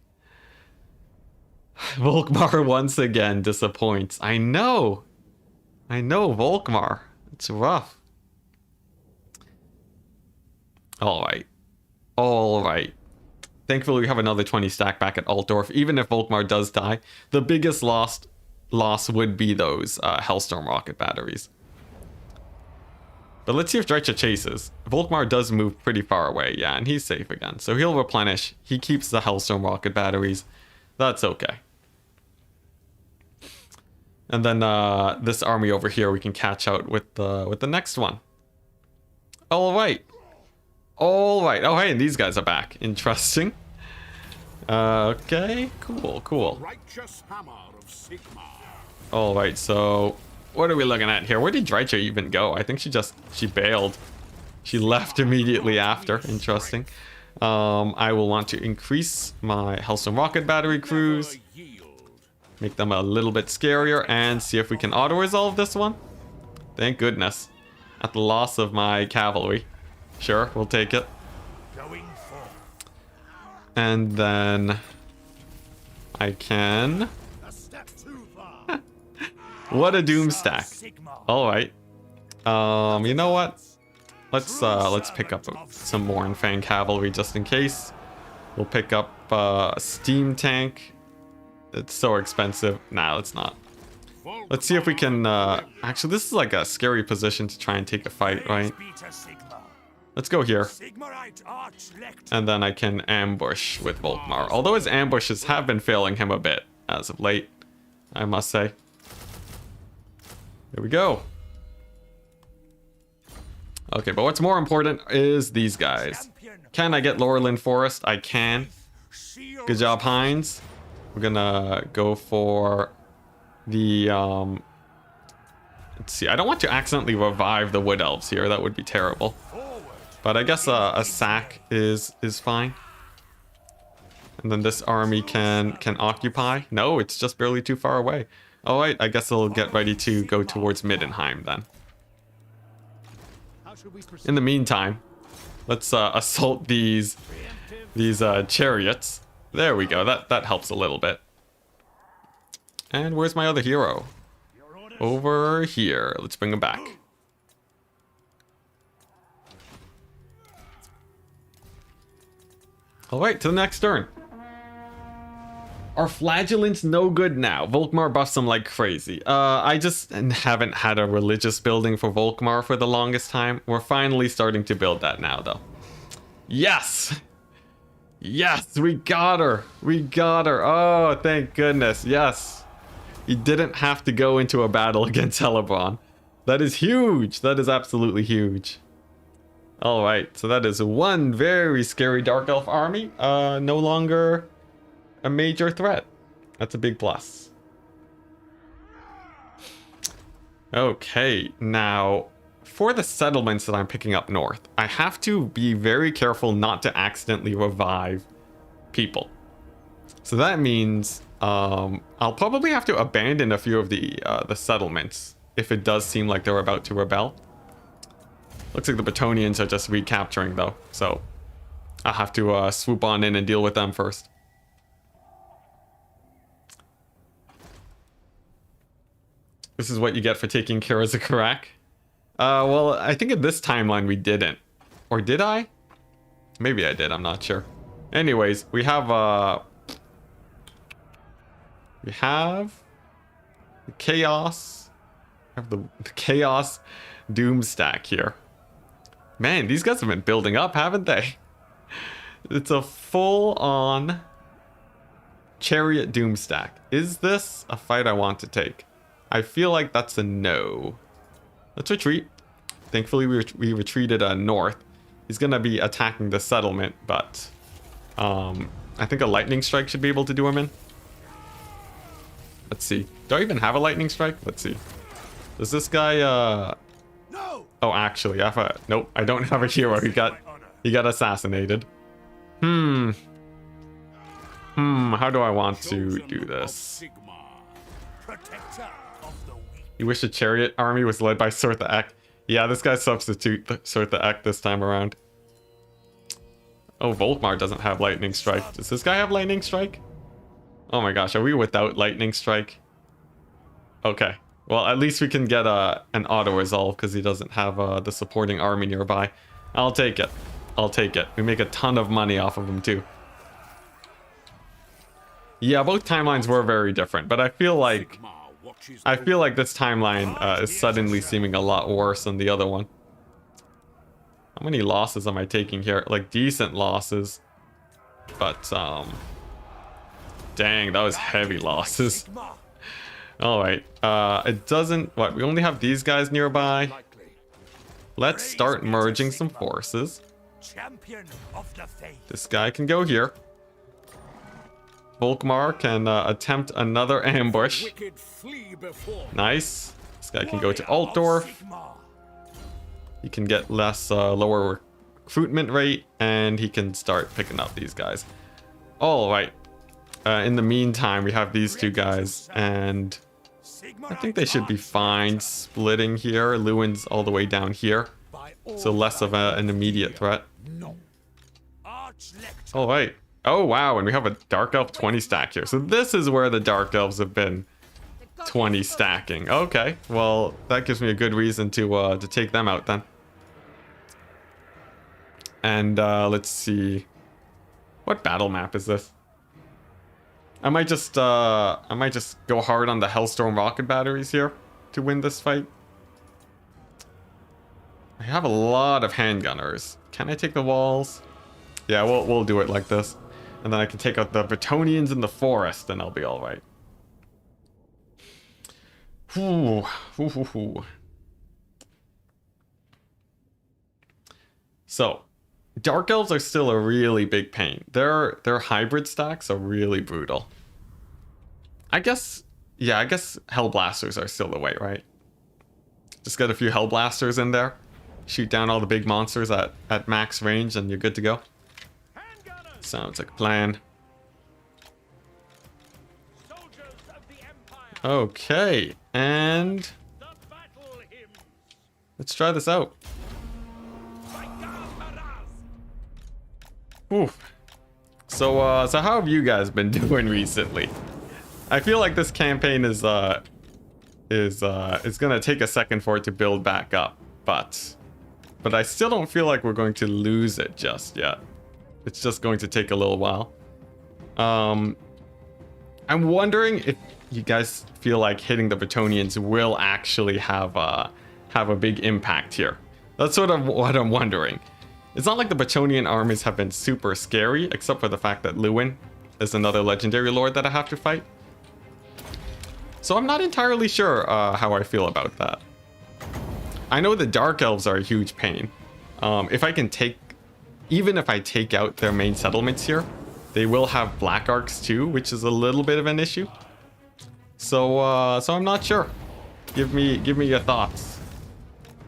Volkmar once again disappoints. I know, Volkmar. It's rough. Alright. Thankfully, we have another 20 stack back at Altdorf. Even if Volkmar does die, the biggest loss would be those Hellstorm rocket batteries. But let's see if Dreicher chases. Volkmar does move pretty far away, yeah, and he's safe again. So he'll replenish. He keeps the Hellstorm rocket batteries. That's okay. And then this army over here we can catch out with the next one. All right. All right. Oh, hey, and these guys are back. Interesting. Okay, cool. Righteous hammer of Sigma. All right, so what are we looking at here? Where did Dreicher even go? I think she bailed. She left immediately after. Interesting. I will want to increase my Hellstorm rocket battery crews. Make them a little bit scarier and see if we can auto-resolve this one. Thank goodness. At the loss of my cavalry. Sure, we'll take it. And then I can... What a doom stack. Alright. You know what? Let's pick up some more Fang cavalry just in case. We'll pick up a steam tank. It's so expensive. Nah, let's not. Let's see if we can... Actually, this is like a scary position to try and take a fight, right? Let's go here. And then I can ambush with Volkmar. Although his ambushes have been failing him a bit as of late, I must say. Here we go. Okay, but what's more important is these guys. Can I get Laurelin Forest? I can. Good job, Heinz. We're gonna go for the... Let's see. I don't want to accidentally revive the Wood Elves here. That would be terrible. But I guess a sack is fine. And then this army can occupy. No, it's just barely too far away. All right, I guess I'll get ready to go towards Middenheim then. In the meantime, let's assault these chariots. There we go. That helps a little bit. And where's my other hero? Over here. Let's bring him back. Alright, to the next turn. Are flagellants no good now? Volkmar buffs them like crazy. I just haven't had a religious building for Volkmar for the longest time. We're finally starting to build that now, though. Yes! Yes, we got her! We got her! Oh, thank goodness, yes! He didn't have to go into a battle against Hellebron. That is huge! That is absolutely huge. Alright, so that is one very scary Dark Elf army. No longer a major threat. That's a big plus. Okay, now for the settlements that I'm picking up north, I have to be very careful not to accidentally revive people. So that means I'll probably have to abandon a few of the settlements if it does seem like they're about to rebel. Looks like the Brettonians are just recapturing though, so I'll have to swoop on in and deal with them first. This is what you get for taking Kirazakarak. Well, I think in this timeline we didn't. Or did I? Maybe I did, I'm not sure. Anyways, we have the Chaos. I have the Chaos Doom stack here. Man, these guys have been building up, haven't they? It's a full-on Chariot Doom stack. Is this a fight I want to take? I feel like that's a no. Let's retreat. Thankfully, we retreated north. He's going to be attacking the settlement, but I think a lightning strike should be able to do him in. Let's see. Do I even have a lightning strike? Let's see. Does this guy... No! Oh, actually, nope, I don't have a hero. He got assassinated. How do I want to do this? You wish the chariot army was led by Surtha Ek. Yeah, this guy's substitute Surtha Ek this time around. Oh, Volkmar doesn't have lightning strike. Does this guy have lightning strike? Oh my gosh, are we without lightning strike? Okay. Well, at least we can get an auto-resolve because he doesn't have the supporting army nearby. I'll take it. I'll take it. We make a ton of money off of him too. Yeah, both timelines were very different, but I feel like this timeline is suddenly seeming a lot worse than the other one. How many losses am I taking here? Like, decent losses. But, dang, that was heavy losses. Alright, it doesn't... What, we only have these guys nearby. Let's start merging some forces. This guy can go here. Volkmar can attempt another ambush. Nice. This guy can go to Altdorf. He can get lower recruitment rate, and he can start picking up these guys. Alright. In the meantime, we have these two guys, and I think they should be fine splitting here. Lewin's all the way down here, so less of an immediate threat. Alright. Oh wow, and we have a Dark Elf 20 stack here. So this is where the Dark Elves have been 20 stacking. Okay, well, that gives me a good reason to take them out then. And let's see. What battle map is this? I might just go hard on the Hellstorm rocket batteries here to win this fight. I have a lot of handgunners. Can I take the walls? Yeah, we'll do it like this. And then I can take out the Brettonians in the forest, and I'll be alright. So, Dark Elves are still a really big pain. Their hybrid stacks are really brutal. I guess Hellblasters are still the way, right? Just get a few Hellblasters in there. Shoot down all the big monsters at max range, and you're good to go. Sounds like a plan. Okay, and let's try this out. Oof. So how have you guys been doing recently? I feel like this campaign is gonna take a second for it to build back up, but I still don't feel like we're going to lose it just yet. It's just going to take a little while. I'm wondering if you guys feel like hitting the Brettonians will actually have a big impact here. That's sort of what I'm wondering. It's not like the Brettonian armies have been super scary, except for the fact that Lewin is another legendary lord that I have to fight. So I'm not entirely sure how I feel about that. I know the Dark Elves are a huge pain. Even if I take out their main settlements here, they will have Black Arcs too, which is a little bit of an issue. So I'm not sure. Give me your thoughts.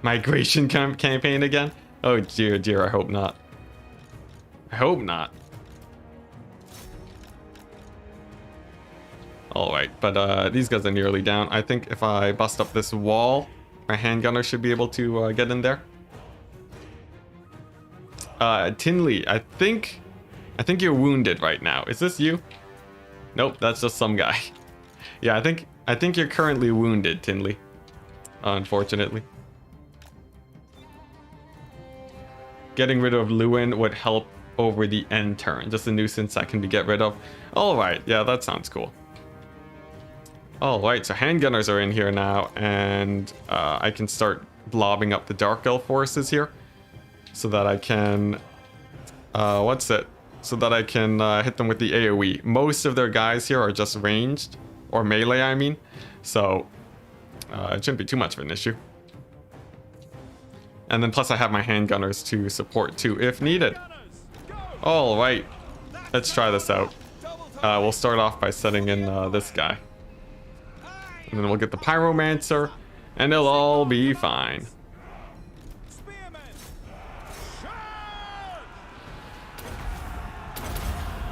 Migration campaign again? Oh dear, I hope not. I hope not. Alright, but these guys are nearly down. I think if I bust up this wall, my handgunner should be able to get in there. Tinley, I think you're wounded right now. Is this you? Nope, that's just some guy. Yeah, I think you're currently wounded, Tinley. Unfortunately. Getting rid of Lewin would help over the end turn. Just a nuisance that can be get rid of. Alright, yeah, that sounds cool. Alright, so handgunners are in here now, and I can start blobbing up the Dark Elf forces here. So that I can... So that I can hit them with the AoE. Most of their guys here are just ranged. Or melee, I mean. So, it shouldn't be too much of an issue. And then plus I have my handgunners to support too, if needed. Alright, let's try this out. We'll start off by setting in this guy. And then we'll get the Pyromancer, and it'll all be fine.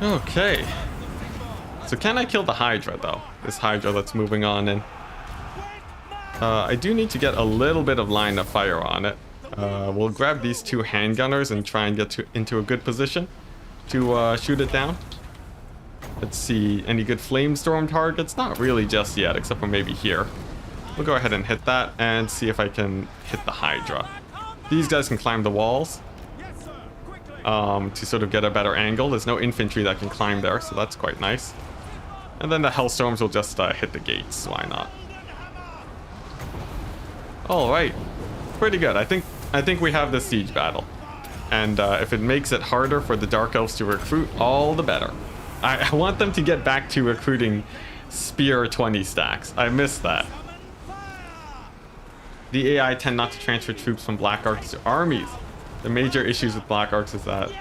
Okay. So can I kill the Hydra though? This Hydra that's moving on in. I do need to get a little bit of line of fire on it. We'll grab these two handgunners and try and get into a good position to shoot it down. Let's see, any good flamestorm targets? Not really just yet, except for maybe here. We'll go ahead and hit that and see if I can hit the Hydra. These guys can climb the walls to sort of get a better angle. There's no infantry that can climb there, so that's quite nice. And then the Hellstorms will just hit the gates. Why not? All right, pretty good. I think we have the siege battle. And if it makes it harder for the Dark Elves to recruit, all the better. I want them to get back to recruiting Spear 20 stacks. I miss that. The AI tend not to transfer troops from Black Arcs to armies. The major issues with Black Arcs is that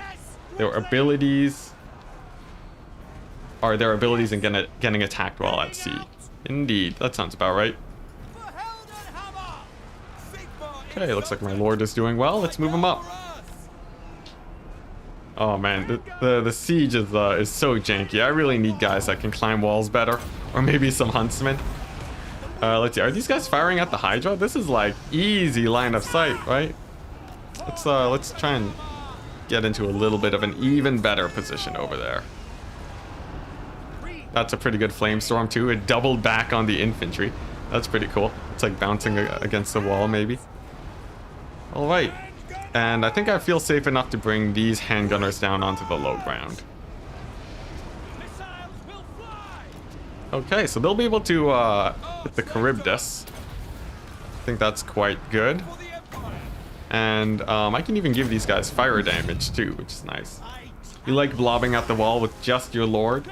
their abilities in getting attacked while at sea. Indeed, that sounds about right. Okay, looks like my lord is doing well. Let's move him up. Oh man, the siege is so janky. I really need guys that can climb walls better, or maybe some huntsmen. Let's see. Are these guys firing at the Hydra? This is like easy line of sight, right? Let's try and get into a little bit of an even better position over there. That's a pretty good flamestorm too. It doubled back on the infantry. That's pretty cool. It's like bouncing against the wall maybe. All right. And I think I feel safe enough to bring these handgunners down onto the low ground. Okay, so they'll be able to hit the Charybdis. I think that's quite good. And I can even give these guys fire damage too, which is nice. You like blobbing at the wall with just your lord,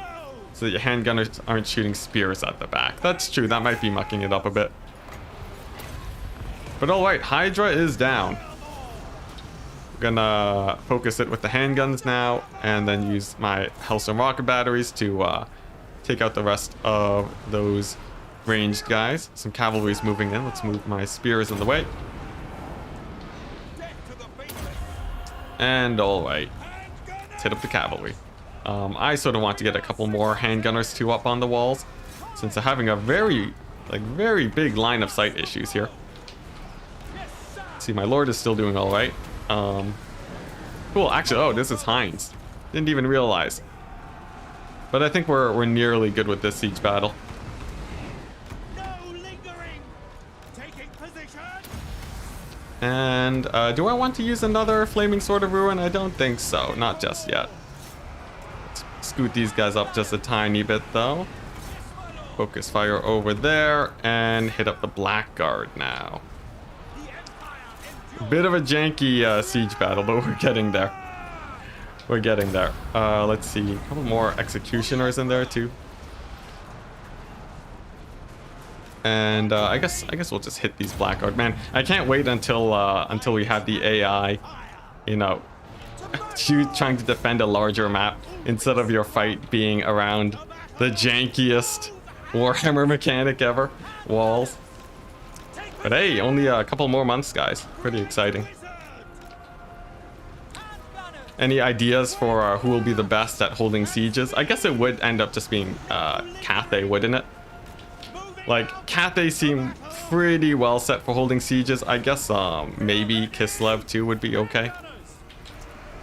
so that your handgunners aren't shooting spears at the back. That's true, that might be mucking it up a bit. But alright, Hydra is down. Gonna focus it with the handguns now, and then use my Hellstorm rocket batteries to take out the rest of those ranged guys. Some cavalry's moving in. Let's move my spears in the way. And alright, let's hit up the cavalry. I sort of want to get a couple more handgunners too up on the walls, since they're having a very big line of sight issues here. See, my lord is still doing alright. Cool, actually, oh, this is Heinz. Didn't even realize. But I think we're nearly good with this siege battle. No lingering. Taking position. And do I want to use another Flaming Sword of Ruin? I don't think so, not just yet. Let's scoot these guys up just a tiny bit though. Focus fire over there and hit up the Blackguard now. Bit of a janky siege battle, but we're getting there. We're getting there. Let's see, a couple more executioners in there too. And I guess we'll just hit these Blackguard. Man, I can't wait until we have the AI, you know, trying to defend a larger map instead of your fight being around the jankiest Warhammer mechanic ever, walls. But hey, only a couple more months, guys. Pretty exciting. Any ideas for who will be the best at holding sieges? I guess it would end up just being Cathay, wouldn't it? Like, Cathay seem pretty well set for holding sieges. I guess maybe Kislev too would be okay.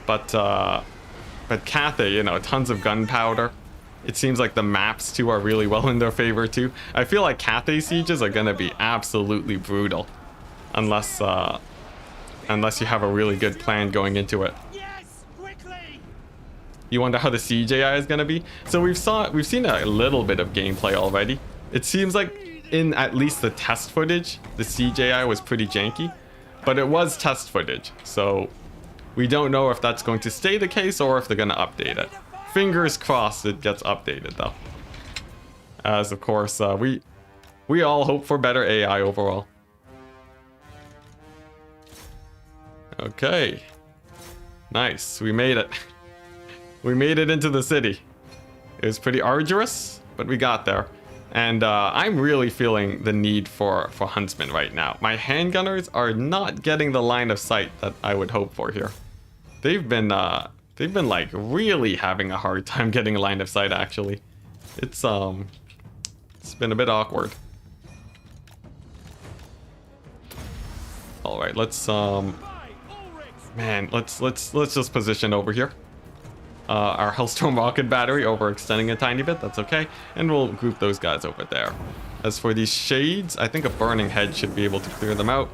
But Cathay, you know, tons of gunpowder. It seems like the maps too are really well in their favor too. I feel like Cathay sieges are gonna be absolutely brutal, unless you have a really good plan going into it. You wonder how the siege AI is gonna be? So we've seen a little bit of gameplay already. It seems like in at least the test footage, the siege AI was pretty janky, but it was test footage, so we don't know if that's going to stay the case or if they're gonna update it. Fingers crossed it gets updated though. As of course, we all hope for better AI overall. Okay. Nice, we made it. We made it into the city. It was pretty arduous, but we got there. And I'm really feeling the need for huntsmen right now. My handgunners are not getting the line of sight that I would hope for here. They've been like really having a hard time getting a line of sight actually. It's been a bit awkward. All right, let's just position over here. Our Hellstorm rocket battery overextending a tiny bit, that's okay. And we'll group those guys over there. As for these shades, I think a burning head should be able to clear them out.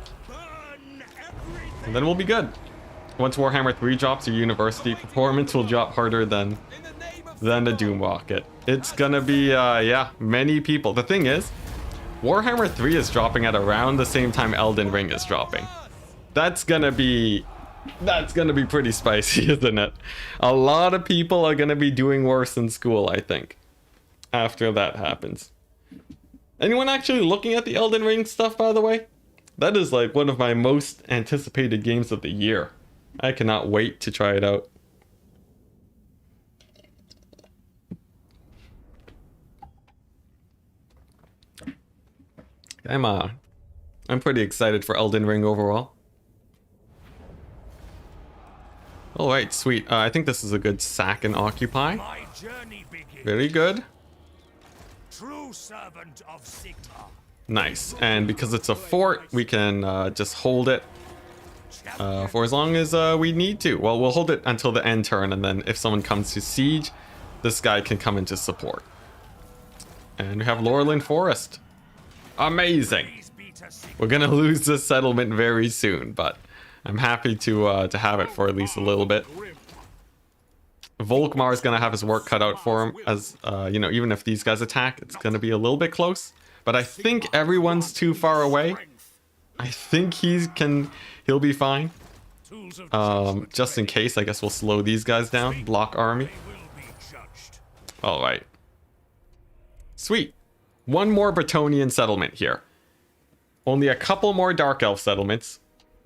And then we'll be good. Once Warhammer 3 drops, your university performance will drop harder than the Doom rocket. It's gonna be, yeah, many people. The thing is, Warhammer 3 is dropping at around the same time Elden Ring is dropping. That's gonna be That's gonna be pretty spicy, isn't it? A lot of people are gonna be doing worse in school, I think, after that happens. Anyone actually looking at the Elden Ring stuff, by the way? That is like one of my most anticipated games of the year. I cannot wait to try it out. I'm pretty excited for Elden Ring overall. Alright, sweet. I think this is a good sack and occupy. My journey begins. Very good. True servant of Sigma. Nice. And because it's a fort, we can just hold it for as long as we need to. Well, we'll hold it until the end turn, and then if someone comes to siege, this guy can come into support. And we have Laurelin Forest. Amazing. We're gonna lose this settlement very soon, but I'm happy to have it for at least a little bit. Volkmar's gonna have his work cut out for him, as you know, even if these guys attack, it's gonna be a little bit close. But I think everyone's too far away. I think he'll be fine. Just in case, I guess we'll slow these guys down. Block army. Alright. Sweet. One more Brettonian settlement here. Only a couple more Dark Elf settlements.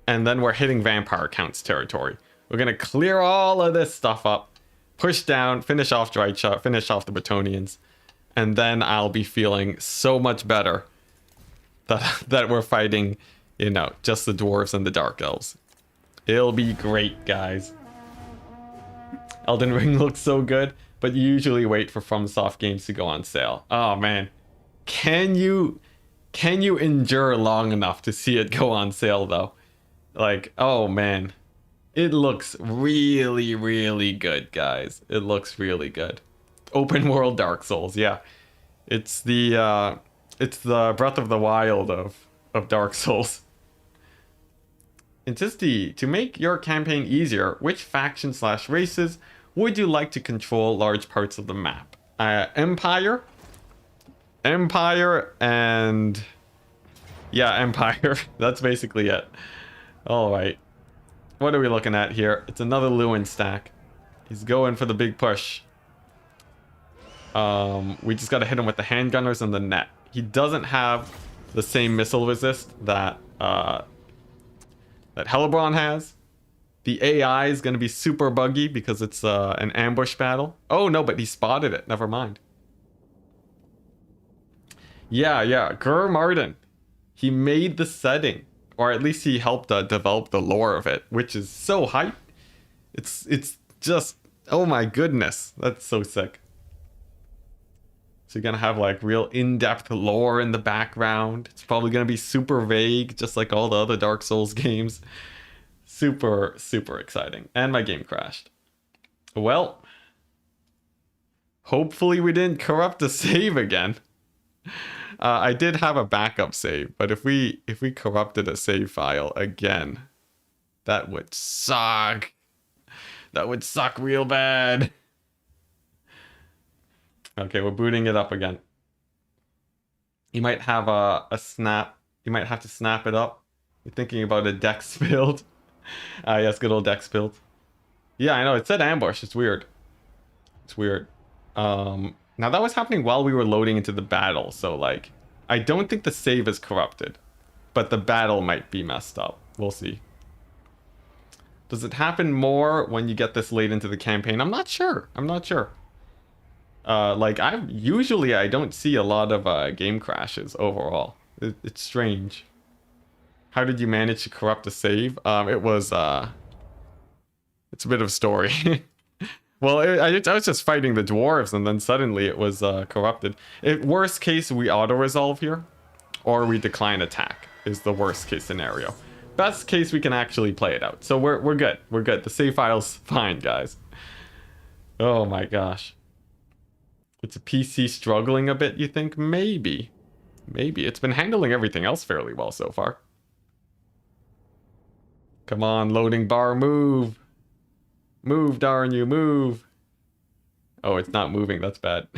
And then we're hitting Vampire Counts territory. We're gonna clear all of this stuff up. Push down, finish off Drycha, finish off the Brettonians. And then I'll be feeling so much better that we're fighting, you know, just the dwarves and the dark elves. It'll be great, guys. Elden Ring looks so good, but you usually wait for FromSoft games to go on sale. Oh man, can you endure long enough to see it go on sale though? Like, oh man, it looks really, really good, guys. It looks really good. Open world Dark Souls, yeah. It's the Breath of the Wild of Dark Souls. Enticity, to make your campaign easier, which faction/races would you like to control large parts of the map? Empire, and yeah, Empire. That's basically it. All right, what are we looking at here? It's another Lewin stack. He's going for the big push. We just got to hit him with the handgunners and the net. He doesn't have the same missile resist that Hellebron has. The AI is going to be super buggy because it's an ambush battle. Oh no, but he spotted it. Never mind. Yeah. Gur Martin. He made the setting, or at least he helped develop the lore of it, which is so hype. It's just, oh my goodness, that's so sick. So you're gonna have like real in-depth lore in the background. It's probably gonna be super vague, just like all the other Dark Souls games. Super, super exciting. And my game crashed. Well, hopefully we didn't corrupt the save again. I did have a backup save, but if we corrupted a save file again, that would suck. That would suck real bad. Okay, we're booting it up again. You might have a snap. You might have to snap it up. You're thinking about a dex build. Yes, good old dex build. Yeah, I know. It said ambush. It's weird. It's weird. Now that was happening while we were loading into the battle. So like, I don't think the save is corrupted, but the battle might be messed up. We'll see. Does it happen more when you get this late into the campaign? I'm not sure. I'm not sure. Like I don't see a lot of game crashes overall. It's strange. How did you manage to corrupt a save? It was it's a bit of a story. Well, I was just fighting the dwarves, and then suddenly it was corrupted. Worst case, we auto resolve here, or we decline attack is the worst case scenario. Best case, we can actually play it out. So we're good. We're good. The save file's fine, guys. Oh my gosh. It's a PC struggling a bit, you think? Maybe. Maybe. It's been handling everything else fairly well so far. Come on, loading bar, move. Move, darn you, move. Oh, it's not moving. That's bad.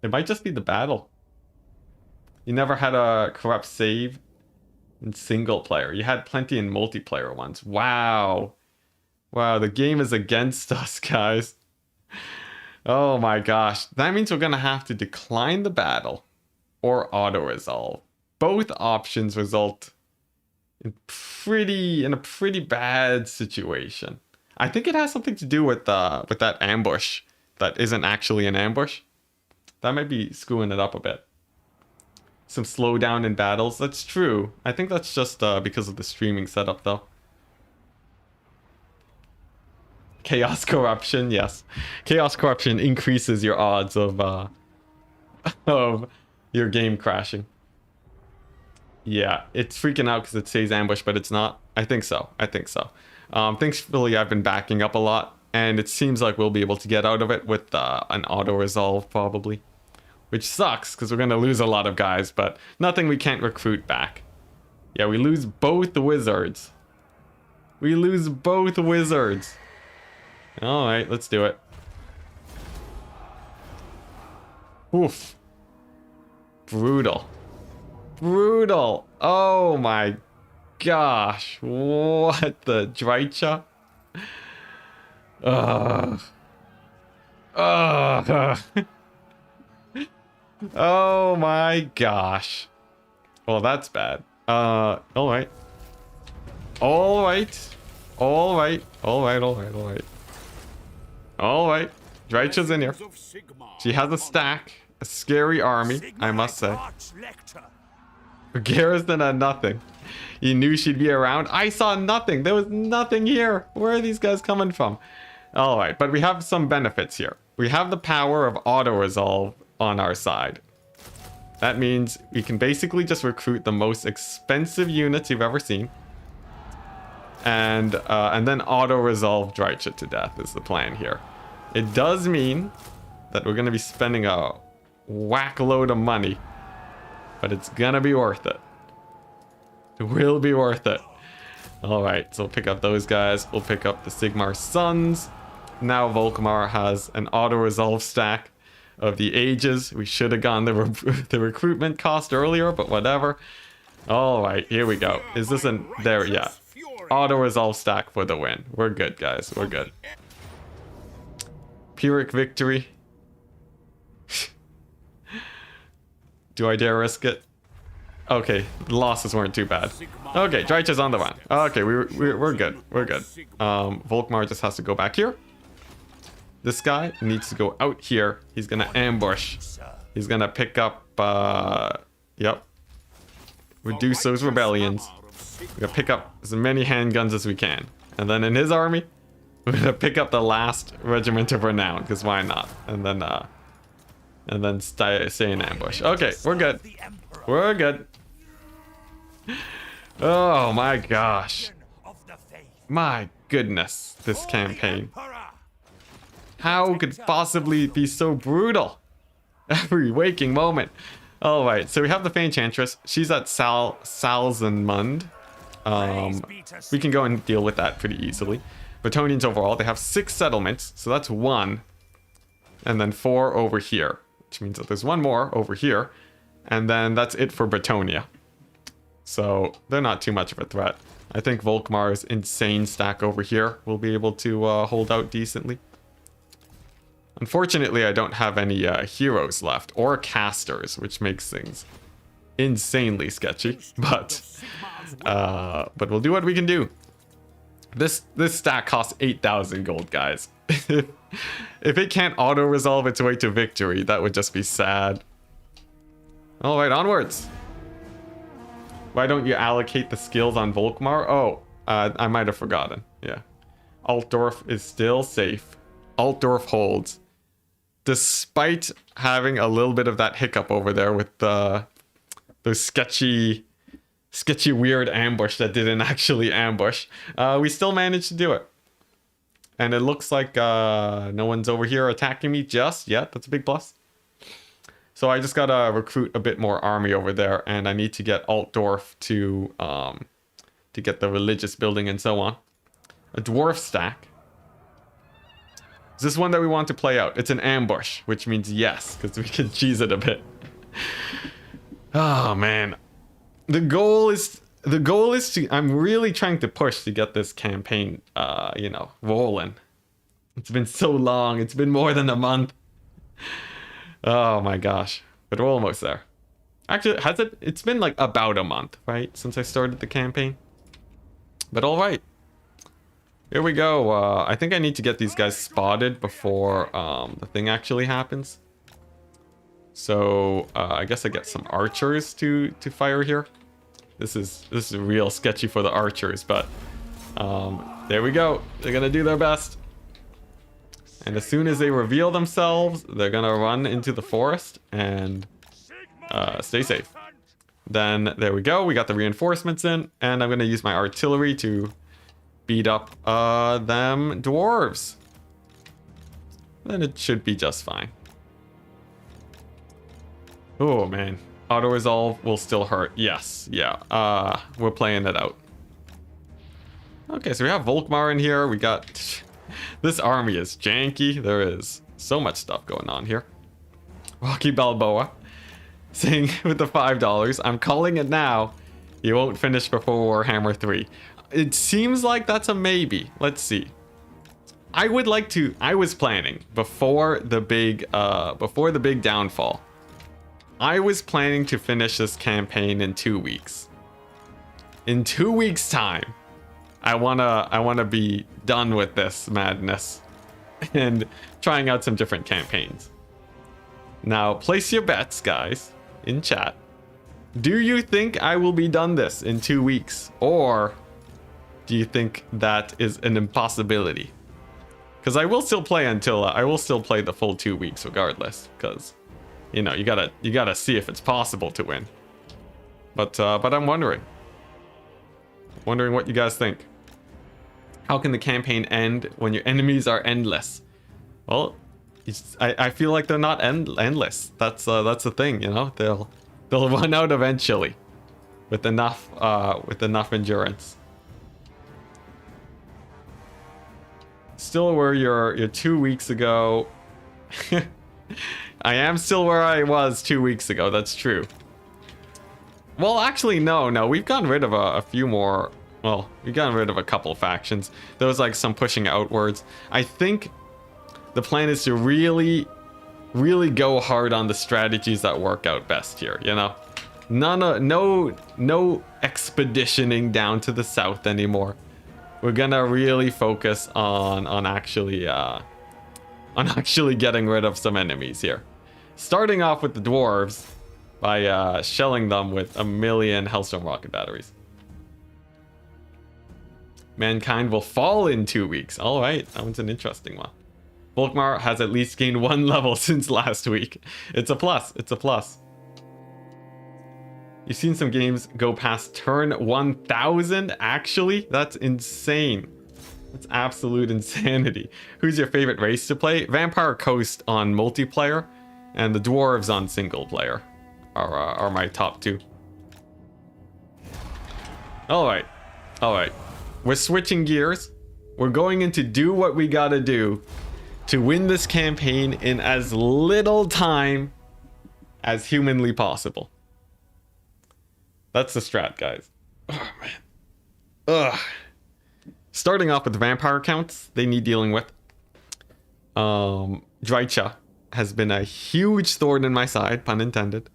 It might just be the battle. You never had a corrupt save in single player. You had plenty in multiplayer ones. Wow. Wow, the game is against us, guys. Oh my gosh. That means we're going to have to decline the battle or auto-resolve. Both options result in a pretty bad situation. I think it has something to do with that ambush that isn't actually an ambush. That might be screwing it up a bit. Some slowdown in battles. That's true. I think that's just because of the streaming setup, though. Chaos corruption, yes. Chaos corruption increases your odds of your game crashing. Yeah, it's freaking out because it says ambush, but it's not. I think so. Thankfully, I've been backing up a lot, and it seems like we'll be able to get out of it with an auto-resolve, probably. Which sucks, because we're going to lose a lot of guys, but nothing we can't recruit back. Yeah, we lose both the wizards. Alright, let's do it. Oof. Brutal. Oh my gosh. What the Drycha? Ugh. Oh my gosh. Well, that's bad. Alright. Drycha's in here. She has a stack. A scary army, I must say. Garrison had nothing. You knew she'd be around. I saw nothing. There was nothing here. Where are these guys coming from? Alright, but we have some benefits here. We have the power of auto-resolve on our side. That means we can basically just recruit the most expensive units you've ever seen. And then auto-resolve Drycha to death is the plan here. It does mean that we're going to be spending a whack load of money. But it's going to be worth it. It will be worth it. Alright, so we'll pick up those guys. We'll pick up the Sigmar Sons. Now Volkmar has an auto-resolve stack of the ages. We should have gone the recruitment cost earlier, but whatever. Alright, here we go. Is this an... There, yeah. Auto-resolve stack for the win. We're good, guys. We're good. Pyrrhic victory. Do I dare risk it? Okay, the losses weren't too bad. Okay, Drycha's on the run. Okay, we're good. We're good. Volkmar just has to go back here. This guy needs to go out here. He's gonna ambush. He's gonna pick up, yep. Reduce those rebellions. We're gonna pick up as many handguns as we can. And then in his army, we're gonna pick up the last regiment of renown, because why not? And then stay in ambush. Okay, we're good. We're good. Oh my gosh. My goodness, this campaign. How could it possibly be so brutal? Every waking moment. Alright, so we have the Fey-Enchantress. She's at Salzenmund. We can go and deal with that pretty easily. Brettonians overall, they have 6 settlements, so that's 1. And then 4 over here, which means that there's 1 more over here. And then that's it for Bretonnia. So they're not too much of a threat. I think Volkmar's insane stack over here will be able to hold out decently. Unfortunately, I don't have any heroes left, or casters, which makes things insanely sketchy. But we'll do what we can do. This stack costs 8,000 gold, guys. If it can't auto-resolve its way to victory, that would just be sad. Alright, onwards. Why don't you allocate the skills on Volkmar? Oh, I might have forgotten. Yeah. Altdorf is still safe. Altdorf holds. Despite having a little bit of that hiccup over there with those sketchy weird ambush that didn't actually ambush, we still managed to do it. And it looks like no one's over here attacking me just yet. That's a big plus. So I just gotta recruit a bit more army over there, and I need to get Altdorf to get the religious building and so on. A dwarf stack. Is this one that we want to play out? It's an ambush, which means yes, because we can cheese it a bit. Oh man, the goal is the goal is to, I'm really trying to push to get this campaign, you know, rolling. It's been so long. It's been more than a month. Oh my gosh. But we're almost there. Actually, has it? It's been like about a month, right? Since I started the campaign. But all right. Here we go. I think I need to get these guys spotted before the thing actually happens. So I guess I get some archers to fire here. This is real sketchy for the archers, but there we go. They're gonna do their best. And as soon as they reveal themselves, they're gonna run into the forest and stay safe. Then there we go. We got the reinforcements in, and I'm gonna use my artillery to beat up them dwarves. Then it should be just fine. Oh man, auto resolve will still hurt. Yes, yeah. We're playing it out. Okay, so we have Volkmar in here. We got this army is janky. There is so much stuff going on here. Rocky Balboa saying with the $5, I'm calling it now. You won't finish before Warhammer 3. It seems like that's a maybe. Let's see. I would like to. I was planning before the big downfall. I was planning to finish this campaign in 2 weeks. In 2 weeks' time, I wanna be done with this madness and trying out some different campaigns. Now, place your bets, guys, in chat. Do you think I will be done this in 2 weeks, or do you think that is an impossibility? Because I will still play until I will still play the full 2 weeks regardless. Because you know you gotta see if it's possible to win. But I'm wondering what you guys think. How can the campaign end when your enemies are endless? Well, I feel like they're not endless. That's the thing, you know. They'll run out eventually, with enough endurance. Still where you're 2 weeks ago. I am still where I was 2 weeks ago. That's true. Well, actually, no. We've gotten rid of a few more. Well, we've gotten rid of a couple factions. There was like some pushing outwards. I think the plan is to really go hard on the strategies that work out best here, you know? No expeditioning down to the south anymore. We're gonna really focus on actually getting rid of some enemies here. Starting off with the dwarves by shelling them with 1,000,000 Hellstorm rocket batteries. Mankind will fall in 2 weeks. All right, that one's an interesting one. Volkmar has at least gained 1 level since last week. It's a plus. It's a plus. You've seen some games go past turn 1000. Actually, that's insane. That's absolute insanity. Who's your favorite race to play? Vampire Coast on multiplayer, and the dwarves on single player are my top 2. All right. We're switching gears. We're going in to do what we gotta do to win this campaign in as little time as humanly possible. That's the strat, guys. Oh, man. Ugh. Starting off with vampire counts, they need dealing with. Drycha has been a huge thorn in my side, pun intended.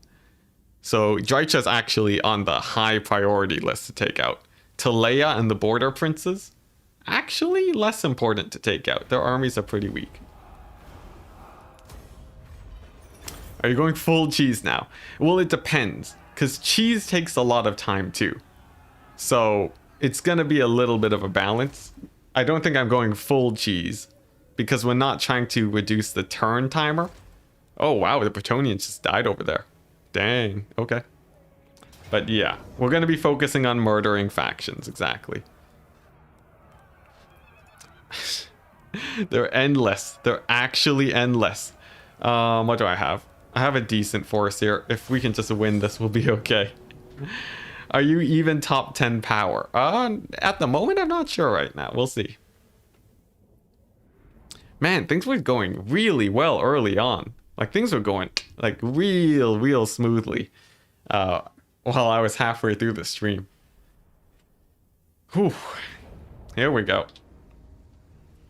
So Drycha's actually on the high priority list to take out. Talea and the Border Princes, actually less important to take out. Their armies are pretty weak. Are you going full cheese now? Well, it depends, because cheese takes a lot of time too. So it's going to be a little bit of a balance. I don't think I'm going full cheese, because we're not trying to reduce the turn timer. Oh wow, the Brettonians just died over there. Dang, okay. But yeah, we're going to be focusing on murdering factions, exactly. They're endless. They're actually endless. What do I have? I have a decent force here. If we can just win this, we'll be okay. Are you even top 10 power? At the moment, I'm not sure right now. We'll see. Man, things were going really well early on. Like, things were going, like, real smoothly. While I was halfway through the stream. Whew. Here we go.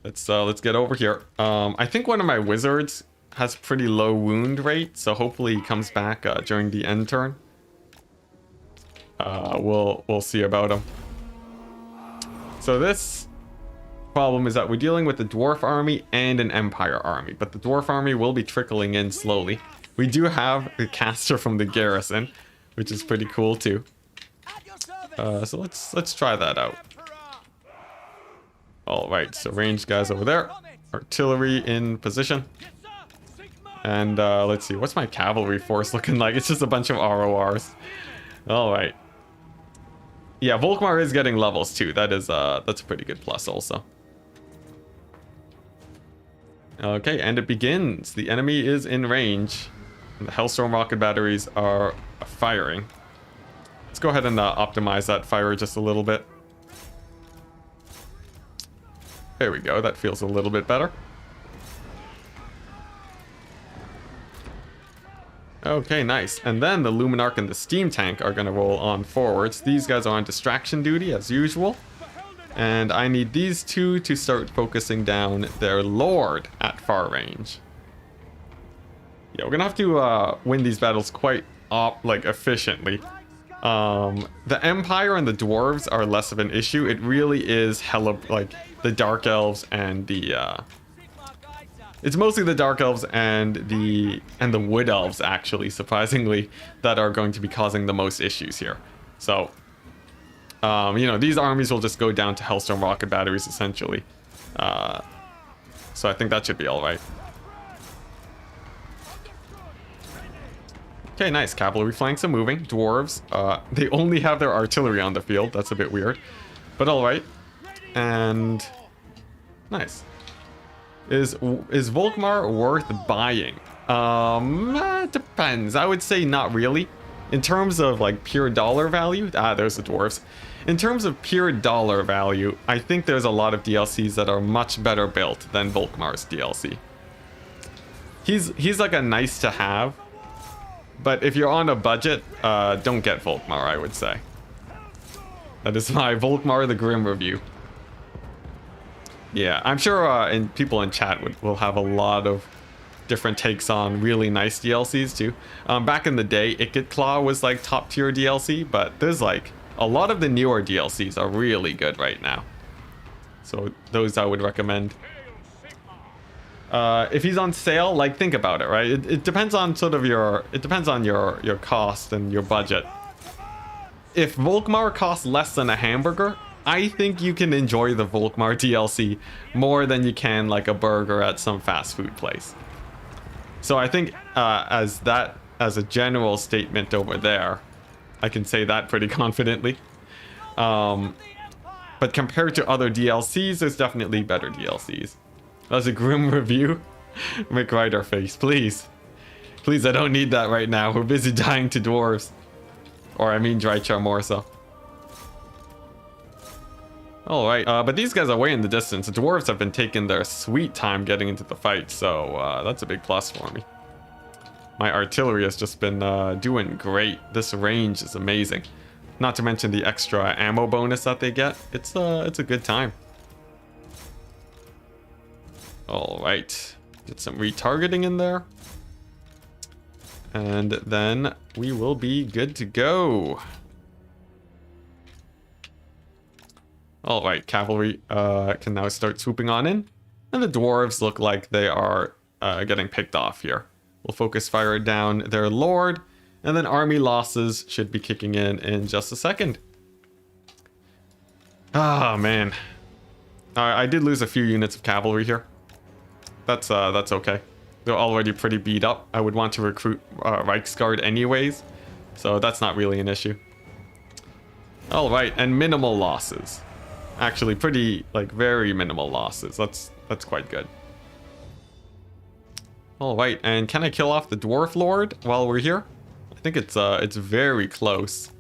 Let's get over here. I think one of my wizards has pretty low wound rate, so hopefully he comes back during the end turn. We'll see about him. So this problem is that we're dealing with the dwarf army and an empire army, but the dwarf army will be trickling in slowly. We do have a caster from the garrison, which is pretty cool too. So let's try that out. All right, so ranged guys over there, artillery in position, and let's see, what's my cavalry force looking like? It's just a bunch of RORs. All right. Yeah, Volkmar is getting levels too. That's a pretty good plus also. Okay, and it begins. The enemy is in range. The Hellstorm rocket batteries are firing. Let's go ahead and optimize that fire just a little bit. There we go. That feels a little bit better. Okay, nice. And then the Luminarch and the Steam Tank are going to roll on forwards. These guys are on distraction duty as usual. And I need these two to start focusing down their Lord at far range. Yeah, we're going to have to win these battles quite efficiently. The Empire and the Dwarves are less of an issue. It really is hella, like, the Dark Elves and the, it's mostly the Dark Elves and the Wood Elves, actually, surprisingly, that are going to be causing the most issues here. So, you know, these armies will just go down to Hellstorm rocket batteries, essentially. So I think that should be alright. Okay, nice. Cavalry flanks are moving. Dwarves, they only have their artillery on the field. That's a bit weird. But alright. And... nice. Is Volkmar worth buying? Depends. I would say not really. In terms of, like, pure dollar value... ah, there's the dwarves. In terms of pure dollar value, I think there's a lot of DLCs that are much better built than Volkmar's DLC. He's like a nice to have. But if you're on a budget, don't get Volkmar, I would say. That is my Volkmar the Grim review. Yeah, I'm sure people in chat will have a lot of different takes on really nice DLCs too. Back in the day, Ikit Claw was like top tier DLC, but there's like a lot of the newer DLCs are really good right now. So those I would recommend. If he's on sale, like, think about it, right? It depends on sort of your cost and your budget. If Volkmar costs less than a hamburger, I think you can enjoy the Volkmar DLC more than you can like a burger at some fast food place. So I think as a general statement over there, I can say that pretty confidently. But compared to other DLCs, there's definitely better DLCs. That's a grim review. McRider face, please. Please, I don't need that right now. We're busy dying to dwarves. Or I mean Drychar more so. Alright, but these guys are way in the distance. The dwarves have been taking their sweet time getting into the fight, so that's a big plus for me. My artillery has just been doing great. This range is amazing. Not to mention the extra ammo bonus that they get. It's a good time. Alright, get some retargeting in there. And then we will be good to go. Alright, cavalry can now start swooping on in. And the dwarves look like they are getting picked off here. We'll focus fire down their lord. And then army losses should be kicking in just a second. Ah, man. I did lose a few units of cavalry here. That's okay. They're already pretty beat up. I would want to recruit Reichsguard anyways, so that's not really an issue. All right, and minimal losses. Actually, pretty, like, very minimal losses. That's quite good. All right, and can I kill off the Dwarf Lord while we're here? I think it's very close.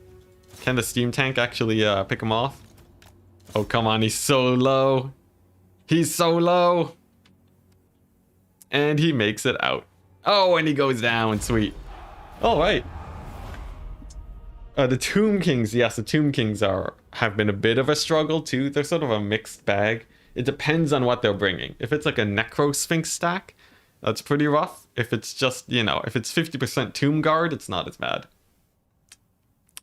Can the Steam Tank actually pick him off? Oh, come on, he's so low. He's so low. And he makes it out. Oh, and he goes down. Sweet. All right. The Tomb Kings. Yes, the Tomb Kings are have been a bit of a struggle too. They're sort of a mixed bag. It depends on what they're bringing. If it's like a Necro Sphinx stack, that's pretty rough. If it's just, you know, if it's 50% Tomb Guard, it's not as bad.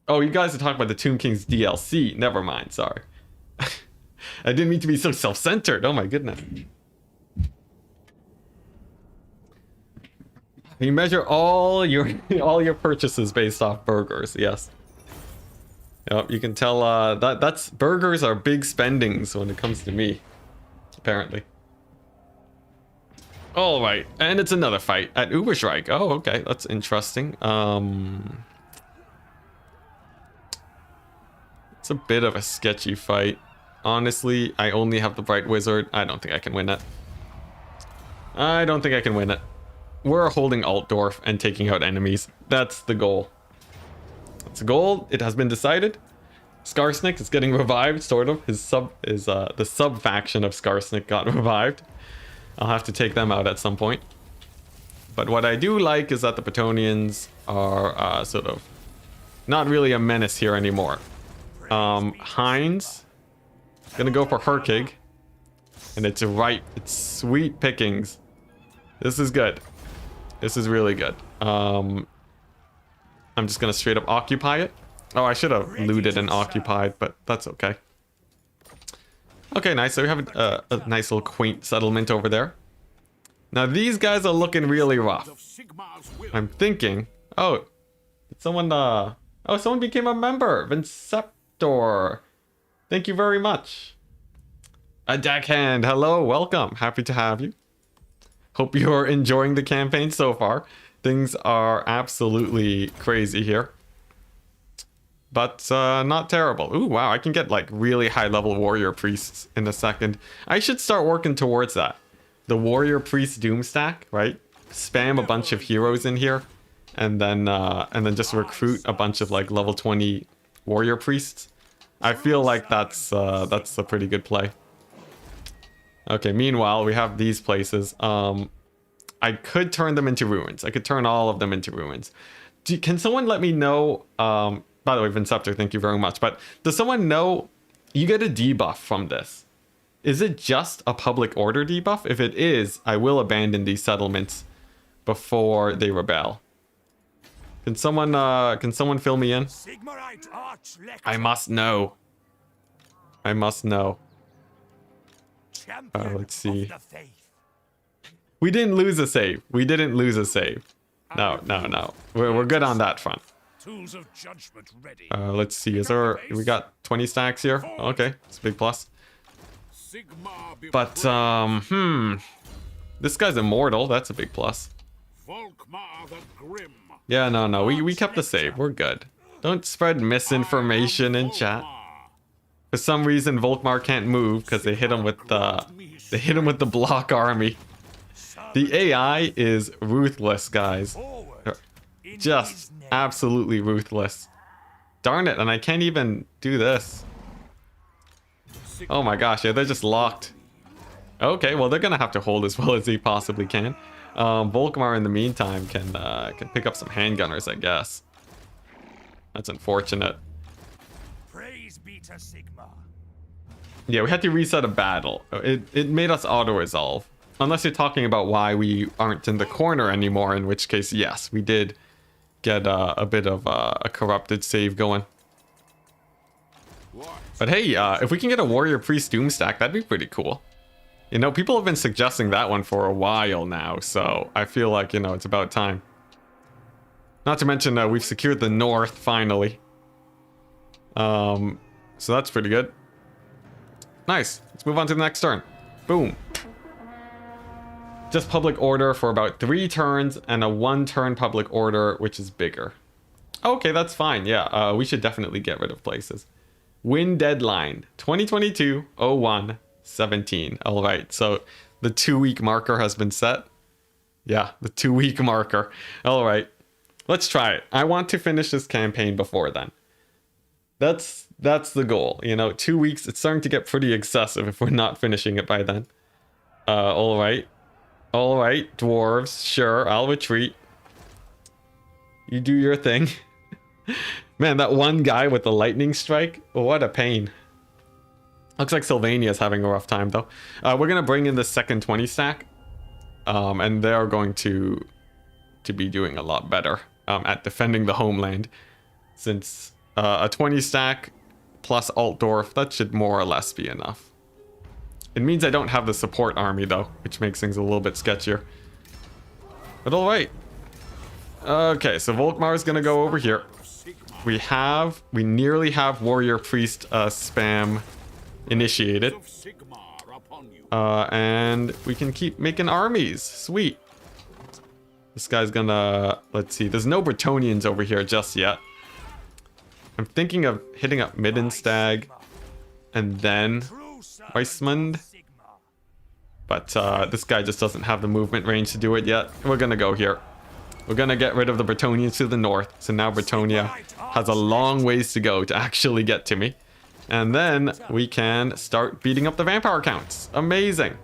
Oh, you guys are talking about the Tomb King's DLC. Never mind, sorry. I didn't mean to be so self-centered. Oh my goodness. You measure all your purchases based off burgers, yes. Yep, you can tell that's burgers are big spendings when it comes to me, apparently. All right, and it's another fight at Uberschreik. Oh, okay, that's interesting. It's a bit of a sketchy fight. Honestly, I only have the Bright Wizard. I don't think I can win it. I don't think I can win it. We're holding Altdorf and taking out enemies. That's the goal. It's a goal. It has been decided. Skarsnik is getting revived, sort of. The sub faction of Skarsnik got revived. I'll have to take them out at some point. But what I do like is that the Brettonians are sort of not really a menace here anymore. Heinz gonna go for Herkig, and it's sweet pickings. This is good. This is really good. I'm just gonna straight up occupy it. Oh, I should have looted and occupied, but that's okay. Okay, nice. So we have a nice little quaint settlement over there. Now these guys are looking really rough. I'm thinking, oh, did someone someone became a member. Vinceptor. Thank you very much. A deckhand. Hello, welcome. Happy to have you. Hope you're enjoying the campaign so far. Things are absolutely crazy here. But not terrible. Ooh, wow, I can get like really high level warrior priests in a second. I should start working towards that. The warrior priest doom stack, right? Spam a bunch of heroes in here and then just recruit a bunch of like level 20 warrior priests. I feel like that's a pretty good play. Okay, meanwhile, we have these places. I could turn them into ruins. I could turn all of them into ruins. Can someone let me know? By the way, Vinceptor, thank you very much. But does someone know you get a debuff from this? Is it just a public order debuff? If it is, I will abandon these settlements before they rebel. Can someone fill me in? I must know. I must know. Let's see. We didn't lose a save. We didn't lose a save. No. We're good on that front. Tools of judgment ready. Let's see. We got 20 stacks here? Okay, it's a big plus. But this guy's immortal. That's a big plus. Yeah, no. We kept the save. We're good. Don't spread misinformation in chat. For some reason, Volkmar can't move because they hit him with the block army. The AI is ruthless, guys. Just absolutely ruthless. Darn it, and I can't even do this. Oh my gosh, yeah, they're just locked. Okay, well, they're gonna have to hold as well as they possibly can. Volkmar, in the meantime, can pick up some handgunners, I guess. That's unfortunate. Praise be to Sigma. Yeah, we had to reset a battle. It made us auto-resolve. Unless you're talking about why we aren't in the corner anymore, in which case, yes, we did get a bit of a corrupted save going. But hey, if we can get a warrior priest doom stack, that'd be pretty cool. You know, people have been suggesting that one for a while now, so I feel like, you know, it's about time. Not to mention, we've secured the north, finally. So that's pretty good. Nice. Let's move on to the next turn. Boom. Just public order for about 3 turns and a 1-turn public order, which is bigger. Okay, that's fine. Yeah, we should definitely get rid of places. Win deadline 2022-01-17. All right, so the 2-week marker has been set. Yeah, the 2-week marker. All right, let's try it. I want to finish this campaign before then. That's the goal. You know, 2 weeks, it's starting to get pretty excessive if we're not finishing it by then. All right. All right, dwarves, sure, I'll retreat. You do your thing. Man, that one guy with the lightning strike, what a pain. Looks like Sylvania's having a rough time though. We're gonna bring in the second 20 stack, and they're going to be doing a lot better at defending the homeland, since a 20 stack plus Altdorf, that should more or less be enough. It means I don't have the support army though, which makes things a little bit sketchier. But alright. Okay, so Volkmar is gonna go over here. We nearly have warrior priest spam initiated. And we can keep making armies. Sweet. This guy's gonna, let's see, there's no Brettonians over here just yet. I'm thinking of hitting up Middenstag and then Weissmund. But this guy just doesn't have the movement range to do it yet. We're gonna go here. We're gonna get rid of the Brettonians to the north. So now Bretonnia has a long ways to go to actually get to me. And then we can start beating up the vampire counts. Amazing.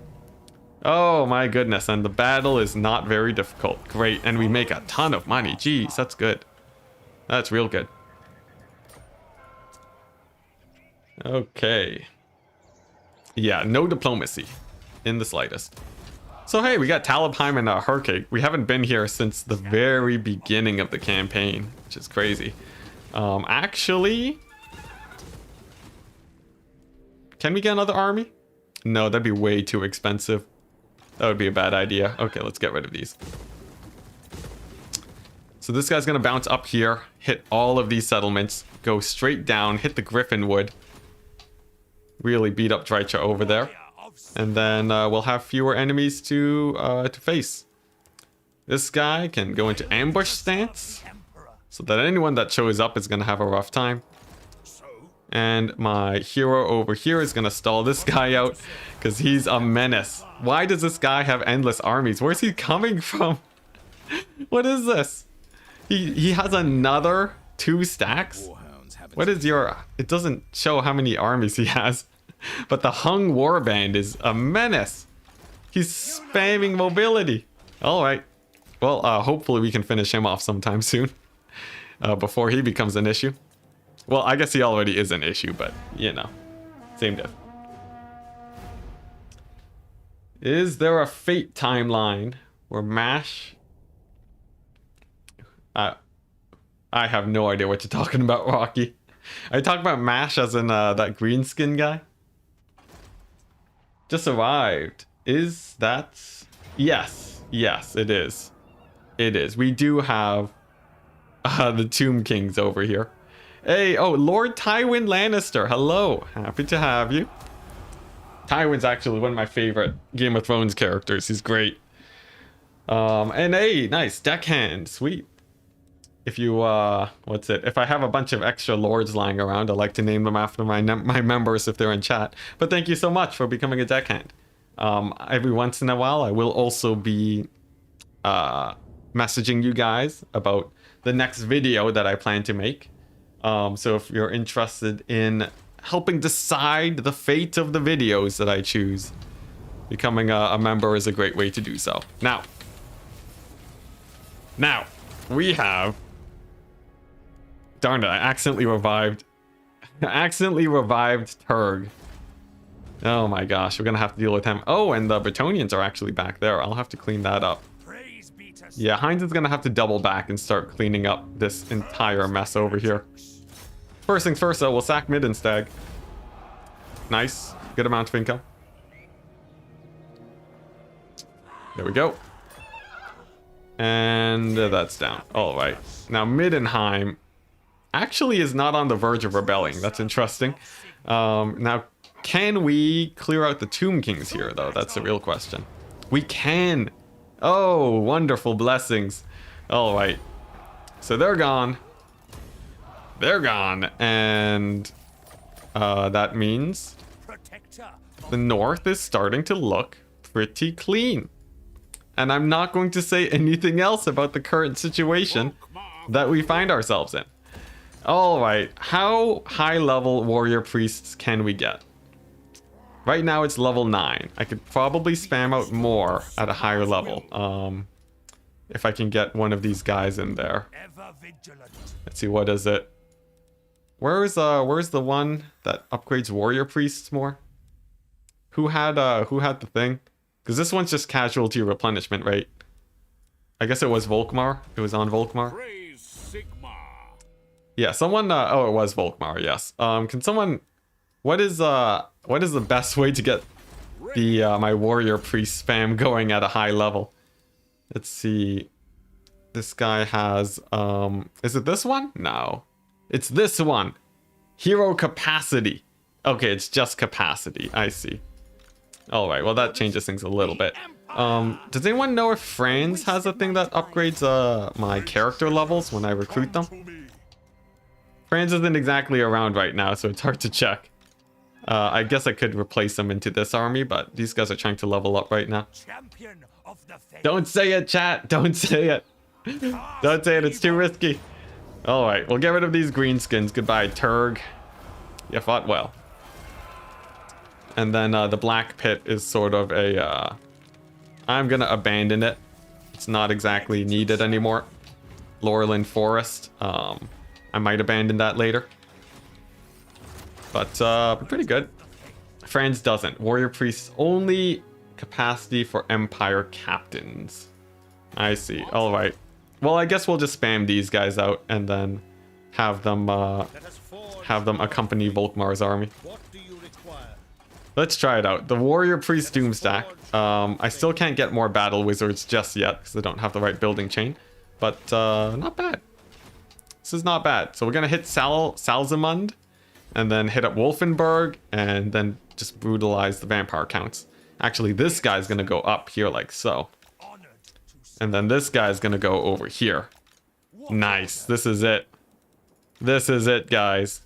Oh my goodness. And the battle is not very difficult. Great. And we make a ton of money. Jeez, that's good. That's real good. Okay. Yeah, no diplomacy in the slightest. So hey, we got Talabheim and Herkig. We haven't been here since the very beginning of the campaign, which is crazy. Actually, can we get another army? No, that'd be way too expensive. That would be a bad idea. Okay, let's get rid of these. So this guy's gonna bounce up here, hit all of these settlements, go straight down, hit the Griffinwood, really beat up Drycha over there. And then we'll have fewer enemies to face. This guy can go into ambush stance, so that anyone that shows up is going to have a rough time. And my hero over here is going to stall this guy out, because he's a menace. Why does this guy have endless armies? Where's he coming from? What is this? He has another 2 stacks? What is your... It doesn't show how many armies he has. But the Hung Warband is a menace. He's spamming mobility. Alright. Well, hopefully we can finish him off sometime soon. Before he becomes an issue. Well, I guess he already is an issue, but, you know. Same diff. Is there a fate timeline where MASH... I have no idea what you're talking about, Rocky. Are you talking about MASH as in that green skin guy? Just arrived. Is that... Yes. Yes, it is. It is. We do have the Tomb Kings over here. Hey, oh, Lord Tywin Lannister. Hello. Happy to have you. Tywin's actually one of my favorite Game of Thrones characters. He's great. And hey, nice. Deckhand. Sweet. If you, what's it? If I have a bunch of extra lords lying around, I like to name them after my members if they're in chat. But thank you so much for becoming a deckhand. Every once in a while, I will also be messaging you guys about the next video that I plan to make. So if you're interested in helping decide the fate of the videos that I choose, becoming a member is a great way to do so. Now, we have... Darn it, I accidentally revived Turg. Oh my gosh, we're gonna have to deal with him. Oh, and the Brettonians are actually back there. I'll have to clean that up. Yeah, Heinz is gonna have to double back and start cleaning up this entire mess over here. First things first though, we'll sack Middenstag. Nice, good amount of income. There we go. And that's down. All right, now Middenheim actually is not on the verge of rebelling. That's interesting. Now, can we clear out the Tomb Kings here, though? That's the real question. We can. Oh, wonderful blessings. All right. So they're gone. They're gone. And that means the north is starting to look pretty clean. And I'm not going to say anything else about the current situation that we find ourselves in. Alright, how high level warrior priests can we get? Right now it's level 9. I could probably spam out more at a higher level. If I can get one of these guys in there. Let's see, what is it? Where's the one that upgrades warrior priests more? Who had the thing? Because this one's just casualty replenishment, right? I guess it was Volkmar. It was on Volkmar. Yeah, someone oh, it was Volkmar, yes. Can someone what is the best way to get the my warrior priest spam going at a high level? Let's see. This guy has is it this one? No. It's this one. Hero capacity. Okay, it's just capacity. I see. Alright, well that changes things a little bit. Does anyone know if Franz has a thing that upgrades my character levels when I recruit them? Franz isn't exactly around right now, so it's hard to check. I guess I could replace him into this army, but these guys are trying to level up right now. Don't say it, chat! Don't say it! Don't say it, it's too risky. Alright, we'll get rid of these greenskins. Goodbye, Turg. You fought well. And then the Black Pit is sort of a... I'm gonna abandon it. It's not exactly needed anymore. Laurelin Forest. I might abandon that later. But pretty good. Franz doesn't. Warrior Priests only capacity for Empire Captains. I see. Alright. Well, I guess we'll just spam these guys out and then have them accompany Volkmar's army. Let's try it out. The Warrior Priest Doomstack. I still can't get more Battle Wizards just yet because I don't have the right building chain. But not bad. This is not bad. So we're going to hit Salzamund and then hit up Wolfenburg and then just brutalize the vampire counts. Actually, this guy's going to go up here like so. And then this guy's going to go over here. Nice. This is it. This is it, guys.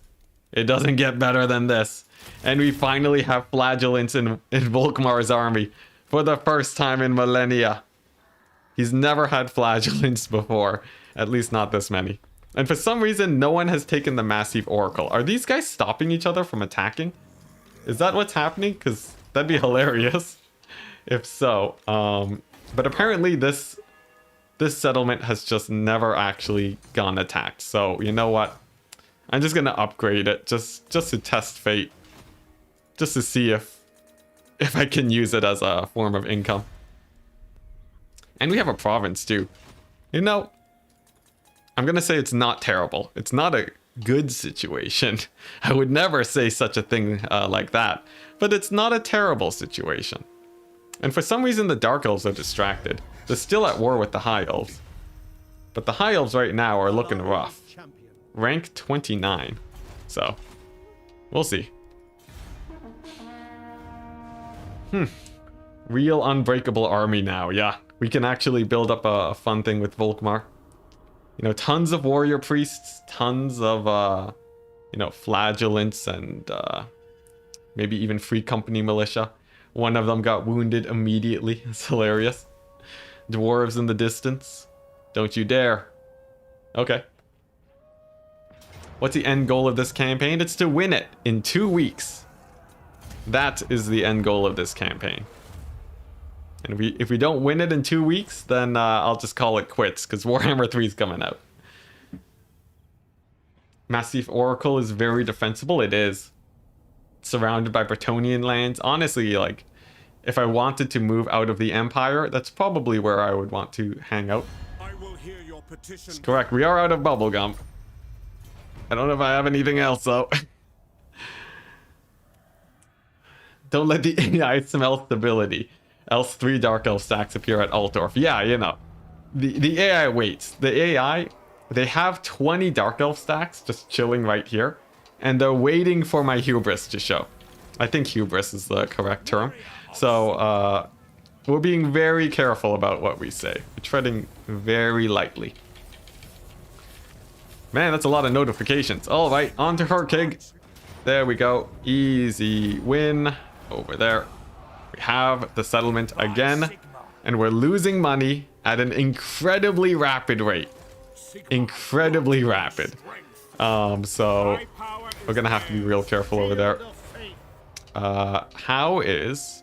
It doesn't get better than this. And we finally have flagellants in Volkmar's army for the first time in millennia. He's never had flagellants before. At least not this many. And for some reason, no one has taken the Massive Oracle. Are these guys stopping each other from attacking? Is that what's happening? Because that'd be hilarious if so. But apparently this settlement has just never actually gone attacked. So you know what? I'm just gonna upgrade it just to test fate. Just to see if I can use it as a form of income. And we have a province too. You know, I'm gonna say it's not terrible. It's not a good situation. I would never say such a thing like that. But it's not a terrible situation. And for some reason the Dark Elves are distracted. They're still at war with the High Elves. But the High Elves right now are looking rough. Rank 29. So, we'll see. Real unbreakable army now, yeah. We can actually build up a fun thing with Volkmar. You know, tons of warrior priests, tons of, you know, flagellants and maybe even free company militia. One of them got wounded immediately. It's hilarious. Dwarves in the distance. Don't you dare. Okay. What's the end goal of this campaign? It's to win it in 2 weeks. That is the end goal of this campaign. And if we don't win it in 2 weeks, then I'll just call it quits, because Warhammer 3 is coming out. Massive Oracle is very defensible. It is. Surrounded by Brettonian lands. Honestly, like, if I wanted to move out of the Empire, that's probably where I would want to hang out. I will hear your petition. That's correct. We are out of bubblegum. I don't know if I have anything else, though. Don't let the AI smell stability. Else 3 Dark Elf stacks appear at Altdorf. Yeah, you know. The AI waits. The AI, they have 20 Dark Elf stacks just chilling right here. And they're waiting for my hubris to show. I think hubris is the correct term. So, we're being very careful about what we say. We're treading very lightly. Man, that's a lot of notifications. Alright, on to her, King. There we go. Easy win. Over there. We have the settlement again. And we're losing money at an incredibly rapid rate. Incredibly rapid. So we're gonna have to be real careful over there. How is...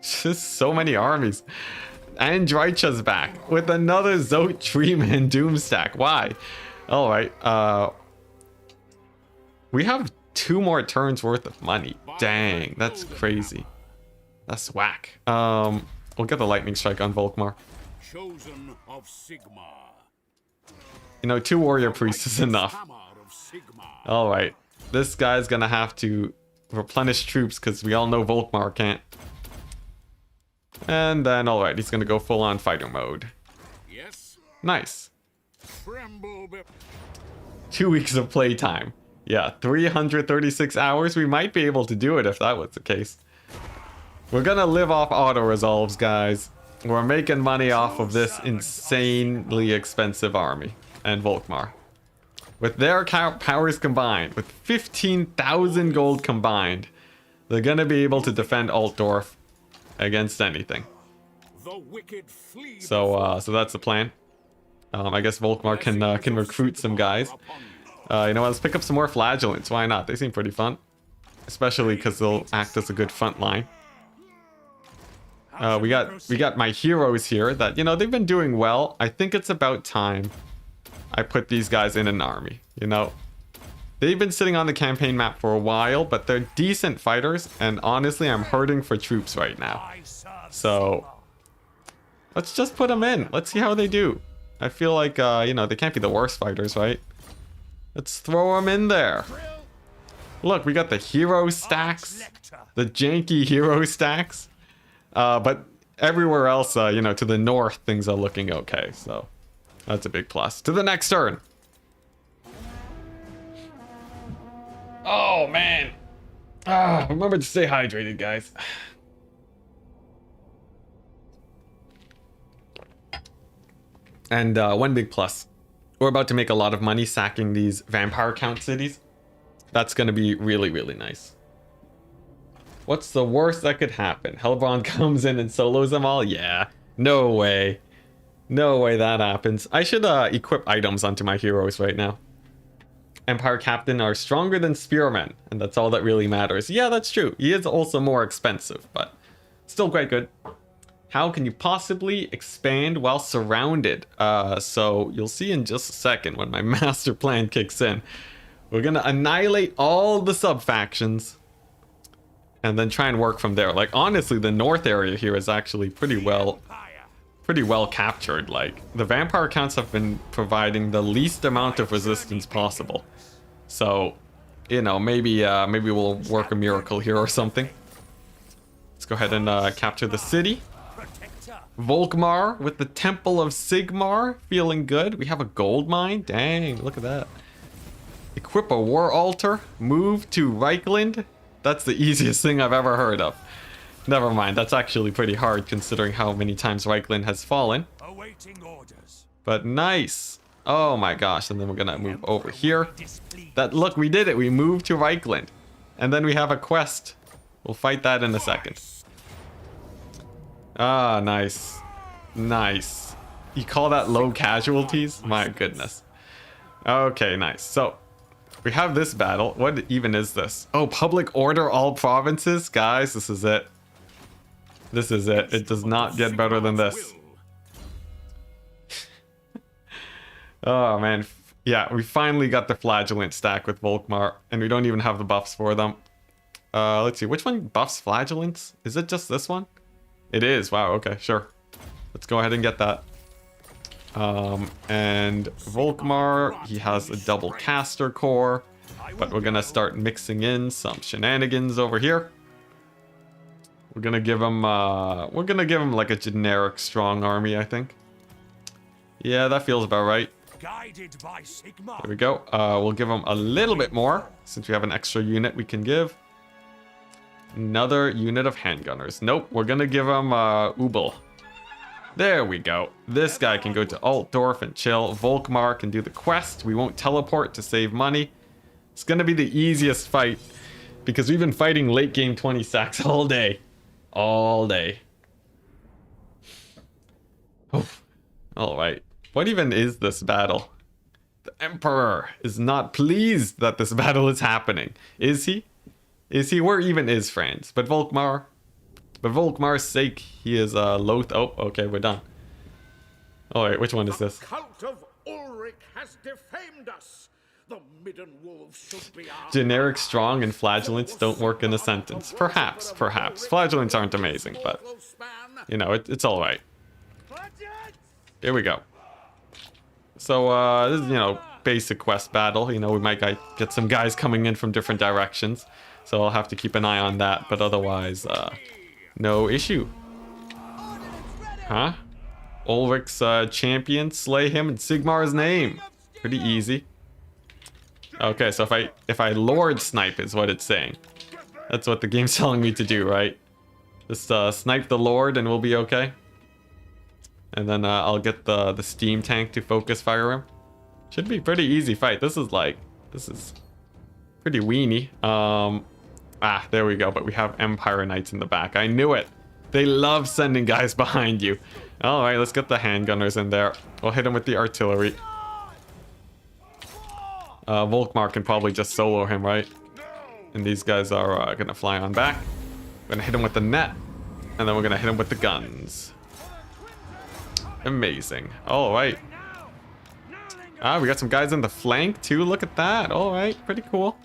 Just so many armies. And Dreicha's back with another Zote Treeman Doomstack. Why? Alright, We have 2 more turns worth of money. Dang, that's crazy. That's whack. We'll get the lightning strike on Volkmar. Chosen of Sigmar. You know, 2 warrior priests is enough. All right, this guy's gonna have to replenish troops because we all know Volkmar can't. And then, all right, he's gonna go full on fighter mode. Yes. Nice. Tremble. 2 weeks of playtime. Yeah, 336 hours. We might be able to do it if that was the case. We're gonna live off auto resolves, guys. We're making money off of this insanely expensive army and Volkmar. With their powers combined, with 15,000 gold combined, they're gonna be able to defend Altdorf against anything. So that's the plan. I guess Volkmar can recruit some guys. You know what, let's pick up some more flagellants. Why not? They seem pretty fun. Especially because they'll act as a good front line. We got my heroes here that, you know, they've been doing well. I think it's about time I put these guys in an army, you know. They've been sitting on the campaign map for a while, but they're decent fighters, and honestly, I'm hurting for troops right now. So, let's just put them in. Let's see how they do. I feel like, you know, they can't be the worst fighters, right? Let's throw them in there. Look, we got the hero stacks, the janky hero stacks. But everywhere else, you know, to the north, things are looking okay. So, that's a big plus. To the next turn. Oh, man. Remember to stay hydrated, guys. And one big plus. We're about to make a lot of money sacking these vampire count cities. That's going to be really, really nice. What's the worst that could happen? Hellbrand comes in and solos them all? Yeah. No way. No way that happens. I should equip items onto my heroes right now. Empire Captain are stronger than Spearmen, and that's all that really matters. Yeah, that's true. He is also more expensive, but still quite good. How can you possibly expand while surrounded? So you'll see in just a second when my master plan kicks in. We're gonna annihilate all the sub-factions and then try and work from there. Like, honestly, the north area here is actually pretty well captured. Like, the vampire counts have been providing the least amount of resistance possible. So, you know, maybe we'll work a miracle here or something. Let's go ahead and capture the city. Volkmar with the Temple of Sigmar, feeling good. We have a gold mine. Dang, look at that. Equip a war altar. Move to Reichland. That's the easiest thing I've ever heard of. Never mind, that's actually pretty hard considering how many times Reichland has fallen. Awaiting orders. But nice. Oh my gosh, and then we're gonna move over here. Look, we did it. We moved to Reichland. And then we have a quest. We'll fight that in a second. Ah, nice. Nice. You call that low casualties? My goodness. Okay, nice. So, we have this battle. What even is this? Oh, public order all provinces? Guys, this is it. This is it. It does not get better than this. Oh, man. Yeah, we finally got the flagellant stack with Volkmar, and we don't even have the buffs for them. Let's see. Which one buffs flagellants? Is it just this one? It is. Wow, okay, sure. Let's go ahead and get that. And Volkmar, he has a double caster core, but we're gonna start mixing in some shenanigans over here. We're gonna give him like a generic strong army, I think. Yeah, that feels about right. There we go. We'll give him a little bit more since we have an extra unit we can give. Another unit of handgunners. Nope, we're gonna give him Ubel. There we go. This guy can go to Altdorf and chill. Volkmar can do the quest. We won't teleport to save money. It's gonna be the easiest fight because we've been fighting late game 20 sacks all day. All day. Oof. All right. What even is this battle? The Emperor is not pleased that this battle is happening. Is he? Is he? Where even is Franz? But Volkmar? For Volkmar's sake, he is loath. Oh, okay, we're done. Oh wait, which one is this? The cult of Ulrich has defamed us. The midden wolves should be our Generic strong and flagellants don't work in a sentence. Perhaps. Flagellants aren't amazing, but, mortal span. you know, it's alright. Here we go. So, this is, you know, basic quest battle. You know, we might get some guys coming in from different directions. So I'll have to keep an eye on that, but otherwise, no issue. Huh? Ulrich's champion, slay him in Sigmar's name. Pretty easy. Okay, so if I Lord snipe is what it's saying. That's what the game's telling me to do, right? Just snipe the Lord and we'll be okay. And then I'll get the steam tank to focus fire him. Should be pretty easy fight. This is pretty weenie. There we go. But we have Empire Knights in the back. I knew it. They love sending guys behind you. All right, let's get the handgunners in there. We'll hit them with the artillery. Volkmar can probably just solo him, right? And these guys are gonna fly on back. We're gonna hit him with the net, and then we're gonna hit him with the guns. Amazing. All right. We got some guys in the flank too. Look at that. All right, pretty cool.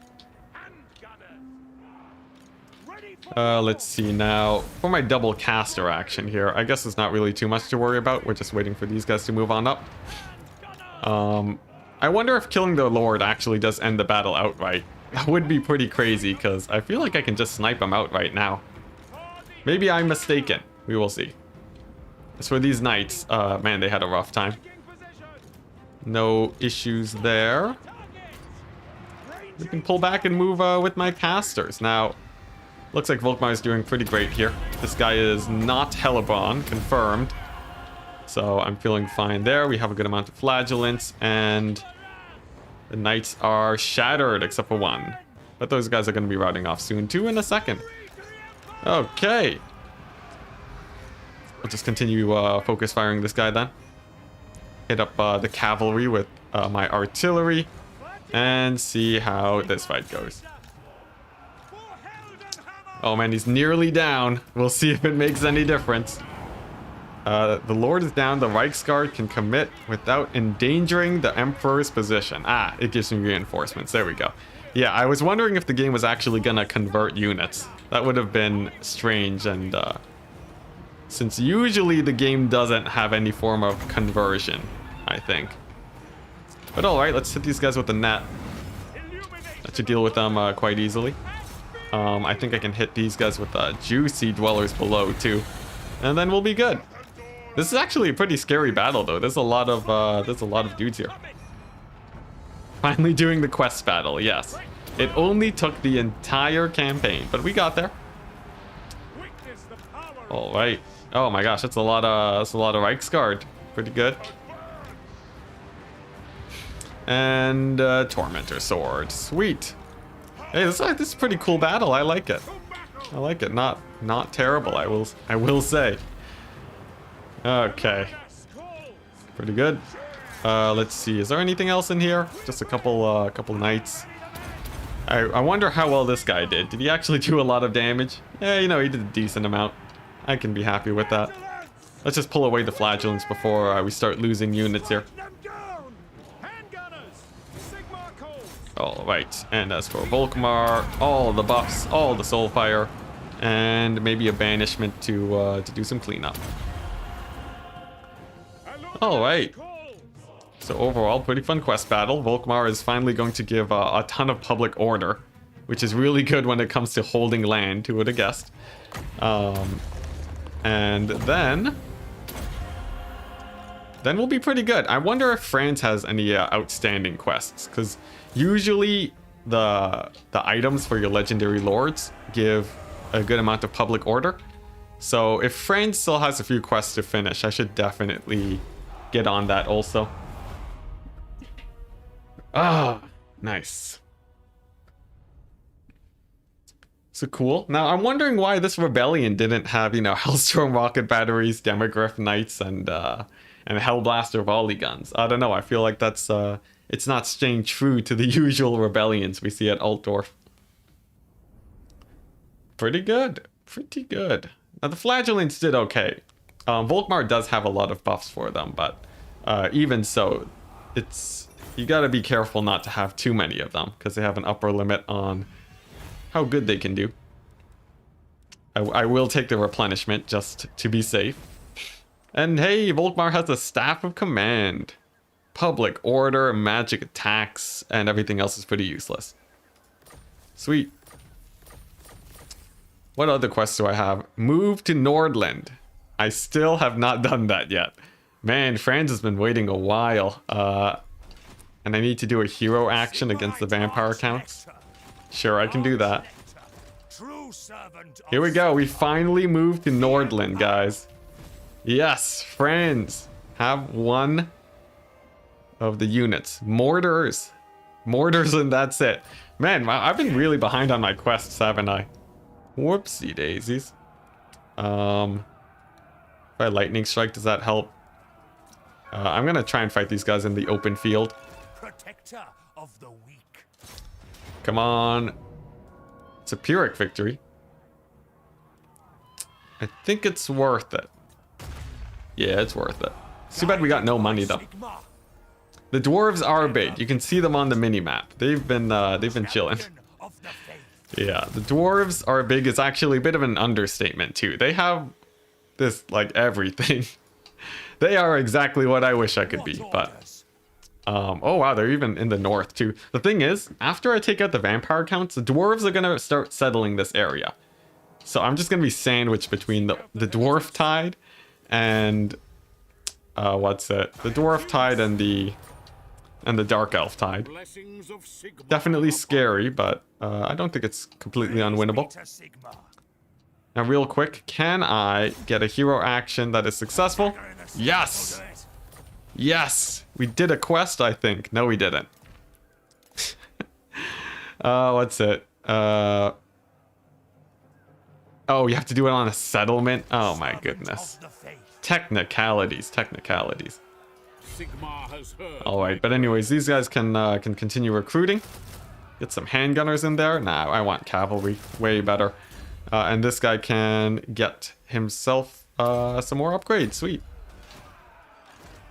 Let's see now. For my double caster action here, I guess it's not really too much to worry about. We're just waiting for these guys to move on up. I wonder if killing the Lord actually does end the battle outright. That would be pretty crazy, because I feel like I can just snipe him out right now. Maybe I'm mistaken. We will see. As for these knights, man, they had a rough time. No issues there. We can pull back and move with my casters. Now, looks like Volkmar is doing pretty great here. This guy is not Hellebron, confirmed. So I'm feeling fine there. We have a good amount of flagellants, and the knights are shattered except for one. But those guys are going to be routing off soon too in a second. Okay. I'll just continue focus firing this guy then. Hit up the cavalry with my artillery and see how this fight goes. Oh man, he's nearly down. We'll see if it makes any difference. The Lord is down. The Reichsguard can commit without endangering the Emperor's position. It gives me reinforcements. There we go. Yeah, I was wondering if the game was actually gonna convert units. That would have been strange, and since usually the game doesn't have any form of conversion, I think. But alright, let's hit these guys with the net. That should deal with them quite easily. I think I can hit these guys with juicy dwellers below too. And then we'll be good. This is actually a pretty scary battle though. There's a lot of dudes here. Finally doing the quest battle, yes. It only took the entire campaign, but we got there. Alright. Oh my gosh, that's a lot of Reichsguard. Pretty good. And Tormentor Sword. Sweet. Hey, this is a pretty cool battle. I like it. I like it. Not terrible, I will say. Okay. Pretty good. Let's see. Is there anything else in here? Just a couple knights. I wonder how well this guy did. Did he actually do a lot of damage? Yeah, you know, he did a decent amount. I can be happy with that. Let's just pull away the flagellants before we start losing units here. Alright, and as for Volkmar, all the buffs, all the soulfire, and maybe a banishment to do some cleanup. Alright. So overall, pretty fun quest battle. Volkmar is finally going to give a ton of public order, which is really good when it comes to holding land, who would have guessed. And then we'll be pretty good. I wonder if Franz has any outstanding quests, because usually the items for your legendary lords give a good amount of public order. So if Franz still has a few quests to finish, I should definitely get on that also. Nice. So cool. Now I'm wondering why this rebellion didn't have, you know, Hellstorm rocket batteries, Demogryph knights, and Hellblaster volley guns. I don't know. I feel like that's it's not staying true to the usual rebellions we see at Altdorf. Pretty good. Pretty good. Now the flagellants did okay. Volkmar does have a lot of buffs for them, but even so, it's you gotta be careful not to have too many of them, because they have an upper limit on how good they can do. I will take the replenishment just to be safe. And hey, Volkmar has a Staff of Command. Public order, magic attacks, and everything else is pretty useless. Sweet. What other quests do I have? Move to Nordland. I still have not done that yet. Man, Franz has been waiting a while. And I need to do a hero action against the vampire counts. Sure, I can do that. Here we go. We finally moved to Nordland, guys. Yes, Franz. Have one of the units. Mortars. Mortars, and that's it. Man, I've been really behind on my quests, haven't I? Whoopsie daisies. If I lightning strike, does that help? I'm gonna try and fight these guys in the open field. Protector of the weak. Come on. It's a Pyrrhic victory. I think it's worth it. Yeah, it's worth it. Too bad we got no money though. The dwarves are big. You can see them on the mini-map. They've been chilling. Yeah, the dwarves are big is actually a bit of an understatement too. They have this like everything. They are exactly what I wish I could be, but oh wow, they're even in the north too. The thing is, after I take out the vampire counts, the dwarves are gonna start settling this area. So I'm just gonna be sandwiched between the dwarf tide and what's it? The dwarf tide and the dark elf tide. Definitely scary, but I don't think it's completely unwinnable. Now real quick, can I get a hero action that is successful? Yes! Yes! We did a quest, I think. No, we didn't. What's it? Oh, you have to do it on a settlement? Oh my goodness. Technicalities. Alright, but anyways, these guys can continue recruiting. Get some handgunners in there. Nah, I want cavalry. Way better. And this guy can get himself some more upgrades. Sweet.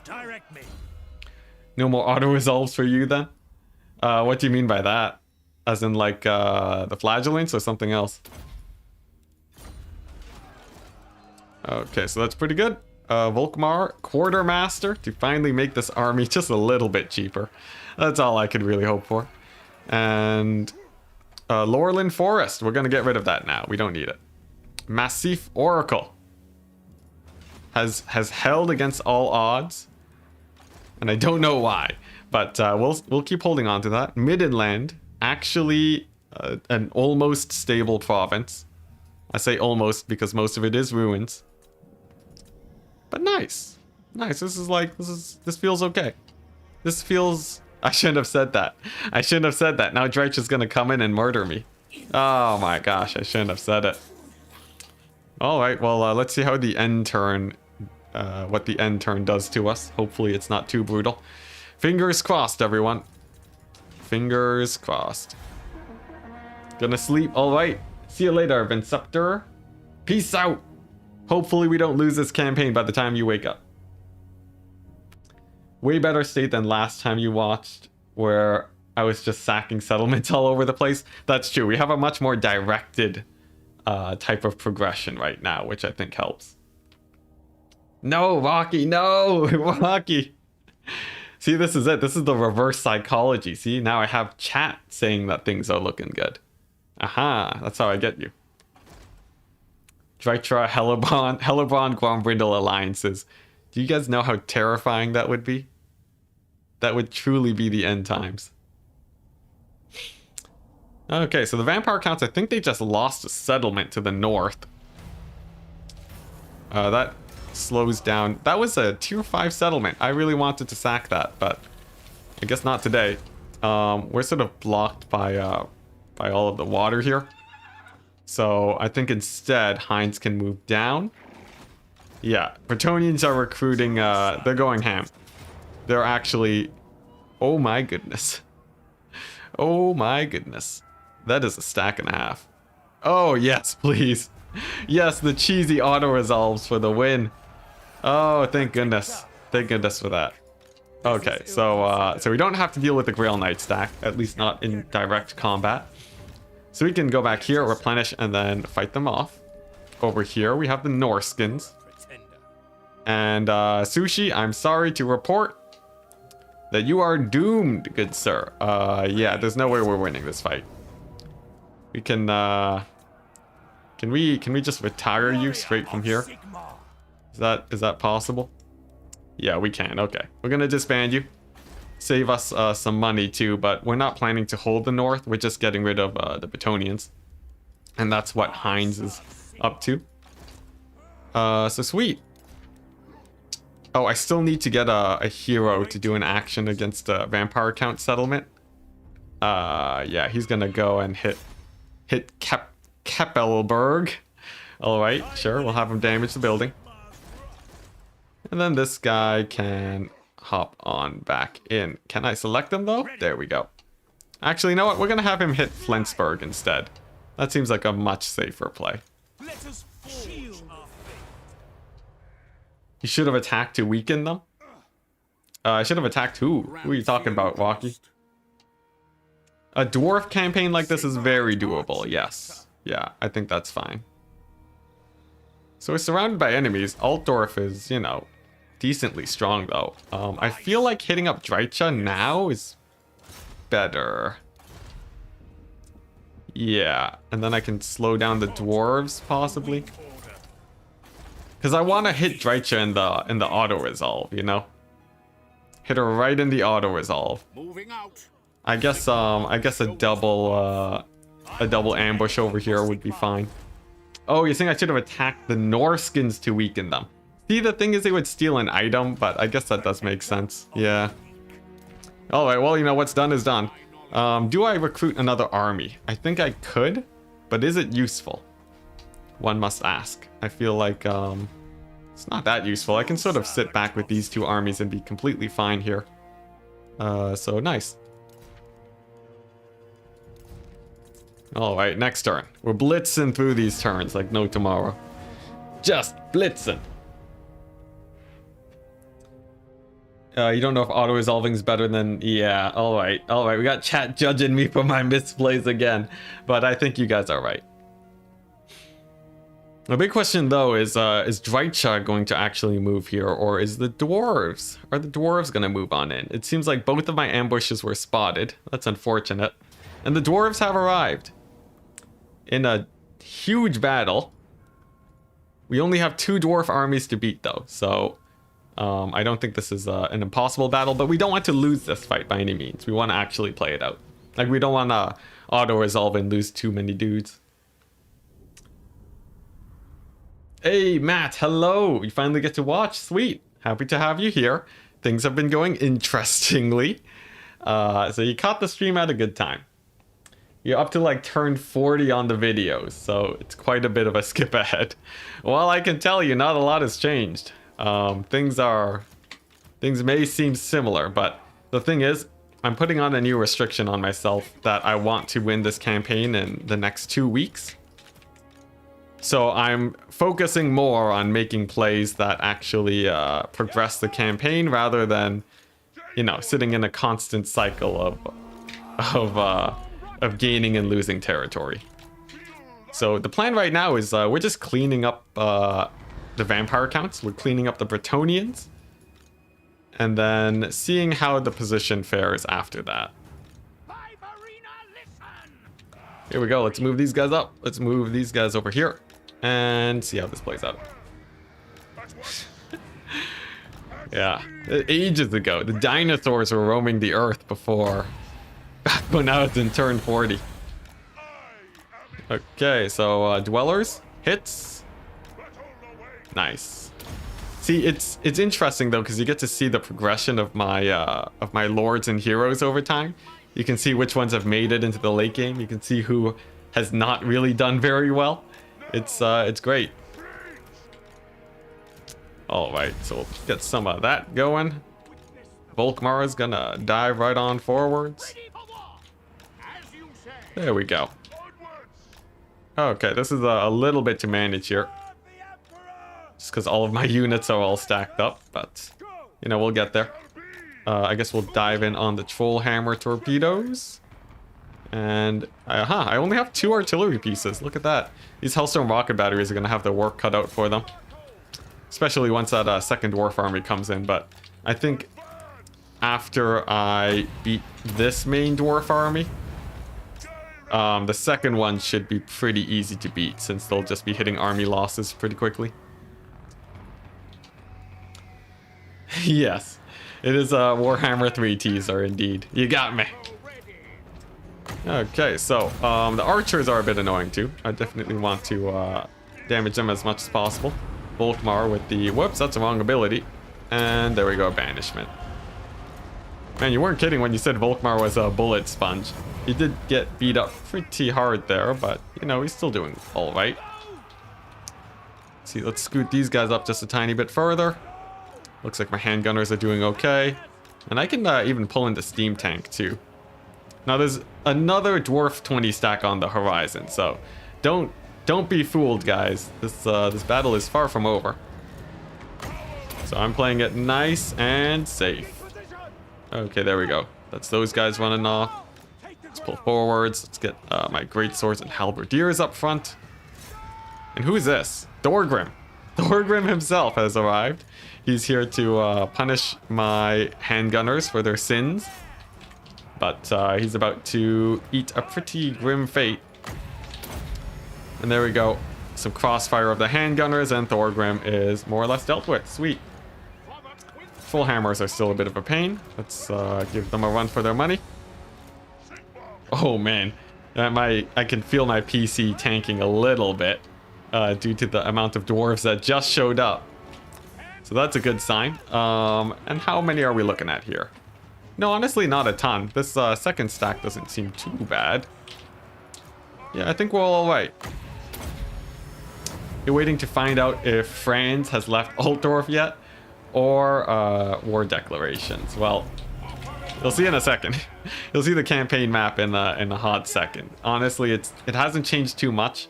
Direct me. No more auto-resolves for you then? What do you mean by that? As in like the flagellants or something else? Okay, so that's pretty good. Volkmar, quartermaster, to finally make this army just a little bit cheaper. That's all I could really hope for. And Laurelin Forest, we're gonna get rid of that now. We don't need it. Massif Oracle has held against all odds, and I don't know why, but we'll keep holding on to that. Middenland, actually an almost stable province. I say almost because most of it is ruins. But nice. Nice. This feels okay. This feels... I shouldn't have said that. I shouldn't have said that. Now Dreich is going to come in and murder me. Oh my gosh, I shouldn't have said it. Alright, well, let's see how the end turn... what the end turn does to us. Hopefully it's not too brutal. Fingers crossed, everyone. Fingers crossed. Gonna sleep. Alright. See you later, Vinceptor. Peace out. Hopefully we don't lose this campaign by the time you wake up. Way better state than last time you watched, where I was just sacking settlements all over the place. That's true. We have a much more directed type of progression right now, which I think helps. No, Rocky, no, Rocky. See, this is it. This is the reverse psychology. See, now I have chat saying that things are looking good. Aha, that's how I get you. Dritra, Hellebrand, Gormbrindle alliances. Do you guys know how terrifying that would be? That would truly be the end times. Okay, so the vampire counts, I think they just lost a settlement to the north. That slows down. That was a tier 5 settlement. I really wanted to sack that, but I guess not today. We're sort of blocked by all of the water here. So I think instead Heinz can move down. Yeah, Brettonians are recruiting, they're going ham. They're actually, oh my goodness. Oh my goodness. That is a stack and a half. Oh yes, please. Yes, the cheesy auto resolves for the win. Oh, thank goodness. Thank goodness for that. Okay, so we don't have to deal with the Grail Knight stack, at least not in direct combat. So we can go back here, replenish, and then fight them off. Over here, we have the Norskins. And Sushi, I'm sorry to report that you are doomed, good sir. Yeah, there's no way we're winning this fight. We can we just retire you straight from here? Is that possible? Yeah, we can. Okay, we're gonna disband you. Save us some money too, but we're not planning to hold the north. We're just getting rid of the Brettonians, and that's what Heinz is up to. So sweet. Oh, I still need to get a hero to do an action against a vampire count settlement. Yeah, he's gonna go and hit Keppelberg. All right, sure, we'll have him damage the building. And then this guy can hop on back in. Can I select him though? There we go. Actually, you know what? We're gonna have him hit Flensburg instead. That seems like a much safer play. You should have attacked to weaken them. I should have attacked who? Who are you talking about, Walkie? A dwarf campaign like this is very doable, yes. Yeah, I think that's fine. So we're surrounded by enemies. Altdorf is, you know, decently strong though. I feel like hitting up Dreicha now is better. Yeah, and then I can slow down the dwarves possibly. Because I want to hit Dreicha in the auto resolve, you know. Hit her right in the auto resolve. I guess a double ambush over here would be fine. Oh, you think I should have attacked the Norskins to weaken them? See, the thing is they would steal an item, but I guess that does make sense. Yeah. All right, well, you know, what's done is done. Do I recruit another army? I think I could, but is it useful? One must ask. I feel like it's not that useful. I can sort of sit back with these two armies and be completely fine here. So nice. All right, next turn. We're blitzing through these turns like no tomorrow. Just blitzing. You don't know if auto-resolving is better than... Yeah, all right. We got chat judging me for my misplays again. But I think you guys are right. The big question, though, is Dreicha going to actually move here? Or is the dwarves? Are the dwarves going to move on in? It seems like both of my ambushes were spotted. That's unfortunate. And the dwarves have arrived. In a huge battle. We only have 2 dwarf armies to beat, though. So... I don't think this is an impossible battle, but we don't want to lose this fight by any means. We want to actually play it out. Like, we don't want to auto-resolve and lose too many dudes. Hey, Matt, hello! You finally get to watch. Sweet. Happy to have you here. Things have been going interestingly. So you caught the stream at a good time. You're up to like turn 40 on the videos, so it's quite a bit of a skip ahead. Well, I can tell you, not a lot has changed. Things may seem similar, but the thing is, I'm putting on a new restriction on myself that I want to win this campaign in the next 2 weeks. So I'm focusing more on making plays that actually progress the campaign rather than, you know, sitting in a constant cycle of gaining and losing territory. So the plan right now is we're just cleaning up the vampire counts. We're cleaning up the Brettonians. And then seeing how the position fares after that. Here we go. Let's move these guys up. Let's move these guys over here. And see how this plays out. Yeah. Ages ago. The dinosaurs were roaming the earth before. Back when I was in turn 40. Okay, so dwellers. Hits. Nice. See, it's interesting though, because you get to see the progression of my lords and heroes over time. You can see which ones have made it into the late game. You can see who has not really done very well. It's great. All right, so we'll get some of that going. Volkmar is gonna dive right on forwards. There we go. Okay, this is a little bit to manage here. Just because all of my units are all stacked up, but, you know, we'll get there. I guess we'll dive in on the troll hammer torpedoes. And, I only have 2 artillery pieces. Look at that. These Hellstorm rocket batteries are going to have their work cut out for them. Especially once that second dwarf army comes in. But I think after I beat this main dwarf army, the second one should be pretty easy to beat, since they'll just be hitting army losses pretty quickly. Yes, it is a Warhammer 3 teaser indeed. You got me. Okay, so the archers are a bit annoying too. I definitely want to damage them as much as possible. Volkmar with the whoops, that's a wrong ability. And there we go, banishment. Man, you weren't kidding when you said Volkmar was a bullet sponge. He did get beat up pretty hard there, but you know, he's still doing all right. See, let's scoot these guys up just a tiny bit further. Looks like my handgunners are doing okay. And I can even pull in the steam tank too. Now there's another dwarf 20 stack on the horizon, so don't be fooled, guys. This battle is far from over. So I'm playing it nice and safe. Okay, there we go. That's those guys running off. Let's pull forwards. Let's get my great swords and halberdiers up front. And who is this? Thorgrim. Thorgrim himself has arrived. He's here to punish my handgunners for their sins. But he's about to eat a pretty grim fate. And there we go. Some crossfire of the handgunners, and Thorgrim is more or less dealt with. Sweet. Full hammers are still a bit of a pain. Let's give them a run for their money. Oh man, I can feel my PC tanking a little bit due to the amount of dwarves that just showed up. So that's a good sign. And how many are we looking at here? No, honestly, not a ton. This second stack doesn't seem too bad. Yeah, I think we're all right. You're waiting to find out if Franz has left Altdorf yet, or war declarations. Well, you'll see in a second. You'll see the campaign map in a hot second. Honestly, it hasn't changed too much,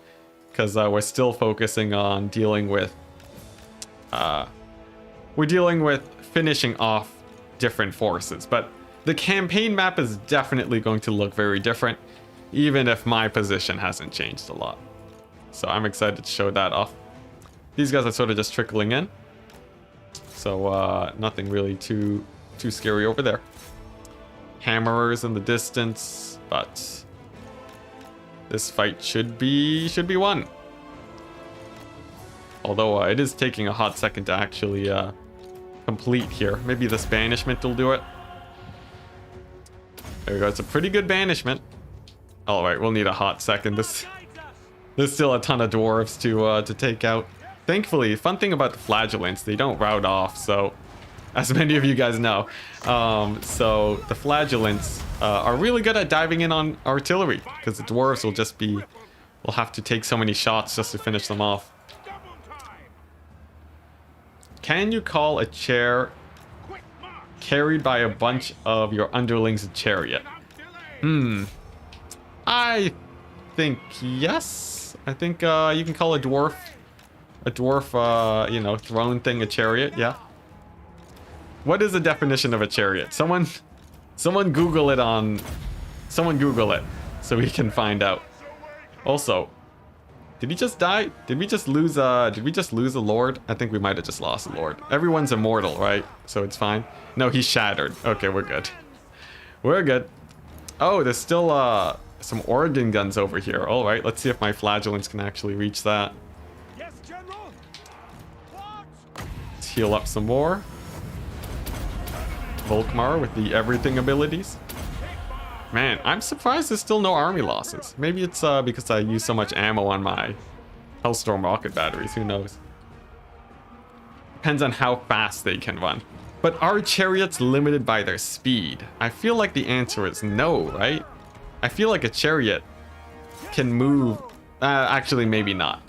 because we're still focusing on dealing with finishing off different forces, but the campaign map is definitely going to look very different, even if my position hasn't changed a lot. So I'm excited to show that off. These guys are sort of just trickling in, so nothing really too scary over there. Hammerers in the distance, but this fight should be won. Although it is taking a hot second to actually complete here. Maybe this banishment will do it. There we go. It's a pretty good banishment. All right, we'll need a hot second. There's still a ton of dwarves to take out. Thankfully, fun thing about the flagellants, they don't rout off. So, as many of you guys know, so the flagellants are really good at diving in on artillery, because the dwarves will have to take so many shots just to finish them off. Can you call a chair carried by a bunch of your underlings a chariot? I think yes. I think you can call a dwarf, you know, throne thing a chariot. Yeah. What is the definition of a chariot? Someone Google it someone Google it so we can find out. Also, did he just die? Did we just lose a lord? I think we might have just lost a lord. Everyone's immortal, right? So it's fine. No, he's shattered. Okay, we're good. We're good. Oh, there's still some organ guns over here. All right, let's see if my flagellants can actually reach that. Yes, General. Let's heal up some more. Volkmar with the everything abilities. Man, I'm surprised there's still no army losses. Maybe it's because I use so much ammo on my Hellstorm rocket batteries. Who knows? Depends on how fast they can run. But are chariots limited by their speed? I feel like the answer is no, right? I feel like a chariot can move. Actually, maybe not.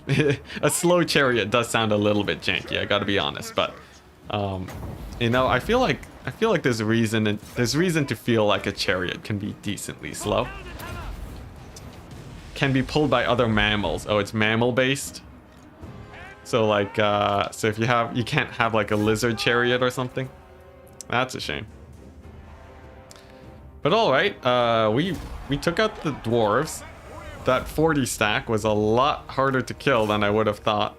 A slow chariot does sound a little bit janky, I gotta be honest. But, you know, I feel like there's reason to feel like a chariot can be decently slow. Can be pulled by other mammals. Oh, it's mammal based. So like, so if you can't have like a lizard chariot or something. That's a shame. But all right, we took out the dwarves. That 40 stack was a lot harder to kill than I would have thought,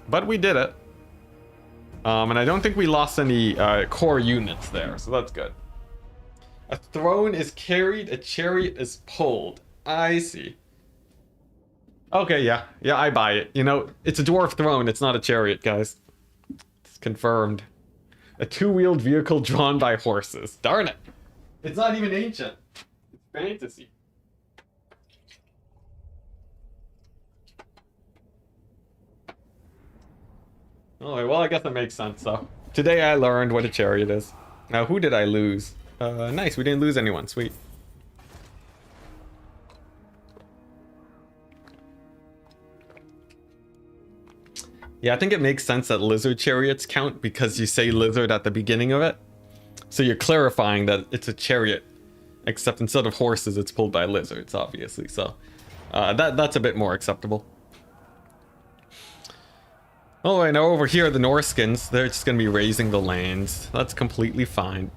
but we did it. And I don't think we lost any core units there, so that's good. A throne is carried, a chariot is pulled. I see. Okay, yeah, I buy it. You know, it's a dwarf throne, it's not a chariot, guys. It's confirmed. A two-wheeled vehicle drawn by horses. Darn it. It's not even ancient. It's fantasy. Alright, well, I guess that makes sense, though. Today I learned what a chariot is. Now, who did I lose? Nice, we didn't lose anyone. Sweet. Yeah, I think it makes sense that lizard chariots count because you say lizard at the beginning of it. So you're clarifying that it's a chariot. Except instead of horses, it's pulled by lizards, obviously. So that's a bit more acceptable. Oh, I know over here, the Norskins, they're just going to be raising the lands. That's completely fine.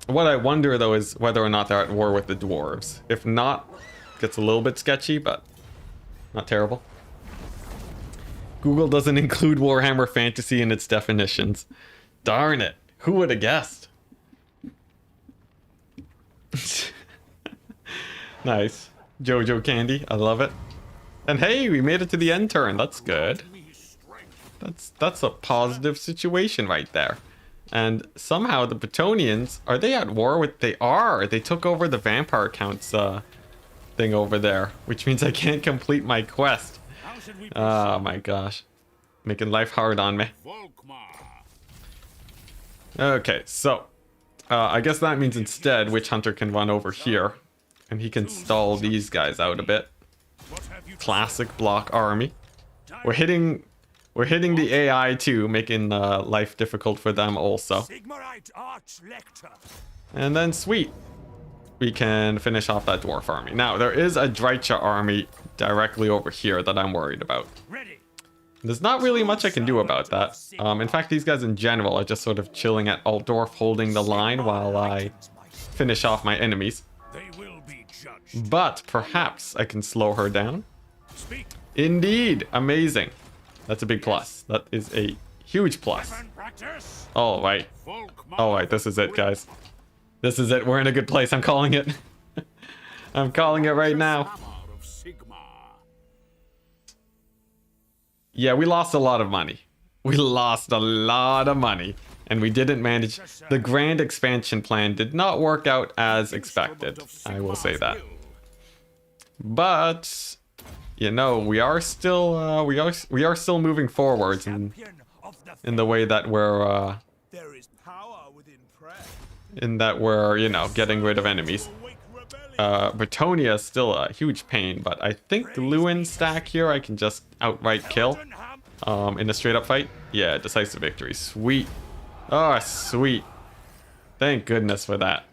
What I wonder, though, is whether or not they're at war with the dwarves. If not, it gets a little bit sketchy, but not terrible. Google doesn't include Warhammer Fantasy in its definitions. Darn it. Who would have guessed? Nice. Jojo candy. I love it. And hey, we made it to the end turn. That's good. That's a positive situation right there. And somehow the Brettonians, are they at war with... They are. They took over the vampire counts thing over there, which means I can't complete my quest. Oh my gosh. Making life hard on me. Okay, so I guess that means instead Witch Hunter can run over here and he can stall these guys out a bit. Classic block army. We're hitting the AI too, making life difficult for them also. And then sweet, we can finish off that dwarf army. Now there is a Drycha army directly over here that I'm worried about. There's not really much I can do about that. In fact, these guys in general are just sort of chilling at Altdorf, holding the line while I finish off my enemies. But perhaps I can slow her down. Indeed, amazing. That's a big plus. That is a huge plus. All right. All right, this is it, guys. This is it. We're in a good place. I'm calling it. I'm calling it right now. Yeah, we lost a lot of money. We lost a lot of money. And we didn't manage... The grand expansion plan did not work out as expected. I will say that. But... You know, we are still we are still moving forwards in the way that we're you know, getting rid of enemies. Brettonian is still a huge pain, but I think the Lewin stack here I can just outright kill in a straight up fight. Yeah, decisive victory. Sweet. Oh, sweet. Thank goodness for that.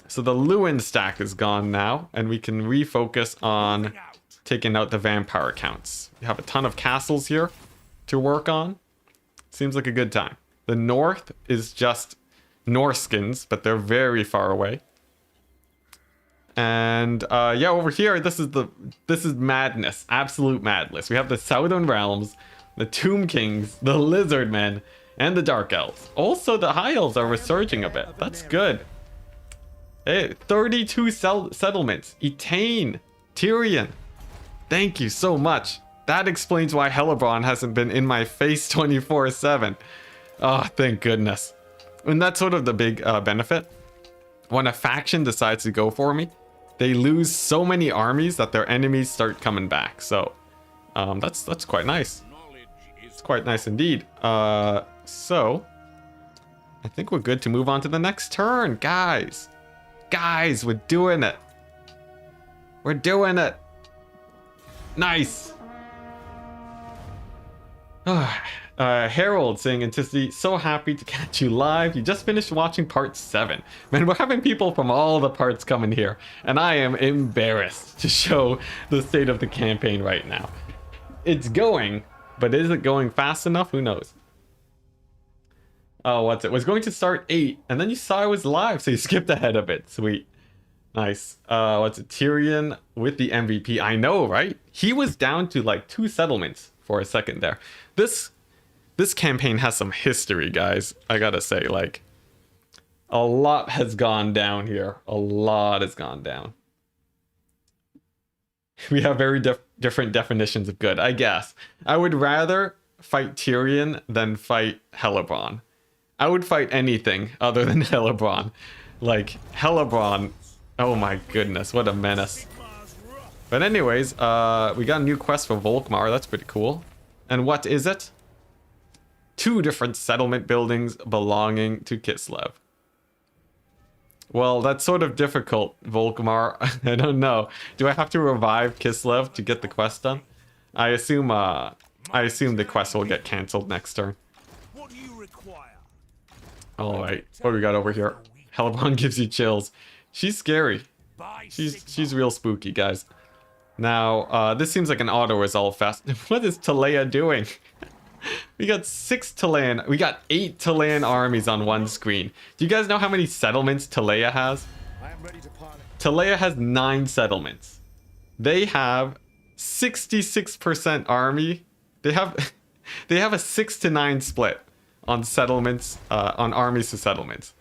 So the Lewin stack is gone now, and we can refocus on taking out the vampire counts. We have a ton of castles here to work on. Seems like a good time. The north is just Norskins, but they're very far away. And yeah, over here, this is madness, absolute madness. We have the Southern Realms, the Tomb Kings, the Lizard Men, and the Dark Elves. Also, the High Elves are resurging a bit. That's good. Hey, 32 settlements. Etain, Tyrion. Thank you so much. That explains why Hellebron hasn't been in my face 24/7. Oh, thank goodness. And that's sort of the big benefit. When a faction decides to go for me, they lose so many armies that their enemies start coming back. So that's quite nice. It's quite nice indeed. So I think we're good to move on to the next turn, guys. Guys, we're doing it. We're doing it. Nice. Harold saying, Enticity, so happy to catch you live. You just finished watching part 7. Man, we're having people from all the parts coming here, and I am embarrassed to show the state of the campaign right now. It's going, but is it going fast enough? Who knows? Oh, what's it? It was going to start 8, and then you saw I was live, so you skipped ahead of it. Sweet. Nice. What's it? Tyrion with the MVP. I know, right? He was down to like 2 settlements for a second there. This campaign has some history, guys. I gotta say, like, a lot has gone down here. A lot has gone down. We have very different definitions of good, I guess. I would rather fight Tyrion than fight Hellebron. I would fight anything other than Hellebron. Like, Hellebron, oh my goodness, what a menace. But anyways, we got a new quest for Volkmar. That's pretty cool. And what is it? 2 different settlement buildings belonging to Kislev. Well, that's sort of difficult, Volkmar. I don't know. Do I have to revive Kislev to get the quest done? I assume the quest will get cancelled next turn. What do you require? Alright, what do we got over here? Hellebron gives you chills. She's scary. She's real spooky, guys. Now, this seems like an auto-resolve fast. What is Talea doing? We got 6 Talayan. We got 8 Talayan armies on one screen. Do you guys know how many settlements Talea has? I am ready to pilot. Talea has 9 settlements. They have 66% army. They have a 6-to-9 split on settlements, on armies to settlements.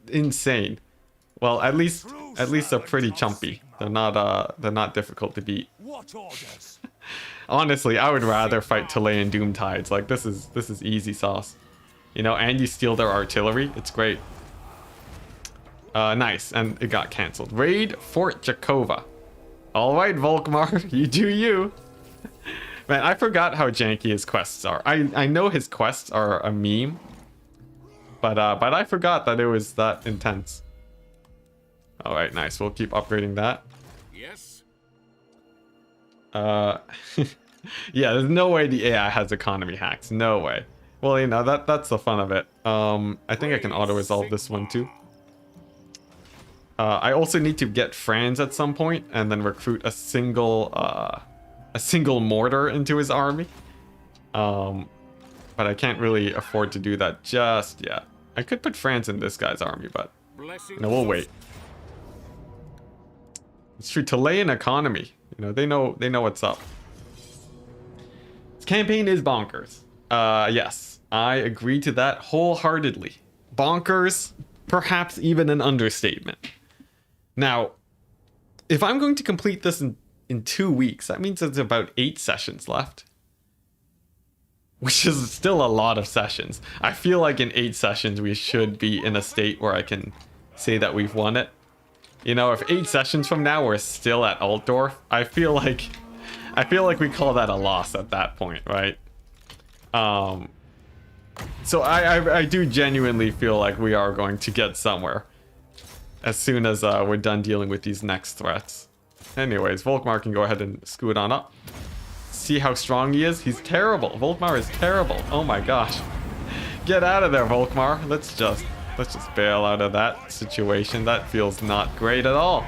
Insane. Well, at least they're pretty chumpy. They're not difficult to beat. What orders? Honestly, I would rather fight Talayan Doomtides. Like, this is easy sauce. You know, and you steal their artillery. It's great. Nice, and it got cancelled. Raid Fort Jakova. Alright, Volkmar, you do you. Man, I forgot how janky his quests are. I know his quests are a meme. But I forgot that it was that intense. Alright, nice. We'll keep upgrading that. Yes. Yeah, there's no way the AI has economy hacks. No way. Well, you know, that's the fun of it. I think I can auto-resolve this one too. I also need to get Franz at some point and then recruit a single mortar into his army. But I can't really afford to do that just yet. I could put Franz in this guy's army, but no, we'll wait. It's true, Talayan economy. You know, they know what's up. This campaign is bonkers. Yes, I agree to that wholeheartedly. Bonkers, perhaps even an understatement. Now, if I'm going to complete this in 2 weeks, that means there's about 8 sessions left. Which is still a lot of sessions. I feel like in 8 sessions we should be in a state where I can say that we've won it. You know, if 8 sessions from now we're still at Altdorf, I feel like we call that a loss at that point, right? So I do genuinely feel like we are going to get somewhere as soon as we're done dealing with these next threats. Anyways, Volkmar can go ahead and scoot on up. See how strong he is? He's terrible. Volkmar is terrible. Oh my gosh. Get out of there, Volkmar. Let's just bail out of that situation. That feels not great at all.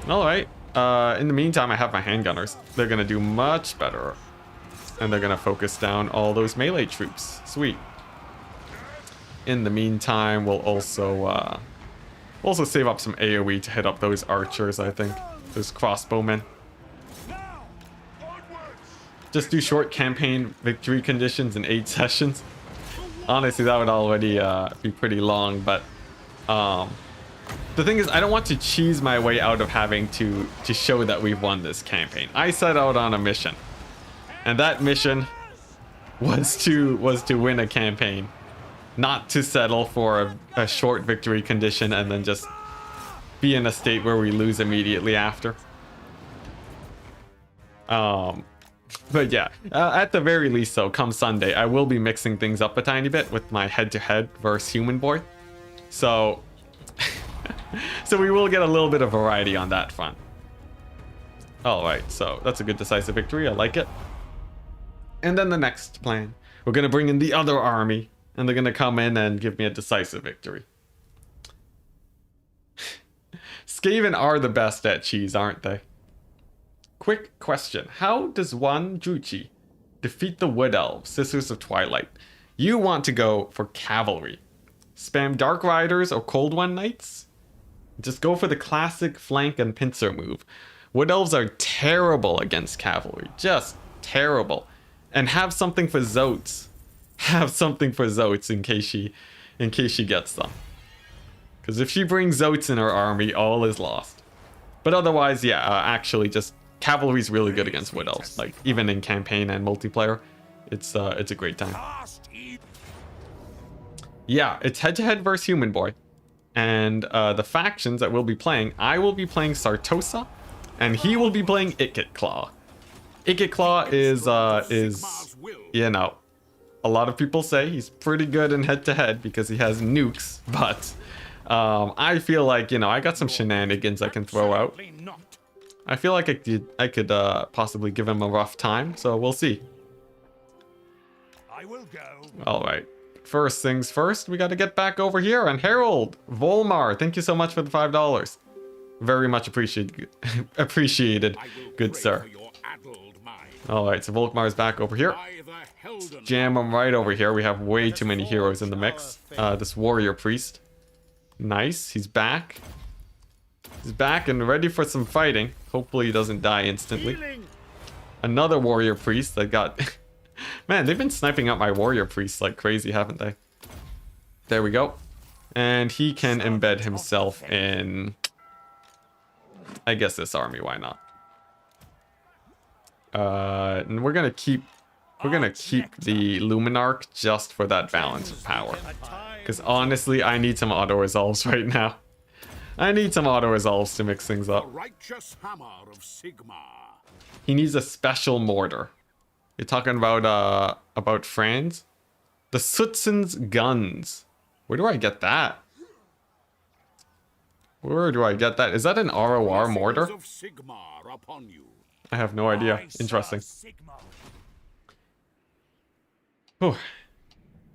Alright. In the meantime, I have my handgunners. They're gonna do much better. And they're gonna focus down all those melee troops. Sweet. In the meantime, we'll also save up some AoE to hit up those archers, I think. Those crossbowmen. Just do short campaign victory conditions in 8 sessions. Honestly, that would already be pretty long, but the thing is, I don't want to cheese my way out of having to show that we've won this campaign. I set out on a mission, and that mission was to win a campaign, not to settle for a short victory condition and then just be in a state where we lose immediately after. But yeah, at the very least, though, come Sunday, I will be mixing things up a tiny bit with my head-to-head versus Human Boy. So, so we will get a little bit of variety on that front. Alright, so that's a good decisive victory. I like it. And then the next plan. We're going to bring in the other army, and they're going to come in and give me a decisive victory. Skaven are the best at cheese, aren't they? Quick question. How does one Druchi defeat the Wood Elves, Sisters of Twilight? You want to go for cavalry. Spam Dark Riders or Cold One Knights? Just go for the classic flank and pincer move. Wood Elves are terrible against cavalry. Just terrible. And have something for Zotes. Have something for Zotes in case she gets them. Because if she brings Zotes in her army, all is lost. But otherwise, yeah, actually just cavalry's really good against Wood Elves. Like, even in campaign and multiplayer, it's a great time. Yeah, it's head-to-head versus Human Boy. And the factions that we'll be playing, I will be playing Sartosa, and he will be playing Ikit Claw. Ikit Claw is you know, a lot of people say he's pretty good in head-to-head because he has nukes, but I feel like, you know, I got some shenanigans I can throw out. I feel like I could possibly give him a rough time, so we'll see. I will go. All right. First things first, we got to get back over here. And Harold Volmar, thank you so much for the $5. Very much appreciated. Good sir. All right, so Volkmar's back over here. Jam him right over here. We have way too many heroes in the mix. This warrior priest. Nice, he's back. He's back and ready for some fighting. Hopefully he doesn't die instantly. Another warrior priest that got... Man, they've been sniping up my warrior priests like crazy, haven't they? There we go. And he can embed himself in... I guess this army, why not? And we're gonna keep the Luminarch just for that balance of power. Because honestly, I need some auto-resolves right now. I need some auto-resolves to mix things up. He needs a special mortar. You're talking about Franz? The Sutzen's guns. Where do I get that? Where do I get that? Is that an ROR mortar? I have no idea. Interesting. Whew.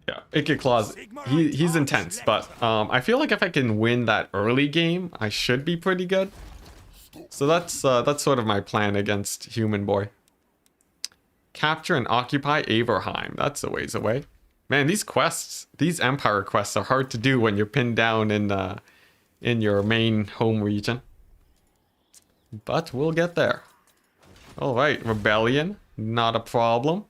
Yeah, Ikit Claws, he's intense, but I feel like if I can win that early game, I should be pretty good. So that's sort of my plan against Human Boy. Capture and occupy Averheim. That's a ways away. Man, these quests, these Empire quests are hard to do when you're pinned down in your main home region. But we'll get there. All right, Rebellion, not a problem.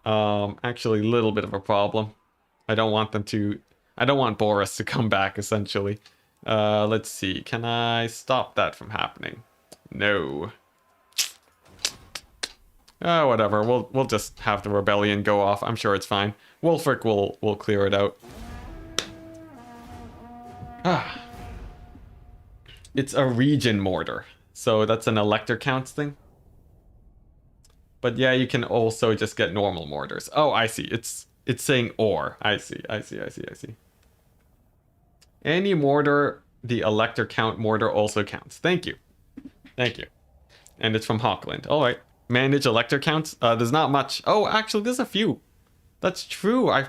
Actually, a little bit of a problem. I don't want Boris to come back, essentially. Let's see. Can I stop that from happening? No. Whatever. We'll just have the rebellion go off. I'm sure it's fine. Wolfric will clear it out. It's a region mortar, so that's an elector counts thing. But yeah, you can also just get normal mortars. Oh, I see. It's saying or. I see. Any mortar, the elector count mortar also counts. Thank you. And it's from Hawkland. All right. Manage elector counts. There's not much. Oh, actually, there's a few. That's true. I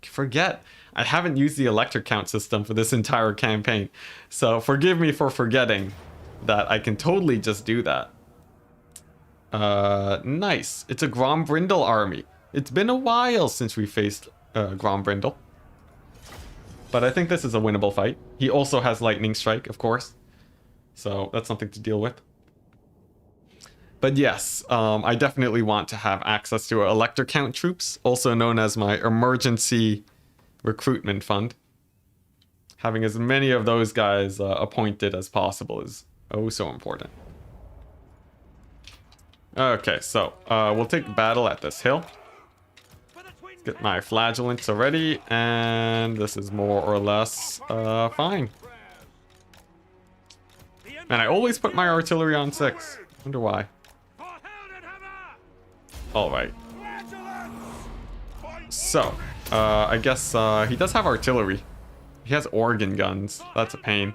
forget. I haven't used the elector count system for this entire campaign. So forgive me for forgetting that I can totally just do that. Nice. It's a Grombrindle army. It's been a while since we faced Grombrindle. But I think this is a winnable fight. He also has Lightning Strike, of course. So that's something to deal with. But yes, I definitely want to have access to elector count troops, also known as my emergency recruitment fund. Having as many of those guys appointed as possible is oh so important. Okay, so we'll take battle at this hill. Let's get my flagellants already, and this is more or less fine. Man, I always put my artillery on 6. Wonder why. Alright. So, I guess he does have artillery. He has organ guns. That's a pain.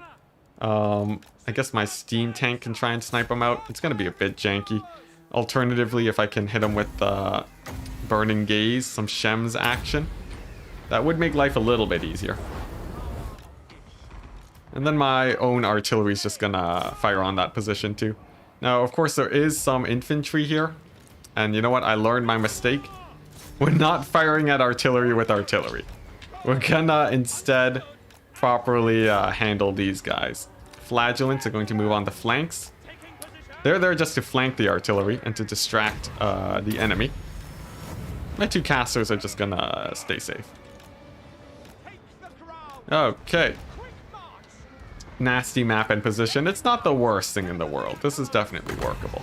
I guess my steam tank can try and snipe him out. It's gonna be a bit janky. Alternatively, if I can hit him with Burning Gaze, some Shems action, that would make life a little bit easier. And then my own artillery is just gonna fire on that position too. Now, of course, there is some infantry here. And you know what? I learned my mistake. We're not firing at artillery with artillery. We're gonna instead properly handle these guys. Flagellants are going to move on the flanks. They're there just to flank the artillery and to distract the enemy. My 2 casters are just gonna stay safe. Okay. Nasty map and position. It's not the worst thing in the world. This is definitely workable.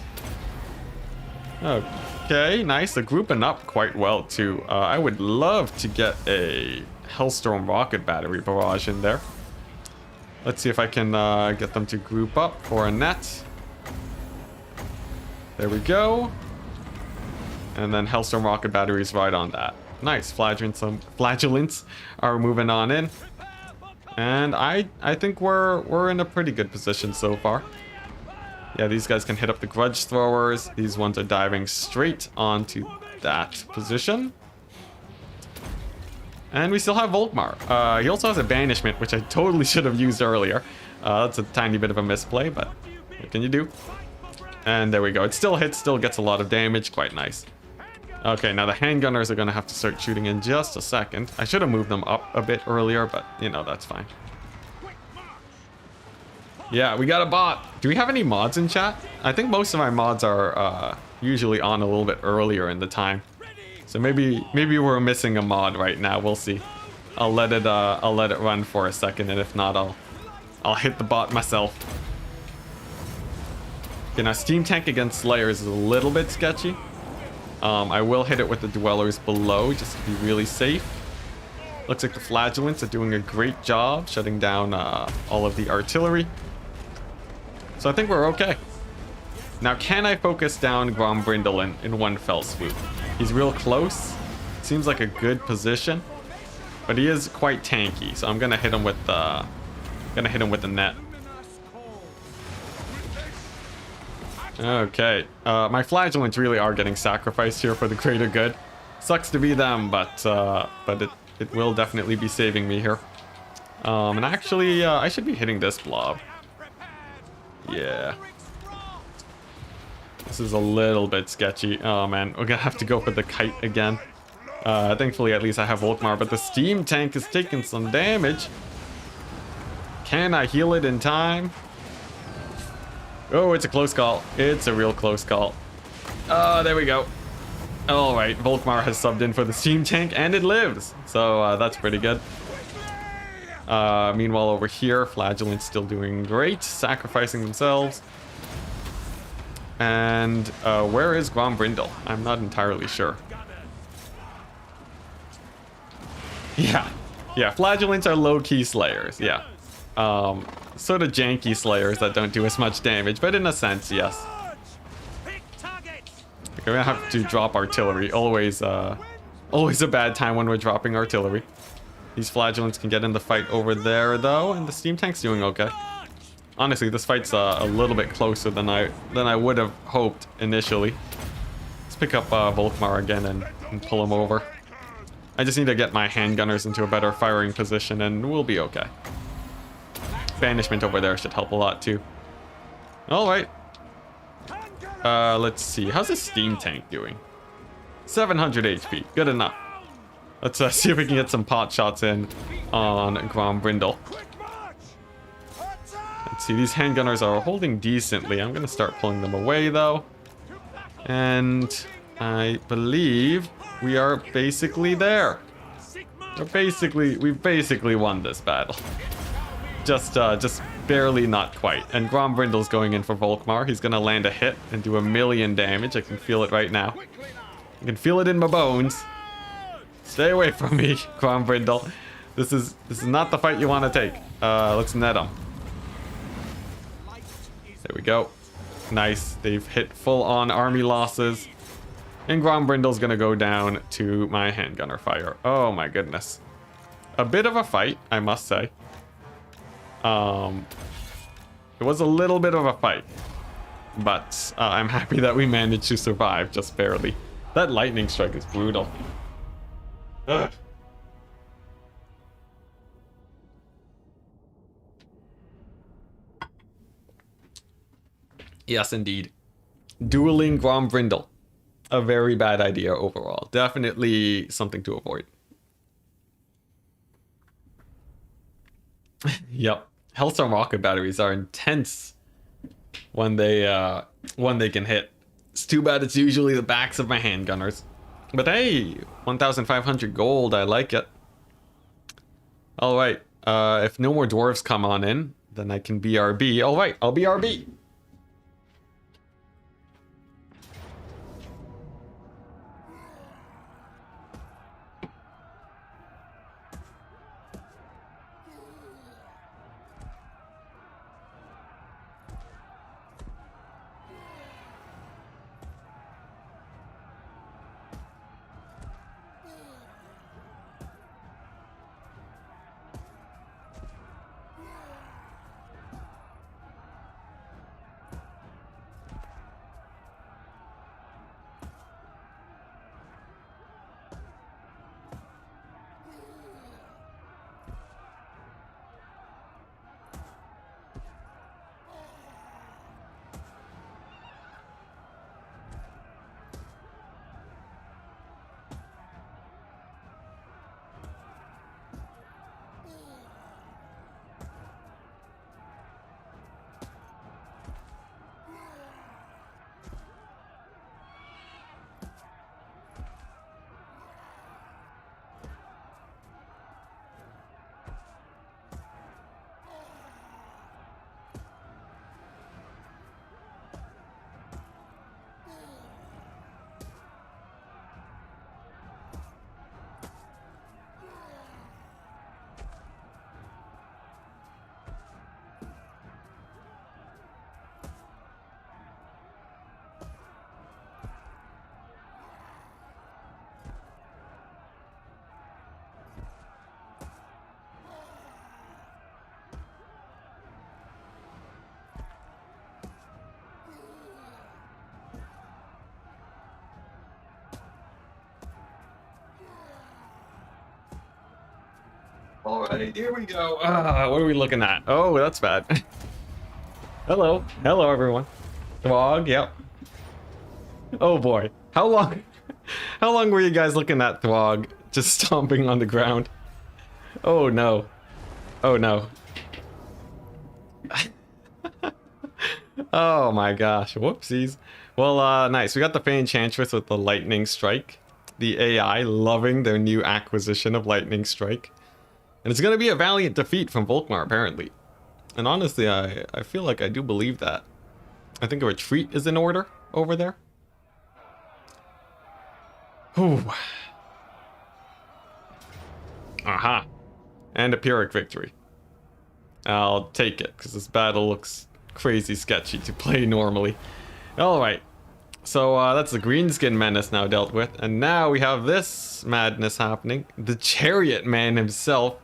Okay, nice. They're grouping up quite well too. I would love to get a Hellstorm rocket battery barrage in there. Let's see if I can get them to group up for a net. There we go. And then Hellstorm rocket batteries right on that. Nice. Flagellants are moving on in. And I think we're in a pretty good position so far. Yeah, these guys can hit up the grudge throwers. These ones are diving straight onto that position. And we still have Volkmar. He also has a banishment, which I totally should have used earlier. That's a tiny bit of a misplay, but what can you do? And there we go. It still hits, still gets a lot of damage. Quite nice. Okay, now the handgunners are going to have to start shooting in just a second. I should have moved them up a bit earlier, but, you know, that's fine. Yeah, we got a bot. Do we have any mods in chat? I think most of my mods are usually on a little bit earlier in the time. So maybe we're missing a mod right now. We'll see. I'll let it run for a second, and if not, I'll hit the bot myself. Okay, now Steam Tank against Slayers is a little bit sketchy. I will hit it with the Dwellers below just to be really safe. Looks like the Flagellants are doing a great job shutting down all of the artillery. So I think we're okay. Now, can I focus down Grombrindle in one fell swoop? He's real close. Seems like a good position, but he is quite tanky. So I'm gonna hit him with the net. Okay, my Flagellants really are getting sacrificed here for the greater good. Sucks to be them, but it will definitely be saving me here. And actually, I should be hitting this blob. Yeah. This is a little bit sketchy. Oh man, we're gonna have to go for the kite again. Thankfully, at least I have Volkmar, but the Steam Tank is taking some damage. Can I heal it in time? Oh, it's a close call. It's a real close call. There we go. All right, Volkmar has subbed in for the Steam Tank, and it lives. So that's pretty good. Meanwhile, over here, Flagellant's still doing great, sacrificing themselves. And where is Grombrindle? I'm not entirely sure. Yeah, Flagellants are low-key Slayers, yeah. Sort of janky Slayers that don't do as much damage, but in a sense, yes. We're gonna have to drop artillery. Always a bad time when we're dropping artillery. These Flagellants can get in the fight over there, though, and the Steam Tank's doing okay. Honestly, this fight's a little bit closer than I would have hoped initially. Let's pick up Volkmar again and pull him over. I just need to get my handgunners into a better firing position, and we'll be okay. Banishment over there should help a lot too. All right. Let's see. How's the Steam Tank doing? 700 HP. Good enough. Let's see if we can get some pot shots in on Grombrindle. Let's see. These handgunners are holding decently. I'm going to start pulling them away, though. And I believe we are basically there. We've basically won this battle. Just barely, not quite. And Grombrindle's going in for Volkmar. He's gonna land a hit and do 1,000,000 damage. I can feel it right now. I can feel it in my bones. Stay away from me, Grombrindle. This is not the fight you want to take. Let's net him. There we go. Nice. They've hit full-on army losses. And Grombrindle's gonna go down to my handgunner fire. Oh my goodness. A bit of a fight, I must say. It was a little bit of a fight, but I'm happy that we managed to survive just barely. That lightning strike is brutal. Ugh. Yes, indeed. Dueling Grombrindle. A very bad idea overall. Definitely something to avoid. Yep. Hellstorm rocket batteries are intense when they can hit. It's too bad it's usually the backs of my handgunners. But hey, 1,500 gold, I like it. Alright, if no more dwarves come on in, then I can BRB. Alright, I'll BRB. Alright, here we go. What are we looking at? Oh, that's bad. Hello. Hello, everyone. Throg, yep. Oh boy. How long were you guys looking at Throg just stomping on the ground? Oh no. Oh no. Oh my gosh. Whoopsies. Well, nice. We got the Fey Enchantress with the Lightning Strike. The AI loving their new acquisition of Lightning Strike. And it's going to be a valiant defeat from Volkmar, apparently. And honestly, I feel like I do believe that. I think a retreat is in order over there. Ooh. Aha. And a Pyrrhic victory. I'll take it, because this battle looks crazy sketchy to play normally. Alright. So that's the Greenskin Menace now dealt with. And now we have this madness happening. The Chariot Man himself.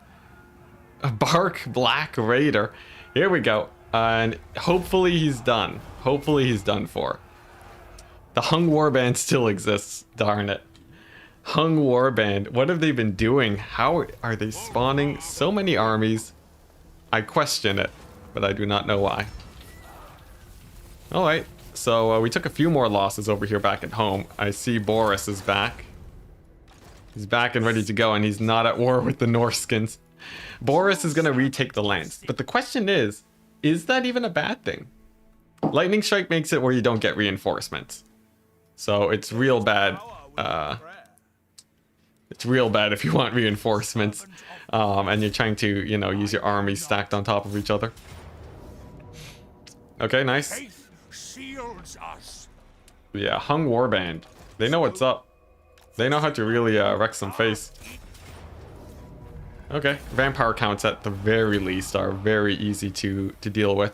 A Bark Black Raider. Here we go. And hopefully he's done. Hopefully he's done for. The Hung Warband still exists. Darn it. Hung Warband. What have they been doing? How are they spawning so many armies? I question it, but I do not know why. Alright. So we took a few more losses over here back at home. I see Boris is back. He's back and ready to go, and he's not at war with the Norskins. Boris is going to retake the lands. But the question is that even a bad thing? Lightning Strike makes it where you don't get reinforcements. So it's real bad. It's real bad if you want reinforcements. And you're trying to, you know, use your armies stacked on top of each other. Okay, nice. Yeah, Hung Warband. They know what's up. They know how to really wreck some face. Okay, vampire counts at the very least are very easy to deal with.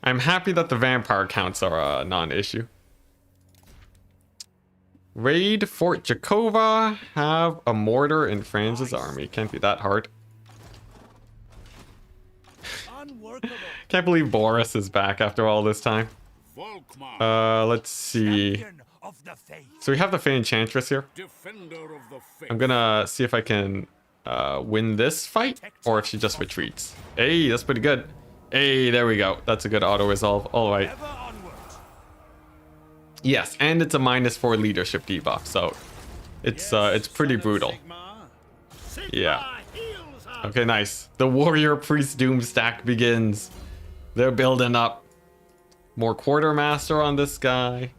I'm happy that the vampire counts are a non-issue. Raid Fort Jakova. Have a mortar in Franz's army. Can't be that hard. Can't believe Boris is back after all this time. Let's see. So we have the Fey Enchantress here. I'm gonna see if I can win this fight, or if she just retreats. Hey, that's pretty good. Hey, there we go. That's a good auto resolve. All right. Yes, and it's a -4 leadership debuff, so it's pretty brutal. Yeah. Okay, nice. The warrior priest doom stack begins. They're building up. More quartermaster on this guy.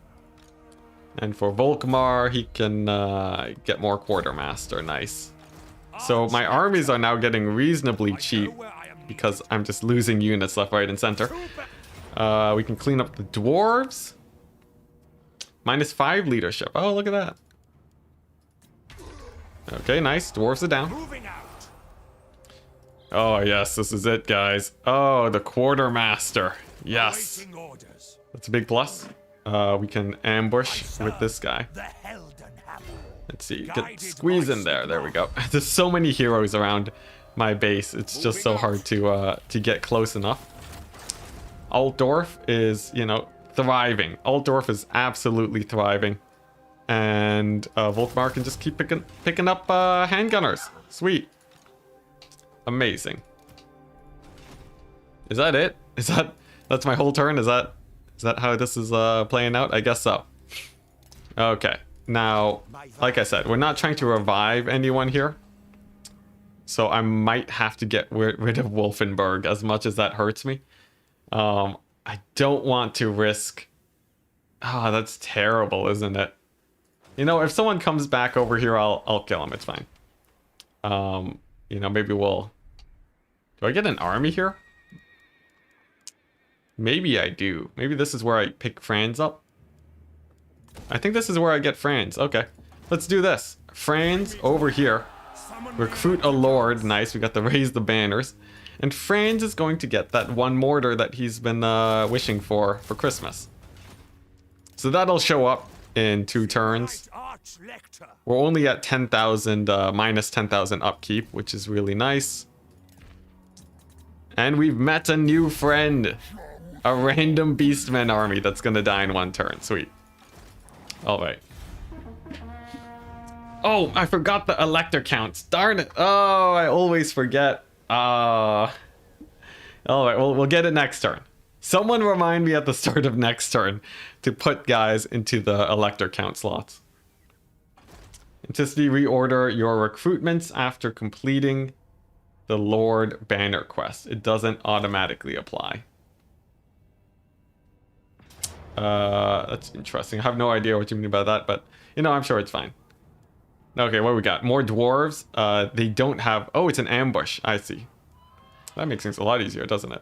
And for Volkmar, he can get more quartermaster. Nice. So my armies are now getting reasonably cheap because I'm just losing units left, right, and center. We can clean up the dwarves. -5 leadership. Oh, look at that. Okay, nice. Dwarves are down. Oh, yes, this is it, guys. Oh, the quartermaster. Yes. That's a big plus. We can ambush with this guy. Let's see. Squeeze in there. There we go. There's so many heroes around my base. It's just so hard to get close enough. Altdorf is, you know, thriving. Altdorf is absolutely thriving. And Volkmar can just keep picking up handgunners. Sweet. Amazing. Is that it? That's my whole turn? Is that how this is playing out? I guess so. Okay. Now, like I said, we're not trying to revive anyone here. So I might have to get rid of Wolfenburg, as much as that hurts me. I don't want to risk... Ah, that's terrible, isn't it? You know, if someone comes back over here, I'll kill him. It's fine. You know, maybe we'll... Do I get an army here? Maybe I do. Maybe this is where I pick Franz up. I think this is where I get Franz. Okay. Let's do this. Franz over here. Recruit a lord. Nice. We got to raise the banners. And Franz is going to get that one mortar that he's been wishing for Christmas. So that'll show up in 2 turns. We're only at 10,000, minus 10,000 upkeep, which is really nice. And we've met a new friend. A random beastman army that's gonna die in 1 turn. Sweet. Alright. Oh, I forgot the elector counts. Darn it. Oh, I always forget. Alright, we'll get it next turn. Someone remind me at the start of next turn to put guys into the elector count slots. Enticity, reorder your recruitments after completing the Lord Banner quest. It doesn't automatically apply. That's interesting. I have no idea what you mean by that, but you know, I'm sure it's fine. Okay, what we got? More dwarves. They don't have... Oh, it's an ambush. I see. That makes things a lot easier, doesn't it?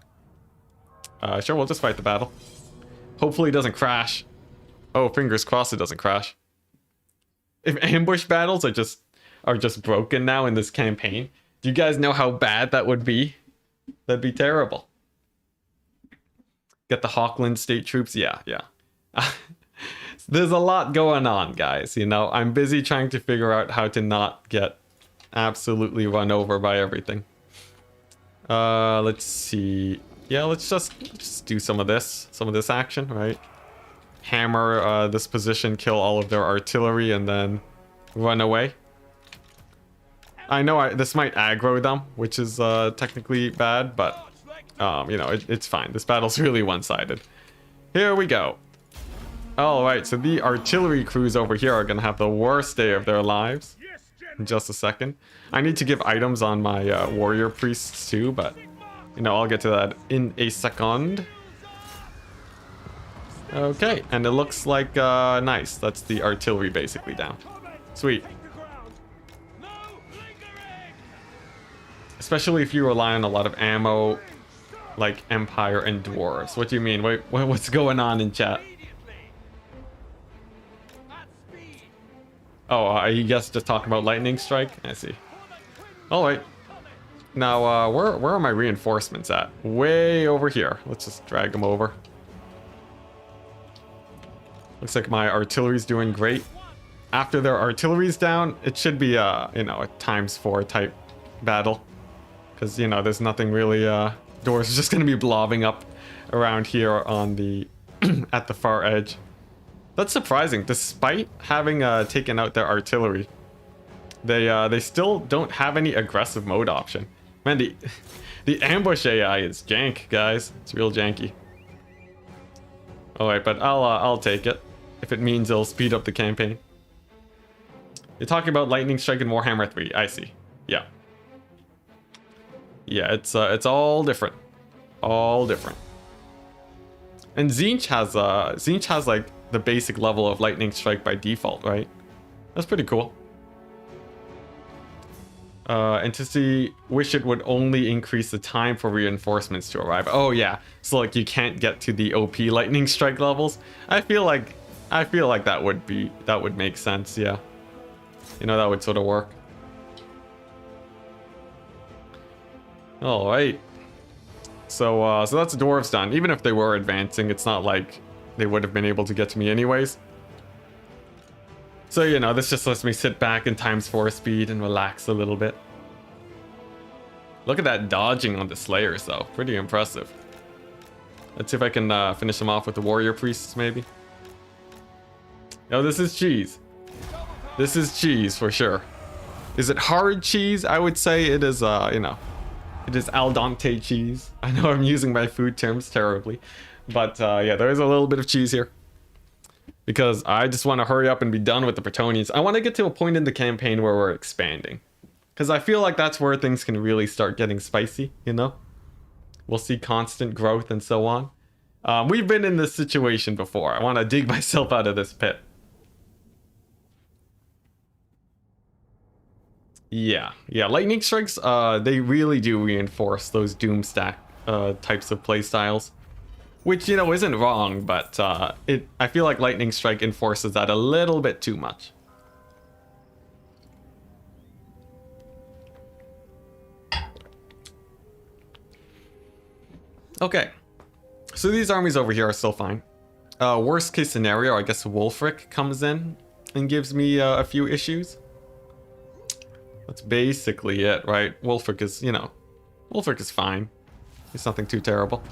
Sure, we'll just fight the battle. Hopefully it doesn't crash. Oh, fingers crossed it doesn't crash. If ambush battles are just broken now in this campaign, do you guys know how bad that would be? That'd be terrible. Get the Hawkland state troops. Yeah. There's a lot going on, guys. You know, I'm busy trying to figure out how to not get absolutely run over by everything. Let's see. Yeah, let's just do some of this action, right? Hammer this position, kill all of their artillery, and then run away. I know this might aggro them, which is technically bad, but you know, it's fine. This battle's really one-sided. Here we go. Alright, so the artillery crews over here are gonna have the worst day of their lives. In just a second. I need to give items on my warrior priests too, but you know, I'll get to that in a second. Okay, and it looks like nice. That's the artillery basically down. Sweet. Especially if you rely on a lot of ammo, like Empire and Dwarves. What do you mean? Wait, what's going on in chat? Oh, are you guys just talking about lightning strike? I see. All right. Now, where are my reinforcements at? Way over here. Let's just drag them over. Looks like my artillery's doing great. After their artillery's down, it should be you know, a ×4 type battle. Because, you know, there's nothing really, doors are just going to be blobbing up around here on the, at the far edge. That's surprising. Despite having taken out their artillery, they still don't have any aggressive mode option. Man, the ambush AI is jank, guys. It's real janky. Alright, but I'll take it. If it means it'll speed up the campaign. You're talking about Lightning Strike and Warhammer 3. I see. Yeah. Yeah, it's all different. All different. And Tzeentch has like the basic level of lightning strike by default, right? That's pretty cool. Enticity, wish it would only increase the time for reinforcements to arrive. Oh yeah, so like you can't get to the OP lightning strike levels. I feel like that would make sense. Yeah, you know, that would sort of work. All right. So that's dwarves done. Even if they were advancing, it's not like they would have been able to get to me anyways. So, you know, this just lets me sit back in ×4 speed and relax a little bit. Look at that dodging on the Slayers, though. Pretty impressive. Let's see if I can finish them off with the Warrior Priests, maybe. Oh, this is cheese. This is cheese, for sure. Is it hard cheese? I would say it is, you know, it is al dente cheese. I know I'm using my food terms terribly. But, yeah, there is a little bit of cheese here. Because I just want to hurry up and be done with the Brettonians. I want to get to a point in the campaign where we're expanding. Because I feel like that's where things can really start getting spicy, you know? We'll see constant growth and so on. We've been in this situation before. I want to dig myself out of this pit. Yeah, lightning strikes, they really do reinforce those Doomstack types of playstyles. Which, you know, isn't wrong, but I feel like Lightning Strike enforces that a little bit too much. Okay. So these armies over here are still fine. Worst case scenario, I guess Wulfric comes in and gives me a few issues. That's basically it, right? Wulfric is, you know, Wulfric is fine. It's nothing too terrible.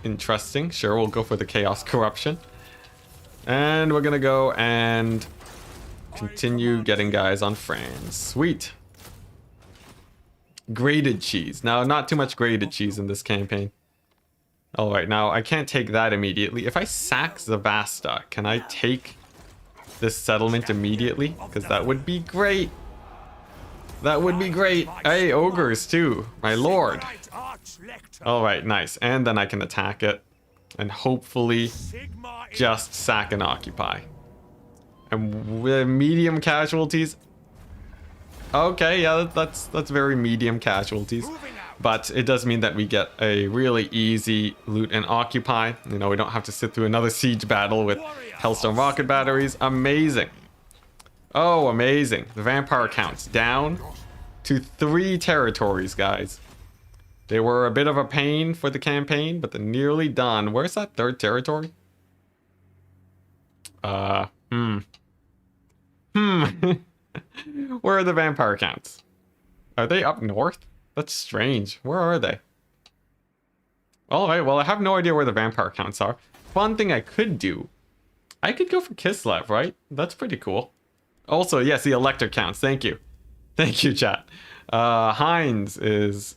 Interesting. Sure, we'll go for the Chaos Corruption. And we're gonna go and continue getting guys on Franz. Sweet. Grated cheese. Now, not too much grated cheese in this campaign. Alright, now I can't take that immediately. If I sack Zavasta, can I take this settlement immediately? Because that would be great. That would be great. Hey, ogres too. My lord. Alright, nice. And then I can attack it. And hopefully just sack and occupy. And with medium casualties. Okay, yeah, that's very medium casualties. But it does mean that we get a really easy loot and occupy. You know, we don't have to sit through another siege battle with Hellstone rocket batteries. Amazing. Oh, amazing. The vampire counts down to 3 territories, guys. They were a bit of a pain for the campaign, but they're nearly done. Where's that 3rd territory? Where are the vampire counts? Are they up north? That's strange. Where are they? Alright, well, I have no idea where the vampire counts are. One thing I could do. I could go for Kislev, right? That's pretty cool. Also, yes, the elector counts. Thank you. Thank you, chat. Heinz is...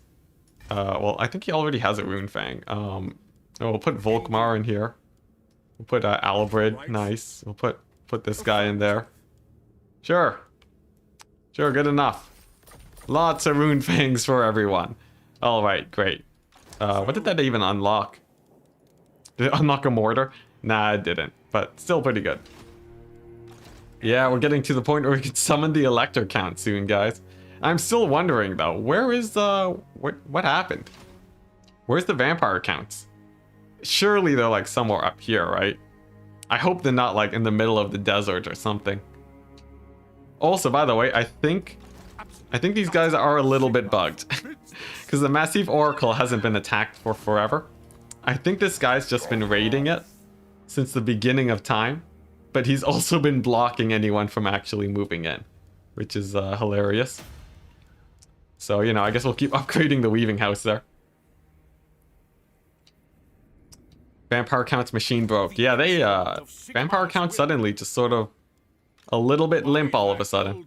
well, I think he already has a Rune Fang. We'll put Volkmar in here. We'll put Alabrid. Nice. We'll put this guy in there. Sure. Sure, good enough. Lots of Rune Fangs for everyone. Alright, great. What did that even unlock? Did it unlock a mortar? Nah, it didn't. But still pretty good. Yeah, we're getting to the point where we can summon the Elector count soon, guys. I'm still wondering, though. Where is the... What happened? Where's the vampire counts? Surely they're, like, somewhere up here, right? I hope they're not, like, in the middle of the desert or something. Also, by the way, I think these guys are a little bit bugged. Because the Massive Oracle hasn't been attacked for forever. I think this guy's just been raiding it since the beginning of time. But he's also been blocking anyone from actually moving in. Which is hilarious. So, you know, I guess we'll keep upgrading the Weaving House there. Vampire counts machine broke. Yeah, they, vampire count suddenly just sort of a little bit limp all of a sudden.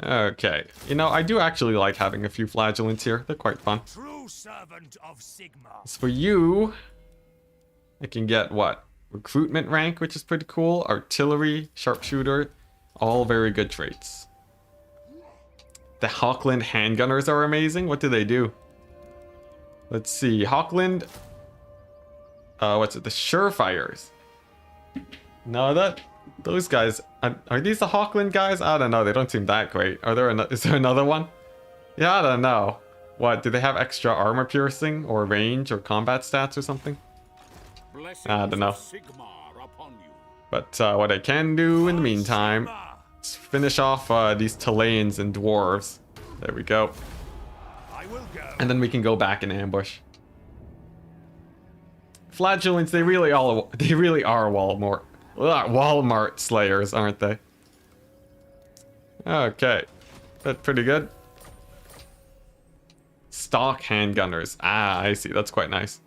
Okay. You know, I do actually like having a few flagellants here. They're quite fun. True servant of Sigmar. As for you, I can get what? Recruitment rank, which is pretty cool. Artillery, sharpshooter, all very good traits. The Hawkland handgunners are amazing. What do they do? Let's see. Hawkland. What's it? The Surefires. No, those guys. Are these the Hawkland guys? I don't know. They don't seem that great. Is there another one? Yeah, I don't know. What? Do they have extra armor piercing or range or combat stats or something? I don't know. But what I can do in the meantime is finish off these Talanes and Dwarves. There we go. And then we can go back and ambush. Flagellants, they really are Walmart slayers, aren't they? Okay. That's pretty good. Stock handgunners. Ah, I see. That's quite nice.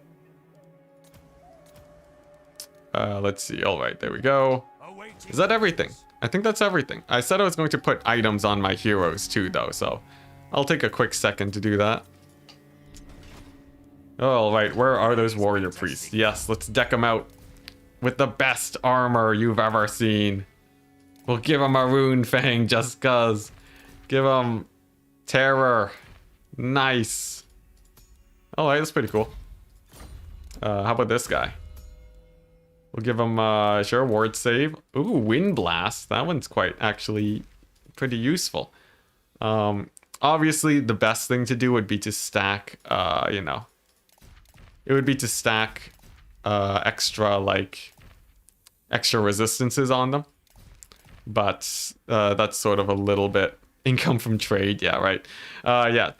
Let's see. All right, there we go. Is that everything? I think that's everything. I said I was going to put items on my heroes too, though, so I'll take a quick second to do that. All right, where are those warrior priests? Yes, let's deck them out with the best armor you've ever seen. We'll give them a rune fang just cuz. Give them terror. Nice. All right, that's pretty cool. How about this guy? We'll give him, sure, ward save. Ooh, wind blast. That one's quite actually pretty useful. Obviously, the best thing to do would be to stack, you know. It would be to stack extra resistances on them. But that's sort of a little bit income from trade. Yeah, right. Yeah,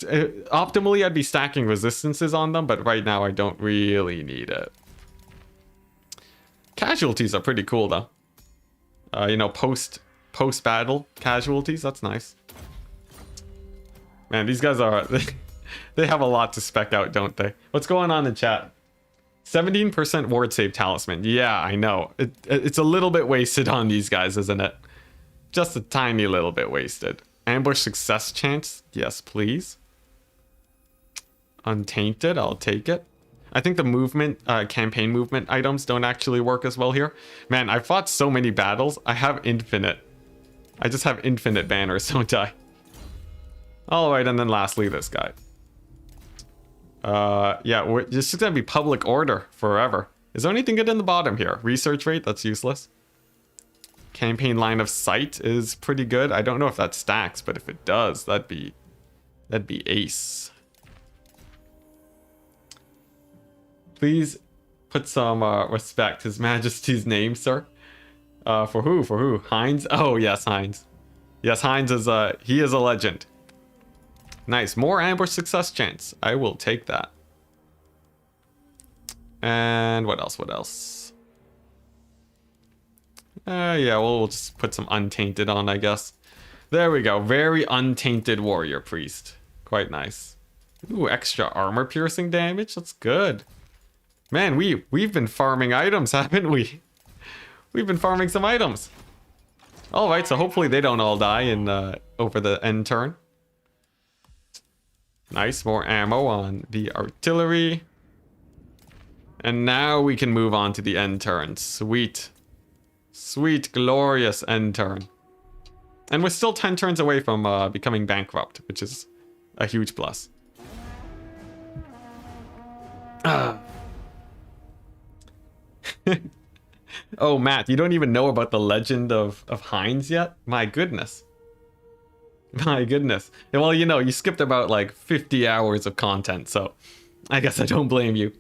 optimally, I'd be stacking resistances on them, but right now I don't really need it. Casualties are pretty cool, though. You know, post-battle casualties, that's nice. Man, these guys are... They have a lot to spec out, don't they? What's going on in chat? 17% ward save talisman. Yeah, I know. It's a little bit wasted on these guys, isn't it? Just a tiny little bit wasted. Ambush success chance. Yes, please. Untainted. I'll take it. I think the movement, campaign movement items don't actually work as well here. Man, I fought so many battles. I have infinite. I just have infinite banners, don't I? Alright, and then lastly, this guy. Yeah, this is gonna be public order forever. Is there anything good in the bottom here? Research rate, that's useless. Campaign line of sight is pretty good. I don't know if that stacks, but if it does, that'd be ace. Please put some respect. His Majesty's name, sir. For who? For who? Heinz? Oh, yes, Heinz. Yes, Heinz is he is a legend. Nice. More ambush success chance. I will take that. And what else? What else? Yeah, we'll just put some untainted on, I guess. There we go. Very untainted warrior priest. Quite nice. Ooh, extra armor piercing damage. That's good. Man, we've been farming items, haven't we? We've been farming some items. All right, so hopefully they don't all die in over the end turn. Nice, more ammo on the artillery. And now we can move on to the end turn. Sweet. Sweet, glorious end turn. And we're still 10 turns away from becoming bankrupt, which is a huge plus. Oh, Matt, you don't even know about the legend of Heinz yet? My goodness. My goodness. Well, you know, you skipped about like 50 hours of content, so I guess I don't blame you.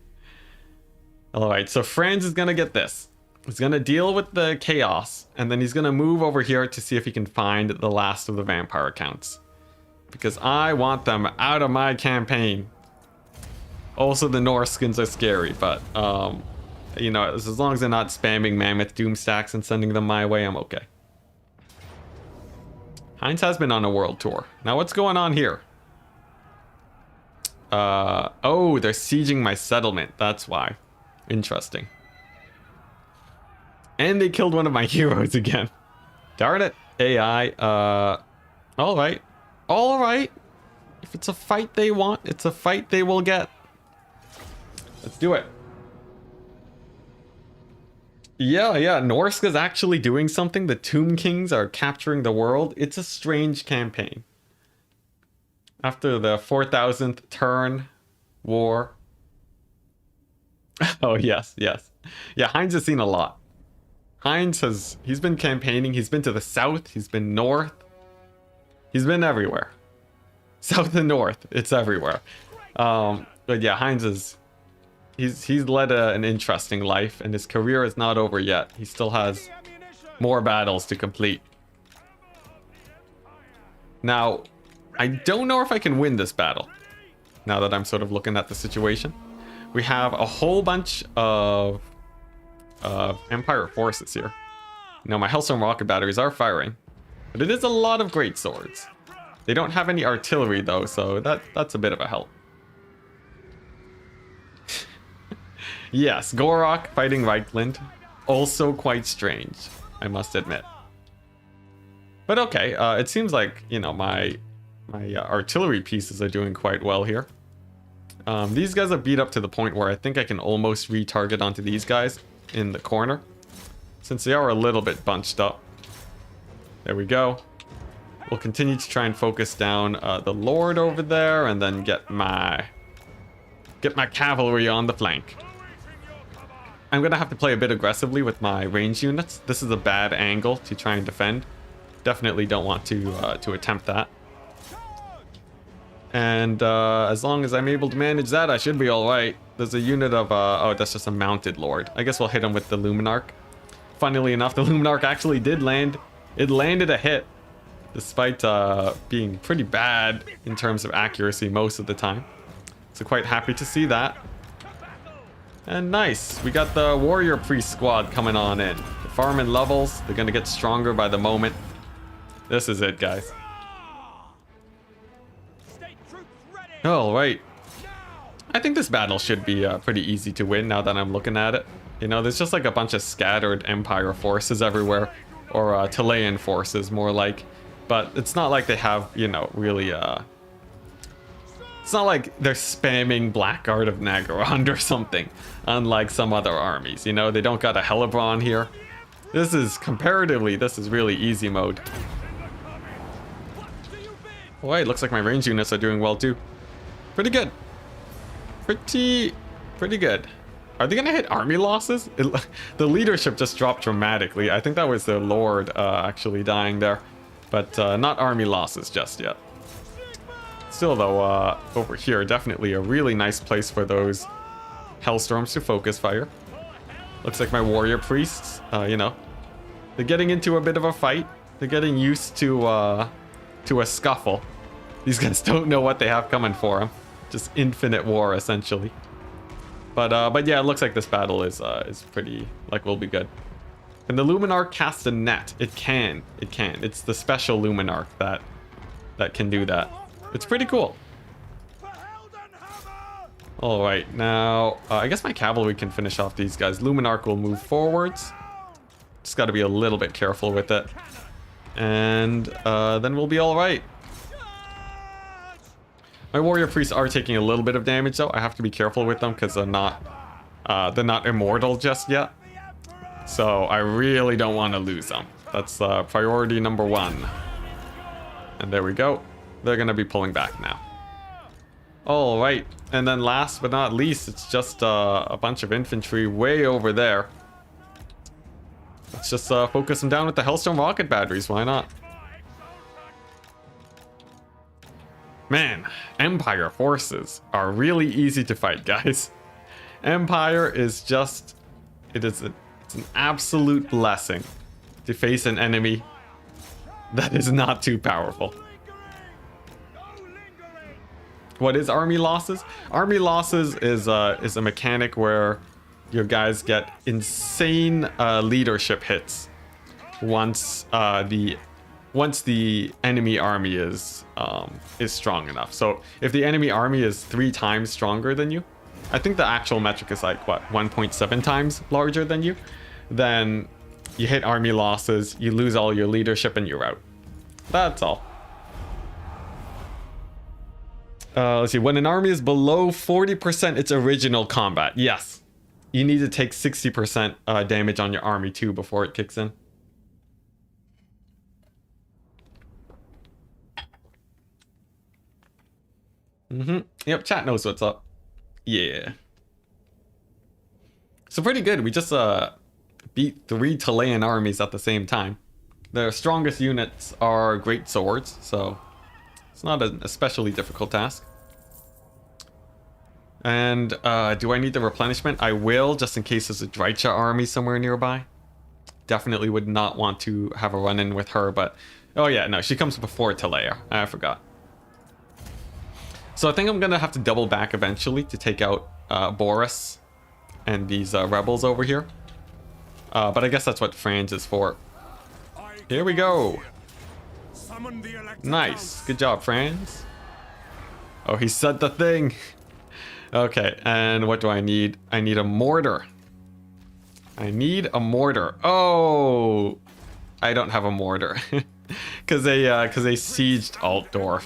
Alright, so Franz is gonna get this. He's gonna deal with the chaos, and then he's gonna move over here to see if he can find the last of the vampire accounts. Because I want them out of my campaign. Also, the Norskins are scary, but, you know, as long as they're not spamming Mammoth Doom stacks and sending them my way, I'm okay. Heinz has been on a world tour. Now, what's going on here? Oh, they're sieging my settlement. That's why. Interesting. And they killed one of my heroes again. Darn it. AI. All right. All right. If it's a fight they want, it's a fight they will get. Let's do it. Yeah, Norska's actually doing something. The Tomb Kings are capturing the world. It's a strange campaign. After the 4,000th turn war. Oh, yes, yes. Yeah, Heinz has seen a lot. He's been campaigning. He's been to the south. He's been north. He's been everywhere. South and north. It's everywhere. But yeah, Heinz is... He's led an interesting life, and his career is not over yet. He still has more battles to complete. Now, I don't know if I can win this battle, now that I'm sort of looking at the situation. We have a whole bunch of Empire forces here. Now, my Hellstorm rocket batteries are firing, but it is a lot of great swords. They don't have any artillery, though, so that's a bit of a help. Yes, Gorok fighting Reichland. Also quite strange, I must admit. But okay, it seems like, you know, my artillery pieces are doing quite well here. These guys are beat up to the point where I think I can almost retarget onto these guys in the corner, since they are a little bit bunched up. There we go. We'll continue to try and focus down the Lord over there, and then get my cavalry on the flank. I'm gonna have to play a bit aggressively with my range units. This is a bad angle to try and defend. Definitely don't want to attempt that. And as long as I'm able to manage that, I should be all right. There's a unit of oh, that's just a mounted lord. I guess we'll hit him with the Luminarch. Funnily enough, the Luminarch actually did land. It landed a hit, despite being pretty bad in terms of accuracy most of the time. So quite happy to see that. And nice, we got the warrior priest squad coming on in. The farming levels, they're gonna get stronger by the moment. This is it, guys. All right. I think this battle should be pretty easy to win now that I'm looking at it. You know, there's just like a bunch of scattered Empire forces everywhere, or Talayan forces more like. But it's not like they have, you know, really it's not like they're spamming Blackguard of Nagorond or something, unlike some other armies. You know, they don't got a Hellebron here. This is, comparatively, this is really easy mode. Oh, wait, looks like my range units are doing well too. Pretty good. Pretty good. Are they gonna hit army losses? The leadership just dropped dramatically. I think that was the Lord actually dying there. But not army losses just yet. Still though, over here, definitely a really nice place for those Hellstorms to focus fire. Looks like my warrior priests, you know, they're getting into a bit of a fight. They're getting used to a scuffle. These guys don't know what they have coming for them. Just infinite war, essentially. But yeah, it looks like this battle is pretty, like, will be good. Can the Luminarch cast a net? It can. It can. It's the special Luminarch that can do that. It's pretty cool. All right, now I guess my cavalry can finish off these guys. Luminarch will move forwards. Just got to be a little bit careful with it, and then we'll be all right. My warrior priests are taking a little bit of damage though. I have to be careful with them because they're not immortal just yet. So I really don't want to lose them. That's priority number one. And there we go. They're gonna be pulling back now. All right, and then last but not least, it's just a bunch of infantry way over there. Let's just focus them down with the Hellstorm rocket batteries. Why not? Man, Empire forces are really easy to fight, guys. Empire is just, it's an absolute blessing to face an enemy that is not too powerful. What is army losses? Army losses is a mechanic where your guys get insane leadership hits once the enemy army is strong enough. So if the enemy army is 3 times stronger than you, I think the actual metric is like what, 1.7 times larger than you, then you hit army losses, you lose all your leadership, and you're out. That's all. Let's see. When an army is below 40% its original combat, yes, you need to take 60% damage on your army too before it kicks in. Yep, chat knows what's up. Yeah. So pretty good. We just beat 3 Talayan armies at the same time. Their strongest units are great swords, so it's not an especially difficult task. And do I need the replenishment? I will, just in case there's a Drycha army somewhere nearby. Definitely would not want to have a run-in with her, but... Oh yeah, no, she comes before Talaya. I forgot. So I think I'm going to have to double back eventually to take out Boris and these rebels over here. But I guess that's what Franz is for. Here we go. Nice. Good job, Franz. Oh, he said the thing. Okay, and what do I need? I need a mortar. I need a mortar. Oh, I don't have a mortar. Because they sieged Altdorf.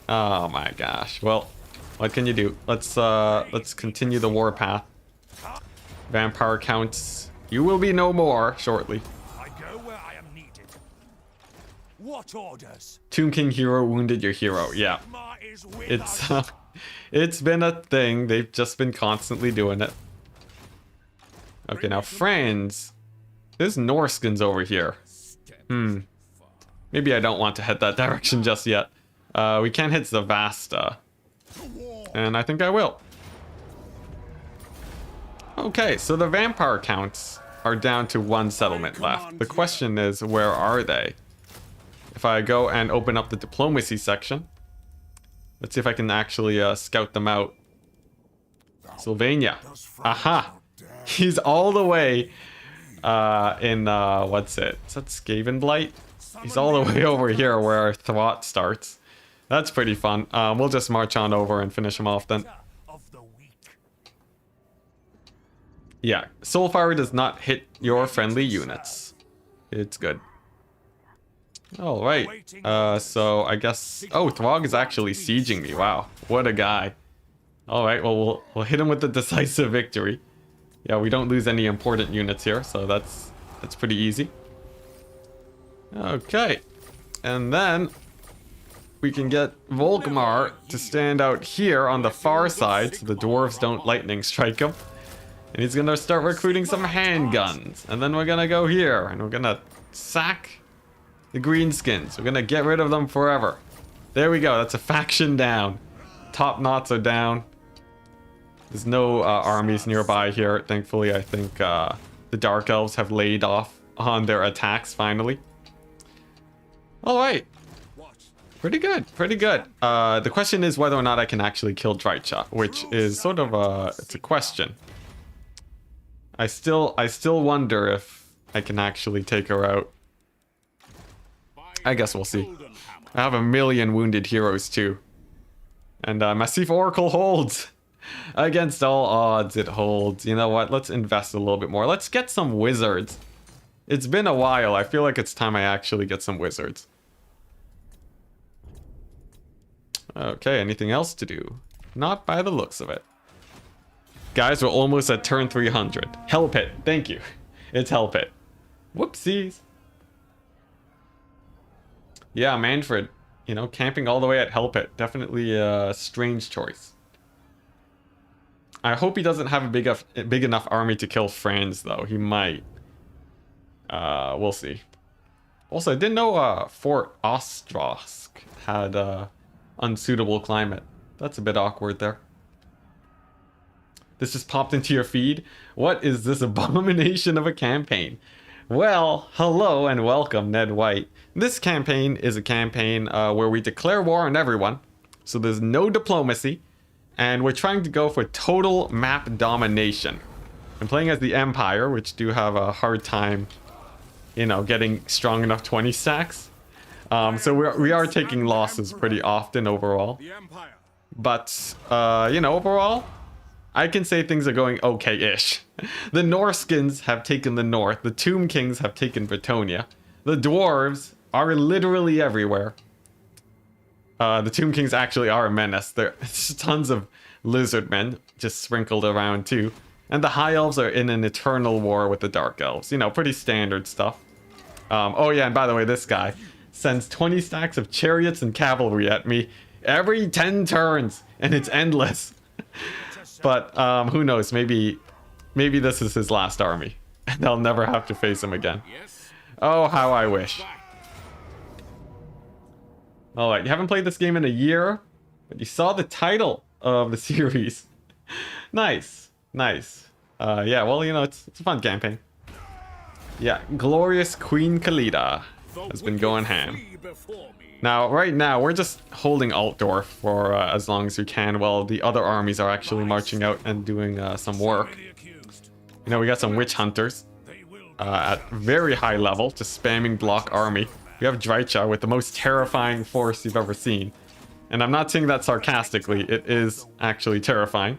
Oh my gosh. Well, what can you do? Let's continue the warpath. Vampire counts. You will be no more shortly. I go where I am needed. What orders? Tomb King hero wounded your hero. Yeah. Sigma is with us. It's been a thing. They've just been constantly doing it. Okay, now Franz. There's Norskins over here. Maybe I don't want to head that direction just yet. We can't hit Zavasta. And I think I will. Okay, so the vampire counts are down to 1 settlement left. The question is, where are they? If I go and open up the diplomacy section, let's see if I can actually scout them out. Sylvania. Aha! He's all the way in, what's it? Is that Skaven Blight? He's all the way over here where Thwart starts. That's pretty fun. We'll just march on over and finish him off then. Yeah, Soulfire does not hit your friendly units. It's good. Alright, so I guess... Oh, Throg is actually sieging me. Wow, what a guy. Alright, well, we'll hit him with the decisive victory. Yeah, we don't lose any important units here, so that's pretty easy. Okay, and then we can get Volkmar to stand out here on the far side so the dwarves don't lightning strike him. And he's gonna start recruiting some handguns. And then we're gonna go here and we're gonna sack the greenskins. We're gonna get rid of them forever. There we go, that's a faction down. Top knots are down. There's no armies nearby here. Thankfully, I think the Dark Elves have laid off on their attacks finally. Alright. Pretty good, pretty good. The question is whether or not I can actually kill Drycha, which is sort of it's a question. I still wonder if I can actually take her out. I guess we'll see. I have 1 million wounded heroes too. And Massif Oracle holds. Against all odds, it holds. You know what? Let's invest a little bit more. Let's get some wizards. It's been a while. I feel like it's time I actually get some wizards. Okay, anything else to do? Not by the looks of it. Guys, we're almost at turn 300. Hell Pit, thank you. It's Hell Pit. Whoopsies. Yeah, Manfred, you know, camping all the way at Hell Pit. Definitely a strange choice. I hope he doesn't have a big enough army to kill Franz, though. He might. We'll see. Also, I didn't know Fort Ostrosk had unsuitable climate. That's a bit awkward there. This just popped into your feed. What is this abomination of a campaign? Well, hello and welcome, Ned White. This campaign is a campaign where we declare war on everyone. So there's no diplomacy. And we're trying to go for total map domination. I'm playing as the Empire, which do have a hard time, you know, getting strong enough 20 stacks. So we are taking losses pretty often overall. But, you know, overall, I can say things are going okay-ish. The Norskins have taken the north. The Tomb Kings have taken Brettonian. The dwarves are literally everywhere. The Tomb Kings actually are a menace. There's tons of lizard men just sprinkled around too. And the High Elves are in an eternal war with the Dark Elves. You know, pretty standard stuff. Oh yeah, and by the way, this guy sends 20 stacks of chariots and cavalry at me every 10 turns, and it's endless. But who knows? Maybe this is his last army, and I'll never have to face him again. Oh, how I wish. All right, you haven't played this game in a year, but you saw the title of the series. Nice, nice. Yeah, well, you know, it's a fun campaign. Yeah, Glorious Queen Khalida has been going ham. Now, right now, we're just holding Altdorf for as long as we can while the other armies are actually marching out and doing some work. You know, we got some witch hunters at very high level, just spamming block army. We have Drycha with the most terrifying force you've ever seen. And I'm not saying that sarcastically, it is actually terrifying.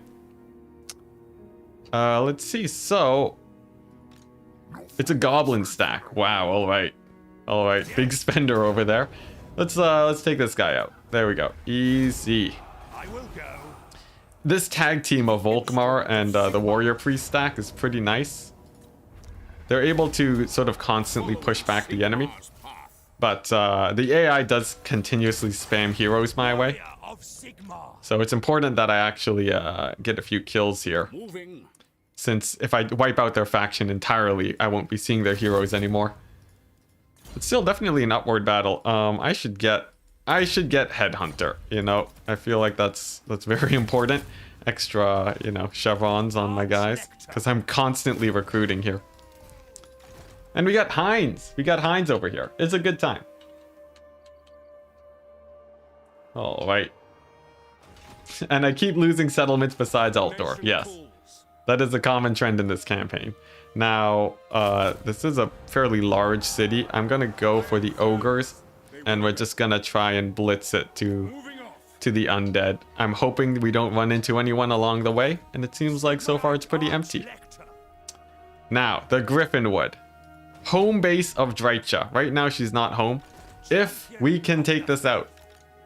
Let's see, so... It's a goblin stack. Wow, alright. Alright, big spender over there. Let's take this guy out. There we go. Easy. I will go. This tag team of Volkmar and the warrior priest stack is pretty nice. They're able to sort of constantly push back the enemy. But the AI does continuously spam heroes my way. So it's important that I actually get a few kills here. Since if I wipe out their faction entirely, I won't be seeing their heroes anymore. It's still definitely an upward battle. I should get Headhunter, you know. I feel like that's very important. Extra, you know, chevrons on my guys. Because I'm constantly recruiting here. And we got Heinz. We got Heinz over here. It's a good time. Alright. And I keep losing settlements besides Altdorf. Yes. That is a common trend in this campaign. Now, this is a fairly large city. I'm gonna go for the ogres, and we're just gonna try and blitz it to the undead. I'm hoping we don't run into anyone along the way, and it seems like so far it's pretty empty. Now, the Griffinwood. Home base of Drycha. Right now she's not home. If we can take this out,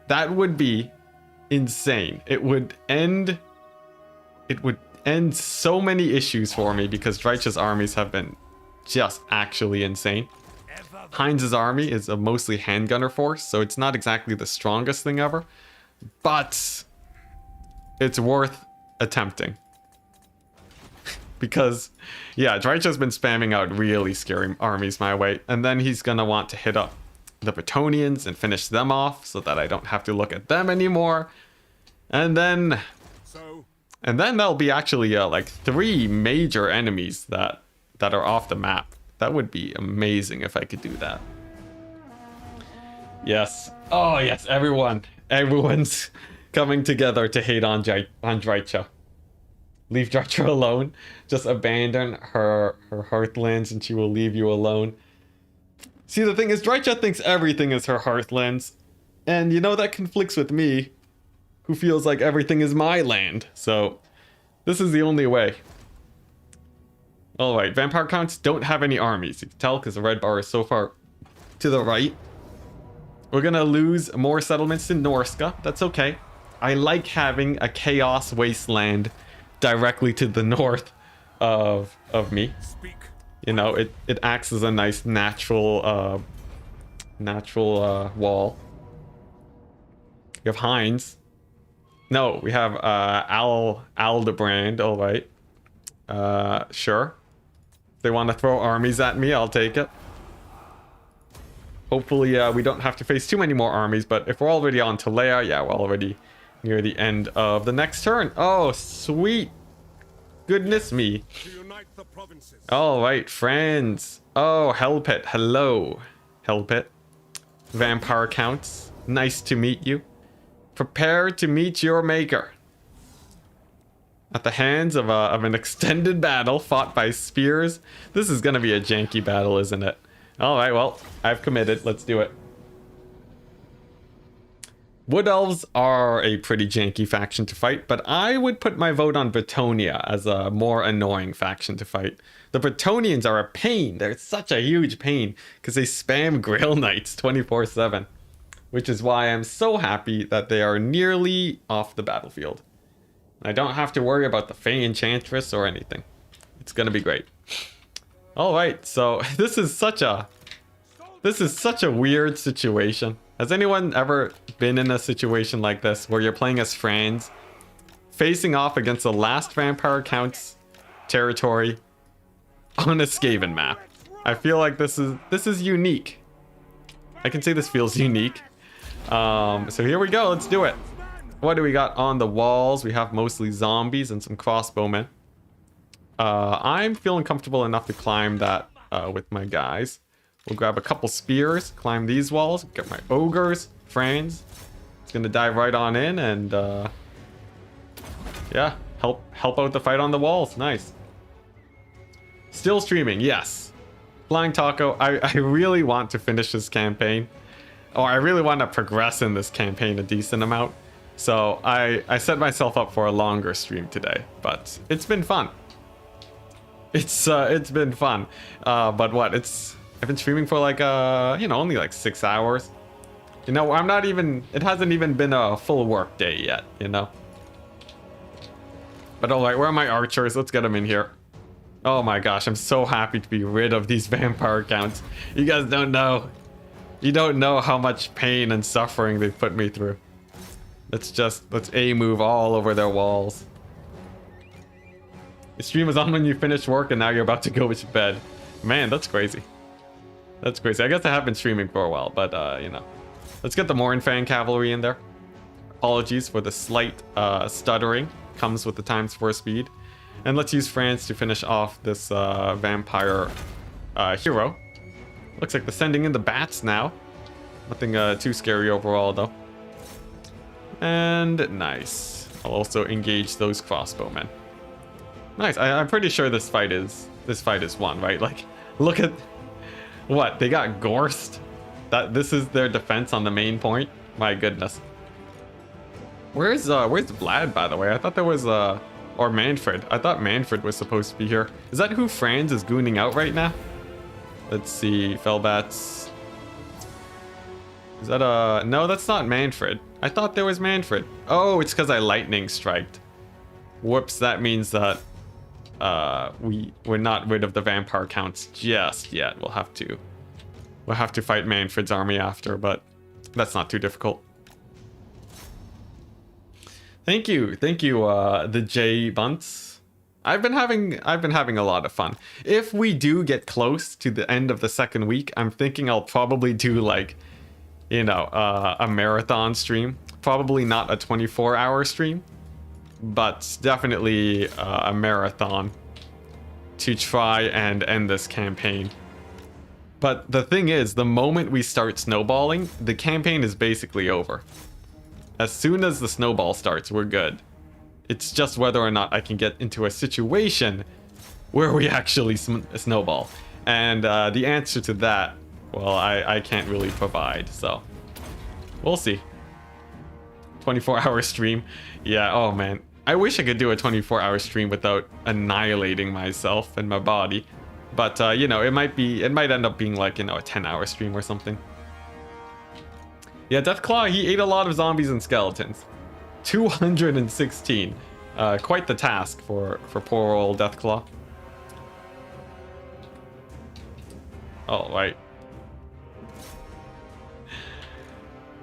that would be insane. It would end so many issues for me because Drycha's armies have been just actually insane. Heinz's army is a mostly handgunner force, so it's not exactly the strongest thing ever, but it's worth attempting. Because, yeah, Drycha's been spamming out really scary armies my way, and then he's gonna want to hit up the Brettonians and finish them off so that I don't have to look at them anymore. And then there'll be actually like 3 major enemies that are off the map. That would be amazing if I could do that. Yes. Oh yes, everyone's coming together to hate on Drycha. Leave Drycha alone. Just abandon her hearthlands and she will leave you alone. See, the thing is, Drycha thinks everything is her hearthlands. And you know, that conflicts with me, who feels like everything is my land. So, this is the only way. Alright, vampire counts don't have any armies. You can tell because the red bar is so far to the right. We're gonna lose more settlements in Norska. That's okay. I like having a chaos wasteland directly to the north of me. You know, it acts as a nice natural wall. You have Heinz. No, we have Aldebrand. All right. Sure. If they want to throw armies at me, I'll take it. Hopefully, we don't have to face too many more armies, but if we're already on Talea, yeah, we're already near the end of the next turn. Oh, sweet. Goodness me. All right, friends. Oh, Hellpit. Hello, Hellpit. Vampire counts. Nice to meet you. Prepare to meet your maker. At the hands of an extended battle fought by spears. This is going to be a janky battle, isn't it? All right, well, I've committed. Let's do it. Wood Elves are a pretty janky faction to fight, but I would put my vote on Brettonian as a more annoying faction to fight. The Brettonians are a pain. They're such a huge pain because they spam Grail Knights 24/7, which is why I'm so happy that they are nearly off the battlefield. I don't have to worry about the Fey Enchantress or anything. It's gonna be great. All right, so this is such a weird situation. Has anyone ever been in a situation like this where you're playing as Franz, facing off against the last vampire count's territory on a Skaven map? I feel like this is unique. I can say this feels unique. So here we go. Let's do it. What do we got on the walls? We have mostly zombies and some crossbowmen. I'm feeling comfortable enough to climb that with my guys. We'll grab a couple spears, climb these walls, get my ogres, Franz. It's gonna dive right on in and yeah, help out the fight on the walls. Nice. Still streaming, yes. Flying Taco, I really want to finish this campaign. Or I really want to progress in this campaign a decent amount. So I set myself up for a longer stream today, but it's been fun. It's been fun. But what, I've been streaming for like you know, only like 6 hours. You know, it hasn't even been a full work day yet, you know. But alright, where are my archers? Let's get them in here. Oh my gosh, I'm so happy to be rid of these vampire counts. You guys don't know. You don't know how much pain and suffering they've put me through. Let's A move all over their walls. The stream was on when you finished work and now you're about to go to bed. Man, that's crazy. That's crazy. I guess I have been streaming for a while, but you know. Let's get the Morinfang cavalry in there. Apologies for the slight stuttering. Comes with the times 4 speed. And let's use Franz to finish off this vampire hero. Looks like they're sending in the bats now. Nothing too scary overall though. And nice. I'll also engage those crossbowmen. Nice. I'm pretty sure this fight is won, right? Like, look at what they got. Gorsed. This is their defense on the main point. My goodness. Where's Vlad, by the way? I thought there was or Manfred. I thought Manfred was supposed to be here. Is that who Franz is gooning out right now? Let's see. Fellbats. Is that no, that's not Manfred. I thought there was Manfred. Oh, it's because I lightning striked. Whoops, that means that we're not rid of the vampire counts just yet. We'll have to fight Manfred's army after, but that's not too difficult. Thank you, the J Bunts. I've been having a lot of fun. If we do get close to the end of the second week, I'm thinking I'll probably do like, you know, a marathon stream. Probably not a 24-hour stream, but definitely a marathon to try and end this campaign. But the thing is, the moment we start snowballing, the campaign is basically over. As soon as the snowball starts, we're good. It's just whether or not I can get into a situation where we actually snowball. And the answer to that, well, I can't really provide, so we'll see. 24-hour stream. Yeah, oh man. I wish I could do a 24-hour stream without annihilating myself and my body. But, you know, it might end up being like, you know, a 10-hour stream or something. Yeah, Deathclaw, he ate a lot of zombies and skeletons. 216. Quite the task for poor old Deathclaw. Alright.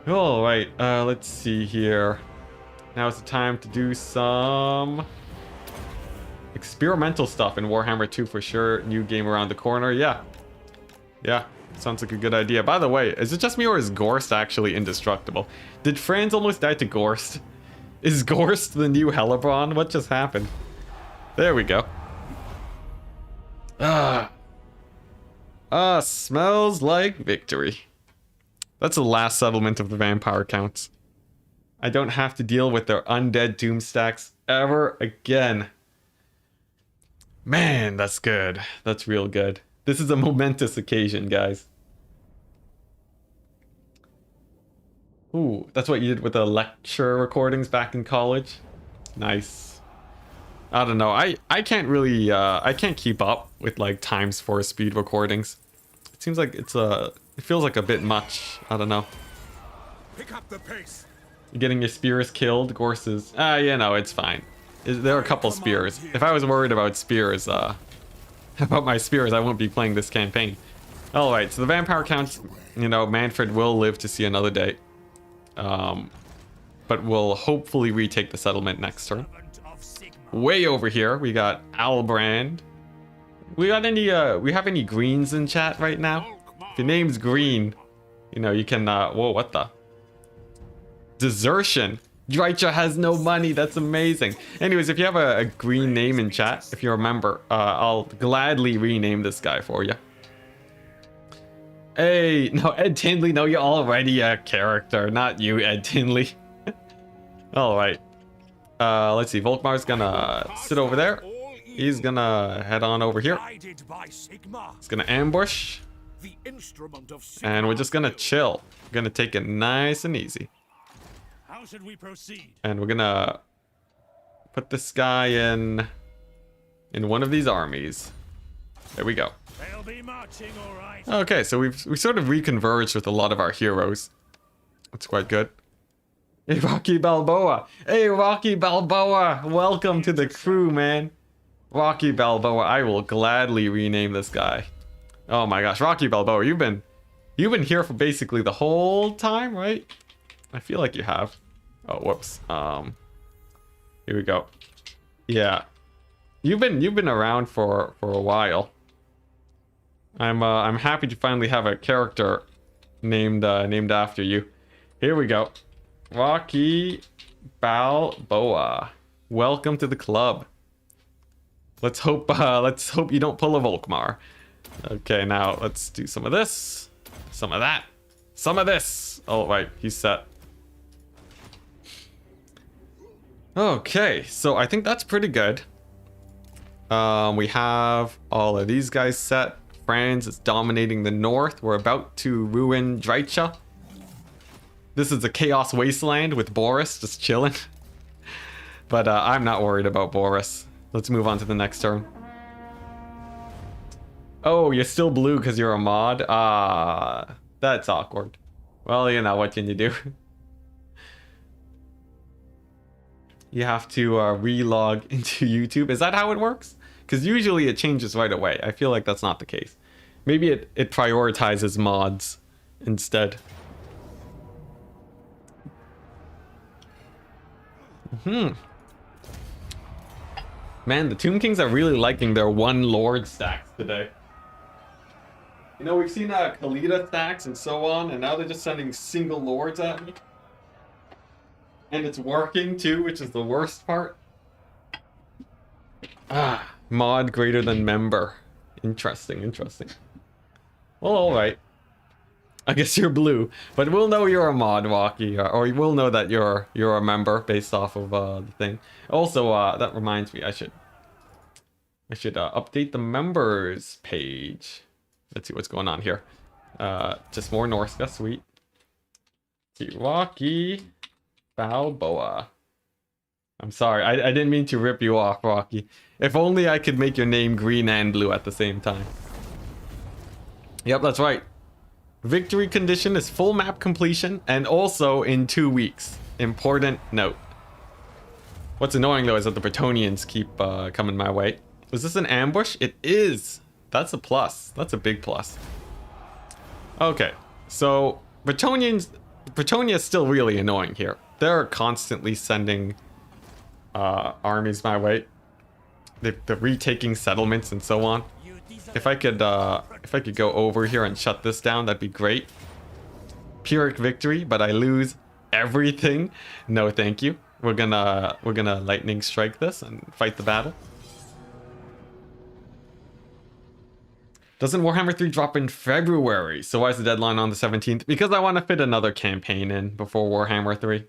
Alright, let's see here. Now's the time to do some experimental stuff in Warhammer 2 for sure. New game around the corner. Yeah. Yeah. Sounds like a good idea. By the way, is it just me or is Gorst actually indestructible? Did Franz almost die to Gorst? Is Gorst the new Hellebron? What just happened? There we go. Smells like victory. That's the last settlement of the vampire counts. I don't have to deal with their undead doom stacks ever again. Man, that's good. That's real good. This is a momentous occasion, guys. Ooh, that's what you did with the lecture recordings back in college? Nice. I don't know. I can't really, I can't keep up with like times 4 speed recordings. It seems like it feels like a bit much. I don't know. Pick up the pace. You're getting your spears killed, Gorses. You know, it's fine. There are a couple spears. If I was worried about spears, about my spears, I won't be playing this campaign. All right, so the vampire counts, you know, Manfred will live to see another day. But we'll hopefully retake the settlement next turn. Way over here, we got Albrand. We have any greens in chat right now? If your name's Green, you know, you can, whoa, what the? Desertion. Drycha has no money, that's amazing. Anyways, if you have a green name in chat, if you remember, I'll gladly rename this guy for you. Hey, no, Ed Tinley, no, you're already a character, not you, Ed Tinley. Alright. Let's see, Volkmar's gonna sit over there. He's gonna head on over here. He's gonna ambush. And we're just gonna chill. We're gonna take it nice and easy. How should we proceed? And we're gonna put this guy in one of these armies. There we go. They'll be marching, all right. Okay, so we sort of reconverged with a lot of our heroes. That's quite good. Hey, Rocky Balboa. Hey, Rocky Balboa. Welcome to the crew, man. Rocky Balboa. I will gladly rename this guy. Oh my gosh, Rocky Balboa. You've been here for basically the whole time, right? I feel like you have. Oh, whoops. Here we go. Yeah, you've been around for a while. I'm happy to finally have a character named after you. Here we go. Rocky Balboa. Welcome to the club. Let's hope you don't pull a Volkmar. Okay, now let's do some of this, some of that, some of this. Oh, right, he's set. Okay, so I think that's pretty good. We have all of these guys set. Franz is dominating the north. We're about to ruin Drycha. This is a chaos wasteland with Boris just chilling. But I'm not worried about Boris. Let's move on to the next turn. Oh, you're still blue because you're a mod? Ah, that's awkward. Well, you know, what can you do? You have to relog into YouTube. Is that how it works? Because usually it changes right away. I feel like that's not the case. Maybe it prioritizes mods instead. Man, the Tomb Kings are really liking their one lord stacks today. You know, we've seen Kalita stacks and so on, and now they're just sending single lords at me. And it's working too, which is the worst part. Ah, mod greater than member. Interesting, interesting. Well, alright. I guess you're blue, but we'll know you're a mod, Rocky, or we'll know that you're a member based off of the thing. Also, that reminds me, I should update the members page. Let's see what's going on here. Just more Norsca, sweet. Let's see, Rocky Balboa. I'm sorry, I didn't mean to rip you off, Rocky. If only I could make your name green and blue at the same time. Yep, that's right. Victory condition is full map completion and also in 2 weeks. Important note. What's annoying though is that the Brettonians keep coming my way. Was this an ambush? It is. That's a plus. That's a big plus. Okay, so Brettonian is still really annoying here. They're constantly sending armies my way. They're retaking settlements and so on. If I could go over here and shut this down, that'd be great. Pyrrhic victory, but I lose everything. No, thank you. We're gonna lightning strike this and fight the battle. Doesn't Warhammer 3 drop in February? So why is the deadline on the 17th? Because I want to fit another campaign in before Warhammer 3.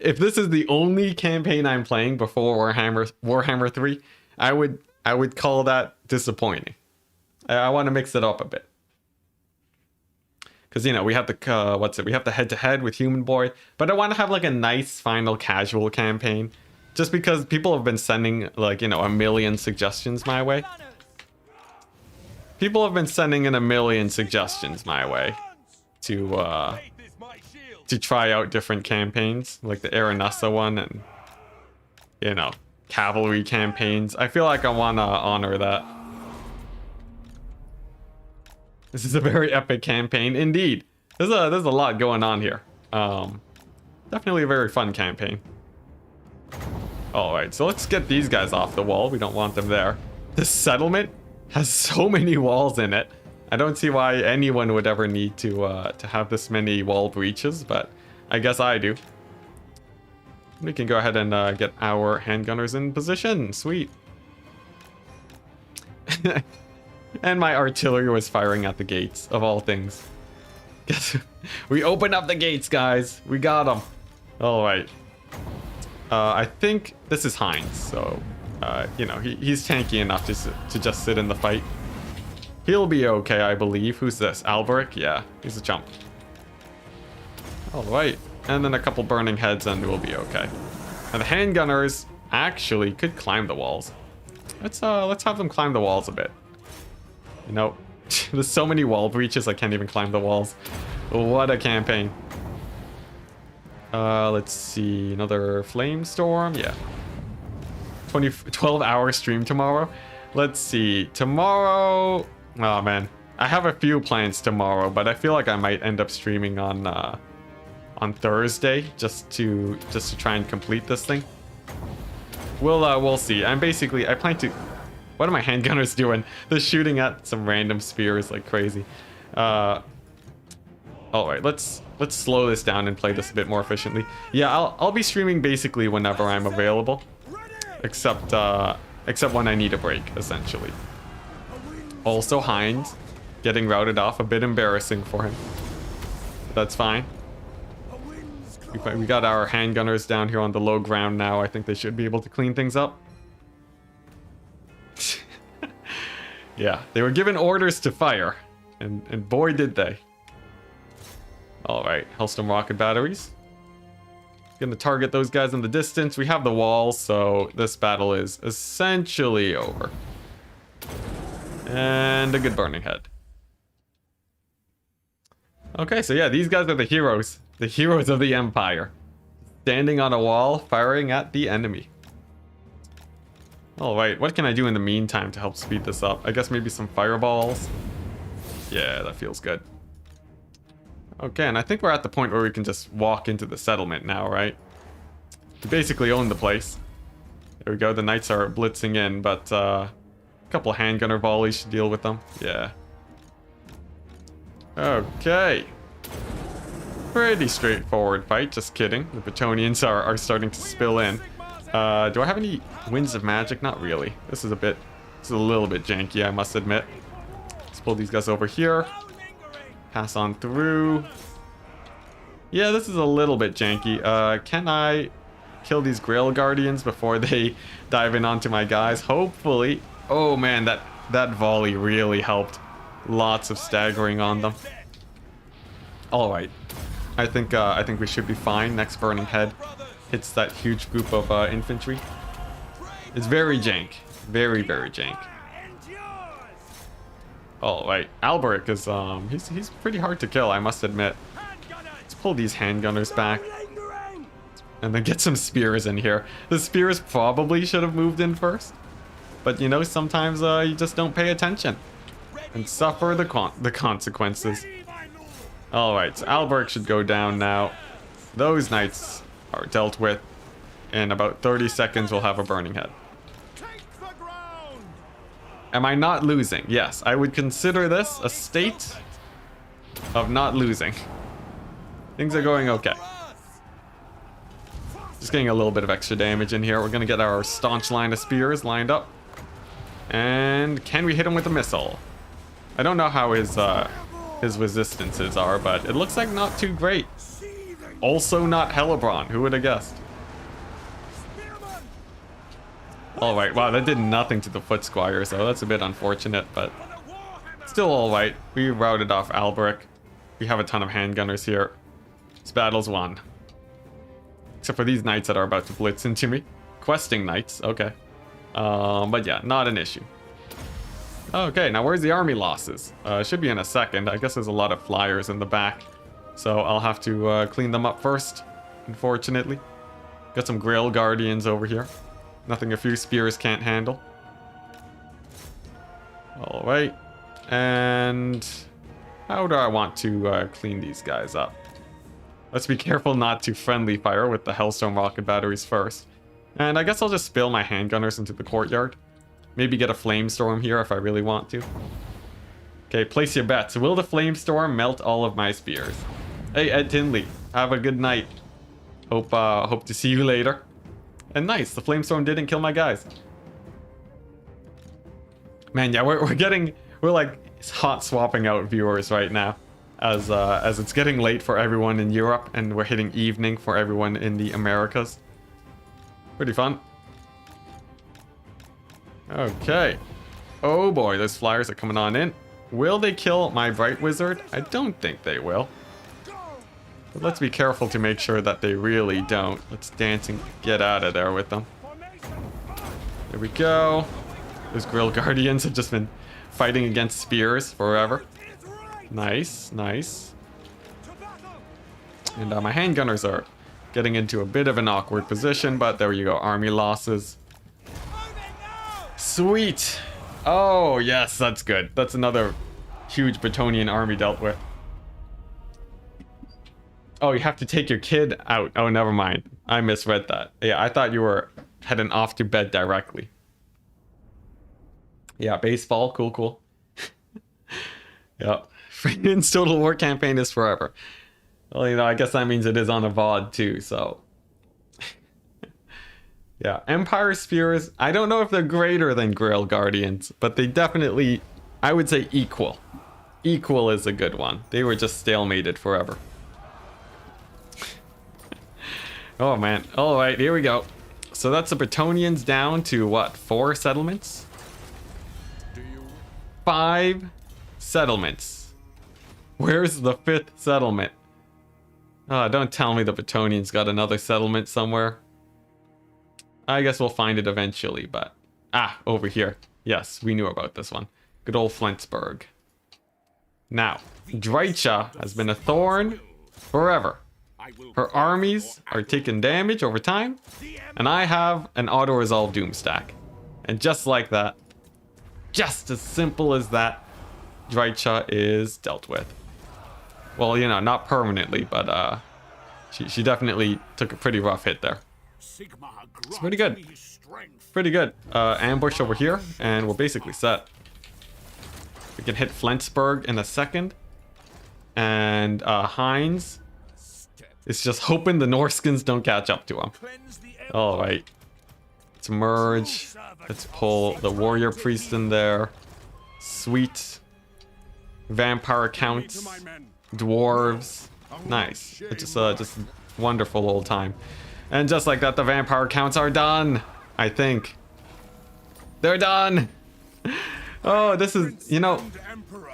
If this is the only campaign I'm playing before Warhammer 3, I would call that disappointing. I want to mix it up a bit. Because, you know, we have the, we have the head-to-head with Human Boy. But I want to have, like, a nice final casual campaign. Just because people have been sending, like, you know, a million suggestions my way. People have been sending in a million suggestions my way to try out different campaigns. Like the Aranessa one and, you know, cavalry campaigns. I feel like I want to honor that. This is a very epic campaign indeed. There's a lot going on here. Definitely a very fun campaign. Alright, so let's get these guys off the wall. We don't want them there. This settlement has so many walls in it. I don't see why anyone would ever need to have this many wall breaches, but I guess I do. We can go ahead and get our handgunners in position. Sweet. And my artillery was firing at the gates, of all things. Guess we opened up the gates, guys. We got them. All right. I think this is Heinz, so you know he's tanky enough to just sit in the fight. He'll be okay, I believe. Who's this? Alberic? Yeah, he's a chump. All right, and then a couple burning heads, and we'll be okay. And the handgunners actually could climb the walls. Let's have them climb the walls a bit. You know, there's so many wall breaches I can't even climb the walls. What a campaign. Let's see, another flame storm. Yeah, 12-hour stream tomorrow. Let's see, tomorrow. Oh man, I have a few plans tomorrow, but I feel like I might end up streaming on Thursday just to try and complete this thing. We'll see. I plan to. What are my handgunners doing? They're shooting at some random spears like crazy. All right, let's slow this down and play this a bit more efficiently. Yeah, I'll be streaming basically whenever I'm available, except when I need a break, essentially. Also, Heinz getting routed off, a bit embarrassing for him. That's fine. We got our handgunners down here on the low ground now. I think they should be able to clean things up. Yeah, they were given orders to fire, and boy did they. All right, Hellstorm rocket batteries. Gonna target those guys in the distance. We have the walls, so this battle is essentially over. And a good burning head. Okay, so yeah, these guys are the heroes of the Empire. Standing on a wall, firing at the enemy. All right, what can I do in the meantime to help speed this up? I guess maybe some fireballs. Yeah, that feels good. Okay, and I think we're at the point where we can just walk into the settlement now, right? We basically own the place. There we go, the knights are blitzing in, but a couple handgunner volleys should deal with them. Yeah. Okay. Pretty straightforward fight, just kidding. The Brettonians are starting to spill in. Do I have any winds of magic? Not really. This is a little bit janky, I must admit. Let's pull these guys over here. Pass on through. Yeah, this is a little bit janky. Can I kill these Grail Guardians before they dive in onto my guys? Hopefully. Oh man, that volley really helped. Lots of staggering on them. All right. I think we should be fine. Next burning head hits that huge group of infantry. It's very jank. Very, very jank. All right, Alberic is he's pretty hard to kill, I must admit. Let's pull these handgunners back, and then get some spears in here. The spears probably should have moved in first, but you know, sometimes you just don't pay attention and suffer the consequences. All right, so Alberic should go down now. Those knights are dealt with. In about 30 seconds, we'll have a burning head. Am I not losing? Yes, I would consider this a state of not losing. Things are going okay. Just getting a little bit of extra damage in here. We're gonna get our staunch line of spears lined up. And can we hit him with a missile? I don't know how his resistances are, but it looks like not too great. Also not Hellebron, who would have guessed? Alright, wow, that did nothing to the foot squire, so that's a bit unfortunate, but still alright. We routed off Alberic. We have a ton of handgunners here. This battle's won. Except for these knights that are about to blitz into me. Questing knights, okay. But yeah, not an issue. Okay, now where's the army losses? Should be in a second. I guess there's a lot of flyers in the back, so I'll have to clean them up first, unfortunately. Got some Grail Guardians over here. Nothing a few spears can't handle. Alright. And How do I want to clean these guys up? Let's be careful not to friendly fire with the Hellstone rocket batteries first. And I guess I'll just spill my handgunners into the courtyard. Maybe get a flamestorm here if I really want to. Okay, place your bets. Will the flamestorm melt all of my spears? Hey, Ed Tinley, have a good night. Hope to see you later. And nice, the flamestorm didn't kill my guys. Man, yeah, we're like hot swapping out viewers right now, as it's getting late for everyone in Europe and we're hitting evening for everyone in the Americas. Pretty fun. Okay. Oh boy, those flyers are coming on in. Will they kill my Bright Wizard? I don't think they will. But let's be careful to make sure that they really don't. Let's dance and get out of there with them. There we go. Those Grill Guardians have just been fighting against spears forever. Nice, nice. And my handgunners are getting into a bit of an awkward position, but there you go. Army losses. Sweet. Oh, yes, that's good. That's another huge Brettonian army dealt with. Oh, you have to take your kid out. Oh, never mind. I misread that. Yeah, I thought you were heading off to bed directly. Yeah, baseball. Cool, cool. Yep. Freeman's Total War campaign is forever. Well, you know, I guess that means it is on a VOD too, so. Yeah, Empire Spears, I don't know if they're greater than Grail Guardians, but they definitely, I would say equal. Equal is a good one. They were just stalemated forever. Oh man, alright, here we go. So that's the Brettonians down to what, 4 settlements? 5 settlements. Where's the 5th settlement? Oh, don't tell me the Brettonians got another settlement somewhere. I guess we'll find it eventually, but... Ah, over here. Yes, we knew about this one. Good old Flensburg. Now, Dreicha has been a thorn forever. Her armies are taking damage over time, and I have an auto-resolve doom stack. And just like that, just as simple as that, Dreicha is dealt with. Well, you know, not permanently, but she definitely took a pretty rough hit there. It's pretty good. Pretty good. Ambush over here, and we're basically set. We can hit Flensburg in a second. And Heinz is just hoping the Norskins don't catch up to him. Alright. Let's merge. Let's pull the Warrior Priest in there. Sweet. Vampire Counts. Dwarves. Nice. It's just wonderful old time. And just like that, the Vampire Counts are done. I think. They're done. Oh, this is, you know,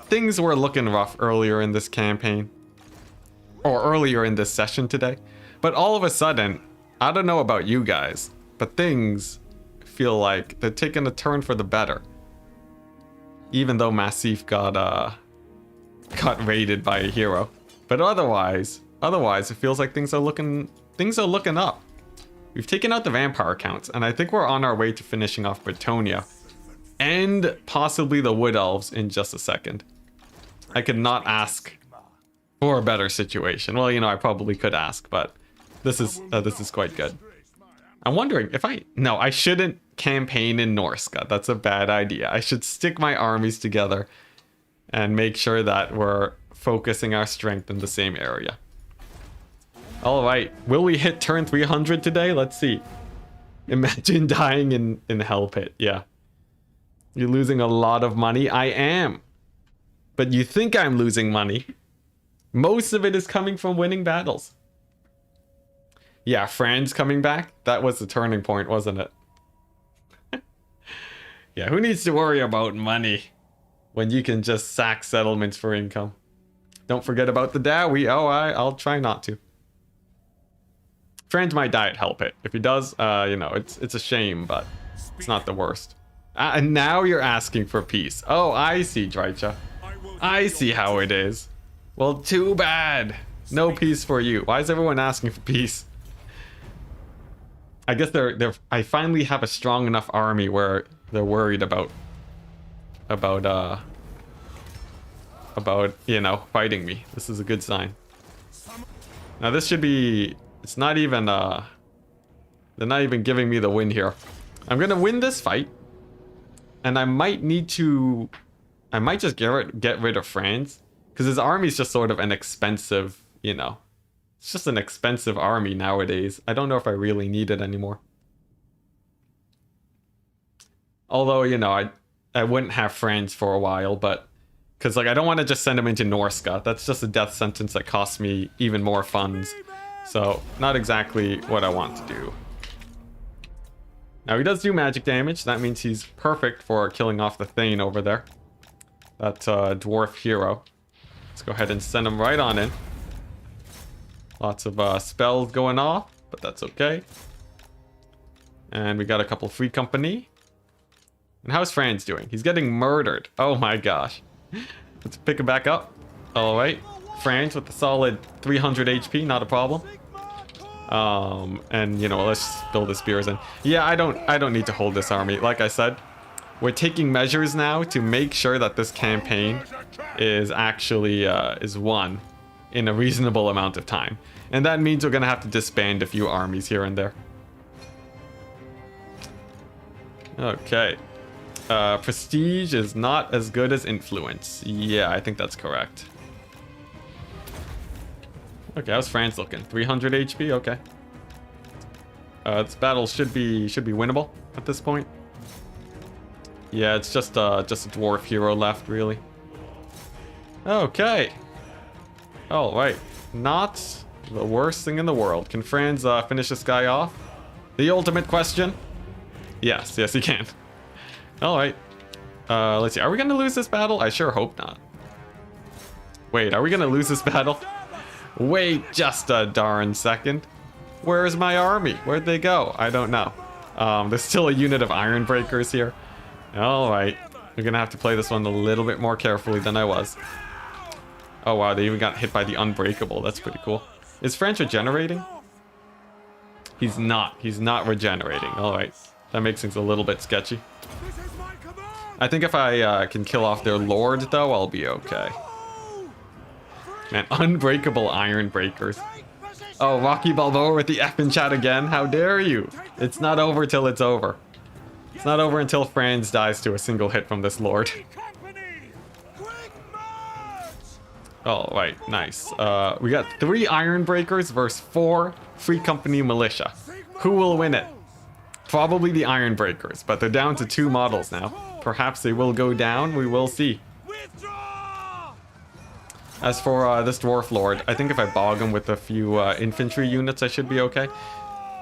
things were looking rough earlier in this campaign. Or earlier in this session today. But all of a sudden, I don't know about you guys, but things feel like they're taking a turn for the better. Even though Massif got raided by a hero. But otherwise it feels like things are looking up. We've taken out the vampire counts, and I think we're on our way to finishing off Bretonnia. And possibly the Wood Elves in just a second. I could not ask for a better situation. Well, you know, I probably could ask, but this is quite good. I'm wondering if no, I shouldn't campaign in Norsca. That's a bad idea. I should stick my armies together and make sure that we're focusing our strength in the same area. All right, will we hit turn 300 today? Let's see. Imagine dying in Hell Pit. Yeah. You're losing a lot of money. I am. But you think I'm losing money. Most of it is coming from winning battles. Yeah, Franz coming back. That was the turning point, wasn't it? Yeah, who needs to worry about money when you can just sack settlements for income? Don't forget about the Dowie. Oh, I'll try not to. Franz might die at Hell Pit. If he does, you know, it's a shame, but it's not the worst. And now you're asking for peace. Oh, I see, Dreicha. I see how it is. Well, too bad. No peace for you. Why is everyone asking for peace? I guess I finally have a strong enough army where they're worried about about, you know, fighting me. This is a good sign. Now this should be... It's not even, they're not even giving me the win here. I'm gonna win this fight. And I might need to... I might just get rid of Franz. Because his army's just sort of an expensive, you know... It's just an expensive army nowadays. I don't know if I really need it anymore. Although, you know, I wouldn't have Franz for a while, but... Because, like, I don't want to just send him into Norscan. That's just a death sentence that costs me even more funds. So, not exactly what I want to do. Now, he does do magic damage. That means he's perfect for killing off the Thane over there. That dwarf hero. Let's go ahead and send him right on in. Lots of spells going off, but that's okay. And we got a couple free company. And how's Franz doing? He's getting murdered. Oh my gosh. Let's pick him back up. All right. Franz with a solid 300 HP, not a problem. And you know, let's build the spears in. Yeah, I don't need to hold this army. Like I said, we're taking measures now to make sure that this campaign is actually is won in a reasonable amount of time. And that means we're gonna have to disband a few armies here and there. Okay. Prestige is not as good as influence. Yeah, I think that's correct. Okay, how's Franz looking? 300 HP? Okay. This battle should be winnable at this point. Yeah, it's just a dwarf hero left, really. Okay. All right. Not the worst thing in the world. Can Franz finish this guy off? The ultimate question. Yes, he can. All right. Let's see. Are we gonna lose this battle? I sure hope not. Wait, are we gonna lose this battle? Wait just a darn second. Where's my army? Where'd they go? I don't know. There's still a unit of iron breakers here. All right. We're gonna have to play this one a little bit more carefully than I was. Oh wow, they even got hit by the unbreakable. That's pretty cool. Is Franz regenerating? He's not. He's not regenerating. All right. That makes things a little bit sketchy. I think if I can kill off their lord, though, I'll be okay. Man, unbreakable iron breakers. Oh, Rocky Balboa with the F in chat again. How dare you? It's not over till it's over. It's not over until Franz dies to a single hit from this lord. All right, nice. We got 3 iron breakers versus 4 free company militia. Who will win it? Probably the iron breakers, but they're down to 2 models now. Perhaps they will go down. We will see. As for this dwarf lord, I think if I bog him with a few infantry units, I should be okay.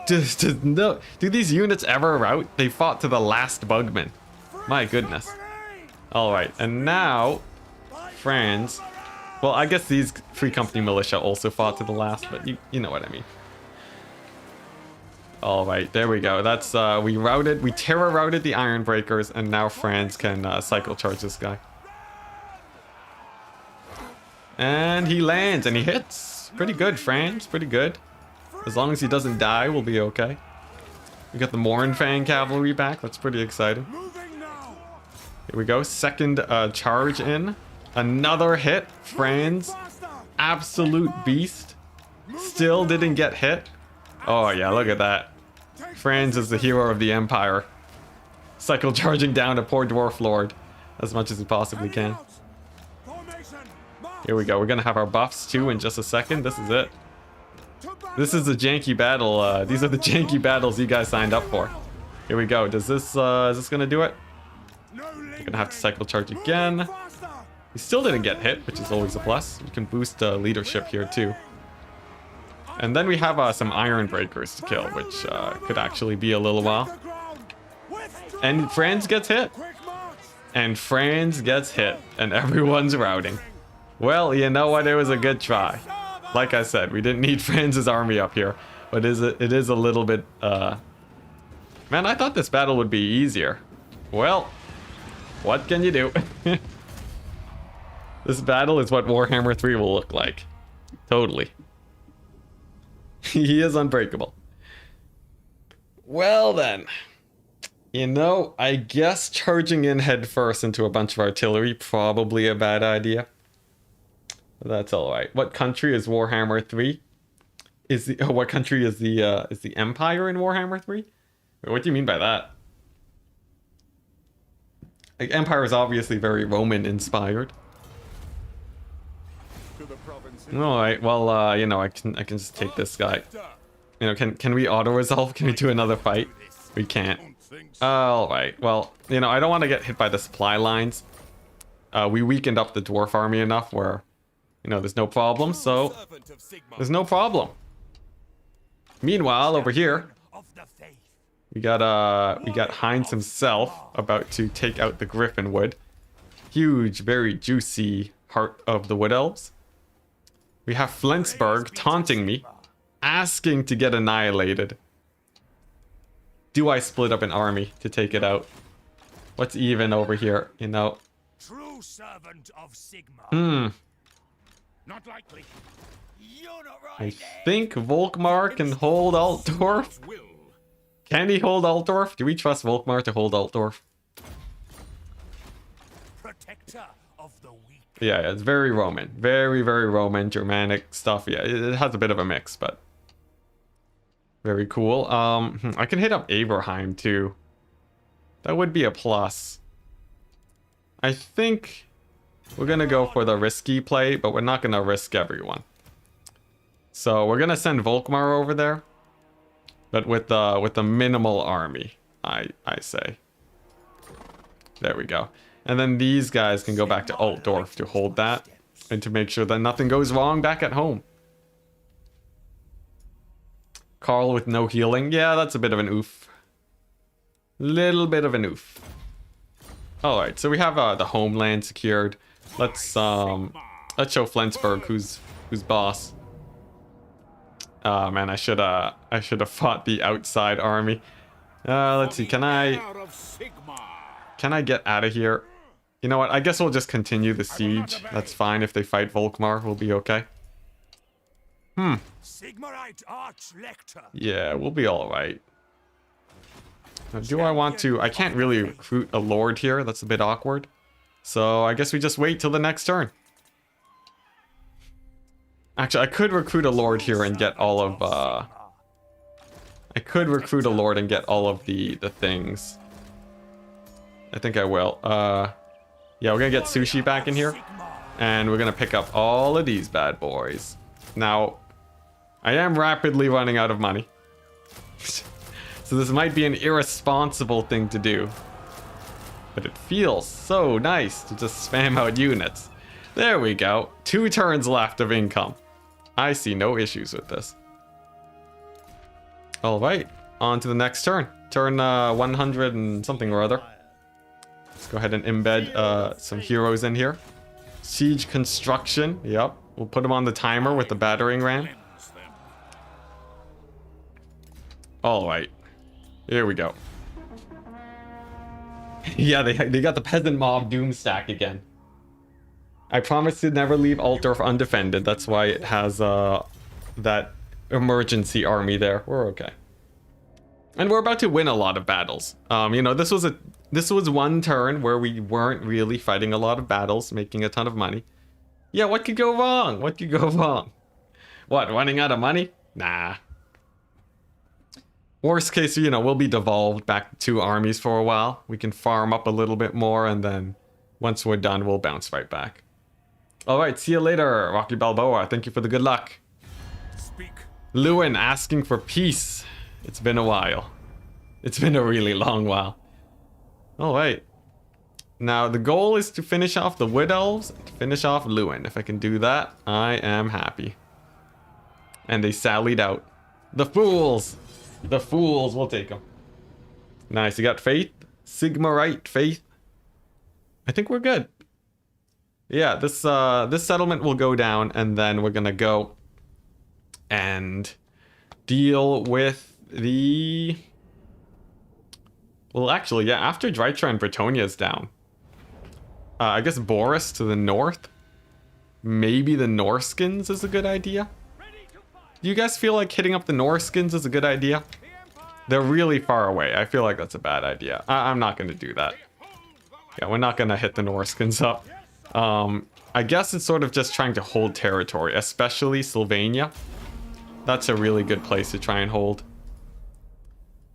Do these units ever rout? They fought to the last bugman. My goodness. All right, and now Franz. Well, I guess these free company militia also fought to the last, but you know what I mean. All right, there we go. That's we terror routed the iron breakers, and now Franz can cycle charge this guy. And he lands and he hits. Pretty good, Franz. Pretty good. As long as he doesn't die, we'll be okay. We got the Morinfang cavalry back. That's pretty exciting. Here we go. Second charge in. Another hit. Franz. Absolute beast. Still didn't get hit. Oh yeah, look at that. Franz is the hero of the Empire. Cycle charging down a poor dwarf lord as much as he possibly can. Here we go. We're gonna have our buffs too in just a second. This is it. This is the janky battle. These are the janky battles you guys signed up for. Here we go. Is this gonna do it? We're gonna have to cycle charge again. He still didn't get hit, which is always a plus. We can boost leadership here too. And then we have some iron breakers to kill, which could actually be a little while. And Franz gets hit. And Franz gets hit. And everyone's routing. Well, you know what? It was a good try. Like I said, we didn't need Franz's army up here. But it is a little bit... Man, I thought this battle would be easier. Well, what can you do? This battle is what Warhammer 3 will look like. Totally. He is unbreakable. Well then. You know, I guess charging in head first into a bunch of artillery, probably a bad idea. That's all right. What country is Warhammer 3? Is the what country is the Empire in Warhammer 3? Wait, what do you mean by that? Like, Empire is obviously very Roman inspired. All right. Well, you know, I can just take this guy. You know, can we auto resolve? Can we do another fight? We can't. All right. Well, you know, I don't want to get hit by the supply lines. We weakened up the dwarf army enough where, you know, there's no problem. So there's no problem. Meanwhile, over here, we got Heinz himself about to take out the Griffin Wood. Huge, very juicy heart of the Wood Elves. We have Flensburg taunting me, asking to get annihilated. Do I split up an army to take it out? What's even over here, you know? True servant of Sigma. Not likely. You're not right. I think Volkmar can hold Altdorf. Can he hold Altdorf? Do we trust Volkmar to hold Altdorf? Protector of the weak. Yeah, it's very Roman. Very, very Roman, Germanic stuff. Yeah, it has a bit of a mix, but very cool. I can hit up Aberheim too. That would be a plus. I think we're gonna go for the risky play, but we're not gonna risk everyone. So we're gonna send Volkmar over there, but with a minimal army, I say. There we go. And then these guys can go back to Altdorf to hold that and to make sure that nothing goes wrong back at home. Carl with no healing. Yeah, that's a bit of an oof. Little bit of an oof. Alright, so we have the homeland secured. Let's show Flensburg who's boss. Man, I should have fought the outside army. Let's see, can I get out of here? You know what, I guess we'll just continue the siege. That's fine. If they fight Volkmar, we'll be okay. Sigmarite Archlector. Yeah, we'll be alright. Do I want to? I can't really recruit a lord here. That's a bit awkward. So I guess we just wait till the next turn. Actually, I could recruit a lord here and get all of I could recruit a lord and get all of the things. I think I will. Yeah, we're gonna get Sushi back in here, and we're gonna pick up all of these bad boys. Now, I am rapidly running out of money. So this might be an irresponsible thing to do. But it feels so nice to just spam out units. There we go. 2 turns left of income. I see no issues with this. Alright, on to the next turn. Turn 100 and something or other. Let's go ahead and embed some heroes in here. Siege construction, yep. We'll put them on the timer with the battering ram. Alright. Here we go. Yeah, they got the peasant mob doom stack again. I promise to never leave Altdorf undefended. That's why it has that emergency army there. We're okay. And we're about to win a lot of battles. You know, this was one turn where we weren't really fighting a lot of battles, making a ton of money. Yeah, what could go wrong? What could go wrong? What, running out of money? Nah. Worst case, you know, we'll be devolved back to 2 armies for a while. We can farm up a little bit more, and then once we're done, we'll bounce right back. Alright, see you later, Rocky Balboa. Thank you for the good luck. Speak. Lewin asking for peace. It's been a while. It's been a really long while. Alright. Now, the goal is to finish off the Wood Elves, to finish off Lewin. If I can do that, I am happy. And they sallied out. The fools! The fools, we'll take them. Nice, you got faith? Sigmarite faith? I think we're good. Yeah, this settlement will go down, and then we're gonna go and deal with the... Well, actually, yeah, after Drytra and Brettonian is down. I guess Boris to the north. Maybe the Norskins is a good idea. Do you guys feel like hitting up the Norskins is a good idea? They're really far away. I feel like that's a bad idea. I'm not going to do that. Yeah, we're not going to hit the Norskins up. I guess it's sort of just trying to hold territory, especially Sylvania. That's a really good place to try and hold.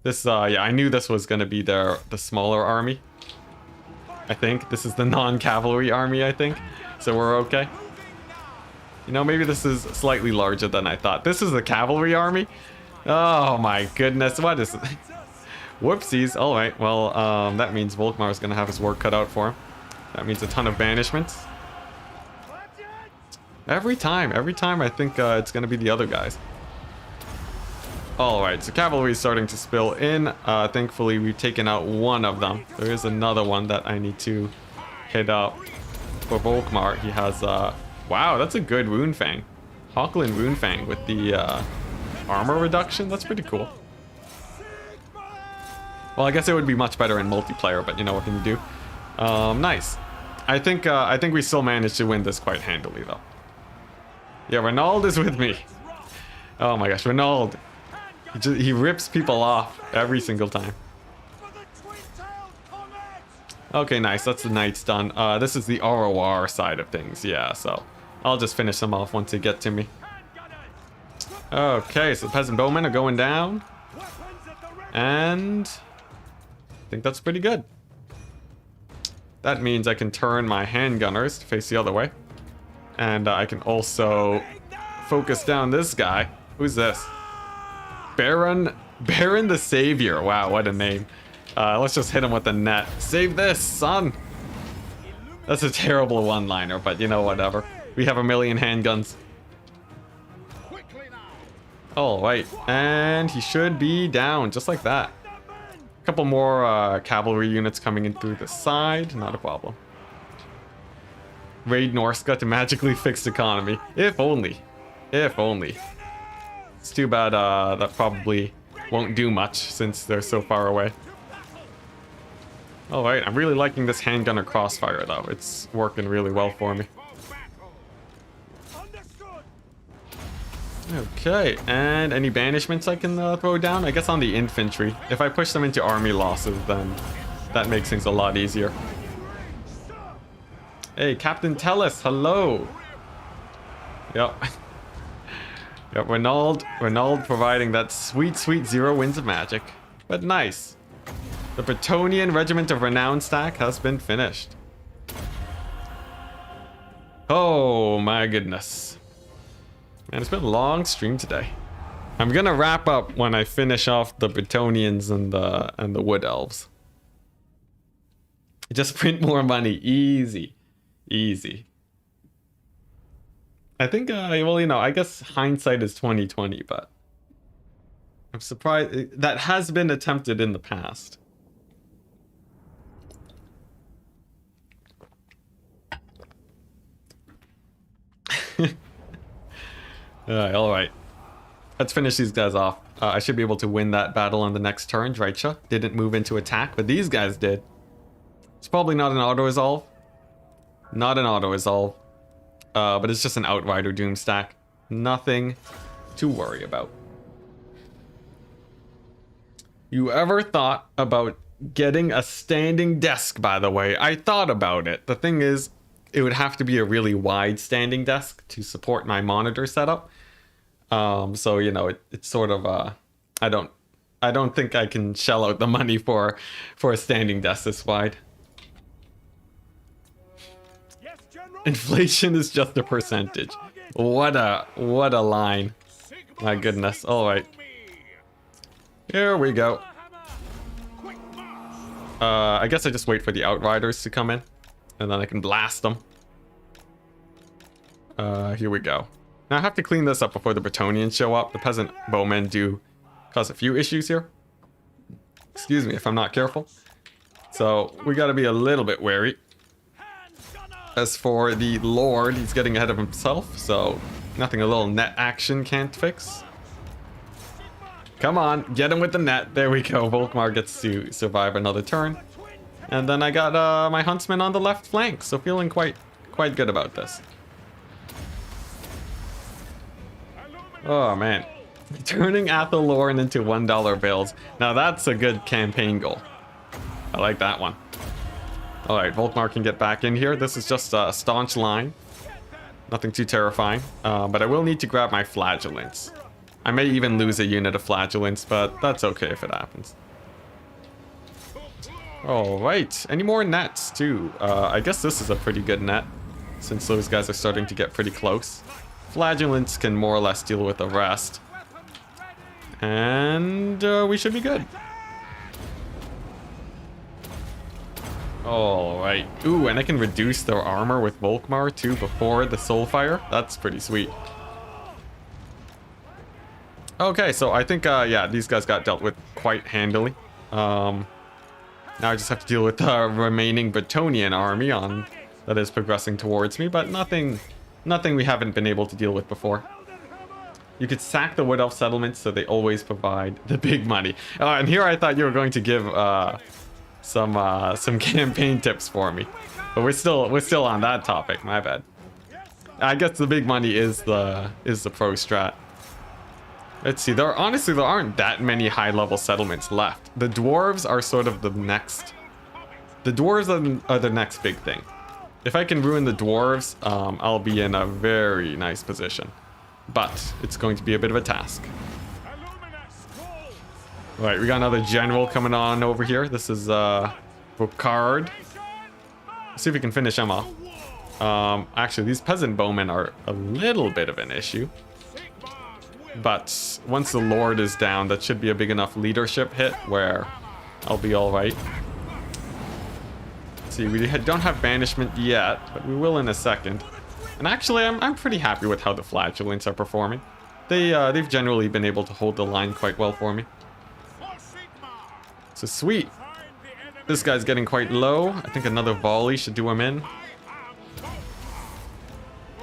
This, yeah, I knew this was going to be the smaller army. I think. This is the non-cavalry army, I think. So we're okay. You know, maybe this is slightly larger than I thought. This is the cavalry army? Oh my goodness, what is it? Whoopsies. Alright, well, that means Volkmar is going to have his work cut out for him. That means a ton of banishments. Every time I think it's going to be the other guys. Alright, so cavalry is starting to spill in. Thankfully, we've taken out one of them. There is another one that I need to hit up for Volkmar. He has, wow, that's a good Runefang. Hawkland Runefang with the armor reduction. That's pretty cool. Well, I guess it would be much better in multiplayer, but you know, what can you do? Nice. I think we still managed to win this quite handily, though. Yeah, Renaud is with me. Oh my gosh, Renaud. He rips people off every single time. Okay, nice. That's the knights done. This is the ROR side of things. Yeah, so I'll just finish them off once they get to me. Okay, so the peasant bowmen are going down. And I think that's pretty good. That means I can turn my handgunners to face the other way. And I can also focus down this guy. Who's this? Baron the Savior. Wow, what a name. Let's just hit him with the net. Save this, son! That's a terrible one-liner, but you know, whatever. We have a million handguns. Oh, wait. And he should be down, just like that. A couple more cavalry units coming in through the side. Not a problem. Raid Norsca to magically fix economy. If only. If only. It's too bad that probably won't do much since they're so far away. Alright, I'm really liking this handgunner crossfire though. It's working really well for me. Okay, and any banishments I can throw down? I guess on the infantry. If I push them into army losses, then that makes things a lot easier. Hey, Captain Tellus, hello! Yep. Yep, Renaud providing that sweet, sweet 0 wins of magic. But nice. The Brettonian Regiment of Renown stack has been finished. Oh my goodness. Man, it's been a long stream today. I'm gonna wrap up when I finish off the Brettonians and the Wood Elves. Just print more money. Easy. Easy. I think, well, you know, I guess hindsight is 20/20, but I'm surprised that has been attempted in the past. All right. Let's finish these guys off. I should be able to win that battle on the next turn. Dreicha didn't move into attack, but these guys did. It's probably not an auto-resolve. Not an auto-resolve. But it's just an Outrider Doom stack. Nothing to worry about. You ever thought about getting a standing desk, by the way? I thought about it. The thing is, it would have to be a really wide standing desk to support my monitor setup. So, you know, it's sort of, I don't think I can shell out the money for a standing desk this wide. Inflation is just a percentage. What a line. My goodness. All right. Here we go. I guess I just wait for the Outriders to come in, and then I can blast them. Here we go. Now I have to clean this up before the Brettonians show up. The peasant bowmen do cause a few issues here. Excuse me if I'm not careful. So we got to be a little bit wary. As for the Lord, he's getting ahead of himself, so nothing a little net action can't fix. Come on, get him with the net. There we go. Volkmar gets to survive another turn. And then I got my huntsman on the left flank, so feeling quite good about this. Oh man. Turning Athelorn into $1 bills. Now that's a good campaign goal. I like that one. Alright, Volkmar can get back in here. This is just a staunch line. Nothing too terrifying. But I will need to grab my flagellants. I may even lose a unit of flagellants, but that's okay if it happens. Alright, any more nets too? I guess this is a pretty good net, since those guys are starting to get pretty close. Flagellants can more or less deal with the rest. And we should be good. Alright. Ooh, and I can reduce their armor with Volkmar too before the Soulfire. That's pretty sweet. Okay, so I think, yeah, these guys got dealt with quite handily. Now I just have to deal with the remaining Brettonian army that is progressing towards me, but nothing we haven't been able to deal with before. You could sack the Wood Elf settlements so they always provide the big money. And here I thought you were going to give some campaign tips for me, but we're still on that topic. My bad. I guess the big money is the pro strat. Let's see. There aren't that many high-level settlements left. The dwarves are sort of the next. The dwarves are the next big thing. If I can ruin the dwarves, I'll be in a very nice position. But it's going to be a bit of a task. Alright, we got another general coming on over here. This is Brocard. Let's see if we can finish him off. Actually, these peasant bowmen are a little bit of an issue. But once the Lord is down, that should be a big enough leadership hit where I'll be alright. See, we don't have banishment yet, but we will in a second. And actually, I'm pretty happy with how the flagellants are performing. They've generally been able to hold the line quite well for me. So sweet. This guy's getting quite low. I think another volley should do him in.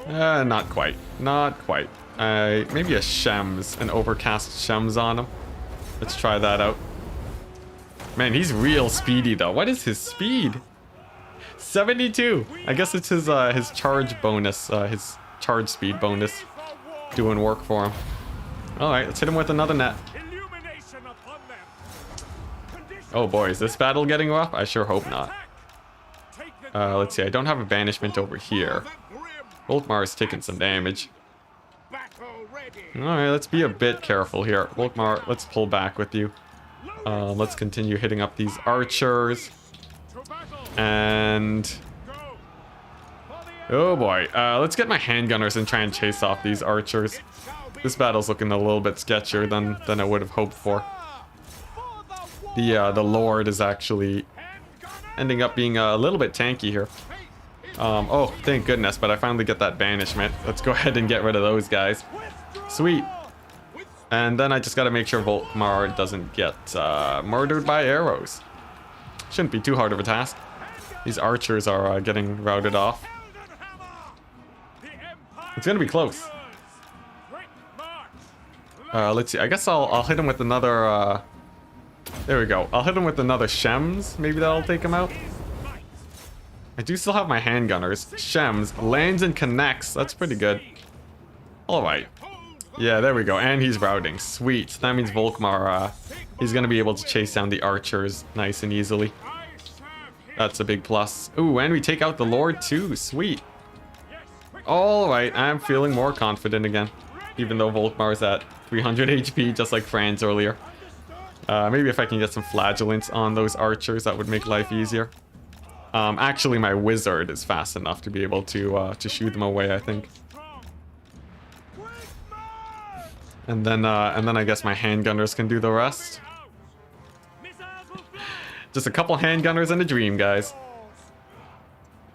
Not quite. Not quite. Maybe a Shems, an overcast Shems on him. Let's try that out. Man, he's real speedy though. What is his speed? 72. I guess it's his charge bonus, his charge speed bonus doing work for him. Alright, let's hit him with another net. Oh boy, is this battle getting rough? I sure hope not. Let's see, I don't have a banishment over here. Volkmar is taking some damage. Alright, let's be a bit careful here. Volkmar, let's pull back with you. Let's continue hitting up these archers. And... oh boy, let's get my handgunners and try and chase off these archers. This battle's looking a little bit sketchier than I would have hoped for. The Lord is actually ending up being a little bit tanky here. Oh, thank goodness, but I finally get that banishment. Let's go ahead and get rid of those guys. Sweet. And then I just gotta make sure Volkmar doesn't get murdered by arrows. Shouldn't be too hard of a task. These archers are getting routed off. It's gonna be close. Let's see. I guess I'll hit him with another. There we go. I'll hit him with another Shems. Maybe that'll take him out. I do still have my handgunners. Shems lands and connects. That's pretty good. All right. Yeah, there we go. And he's routing. Sweet. That means Volkmar. He's gonna be able to chase down the archers nice and easily. That's a big plus. Ooh, and we take out the Lord too. Sweet. Alright, I'm feeling more confident again. Even though Volkmar's at 300 HP, just like Franz earlier. Maybe if I can get some flagellants on those archers, that would make life easier. Actually, my wizard is fast enough to be able to shoot them away, I think. And then I guess my handgunners can do the rest. Just a couple handgunners and a dream, guys.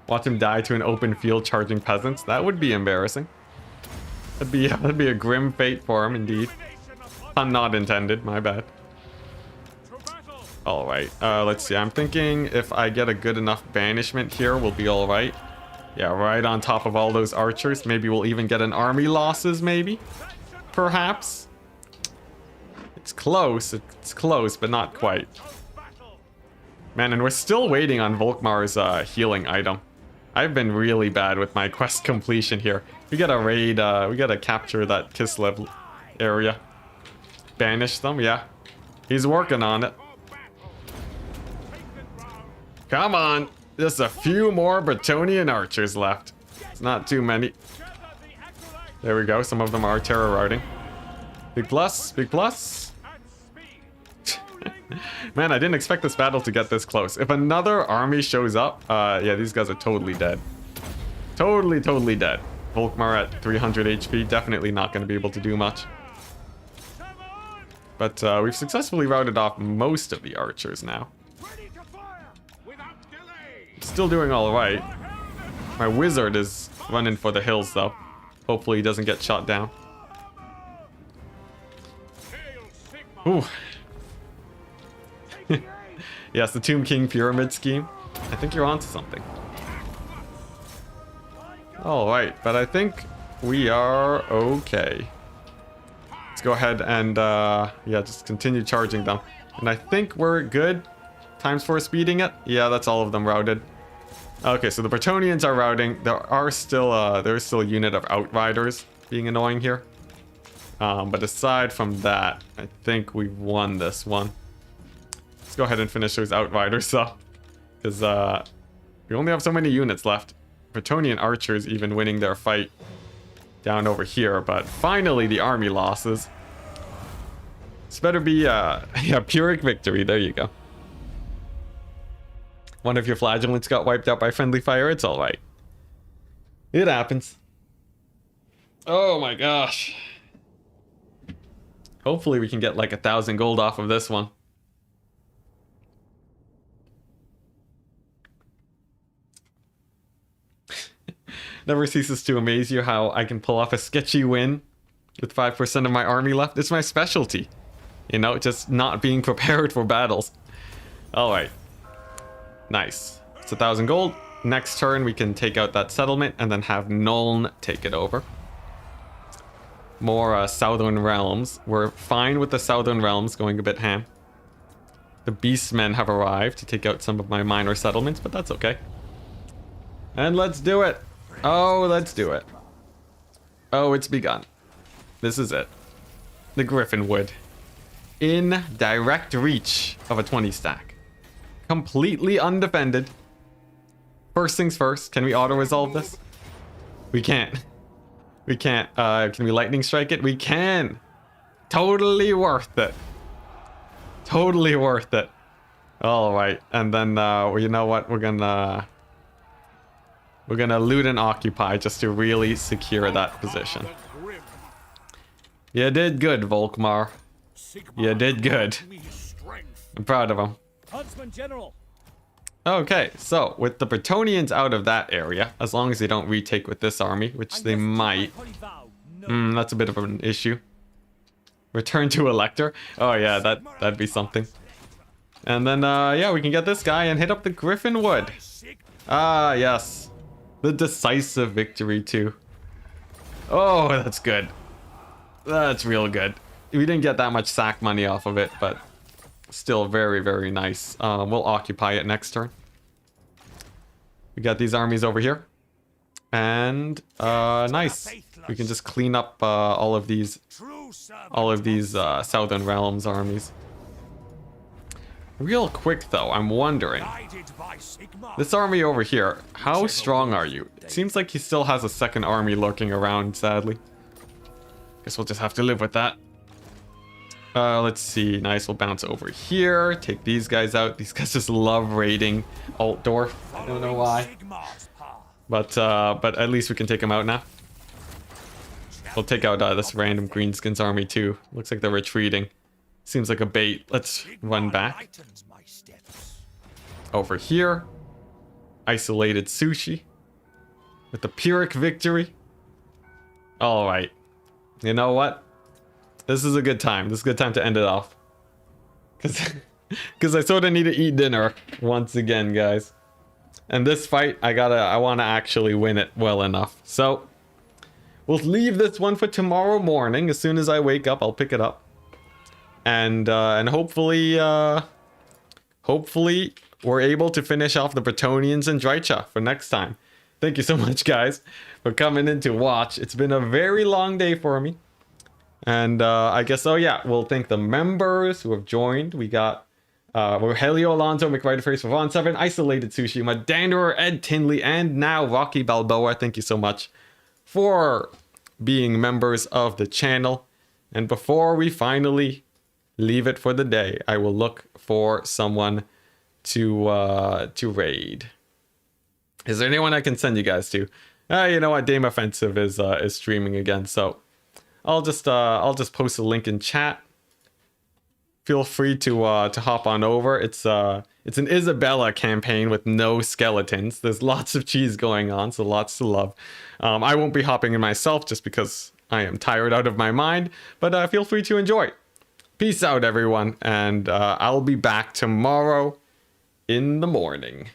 Watch him die to an open field charging peasants. That would be embarrassing. That'd be a grim fate for him, indeed. Pun not intended, my bad. Alright, let's see. I'm thinking if I get a good enough banishment here, we'll be alright. Yeah, right on top of all those archers. Maybe we'll even get an army losses, maybe? Perhaps? It's close, but not quite. Man, and we're still waiting on Volkmar's healing item. I've been really bad with my quest completion here. We gotta raid, we gotta capture that Kislev area. Banish them, yeah. He's working on it. Come on! Just a few more Brettonian archers left. It's not too many. There we go. Some of them are terror routing. Big plus, big plus. Man, I didn't expect this battle to get this close. If another army shows up, yeah, these guys are totally dead. Totally dead. Volkmar at 300 HP, definitely not going to be able to do much. But we've successfully routed off most of the archers now. Still doing all right. My wizard is running for the hills, though. Hopefully he doesn't get shot down. Ooh. Yes, the Tomb King pyramid scheme. I think you're onto something. Alright, but I think we are okay. Let's go ahead and, yeah, just continue charging them. And I think we're good. Times 4 speeding it. Yeah, that's all of them routed. Okay, so the Brettonians are routing. There's still a unit of Outriders being annoying here. But aside from that, I think we've won this one. Let's go ahead and finish those Outriders up. Because we only have so many units left. Brettonian archers even winning their fight down over here. But finally, the army losses. This better be yeah, Pyrrhic victory. There you go. One of your flagellants got wiped out by friendly fire. It's all right. It happens. Oh my gosh. Hopefully we can get like 1,000 gold off of this one. Never ceases to amaze you how I can pull off a sketchy win with 5% of my army left. It's my specialty. You know, just not being prepared for battles. All right. Nice. It's 1,000 gold. Next turn, we can take out that settlement and then have Nuln take it over. More Southern Realms. We're fine with the Southern Realms going a bit ham. The Beastmen have arrived to take out some of my minor settlements, but that's okay. And let's do it. Oh, let's do it. Oh, it's begun. This is it. The Griffin Wood. In direct reach of a 20 stack. Completely undefended. First things first, can we auto-resolve this? We can't. We can't. Can we lightning strike it? We can. Totally worth it. Totally worth it. All right, and then well, you know what? We're gonna loot and occupy just to really secure that position. You did good, Volkmar. You did good. I'm proud of him. Huntsman General. Okay, so with the Brettonians out of that area, as long as they don't retake with this army, which they might. That's a bit of an issue. Return to Elector. Oh yeah, that'd be something. And then yeah, we can get this guy and hit up the Griffin Wood. Ah, yes. The decisive victory too. Oh, that's good. That's real good. We didn't get that much sack money off of it, but still very, very nice. We'll occupy it next turn. We got these armies over here. And nice. We can just clean up all of these Southern Realms armies. Real quick though, I'm wondering. This army over here, how strong are you? It seems like he still has a second army lurking around, sadly. Guess we'll just have to live with that. Let's see. Nice, we'll bounce over here. Take these guys out. These guys just love raiding Altdorf. I don't know why. But at least we can take them out now. We'll take out this random Greenskins army too. Looks like they're retreating. Seems like a bait. Let's run back. Over here. Isolated Sushi. With the Pyrrhic victory. Alright. You know what? This is a good time. This is a good time to end it off. Because I sort of need to eat dinner once again, guys. And this fight, I want to actually win it well enough. So, we'll leave this one for tomorrow morning. As soon as I wake up, I'll pick it up. And hopefully, hopefully we're able to finish off the Brettonians and Drycha for next time. Thank you so much, guys, for coming in to watch. It's been a very long day for me. And I guess, oh yeah, we'll thank the members who have joined. We got Rogelio Alonso, McWriterface, Vaughn 7, Isolated Tsushima, Danderer, Ed Tinley, and now Rocky Balboa. Thank you so much for being members of the channel. And before we finally leave it for the day, I will look for someone to raid. Is there anyone I can send you guys to? You know what? Dame Offensive is streaming again, so I'll just post a link in chat. Feel free to hop on over. It's an Isabella campaign with no skeletons. There's lots of cheese going on, so lots to love. I won't be hopping in myself just because I am tired out of my mind, but feel free to enjoy. Peace out, everyone, and I'll be back tomorrow in the morning.